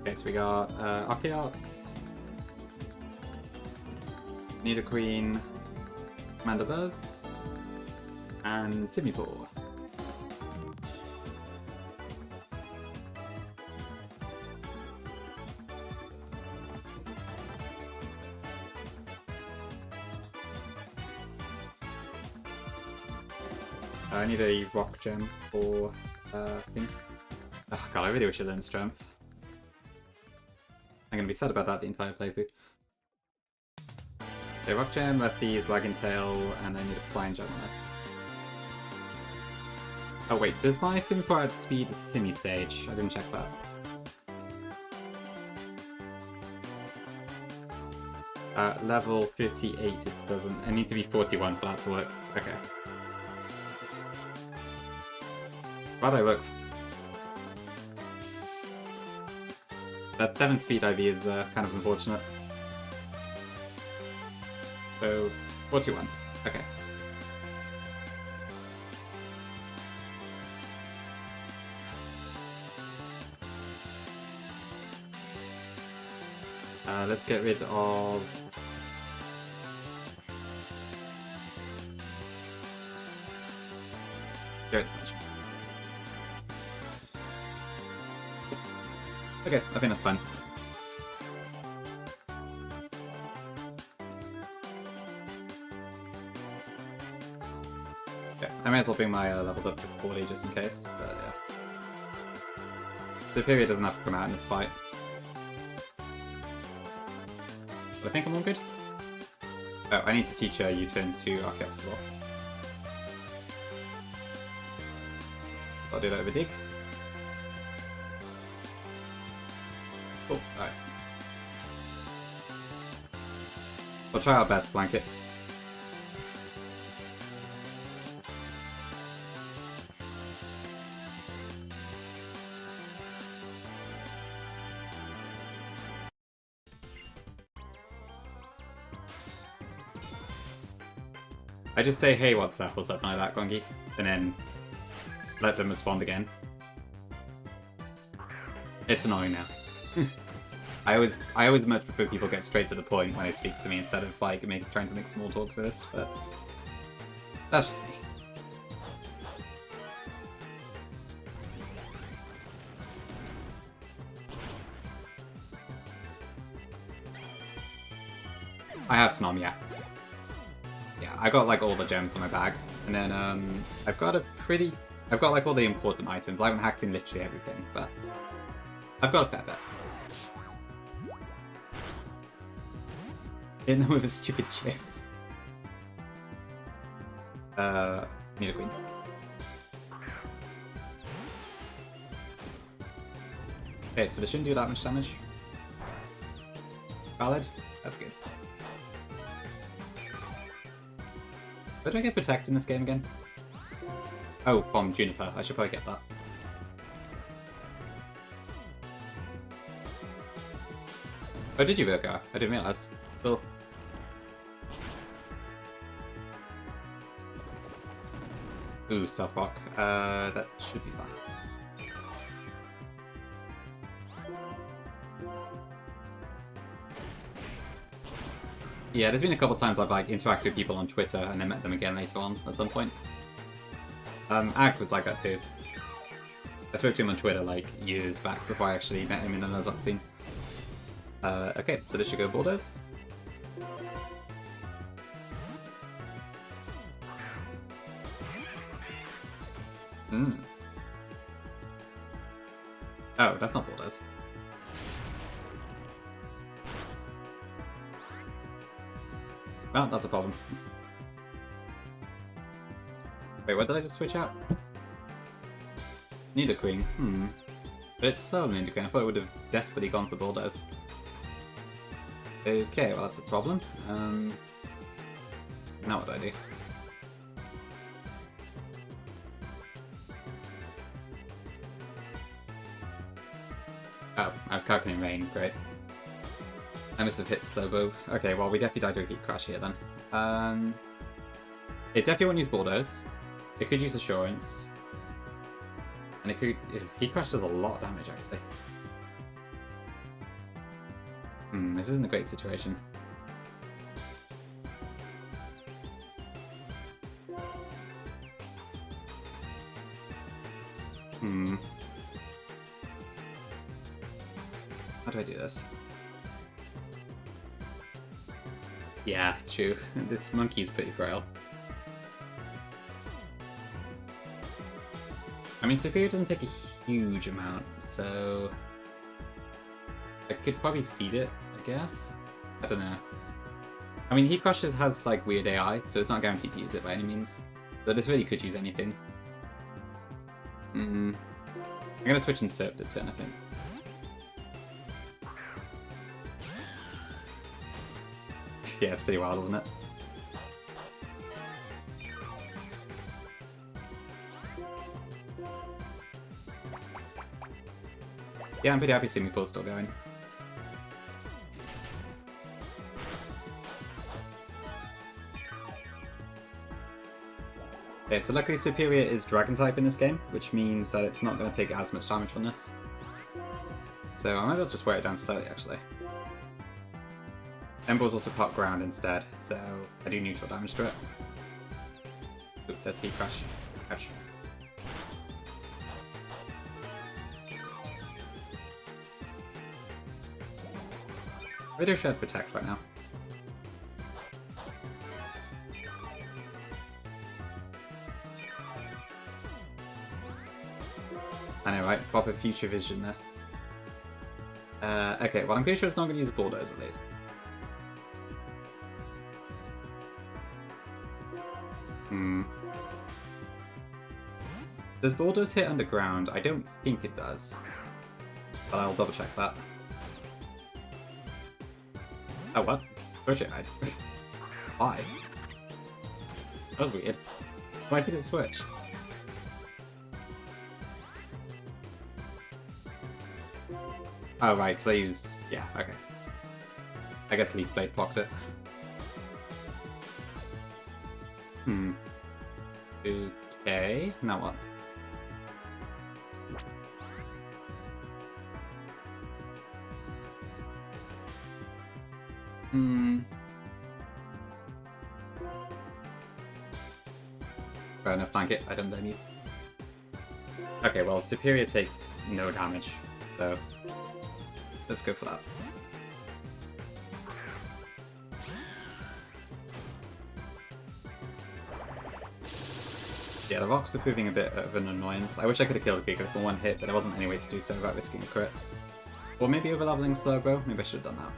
Okay, so we got Archeops, Nidoqueen, Mandibuzz, and Simipour. I need a rock gem for thing. Oh god, I really wish I learned strength. I'm gonna be sad about that the entire playthrough. Okay, rock gem, lefties, Lagging Tail, and I need a flying gem on this. Oh wait, does my Simipour outspeed the Simisage? I didn't check that. Level 58 it doesn't. I need to be 41 for that to work. Okay. Glad I looked. That 7 speed IV is kind of unfortunate. So, 41. Okay. Let's get rid of... Good. Okay, I think that's fine. Okay, I may as well bring my levels up to 40 just in case, but yeah. Superior doesn't have to come out in this fight. But I think I'm all good. Oh, I need to teach U-turn to Archeops as well. I'll do that with a dig. Cool, alright. We'll try our best to flank it. I just say, hey, what's up, or something like that, Gongi, and then let them respond again. It's annoying now. I always much prefer people get straight to the point when they speak to me instead of like trying to make small talk first, but that's just me. I have Snom, yeah. Yeah, I got like all the gems in my bag, and then I've got like all the important items. I haven't hacked in literally everything, but I've got a fair bit. In them with a stupid chip. Need a queen. Okay, so this shouldn't do that much damage. Valid? That's good. Where do I get Protect in this game again? Oh, from Juniper. I should probably get that. Oh, did you, Virgo? I didn't realize. Cool. Ooh, Stealth Rock. That should be fine. Yeah, there's been a couple times I've like interacted with people on Twitter and then met them again later on at some point. Ag was like that too. I spoke to him on Twitter like years back before I actually met him in the Nuzlocke scene. Okay, so this should go Borders. Oh, that's not Borders. Well, that's a problem. Wait, what did I just switch out? Need a queen. But it's so Need a queen. I thought it would have desperately gone for Borders. Okay, well that's a problem. Now what do I do? Oh, I was calculating rain. Great. I must have hit Slowbo. Okay, well we definitely died to a Heat Crash here then. It definitely won't use Borders. It could use Assurance. And it could... Heat Crash does a lot of damage actually. This isn't a great situation. How do I do this? Yeah, true. This monkey is pretty frail. I mean, Superior doesn't take a huge amount, so... I could probably seed it, I guess? I don't know. I mean, Heat Crushes has, like, weird AI, so it's not guaranteed to use it by any means. So this really could use anything. I'm gonna switch and Surf this turn, I think. Yeah, it's pretty wild, isn't it? Yeah, I'm pretty happy seeing Meeple's still going. Okay, so luckily Superior is Dragon type in this game, which means that it's not going to take as much damage from this. So I might as well just wear it down slowly, actually. Ember's also part ground instead, so I do neutral damage to it. Oop, that's Heat Crash. Crash. Radio should Protect right now. I know, right? Proper future vision there. Okay, well I'm pretty sure it's not going to use Bulldoze at least. Does Bulldoze hit underground? I don't think it does. But I'll double check that. Oh, what? Switch it, I'd. Why? That was weird. Why did it switch? Oh, right, because I used... Yeah, okay. I guess Leaf Blade blocks it. Okay, now what? Fair enough, blanket. I don't blame you. Okay, well, Superior takes no damage, so let's go for that. Yeah, the rocks are proving a bit of an annoyance. I wish I could have killed Giga for one hit, but there wasn't any way to do so without risking a crit. Or maybe overleveling Slowbro? Maybe I should have done that.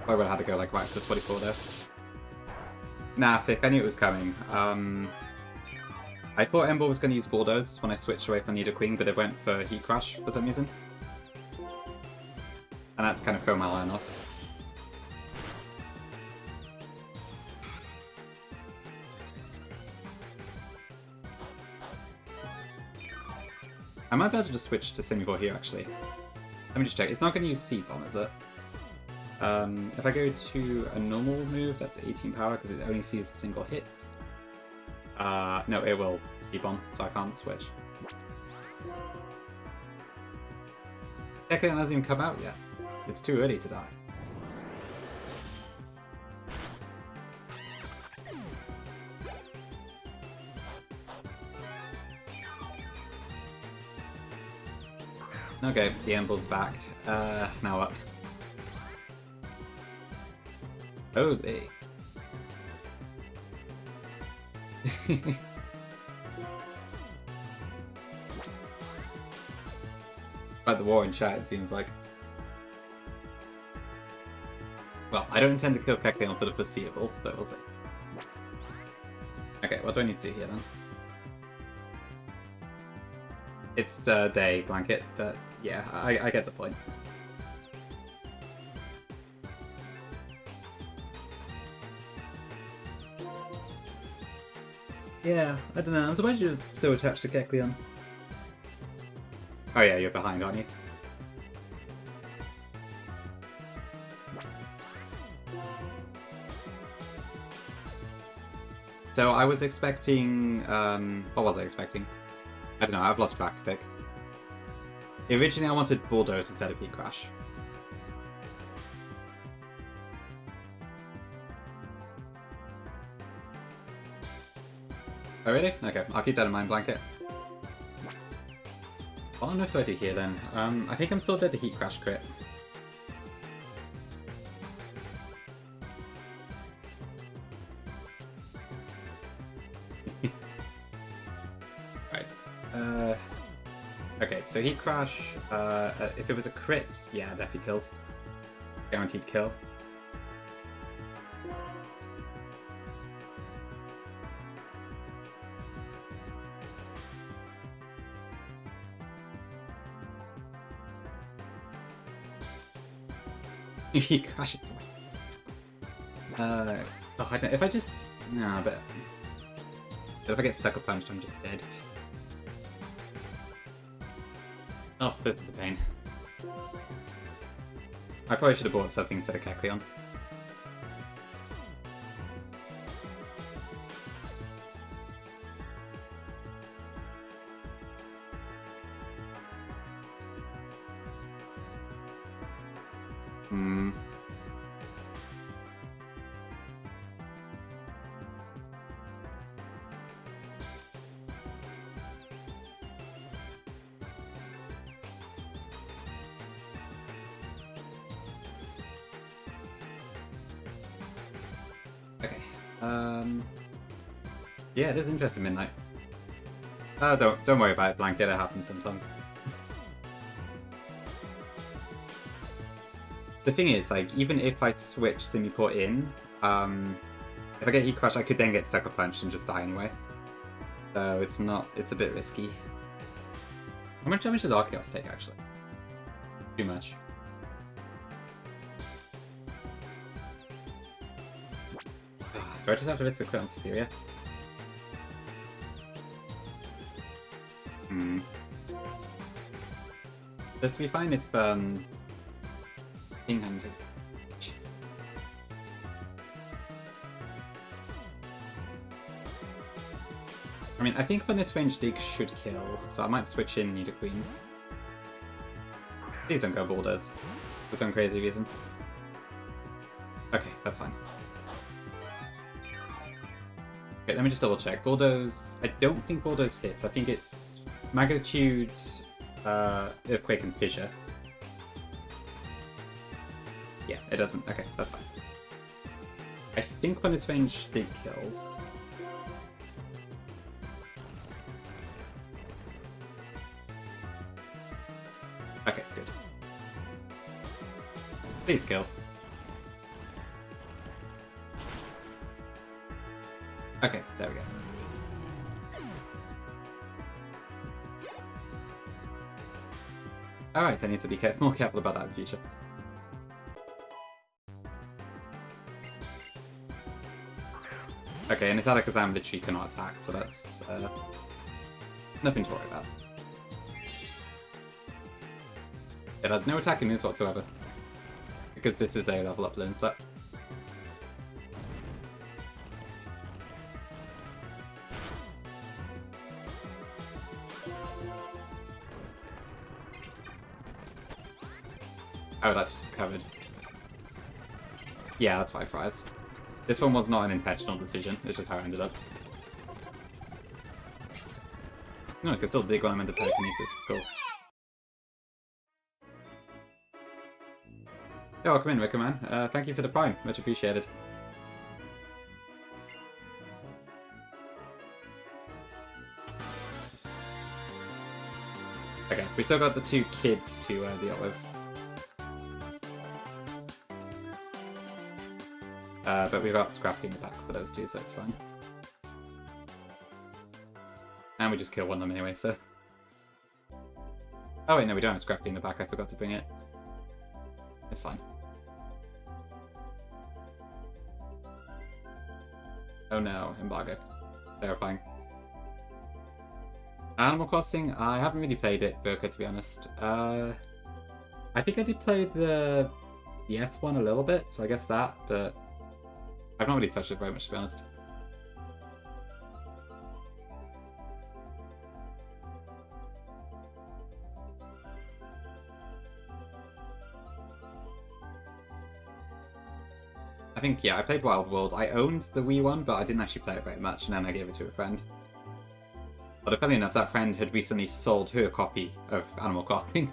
I would have had to go like right up to 44 though. Nah, Fick, I knew it was coming. I thought Ember was going to use Bulldoze when I switched away from Nidoqueen, but it went for Heat Crush for some reason. And that's kind of thrown my line off. I might be able to just switch to Simipour here, actually. Let me just check. It's not going to use Seed Bomb, is it? If I go to a normal move, that's 18 power, because it only sees a single hit. No, it will Seed Bomb, so I can't switch. Kecleon hasn't even come out yet. It's too early to die. Okay, the Emble's back. Now what? Oh, they. About the war in chat, it seems like. Well, I don't intend to kill Kecleon for the foreseeable, but we'll see. Okay, what do I need to do here then? It's Day Blanket, but yeah, I get the point. Yeah, I don't know. I'm surprised you're so attached to Kecleon. Oh yeah, you're behind, aren't you? So I was expecting... what was I expecting? I don't know, I've lost track of it. Originally I wanted Bulldoze instead of Heat Crash. Oh really? Okay, I'll keep that in mind, Blanket. What on earth do I do here then? I think I'm still dead to Heat Crash crit. Right. Okay, so Heat Crash, if it was a crit, yeah, definitely kills. Guaranteed kill. He crashes away. Oh, I don't. If I just but if I get sucker punched, I'm just dead. Oh, this is a pain. I probably should have bought something instead of Kecleon. Okay. Yeah, it is interesting, Midnight. Don't worry about it, Blanket. It happens sometimes. The thing is, like, even if I switch Simipour in, if I get Heat Crush, I could then get Sucker Punched and just die anyway. So it's a bit risky. How much damage does Arceus take, actually? Too much. Do I just have to risk the crit on Superior? This would be fine if, King Hunting. I mean, I think when this range Dig should kill, so I might switch in Nidoqueen. Please don't go Bulldoze, for some crazy reason. Okay, that's fine. Okay, let me just double check. Bulldoze, I don't think Bulldoze hits. I think it's Magnitude, Earthquake, and Fissure. Yeah, it doesn't. Okay, that's fine. I think when this range Dig kills... Okay, good. Please kill. Okay, there we go. Alright, I need to be more careful about that in the future. Okay, and it's Alakazam literally cannot attack, so that's nothing to worry about. It has no attacking moves whatsoever, because this is a level up learn set. Oh, that just covered. Yeah, that's 5 fries. This one was not an intentional decision, it's just how it ended up. No, I can still dig when I'm into telekinesis. Cool. Yo, welcome in, Ricker Man. Thank you for the prime, much appreciated. Okay, we still got the 2 kids to deal with. But we've got Scrappy in the back for those 2, so it's fine. And we just kill one of them anyway, so... Oh wait, no, we don't have Scrappy in the back, I forgot to bring it. It's fine. Oh no, embargo. Terrifying. Animal Crossing, I haven't really played it, Burka, to be honest. I think I did play the DS one a little bit, so I guess that, but... I've not really touched it very much, to be honest. I think, yeah, I played Wild World. I owned the Wii one, but I didn't actually play it very much, and then I gave it to a friend. But funny enough, that friend had recently sold her copy of Animal Crossing,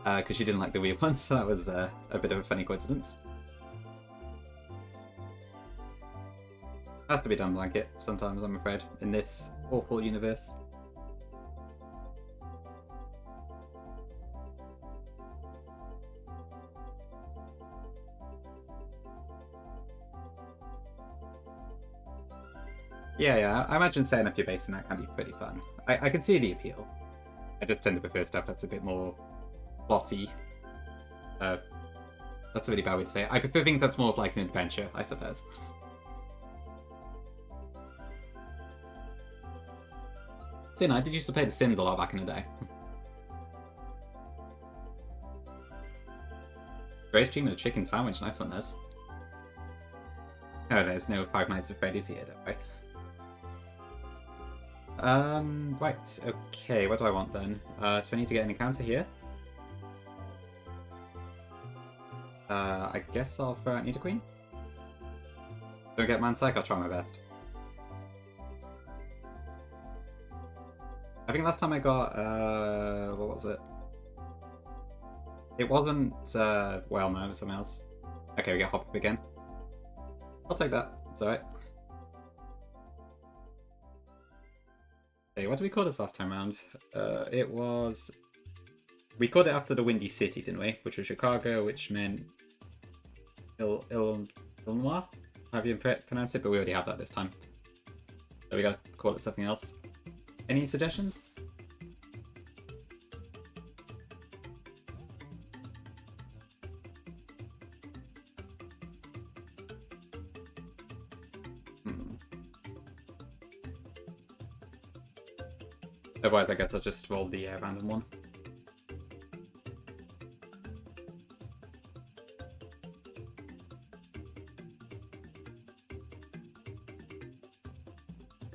because she didn't like the Wii one, so that was a bit of a funny coincidence. Has to be done blanket sometimes, I'm afraid, in this awful universe. Yeah, I imagine setting up your base in that can be pretty fun. I can see the appeal. I just tend to prefer stuff that's a bit more plotty. That's a really bad way to say it. I prefer things that's more of like an adventure, I suppose. So, I did used to play The Sims a lot back in the day. Great stream of a chicken sandwich, nice one, this. Oh, there's no Five Nights at Freddy's here, don't worry. Right, okay, what do I want then? So I need to get an encounter here. I guess I'll throw out Nidoqueen. Don't get Mantyke, I'll try my best. I think last time I got, what was it? It wasn't, well, no, it was something else. Okay, we get Hop Up again. I'll take that, it's alright. Hey, what did we call this last time around? It was... We called it after the Windy City, didn't we? Which was Chicago, which meant... Illinois? However you pronounce it, but we already have that this time. So we gotta call it something else. Any suggestions? Otherwise, I guess I'll just roll the random one.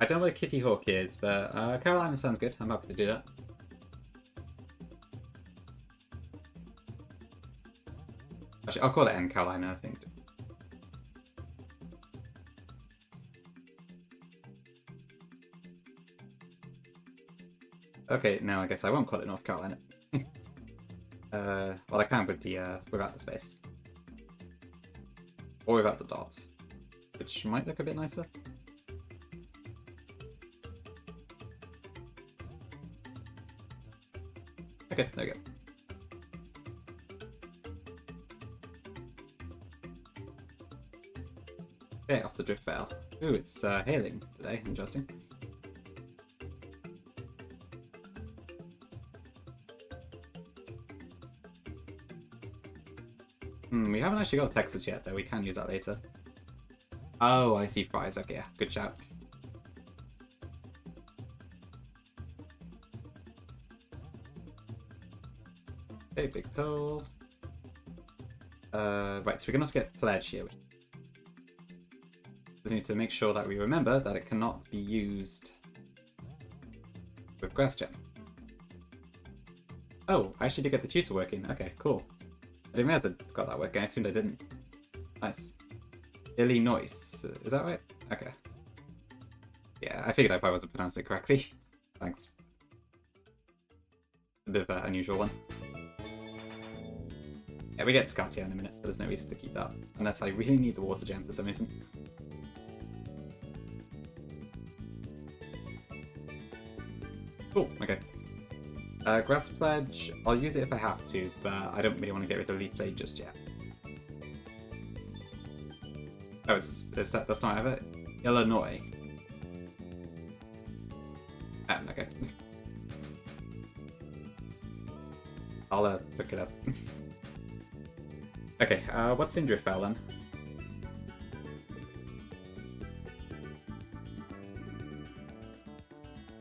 I don't know what Kitty Hawk is, but Carolina sounds good. I'm happy to do that. Actually, I'll call it N Carolina, I think. Okay, no, I guess I won't call it North Carolina. Well, I can with the without the space. Or without the dots. Which might look a bit nicer. Okay, there we go. Okay, off the drift fail. Ooh, it's hailing today. Interesting. We haven't actually got Texas yet, though. We can use that later. Oh, I see fries. Okay, yeah, good shout. Okay, big pull. Right, so we can also get Pledge here. We need to make sure that we remember that it cannot be used with Grass Gem. Oh, I actually did get the tutor working. Okay, cool. I didn't realize I got that working. I assumed I didn't. Nice. Illinois. Is that right? Okay. Yeah, I figured I probably wasn't pronouncing it correctly. Thanks. A bit of an unusual one. Yeah, we get Scatia in a minute, but there's no reason to keep that. Unless I really need the water gem for some reason. Cool, okay. Grass Pledge, I'll use it if I have to, but I don't really want to get rid of Leaf Blade just yet. Oh, that's not have it? Illinois. Okay. I'll look it up. Okay, what's in Drift Fail then?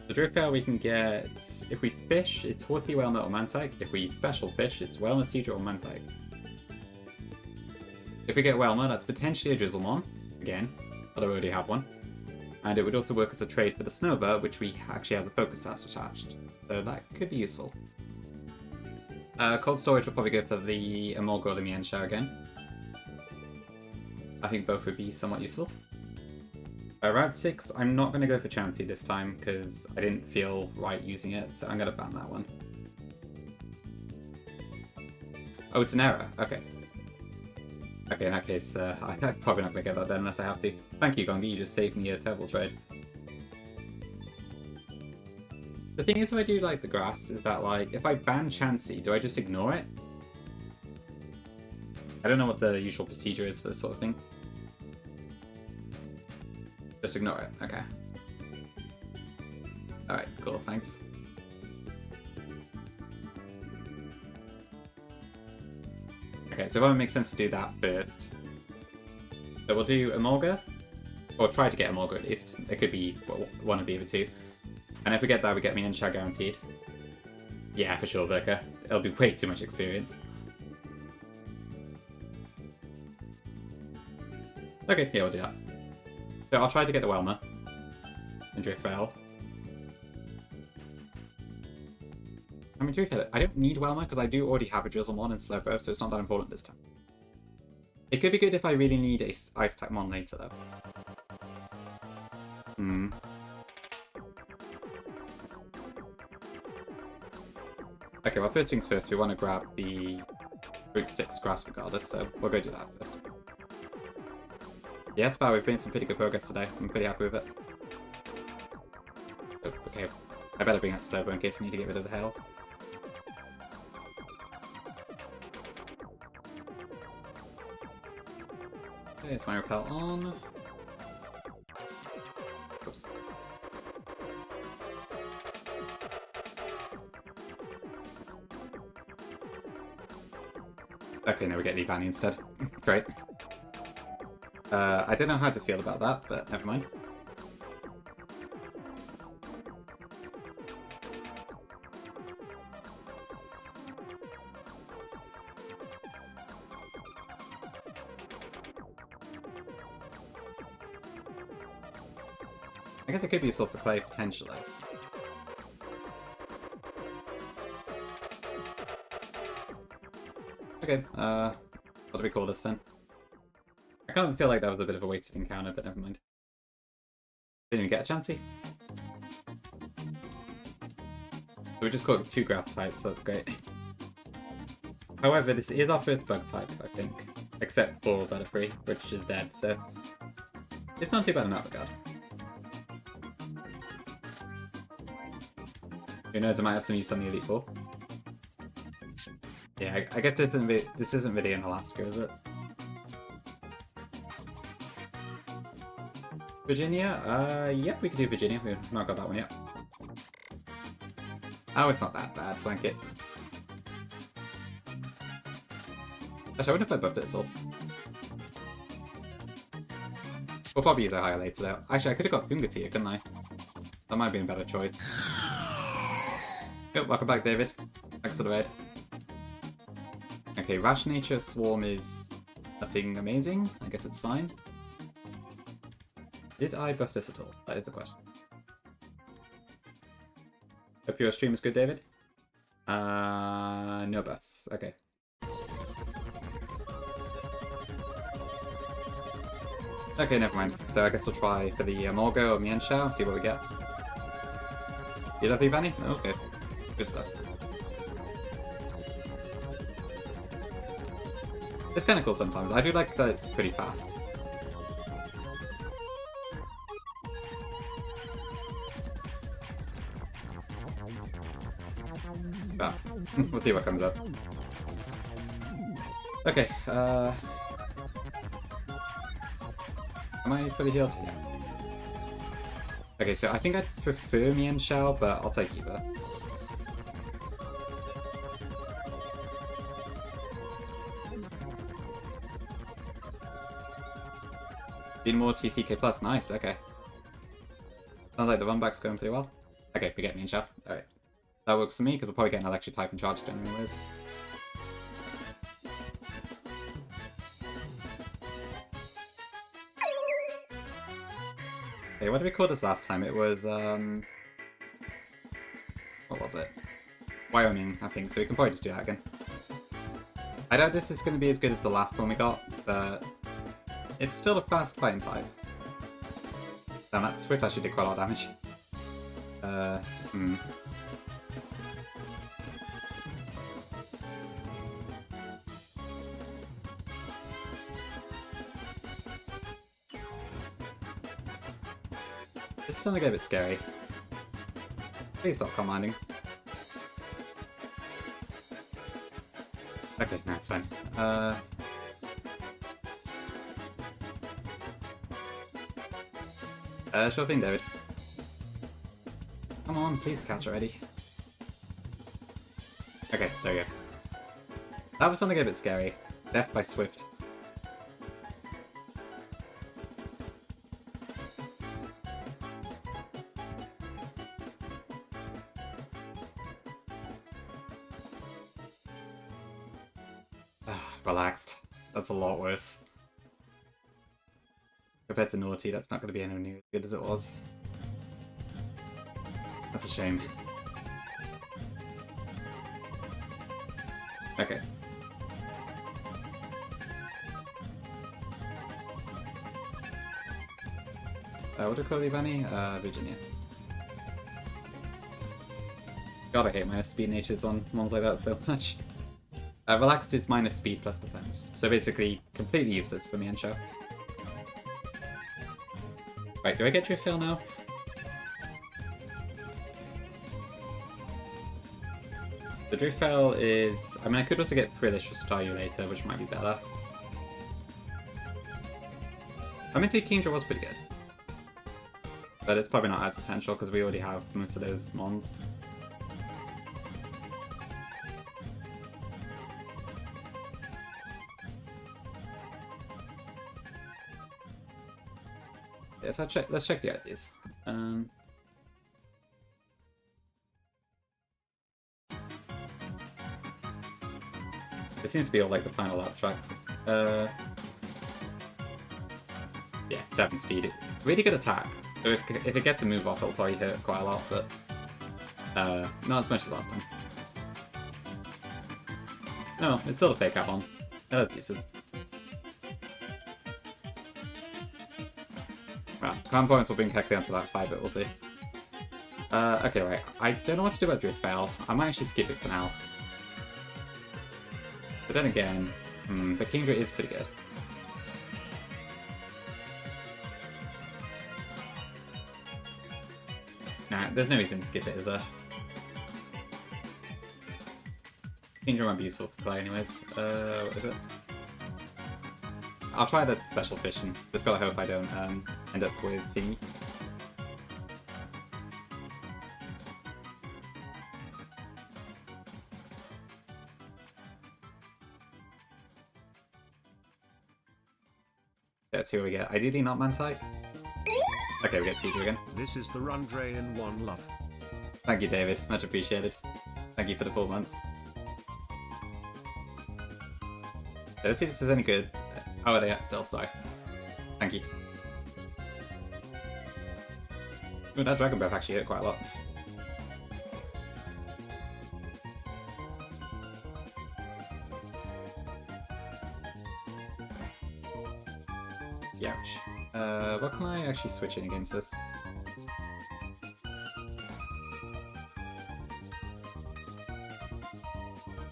The Drift Fail we can get, if we fish, it's Horthy, Whelmet, or Mantike. If we special fish, it's Whelmet, Seadra, or Mantike. If we get Whelmet, that's potentially a Drizzlemon, again, but I already have one. And it would also work as a trade for the Snova, which we actually have a focus task attached. So that could be useful. Cold Storage will probably go for the Emolga or the Mienshao again. I think both would be somewhat useful. Route 6, I'm not going to go for Chansey this time, because I didn't feel right using it, so I'm going to ban that one. Oh, it's an error. Okay. Okay, in that case, I'm probably not going to get that then unless I have to. Thank you, Gongi, you just saved me a terrible trade. The thing is, if I do like the grass, is that like, if I ban Chansey, do I just ignore it? I don't know what the usual procedure is for this sort of thing. Just ignore it, okay. Alright, cool, thanks. Okay, so it won't make sense to do that first. So we'll do Emolga, or try to get Emolga at least. It could be one of the other two. And if we get that, we get Mienshao guaranteed. Yeah, for sure, Verka. It'll be way too much experience. Okay, yeah, we'll do that. So I'll try to get the Whelmet and Drift Fail. I mean, to be fair, I don't need Whelmet because I do already have a Drizzlemon and Slowbro, so it's not that important this time. It could be good if I really need a Ice-type Mon later, though. Okay, well, first things first, we want to grab the Route 6 grass regardless, so we'll go do that first. Yes, but we've made some pretty good progress today. I'm pretty happy with it. Oh, okay, I better bring out Slowbro in case I need to get rid of the hail. Okay, is my repel on? Oops. Okay, now we get Leavanny instead. Great. I don't know how to feel about that, but never mind. I guess it could be useful for Clay, potentially. Okay, what do we call this then? I kind of feel like that was a bit of a wasted encounter, but never mind. Didn't even get a Chansey. So we just caught 2 grass types, so that's great. However, this is our first bug type, I think. Except for Butterfree, which is dead, so it's not too bad in that regard. Who knows, I might have some use on the Elite Four. Yeah, I guess this isn't really in Alaska, is it? Virginia? Yep, we can do Virginia. We've not got that one yet. Oh, it's not that bad, blanket. Actually, I wonder if I buffed it at all. We'll probably use a higher later though. Actually, I could have got Fungus here, couldn't I? That might have been a better choice. Yep, welcome back, David. Thanks for the raid. Okay, Rash Nature Swarm is nothing amazing. I guess it's fine. Did I buff this at all? That is the question. Hope your stream is good, David. No buffs. Okay. Okay, never mind. So I guess we'll try for the Morgo or Mienshao, see what we get. You love Ivani? Okay. Good stuff. It's kind of cool sometimes. I do like that it's pretty fast. Ah, we'll see what comes up. Okay, am I fully healed? Yeah. Okay, so I think I'd prefer Mienshao, but I'll take either. Need more TCK plus, nice, okay. Sounds like the run back's going pretty well. Okay, we get Mienshao. Alright. That works for me, because we'll probably get an electric type and charge stone anyways. Okay, what did we call this last time? It was, what was it? Wyoming, I think, so we can probably just do that again. I doubt this is going to be as good as the last one we got, but it's still a fast fighting type. Damn, that Swift actually did quite a lot of damage. This is something a bit scary. Please stop commanding. Okay, no, it's fine. Sure thing, David. Come on, please catch already. Okay, there we go. That was something a bit scary. Death by Swift. Relaxed. That's a lot worse. Compared to Naughty, that's not going to be anywhere near as good as it was. That's a shame. Okay. What do we call the bunny? Virginia. God, I hate minus speed natures on ones like that so much. Relaxed is minus speed plus defense, so basically completely useless for Mienshao. Right, do I get Drift Fail now? The Drift Fail is... I mean, I could also get Frillish or Star You later, which might be better. I mean, Kingdra was pretty good. But it's probably not as essential because we already have most of those mons. Yeah, so let's check the ideas. It seems to be all like the final lap track. Yeah, 7 speed. Really good attack. So if it gets a move off, it'll probably hurt quite a lot, but not as much as last time. No, it's still a fake Avalon. It has uses. Right, command points will bring Heck down to that 5, but we'll see. Okay, right. I don't know what to do about Drift Fail. I might actually skip it for now. But then again, the Kingdra is pretty good. Nah, there's no reason to skip it, is there? Kingdra might be useful to play anyways. What is it? I'll try the special fish and just gotta hope I don't end up with thingy. Let's see what we get. Ideally not Mantike. Okay, we get Caesar again. This is the Run Drain One Love. Thank you, David. Much appreciated. Thank you for the 4 months. Let's see if this is any good. Oh, are they up still? Sorry. Thank you. Ooh, that Dragon Breath actually hit quite a lot. Youch. What can I actually switch in against this?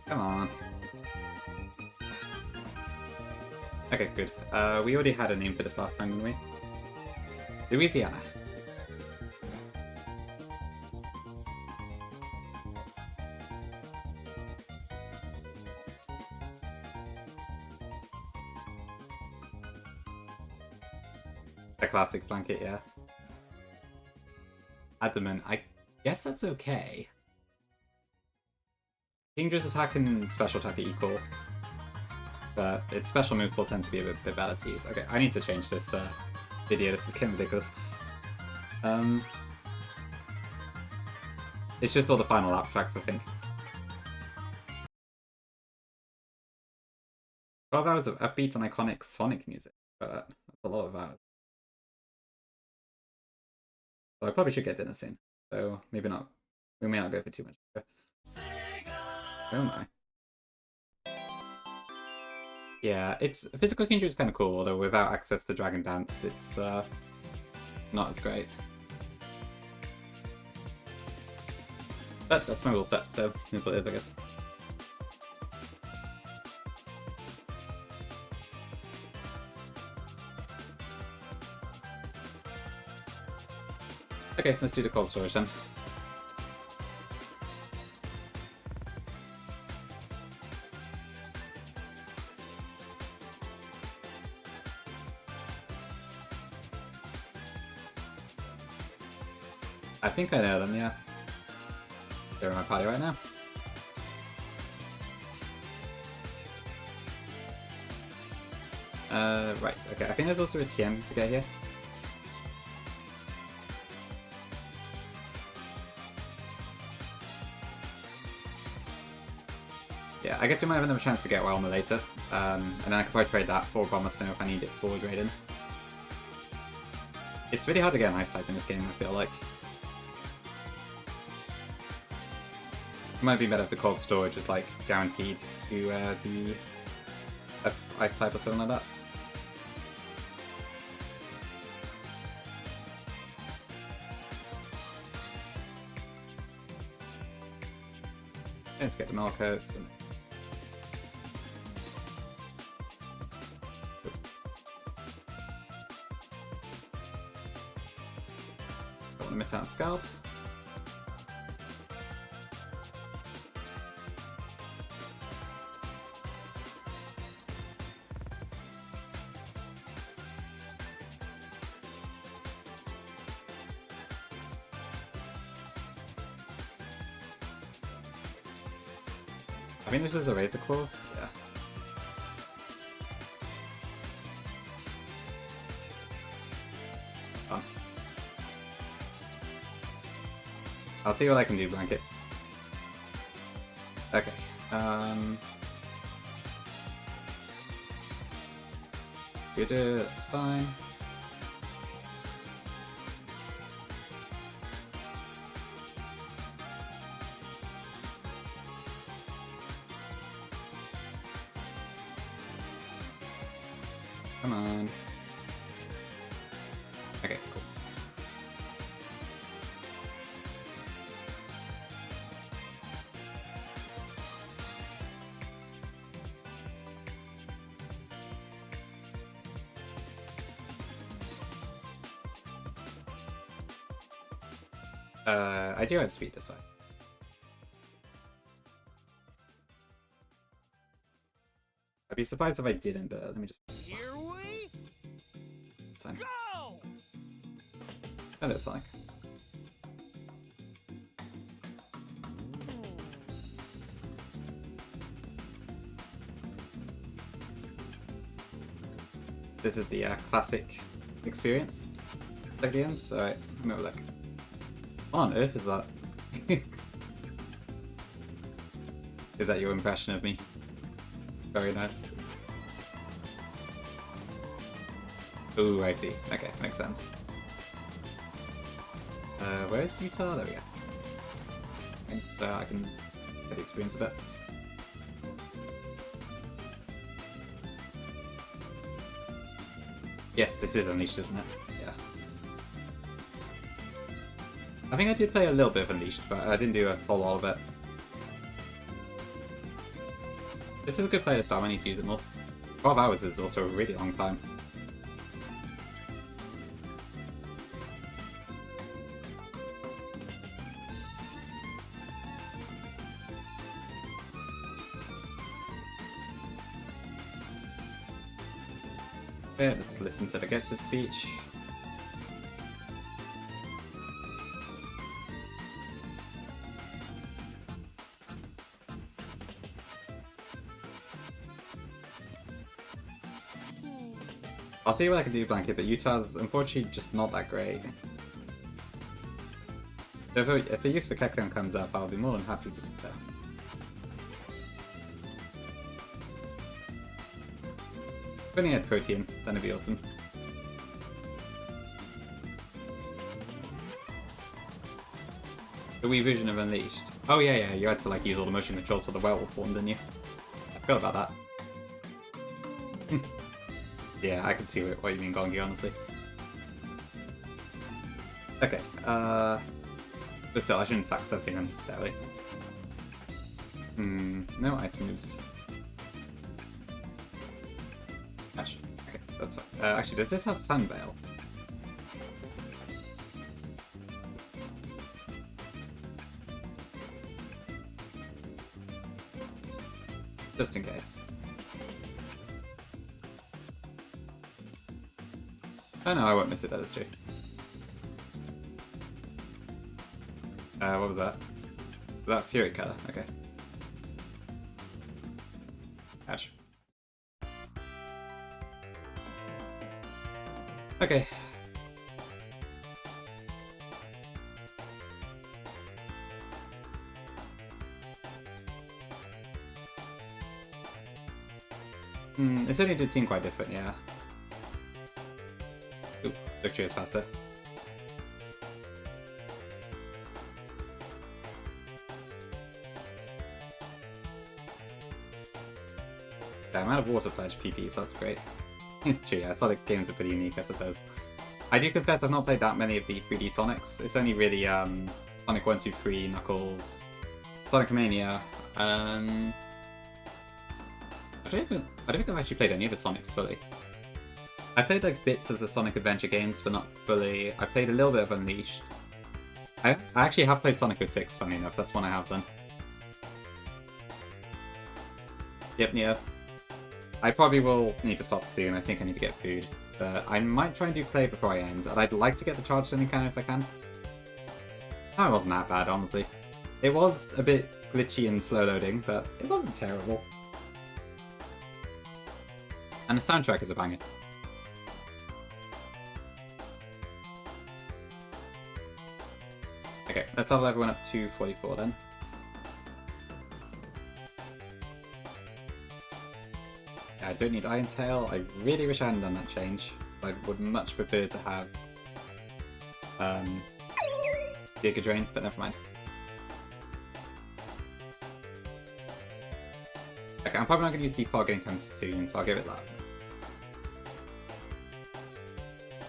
Come on. Okay, good. We already had a name for this last time, didn't we? Louisiana. A classic blanket, yeah. Adamant, I guess that's okay. Kingdra's attack and special attack are equal, but its special move pool tends to be a bit better to use. Okay, I need to change this video. This is getting ridiculous. It's just all the final lap tracks, I think. 12 hours of upbeat and iconic Sonic music, but that's a lot of hours. So I probably should get dinner soon, so maybe not. We may not go for too much. Oh my. Yeah, it's physical Kingdra is kind of cool, although without access to Dragon Dance, it's not as great. But that's my rule set, so here's what it is, I guess. Okay, let's do the cold storage then. I think I know them, yeah. They're in my party right now. Right, okay, I think there's also a TM to get here. Yeah, I guess we might have another chance to get Whelmer later, and then I could probably trade that for Bomber Snow if I need it for Drayden. It's really hard to get an Ice type in this game, I feel like. It might be better if the cold storage is like guaranteed to be a Ice type or something like that. Let's get the Melcoats and don't want to miss out on Scald. I think this was a Razor Claw? Yeah. Oh. I'll see what I can do, Blanket. Okay. Good, that's fine. Come on. Okay, cool. I do add speed this way. I'd be surprised if I didn't, but let me just... Here we It's fine. Hello, Sonic. This is the classic experience of games. Alright, let me have a look. What on earth is that? Is that your impression of me? Very nice. Ooh, I see. Okay, makes sense. Where's Utah? There we go. Okay, so I can get the experience of it. Yes, this is Unleashed, isn't it? Yeah. I think I did play a little bit of Unleashed, but I didn't do a whole lot of it. This is a good playlist, I need to use it more. 12 hours is also a really long time. Okay, let's listen to the Getzer speech. I'll see what I can do, Blanket, but Utah's unfortunately just not that great. If a use for Kekleon comes up, I'll be more than happy to do so. If only I had Protein, then it'd be awesome. The Wii version of Unleashed. Oh yeah, you had to like use all the motion controls for the werewolf form, didn't you? I forgot about that. Yeah, I can see what you mean, Gongi, honestly. Okay, but still, I shouldn't sack something unnecessarily. No ice moves. Actually, okay, that's fine. Actually, does this have Sunveil? Just in case. Oh no, I won't miss it, that is true. What was that? Was that Fury Cutter? Okay. Ouch. Okay. It certainly did seem quite different, yeah. Ooh, Victory is faster. I'm out of Water Pledge PP, so that's great. True, yeah, Sonic games are pretty unique, I suppose. I do confess I've not played that many of the 3D Sonics. It's only really Sonic 1, 2, 3, Knuckles, Sonic Mania, I don't think I've actually played any of the Sonics fully. I played like bits of the Sonic Adventure games, but not fully. I played a little bit of Unleashed. I actually have played Sonic 06, funny enough, that's one I have done. Yep, yeah. I probably will need to stop soon, I think I need to get food. But I might try and do play before I end, and I'd like to get the charge sending cannon if I can. Oh, it wasn't that bad, honestly. It was a bit glitchy and slow loading, but it wasn't terrible. And the soundtrack is a banger. Okay, let's level everyone up to 44 then. I don't need Iron Tail. I really wish I hadn't done that change. I would much prefer to have Giga Drain, but never mind. Okay, I'm probably not going to use Deep Fog anytime soon, so I'll give it that.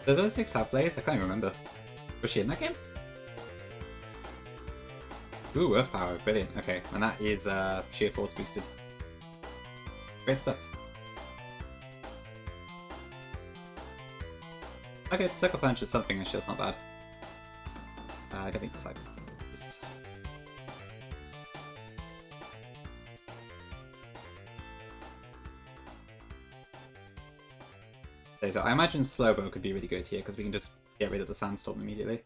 Does 06 have Blaze? I can't even remember. Was she in that game? Ooh, Earth Power, brilliant. Okay, and that is Sheer Force boosted. Great stuff. Okay, Circle Punch is something that's just not bad. I don't think it's like... So I imagine Slowbo could be really good here because we can just get rid of the Sandstorm immediately.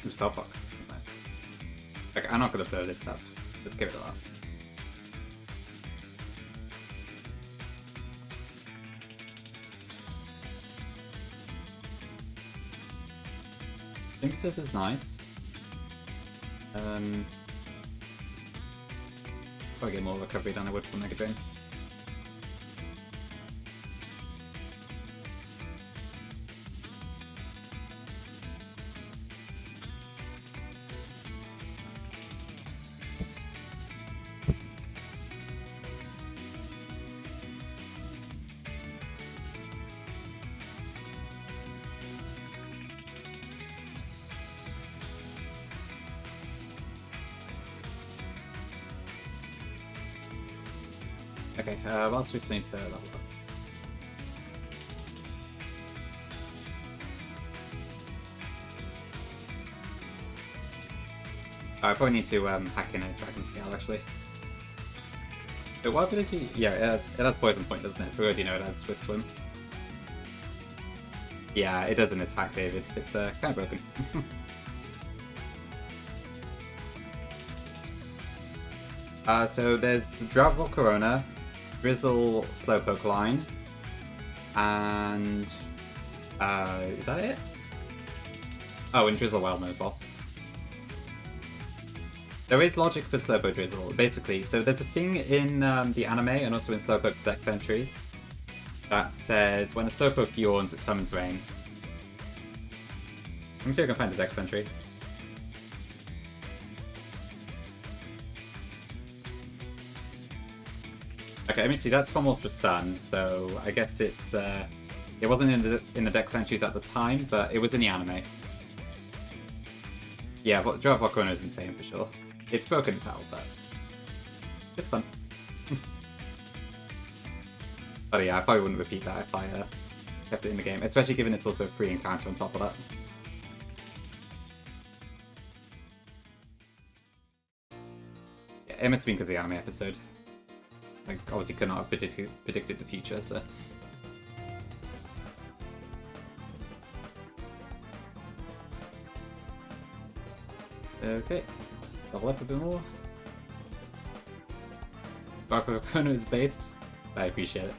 Ooh, Star Block. That's nice. Okay, I'm not gonna blow this up. Let's get rid of that. I think this is nice. Probably get more recovery than I would from Mega Drain. Okay, whilst we still need to level up. I probably need to hack in a Dragon Scale actually. But what ability? Yeah, it has Poison Point, doesn't it? So we already know it has Swift Swim. Yeah, it does in this hack, David. It's kind of broken. So there's Drought Corona, Drizzle Slowpoke line, and is that it? Oh, and Drizzle Whelmer as well. There is logic for Slowpoke Drizzle, basically. So there's a thing in the anime and also in Slowpoke's Dex entries that says when a Slowpoke yawns, it summons rain. Let me see if I can find the Dex entry. Okay, I mean, see, that's from Ultra Sun, so I guess it's it wasn't in the Dex entries at the time, but it was in the anime. Yeah, but Drought Volcano is insane for sure. It's broken as hell, but it's fun. But yeah, I probably wouldn't repeat that if I kept it in the game, especially given it's also a free encounter on top of that. Yeah, it must have been because of the anime episode. Like, obviously could not have predicted the future, so... Okay, level up a bit more. Dark Volcano is based. I appreciate it.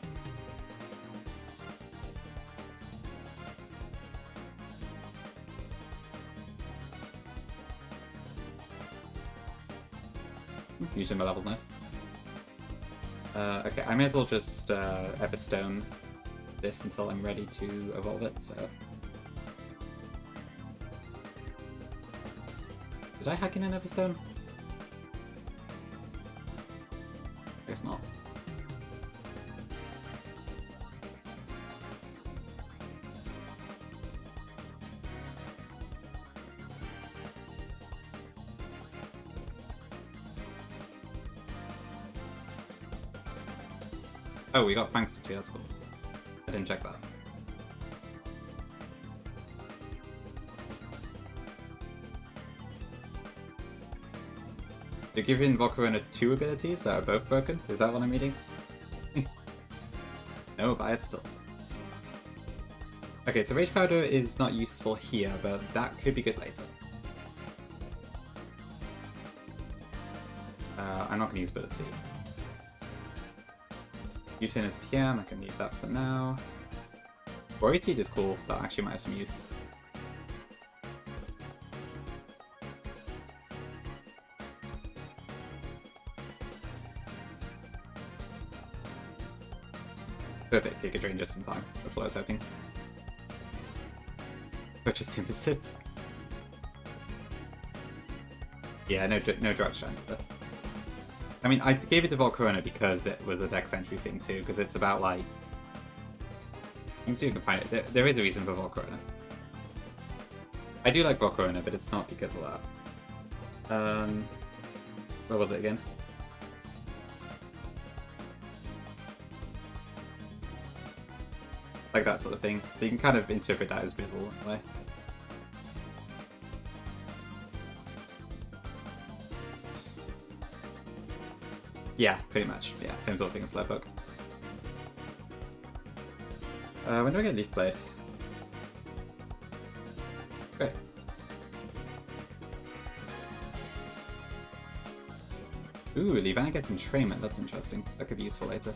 Usually my level's nice. Okay, I may as well just Everstone this until I'm ready to evolve it, so... Did I hack in an Everstone? I guess not. Oh, we got Prankster too, that's cool. I didn't check that. You're giving Volcarona 2 abilities that are both broken? Is that what I'm reading? No, but it's still. Okay, so Rage Powder is not useful here, but that could be good later. I'm not going to use Bullet Seed. U-turn is TM, I can leave that for now. Worry Seed is cool, that actually might have some use. Perfect, Giga Drain just in time. That's what I was hoping. Purchase Synthesis. Yeah, no Drought Strand, but... I mean, I gave it to Volcarona because it was a Dex entry thing too, because it's about like... You can see if you can find it. There is a reason for Volcarona. I do like Volcarona, but it's not because of that. Where was it again? Like that sort of thing. So you can kind of interpret that as Bizzle in a way. Yeah, pretty much. Yeah, same sort of thing as Slowpoke. When do I get Leaf Blade? Great. Ooh, Leavana gets entrainment. That's interesting. That could be useful later.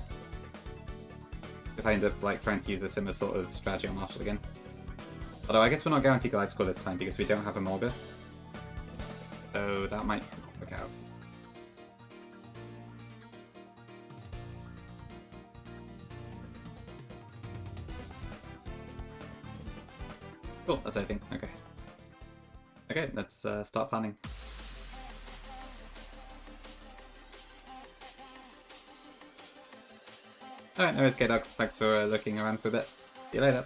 If I end up like trying to use a similar sort of strategy on Marshall again. Although I guess we're not guaranteed Glide Score this time because we don't have a Morga. So that might work out. Cool, that's everything. Okay. Okay, let's start planning. Alright, no worries, K-Dog. Thanks for looking around for a bit. See you later.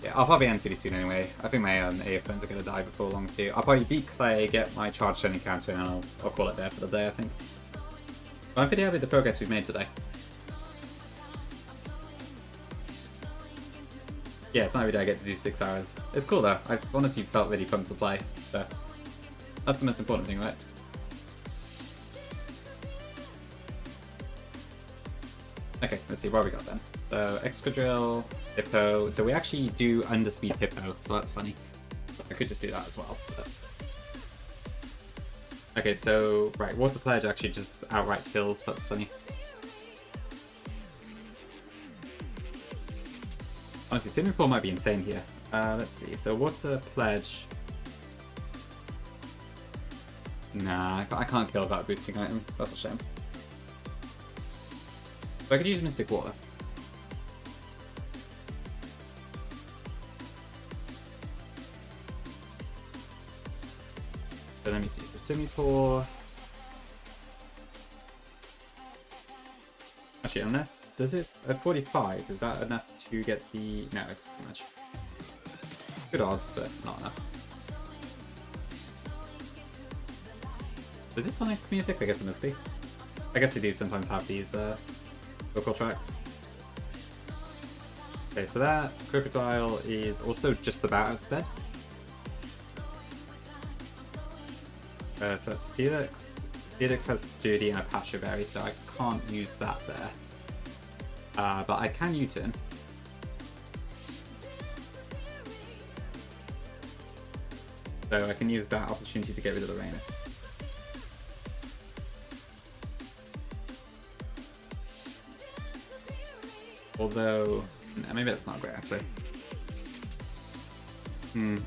Yeah, I'll probably end pretty soon anyway. I think my earphones are going to die before long too. I'll probably beat Clay, get my charge turn encounter, and I'll call it there for the day, I think. But I'm pretty happy with the progress we've made today. Yeah, it's not every day I get to do 6 hours. It's cool though. I've honestly felt really fun to play, so that's the most important thing, right? Okay, let's see what we got then. So Excadrill, Hippo. So we actually do underspeed Hippo, so that's funny. I could just do that as well. But... Okay, so right, Water Pledge actually just outright kills. That's funny. Honestly, Simipour might be insane here. Let's see. So Water Pledge. Nah, I can't kill that boosting item. That's a shame. But I could use Mystic Water. So let me see. So Simipour. Actually, unless does it at 45? Is that enough to get the? No, it's too much. Good odds, but not enough. Is this Sonic music? I guess it must be. I guess they do sometimes have these vocal tracks. Okay, so that Crocodile is also just about outsped. So that's Steelix. Steelix has Sturdy and a Patcha Berry, so I can't use that there. But I can U-turn. So I can use that opportunity to get rid of the Rainer. Although, no, maybe that's not great actually.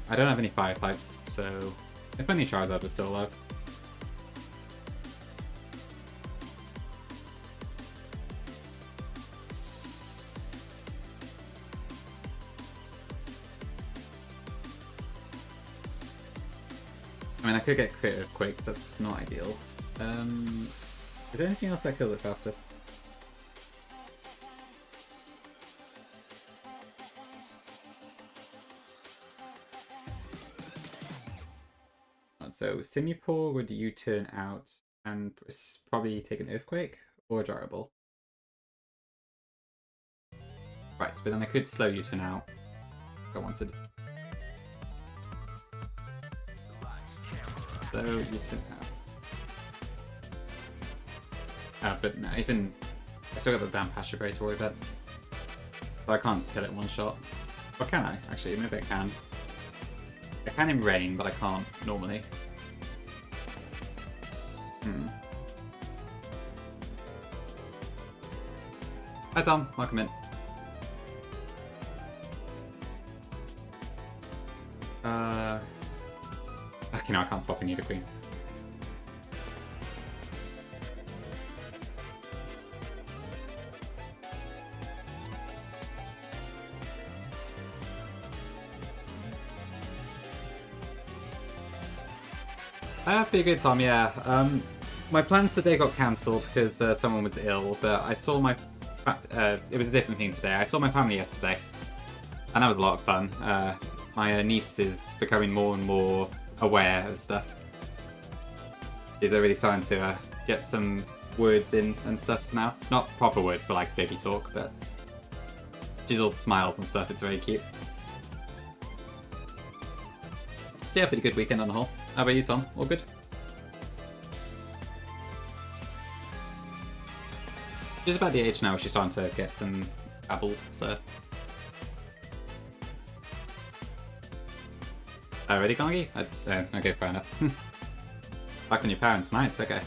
I don't have any fire types, so if only Charizard was still alive. I mean, I could get crit Earthquake, because that's not ideal. Is there anything else that kills it faster? So Simipour would U-turn out and probably take an Earthquake or a Durable. Right, but then I could slow U-turn out if I wanted. So U-turn out. But no, even I still got the damn Pasture Berry to worry about. So I can't kill it in one shot. Or can I? Actually, maybe I can. I can in rain, but I can't normally. Hi Tom, welcome in. Okay, no, I can't swap a Nidoqueen. Pretty good, Tom, yeah. My plans today got cancelled because someone was ill, but I saw my... it was a different thing today. I saw my family yesterday, and that was a lot of fun. My niece is becoming more and more aware of stuff. She's really starting to get some words in and stuff now. Not proper words, but like baby talk, but She's all smiles and stuff, it's very cute. So yeah, pretty good weekend on the whole. How about you, Tom? All good? She's about the age now where she's starting to get some babble, so... Ready, Kongi? Okay, fair enough. Back on your parents, nice, okay.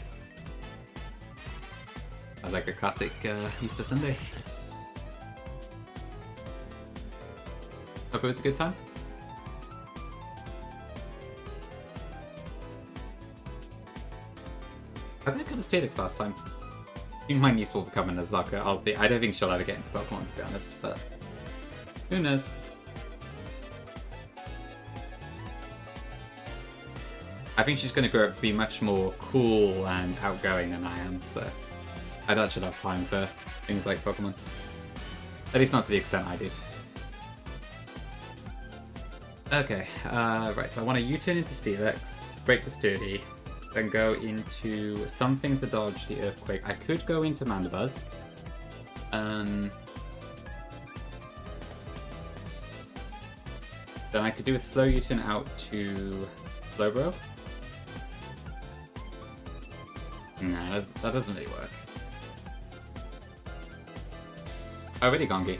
That was like a classic Easter Sunday. Hope it was a good time. I think I got a Steelix last time. I think my niece will become a Nuzlocke. I don't think she'll ever get into Pokemon, to be honest, but who knows? I think she's going to grow up to be much more cool and outgoing than I am, so I don't actually have time for things like Pokemon. At least not to the extent I do. Okay, right, so I want to U-turn into Steelix, break the Sturdy, then go into something to dodge the Earthquake. I could go into Mandibuzz. Then I could do a slow U-turn out to Slowbro. Nah, that doesn't really work. Oh, really, Gongi?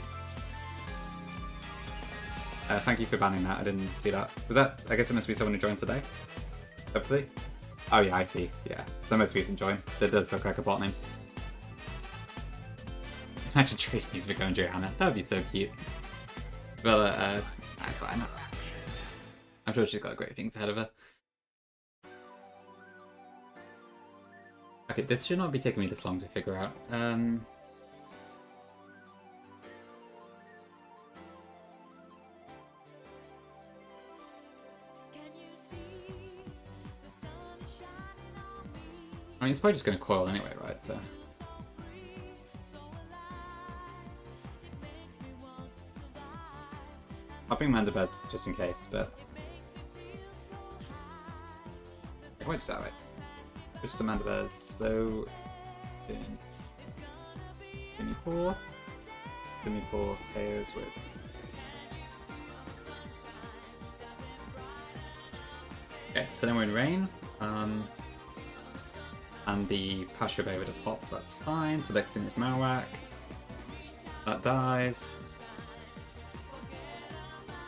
Thank you for banning that, I didn't see that. Was that, I guess it must be someone who joined today? Hopefully? Oh yeah, I see, yeah. The most recent join. That does look like a bot name. Imagine Trace needs to be going Johanna. That would be so cute. Well, that's fine. I'm sure she's got great things ahead of her. Okay, this should not be taking me this long to figure out. I mean, it's probably just going to coil anyway, right? So. I'll bring Mandibuzz just in case, but. I might just have it. Switch to Mandibuzz, slow. Gimme 4. Gimme 4 players with. Okay, so then we're in rain. And the Pasture Bay with a pot, so that's fine. So next thing is Marowak. That dies.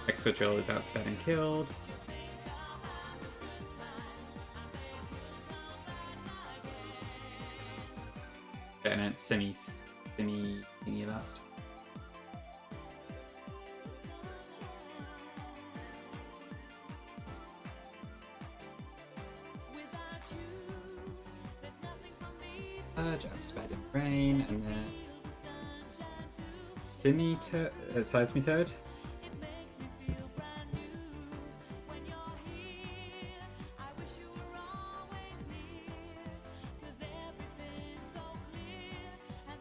Excadrill is outsped and killed. Okay, and then it's Simi last. Outsped in rain, and then Seismitoad.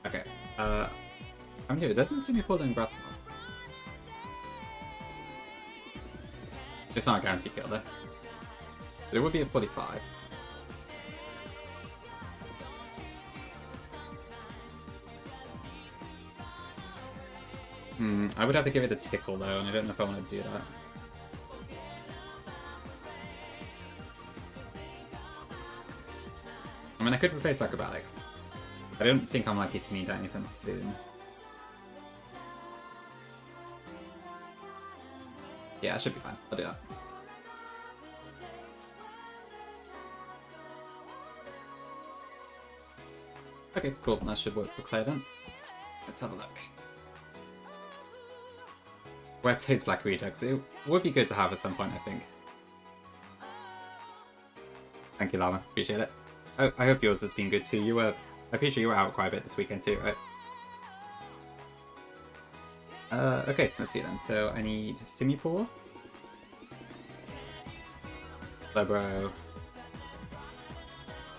Okay, I'm new. Doesn't Simipold and Grassmore? It's not a guaranteed kill though. But it would be a 45. I would have to give it a tickle though, and I don't know if I want to do that. I mean, I could replace Acrobatics. I don't think I'm likely to need that anytime soon. Yeah, it should be fine. I'll do that. Okay, cool. That should work for Claire then. Let's have a look. Where plays Black Redux? It would be good to have at some point, I think. Thank you, Llama. Appreciate it. Oh, I hope yours has been good too. I'm pretty sure you were out quite a bit this weekend too, right? Okay, let's see then. So I need Simipour, Slowbro,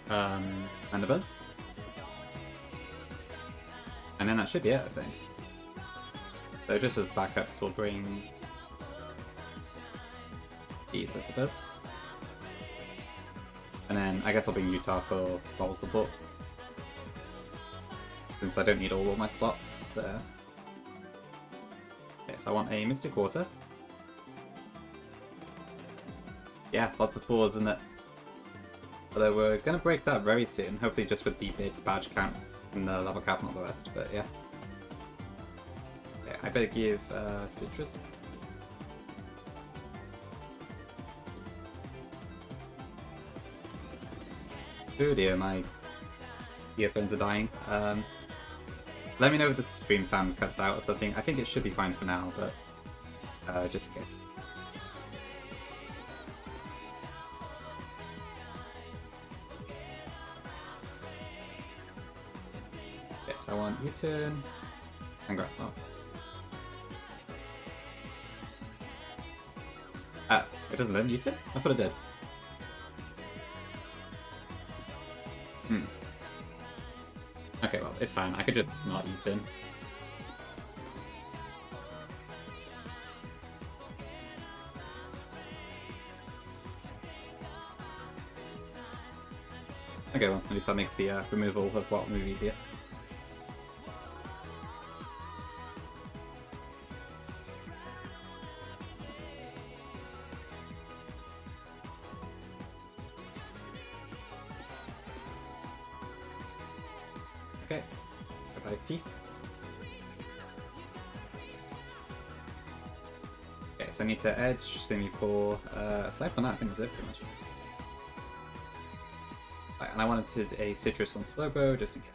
Mandibuzz, and then that should be it, I think. So just as backups, we'll bring these, I suppose. And then I guess I'll bring Utah for bottle support, since I don't need all of my slots, so... Okay, so I want a Mystic Water. Yeah, lots of forwards in it. Although we're gonna break that very soon, hopefully just with the big badge count and the level cap, not the rest, but yeah. Okay, I better give Citrus. Oh dear, my earphones are dying. Let me know if the stream sound cuts out or something. I think it should be fine for now, but just in case. Okay, so I want U-turn. Congrats, Mark. It doesn't learn U-turn? I thought it did. Okay, well, it's fine. I could just not U-turn. Okay, well, at least that makes the removal of what move easier. Okay, goodbye P. Okay, so I need to edge, semi-pour, aside from that, I think that's it pretty much. Right, and I wanted a Citrus on Slowbro, just in case.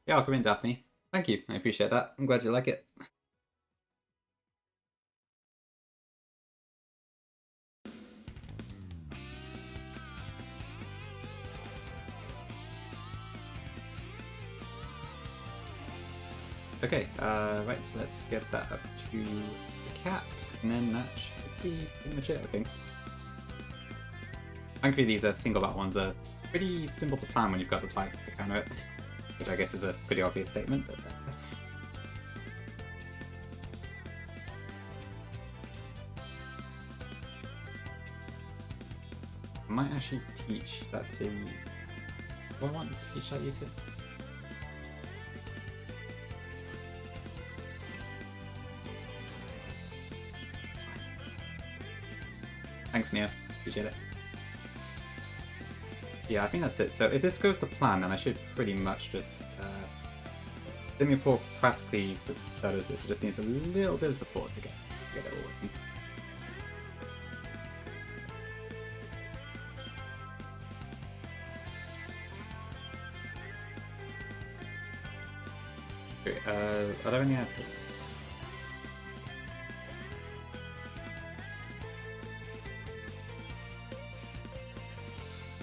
Yeah, I'll come in, Daphne. Thank you, I appreciate that. I'm glad you like it. Okay, right, so let's get that up to the cap, and then that should be pretty much it, I think. Thankfully these single bat ones are pretty simple to plan when you've got the types to counter it, which I guess is a pretty obvious statement, but... I might actually teach that to... Do I want to teach that you to? Thanks, Nia. Appreciate it. Yeah, I think that's it. So if this goes to plan, then I should pretty much just... Semi-pour practically sodas this. It just needs a little bit of support to get it all working. Okay, are there any ads?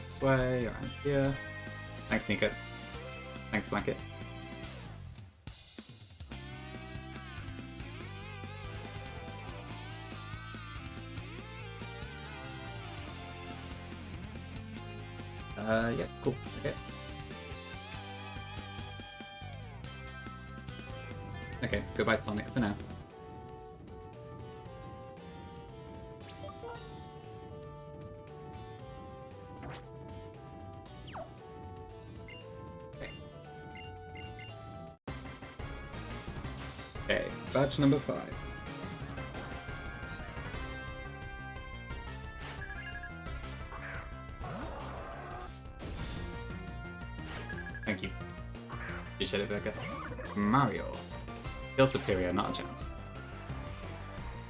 This way, around here. Thanks, Nico. Thanks, Blanket. Yeah, cool. Okay. Okay, goodbye, Sonic, for now. Okay, badge number 5. Thank you. Appreciate it, Becca. Mario. Still superior, not a chance.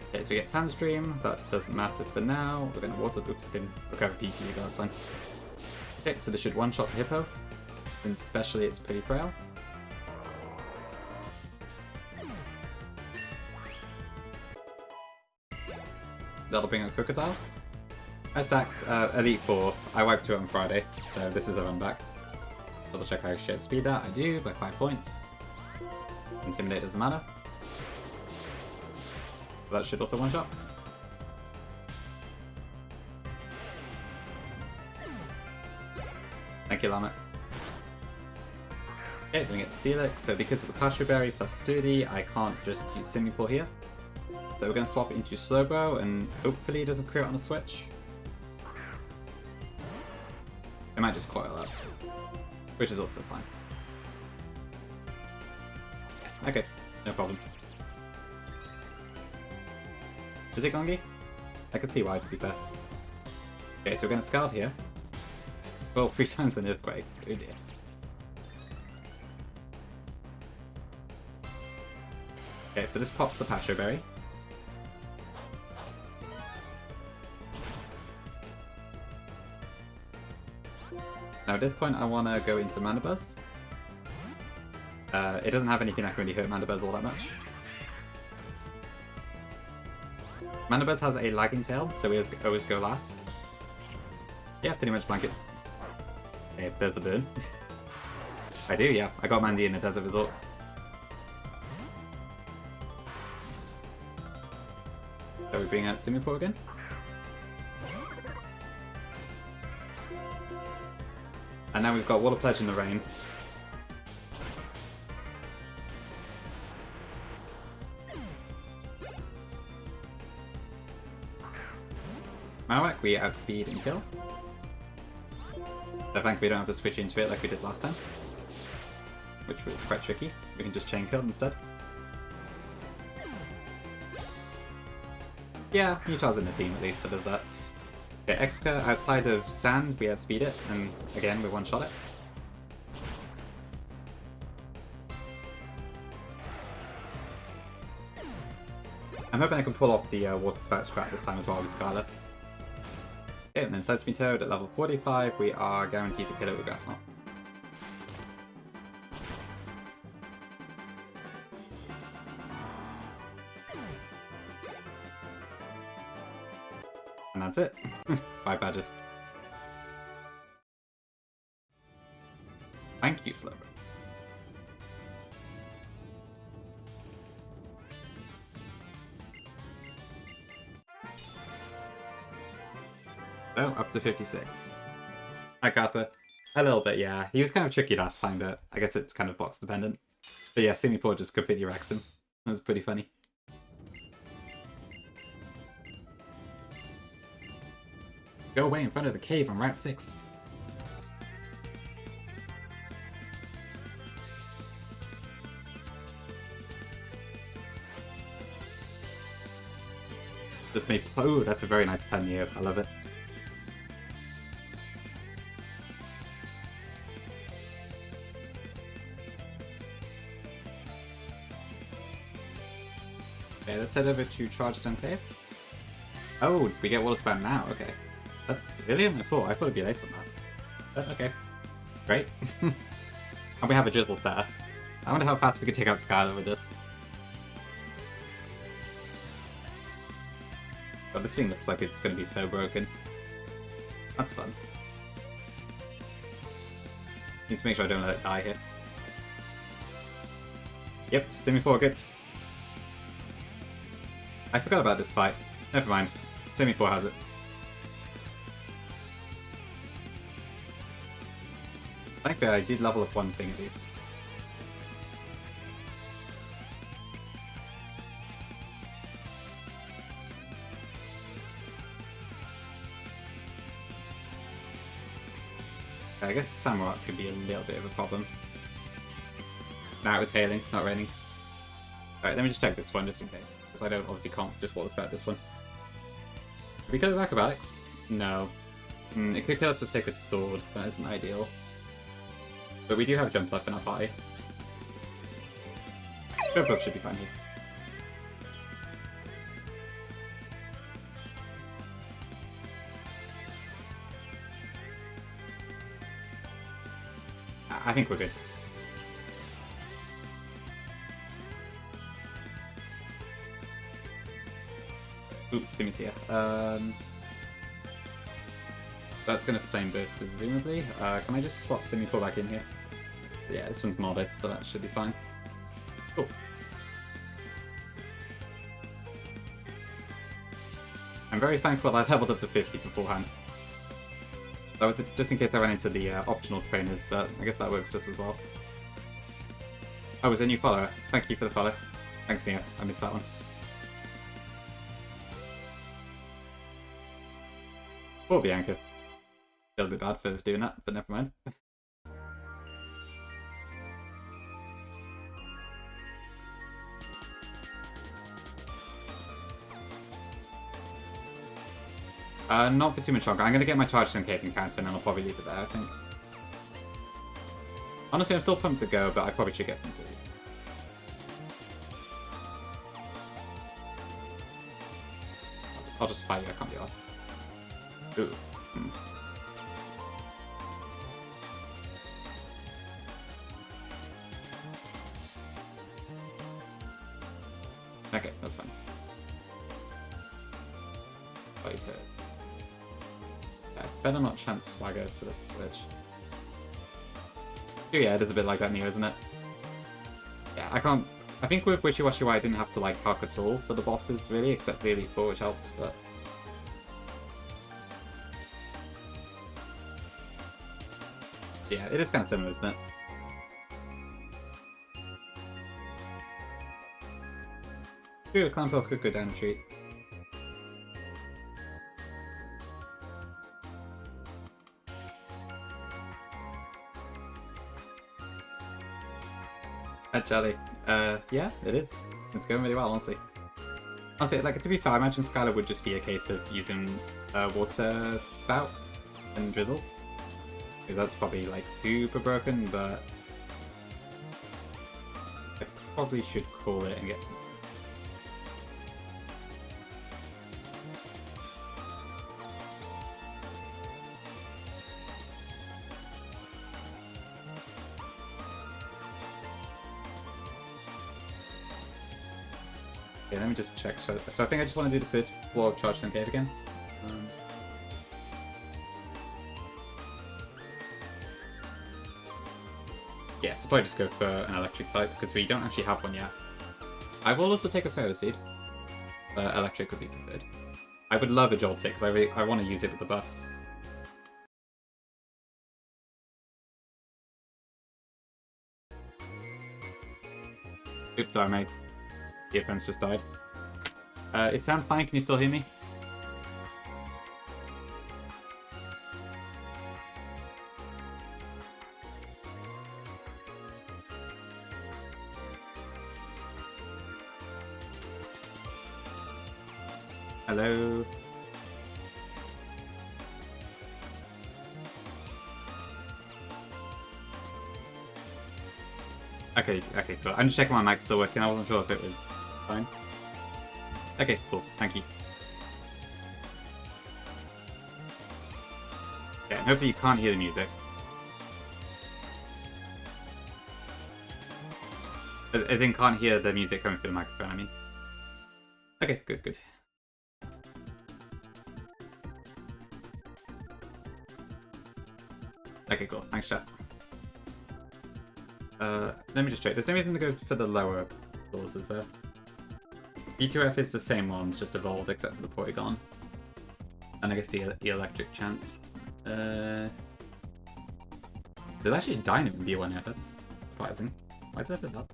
Okay, so we get Sandstream. That doesn't matter for now. We're going to water. Oops, didn't recover PQ, that's fine. Okay, so this should one-shot the Hippo. And especially it's pretty frail. That'll bring up Crocodile. Hi Stacks, Elite 4. I wiped 2 on Friday, so this is a run back. Double check I share speed that. I do, by 5 points. Intimidate doesn't matter. That should also one shot. Thank you, Llama. Okay, then we get Steelix. So because of the Pasture Berry plus Sturdy, I can't just use Semi-pour here. So we're going to swap it into Slowbro, and hopefully it doesn't clear it on a switch. It might just coil up, which is also fine. Okay, no problem. Is it Gongi? I can see why, to be fair. Okay, so we're going to Scald here. Well, 3 times an Earthquake. Oh dear. Okay, so this pops the Pasho Berry. Now at this point I want to go into Mana Buzz. It doesn't have anything that can really hurt Mana Buzz all that much. Mana Buzz has a lagging tail, so we always go last. Yeah, pretty much blanket. Okay, there's the burn. I do, yeah. I got Mandy in a Desert Resort. So we bring out Simipour again. And now we've got Water Pledge in the Rain. Marowak, we outspeed and kill. So thankfully we don't have to switch into it like we did last time. Which was quite tricky. We can just chain kill instead. Yeah, Utah's in the team at least, so there's that. Okay, Exca, outside of Sand, we outspeed it, and again, we one-shot it. I'm hoping I can pull off the Water Spout strat this time as well with Scarlet. Okay, and then Sidespeed Toad at level 45, we are guaranteed to kill it with Grass Knot. And that's it. 5 badges. Thank you, Slowbro. So, up to 56. Hi, Carter. A little bit, yeah. He was kind of tricky last time, but I guess it's kind of box dependent. But yeah, Simipour just completely wrecks him. That was pretty funny. Go away in front of the cave on Route 6. Just made... Oh, that's a very nice pen here. I love it. Okay, let's head over to Chargestone Cave. Oh, we get Water Spout now. Okay. That's earlier than I thought. I thought it'd be late on that. But okay. Great. And we have a Drizzle Setter. I wonder how fast we could take out Skylar with this. God, this thing looks like it's going to be so broken. That's fun. Need to make sure I don't let it die here. Yep, Simipour gets... I forgot about this fight. Never mind. Simipour has it. Thankfully, I did level up one thing at least. I guess Samurott could be a little bit of a problem. Nah, it was hailing, not raining. Alright, let me just check this one just in case. Because I don't obviously can't just Water Spout this one. Did we kill it with Acrobatics? No. It could kill us with Sacred Sword, that isn't ideal. But we do have Jump Up in our party. Jump Up should be fine here. I think we're good. Oops, Simi's here. That's going to Flame Burst, presumably. Can I just swap Simipour back in here? Yeah, this one's modest, so that should be fine. Cool. I'm very thankful I leveled up to 50 beforehand. That was just in case I ran into the optional trainers, but I guess that works just as well. Oh, it's a new follower. Thank you for the follow. Thanks, Nia. I missed that one. Poor Bianca. Feel a bit bad for doing that, but never mind. Not for too much longer. I'm going to get my charge stone cake encounter and then I'll probably leave it there, I think. Honestly, I'm still pumped to go, but I probably should get some food. I'll just fight you, I can't be asked. Ooh. Okay, that's fine. Fight her. Better not chance Swagger, so let's switch. Oh yeah, it is a bit like that new, isn't it? Yeah, I can't... I think with Wishy-Washy I didn't have to like hack at all for the bosses, really, except the Elite Four, which helped, but... Yeah, it is kind of similar, isn't it? Ooh, Clanpel could go down a treat. Jelly. Yeah, it is. It's going really well, honestly. Honestly, like, to be fair, I imagine Skylar would just be a case of using Water Spout and Drizzle. Because that's probably, like, super broken, but... I probably should call it and get some... Okay, let me just check. So I think I just want to do the first floor of Charge Stone Cave again. Yeah, so probably just go for an electric type, because we don't actually have one yet. I will also take a Fairy Seed. Electric would be preferred. I would love a Joltik, because I want to use it with the buffs. Oops, sorry, my earphones just died. It sounds fine, can you still hear me? Hello? Okay, cool. I'm just checking my mic's still working. I wasn't sure if it was fine. Okay, cool. Thank you. Yeah, and hopefully you can't hear the music. As in, can't hear the music coming through the microphone, I mean. Okay, good. Okay, cool. Thanks, chat. Let me just check. There's no reason to go for the lower floors, is there? B2F is the same ones, just evolved except for the Porygon. And I guess the electric chance. There's actually a Dino in B1F, that's surprising. Why did I put that?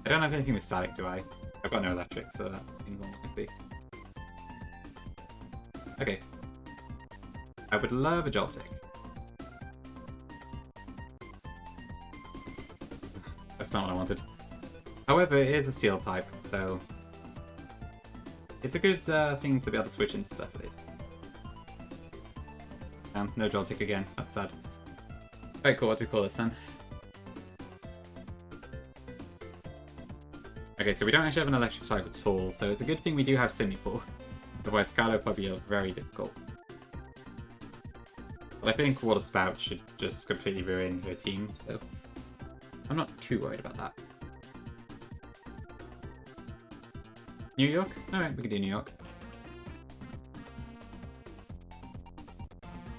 I don't have anything with static, do I? I've got no electric, so that seems unlikely. Okay. I would love a Joltik. That's not what I wanted. However, it is a steel type, so... It's a good thing to be able to switch into stuff at least. No Joltik again, that's sad. Alright, cool, what do we call this then? Okay, so we don't actually have an electric type at all, so it's a good thing we do have Simipour. Otherwise, Skylar would probably be very difficult. But I think Water Spout should just completely ruin her team, so I'm not too worried about that. New York? Alright, we can do New York.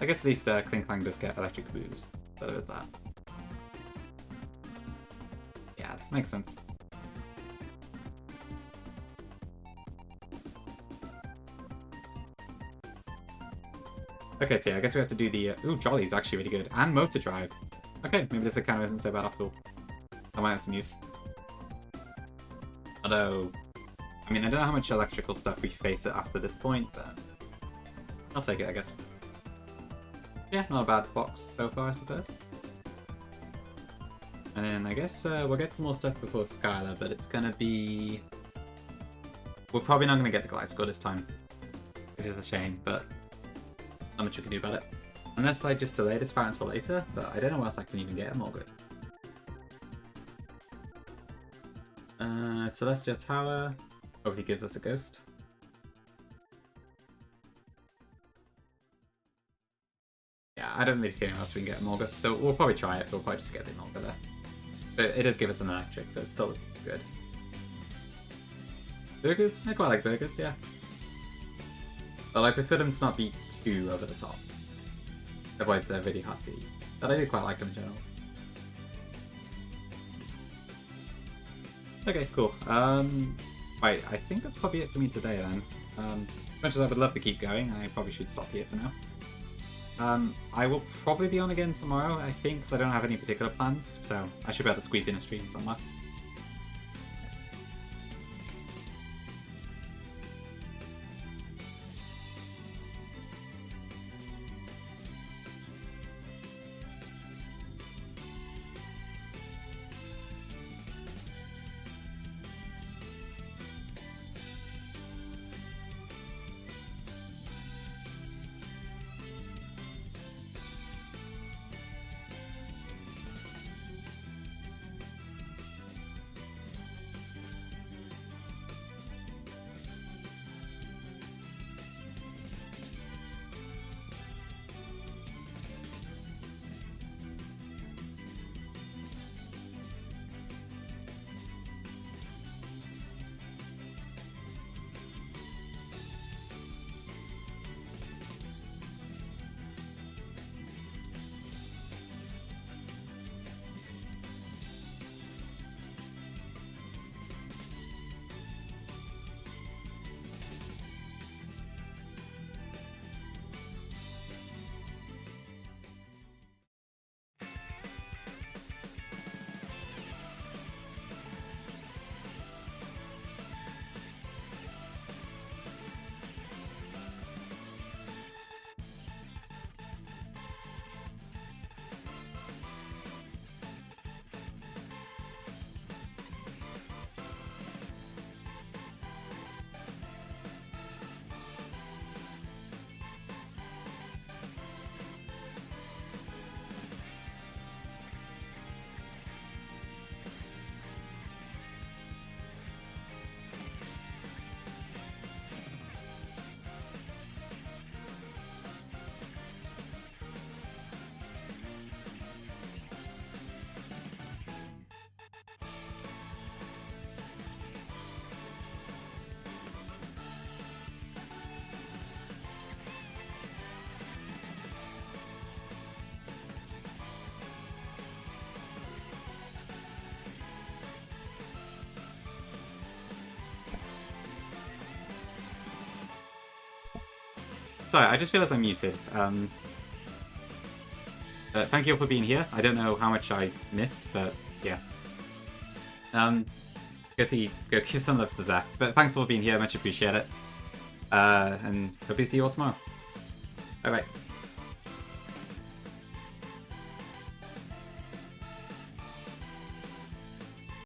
I guess at least Kling Clang does get electric moves, so there is that. Yeah, makes sense. Okay, so yeah, I guess we have to do the... ooh, Jolly's actually really good. And Motor Drive. Okay, maybe this kind of isn't so bad after all. I might have some use. Although... I mean, I don't know how much electrical stuff we face it after this point, but I'll take it, I guess. Yeah, not a bad box so far, I suppose. And I guess we'll get some more stuff before Skylar, but it's gonna be... We're probably not gonna get the Gliscor this time, which is a shame, but not much we can do about it. Unless I just delay this Fountains for later, but I don't know what else I can even get more good. Celestial Tower hopefully gives us a ghost. Yeah, I don't really see anyone else we can get a Morga, so we'll probably try it, but we'll probably just get the Morga there. But it does give us an electric, so it's still good. Burgers? I quite like burgers, yeah. But I prefer them to not be too over the top. Otherwise they're really hard to eat. But I do quite like them in general. Okay, cool. Right, I think that's probably it for me today then. As much as I would love to keep going, I probably should stop here for now. I will probably be on again tomorrow, I think, because I don't have any particular plans, so I should be able to squeeze in a stream somewhere. Sorry, I just realized I'm muted. Thank you all for being here. I don't know how much I missed, but yeah. Go give some love to Zach. But thanks for being here, much appreciate it. And hope to see you all tomorrow. Bye bye.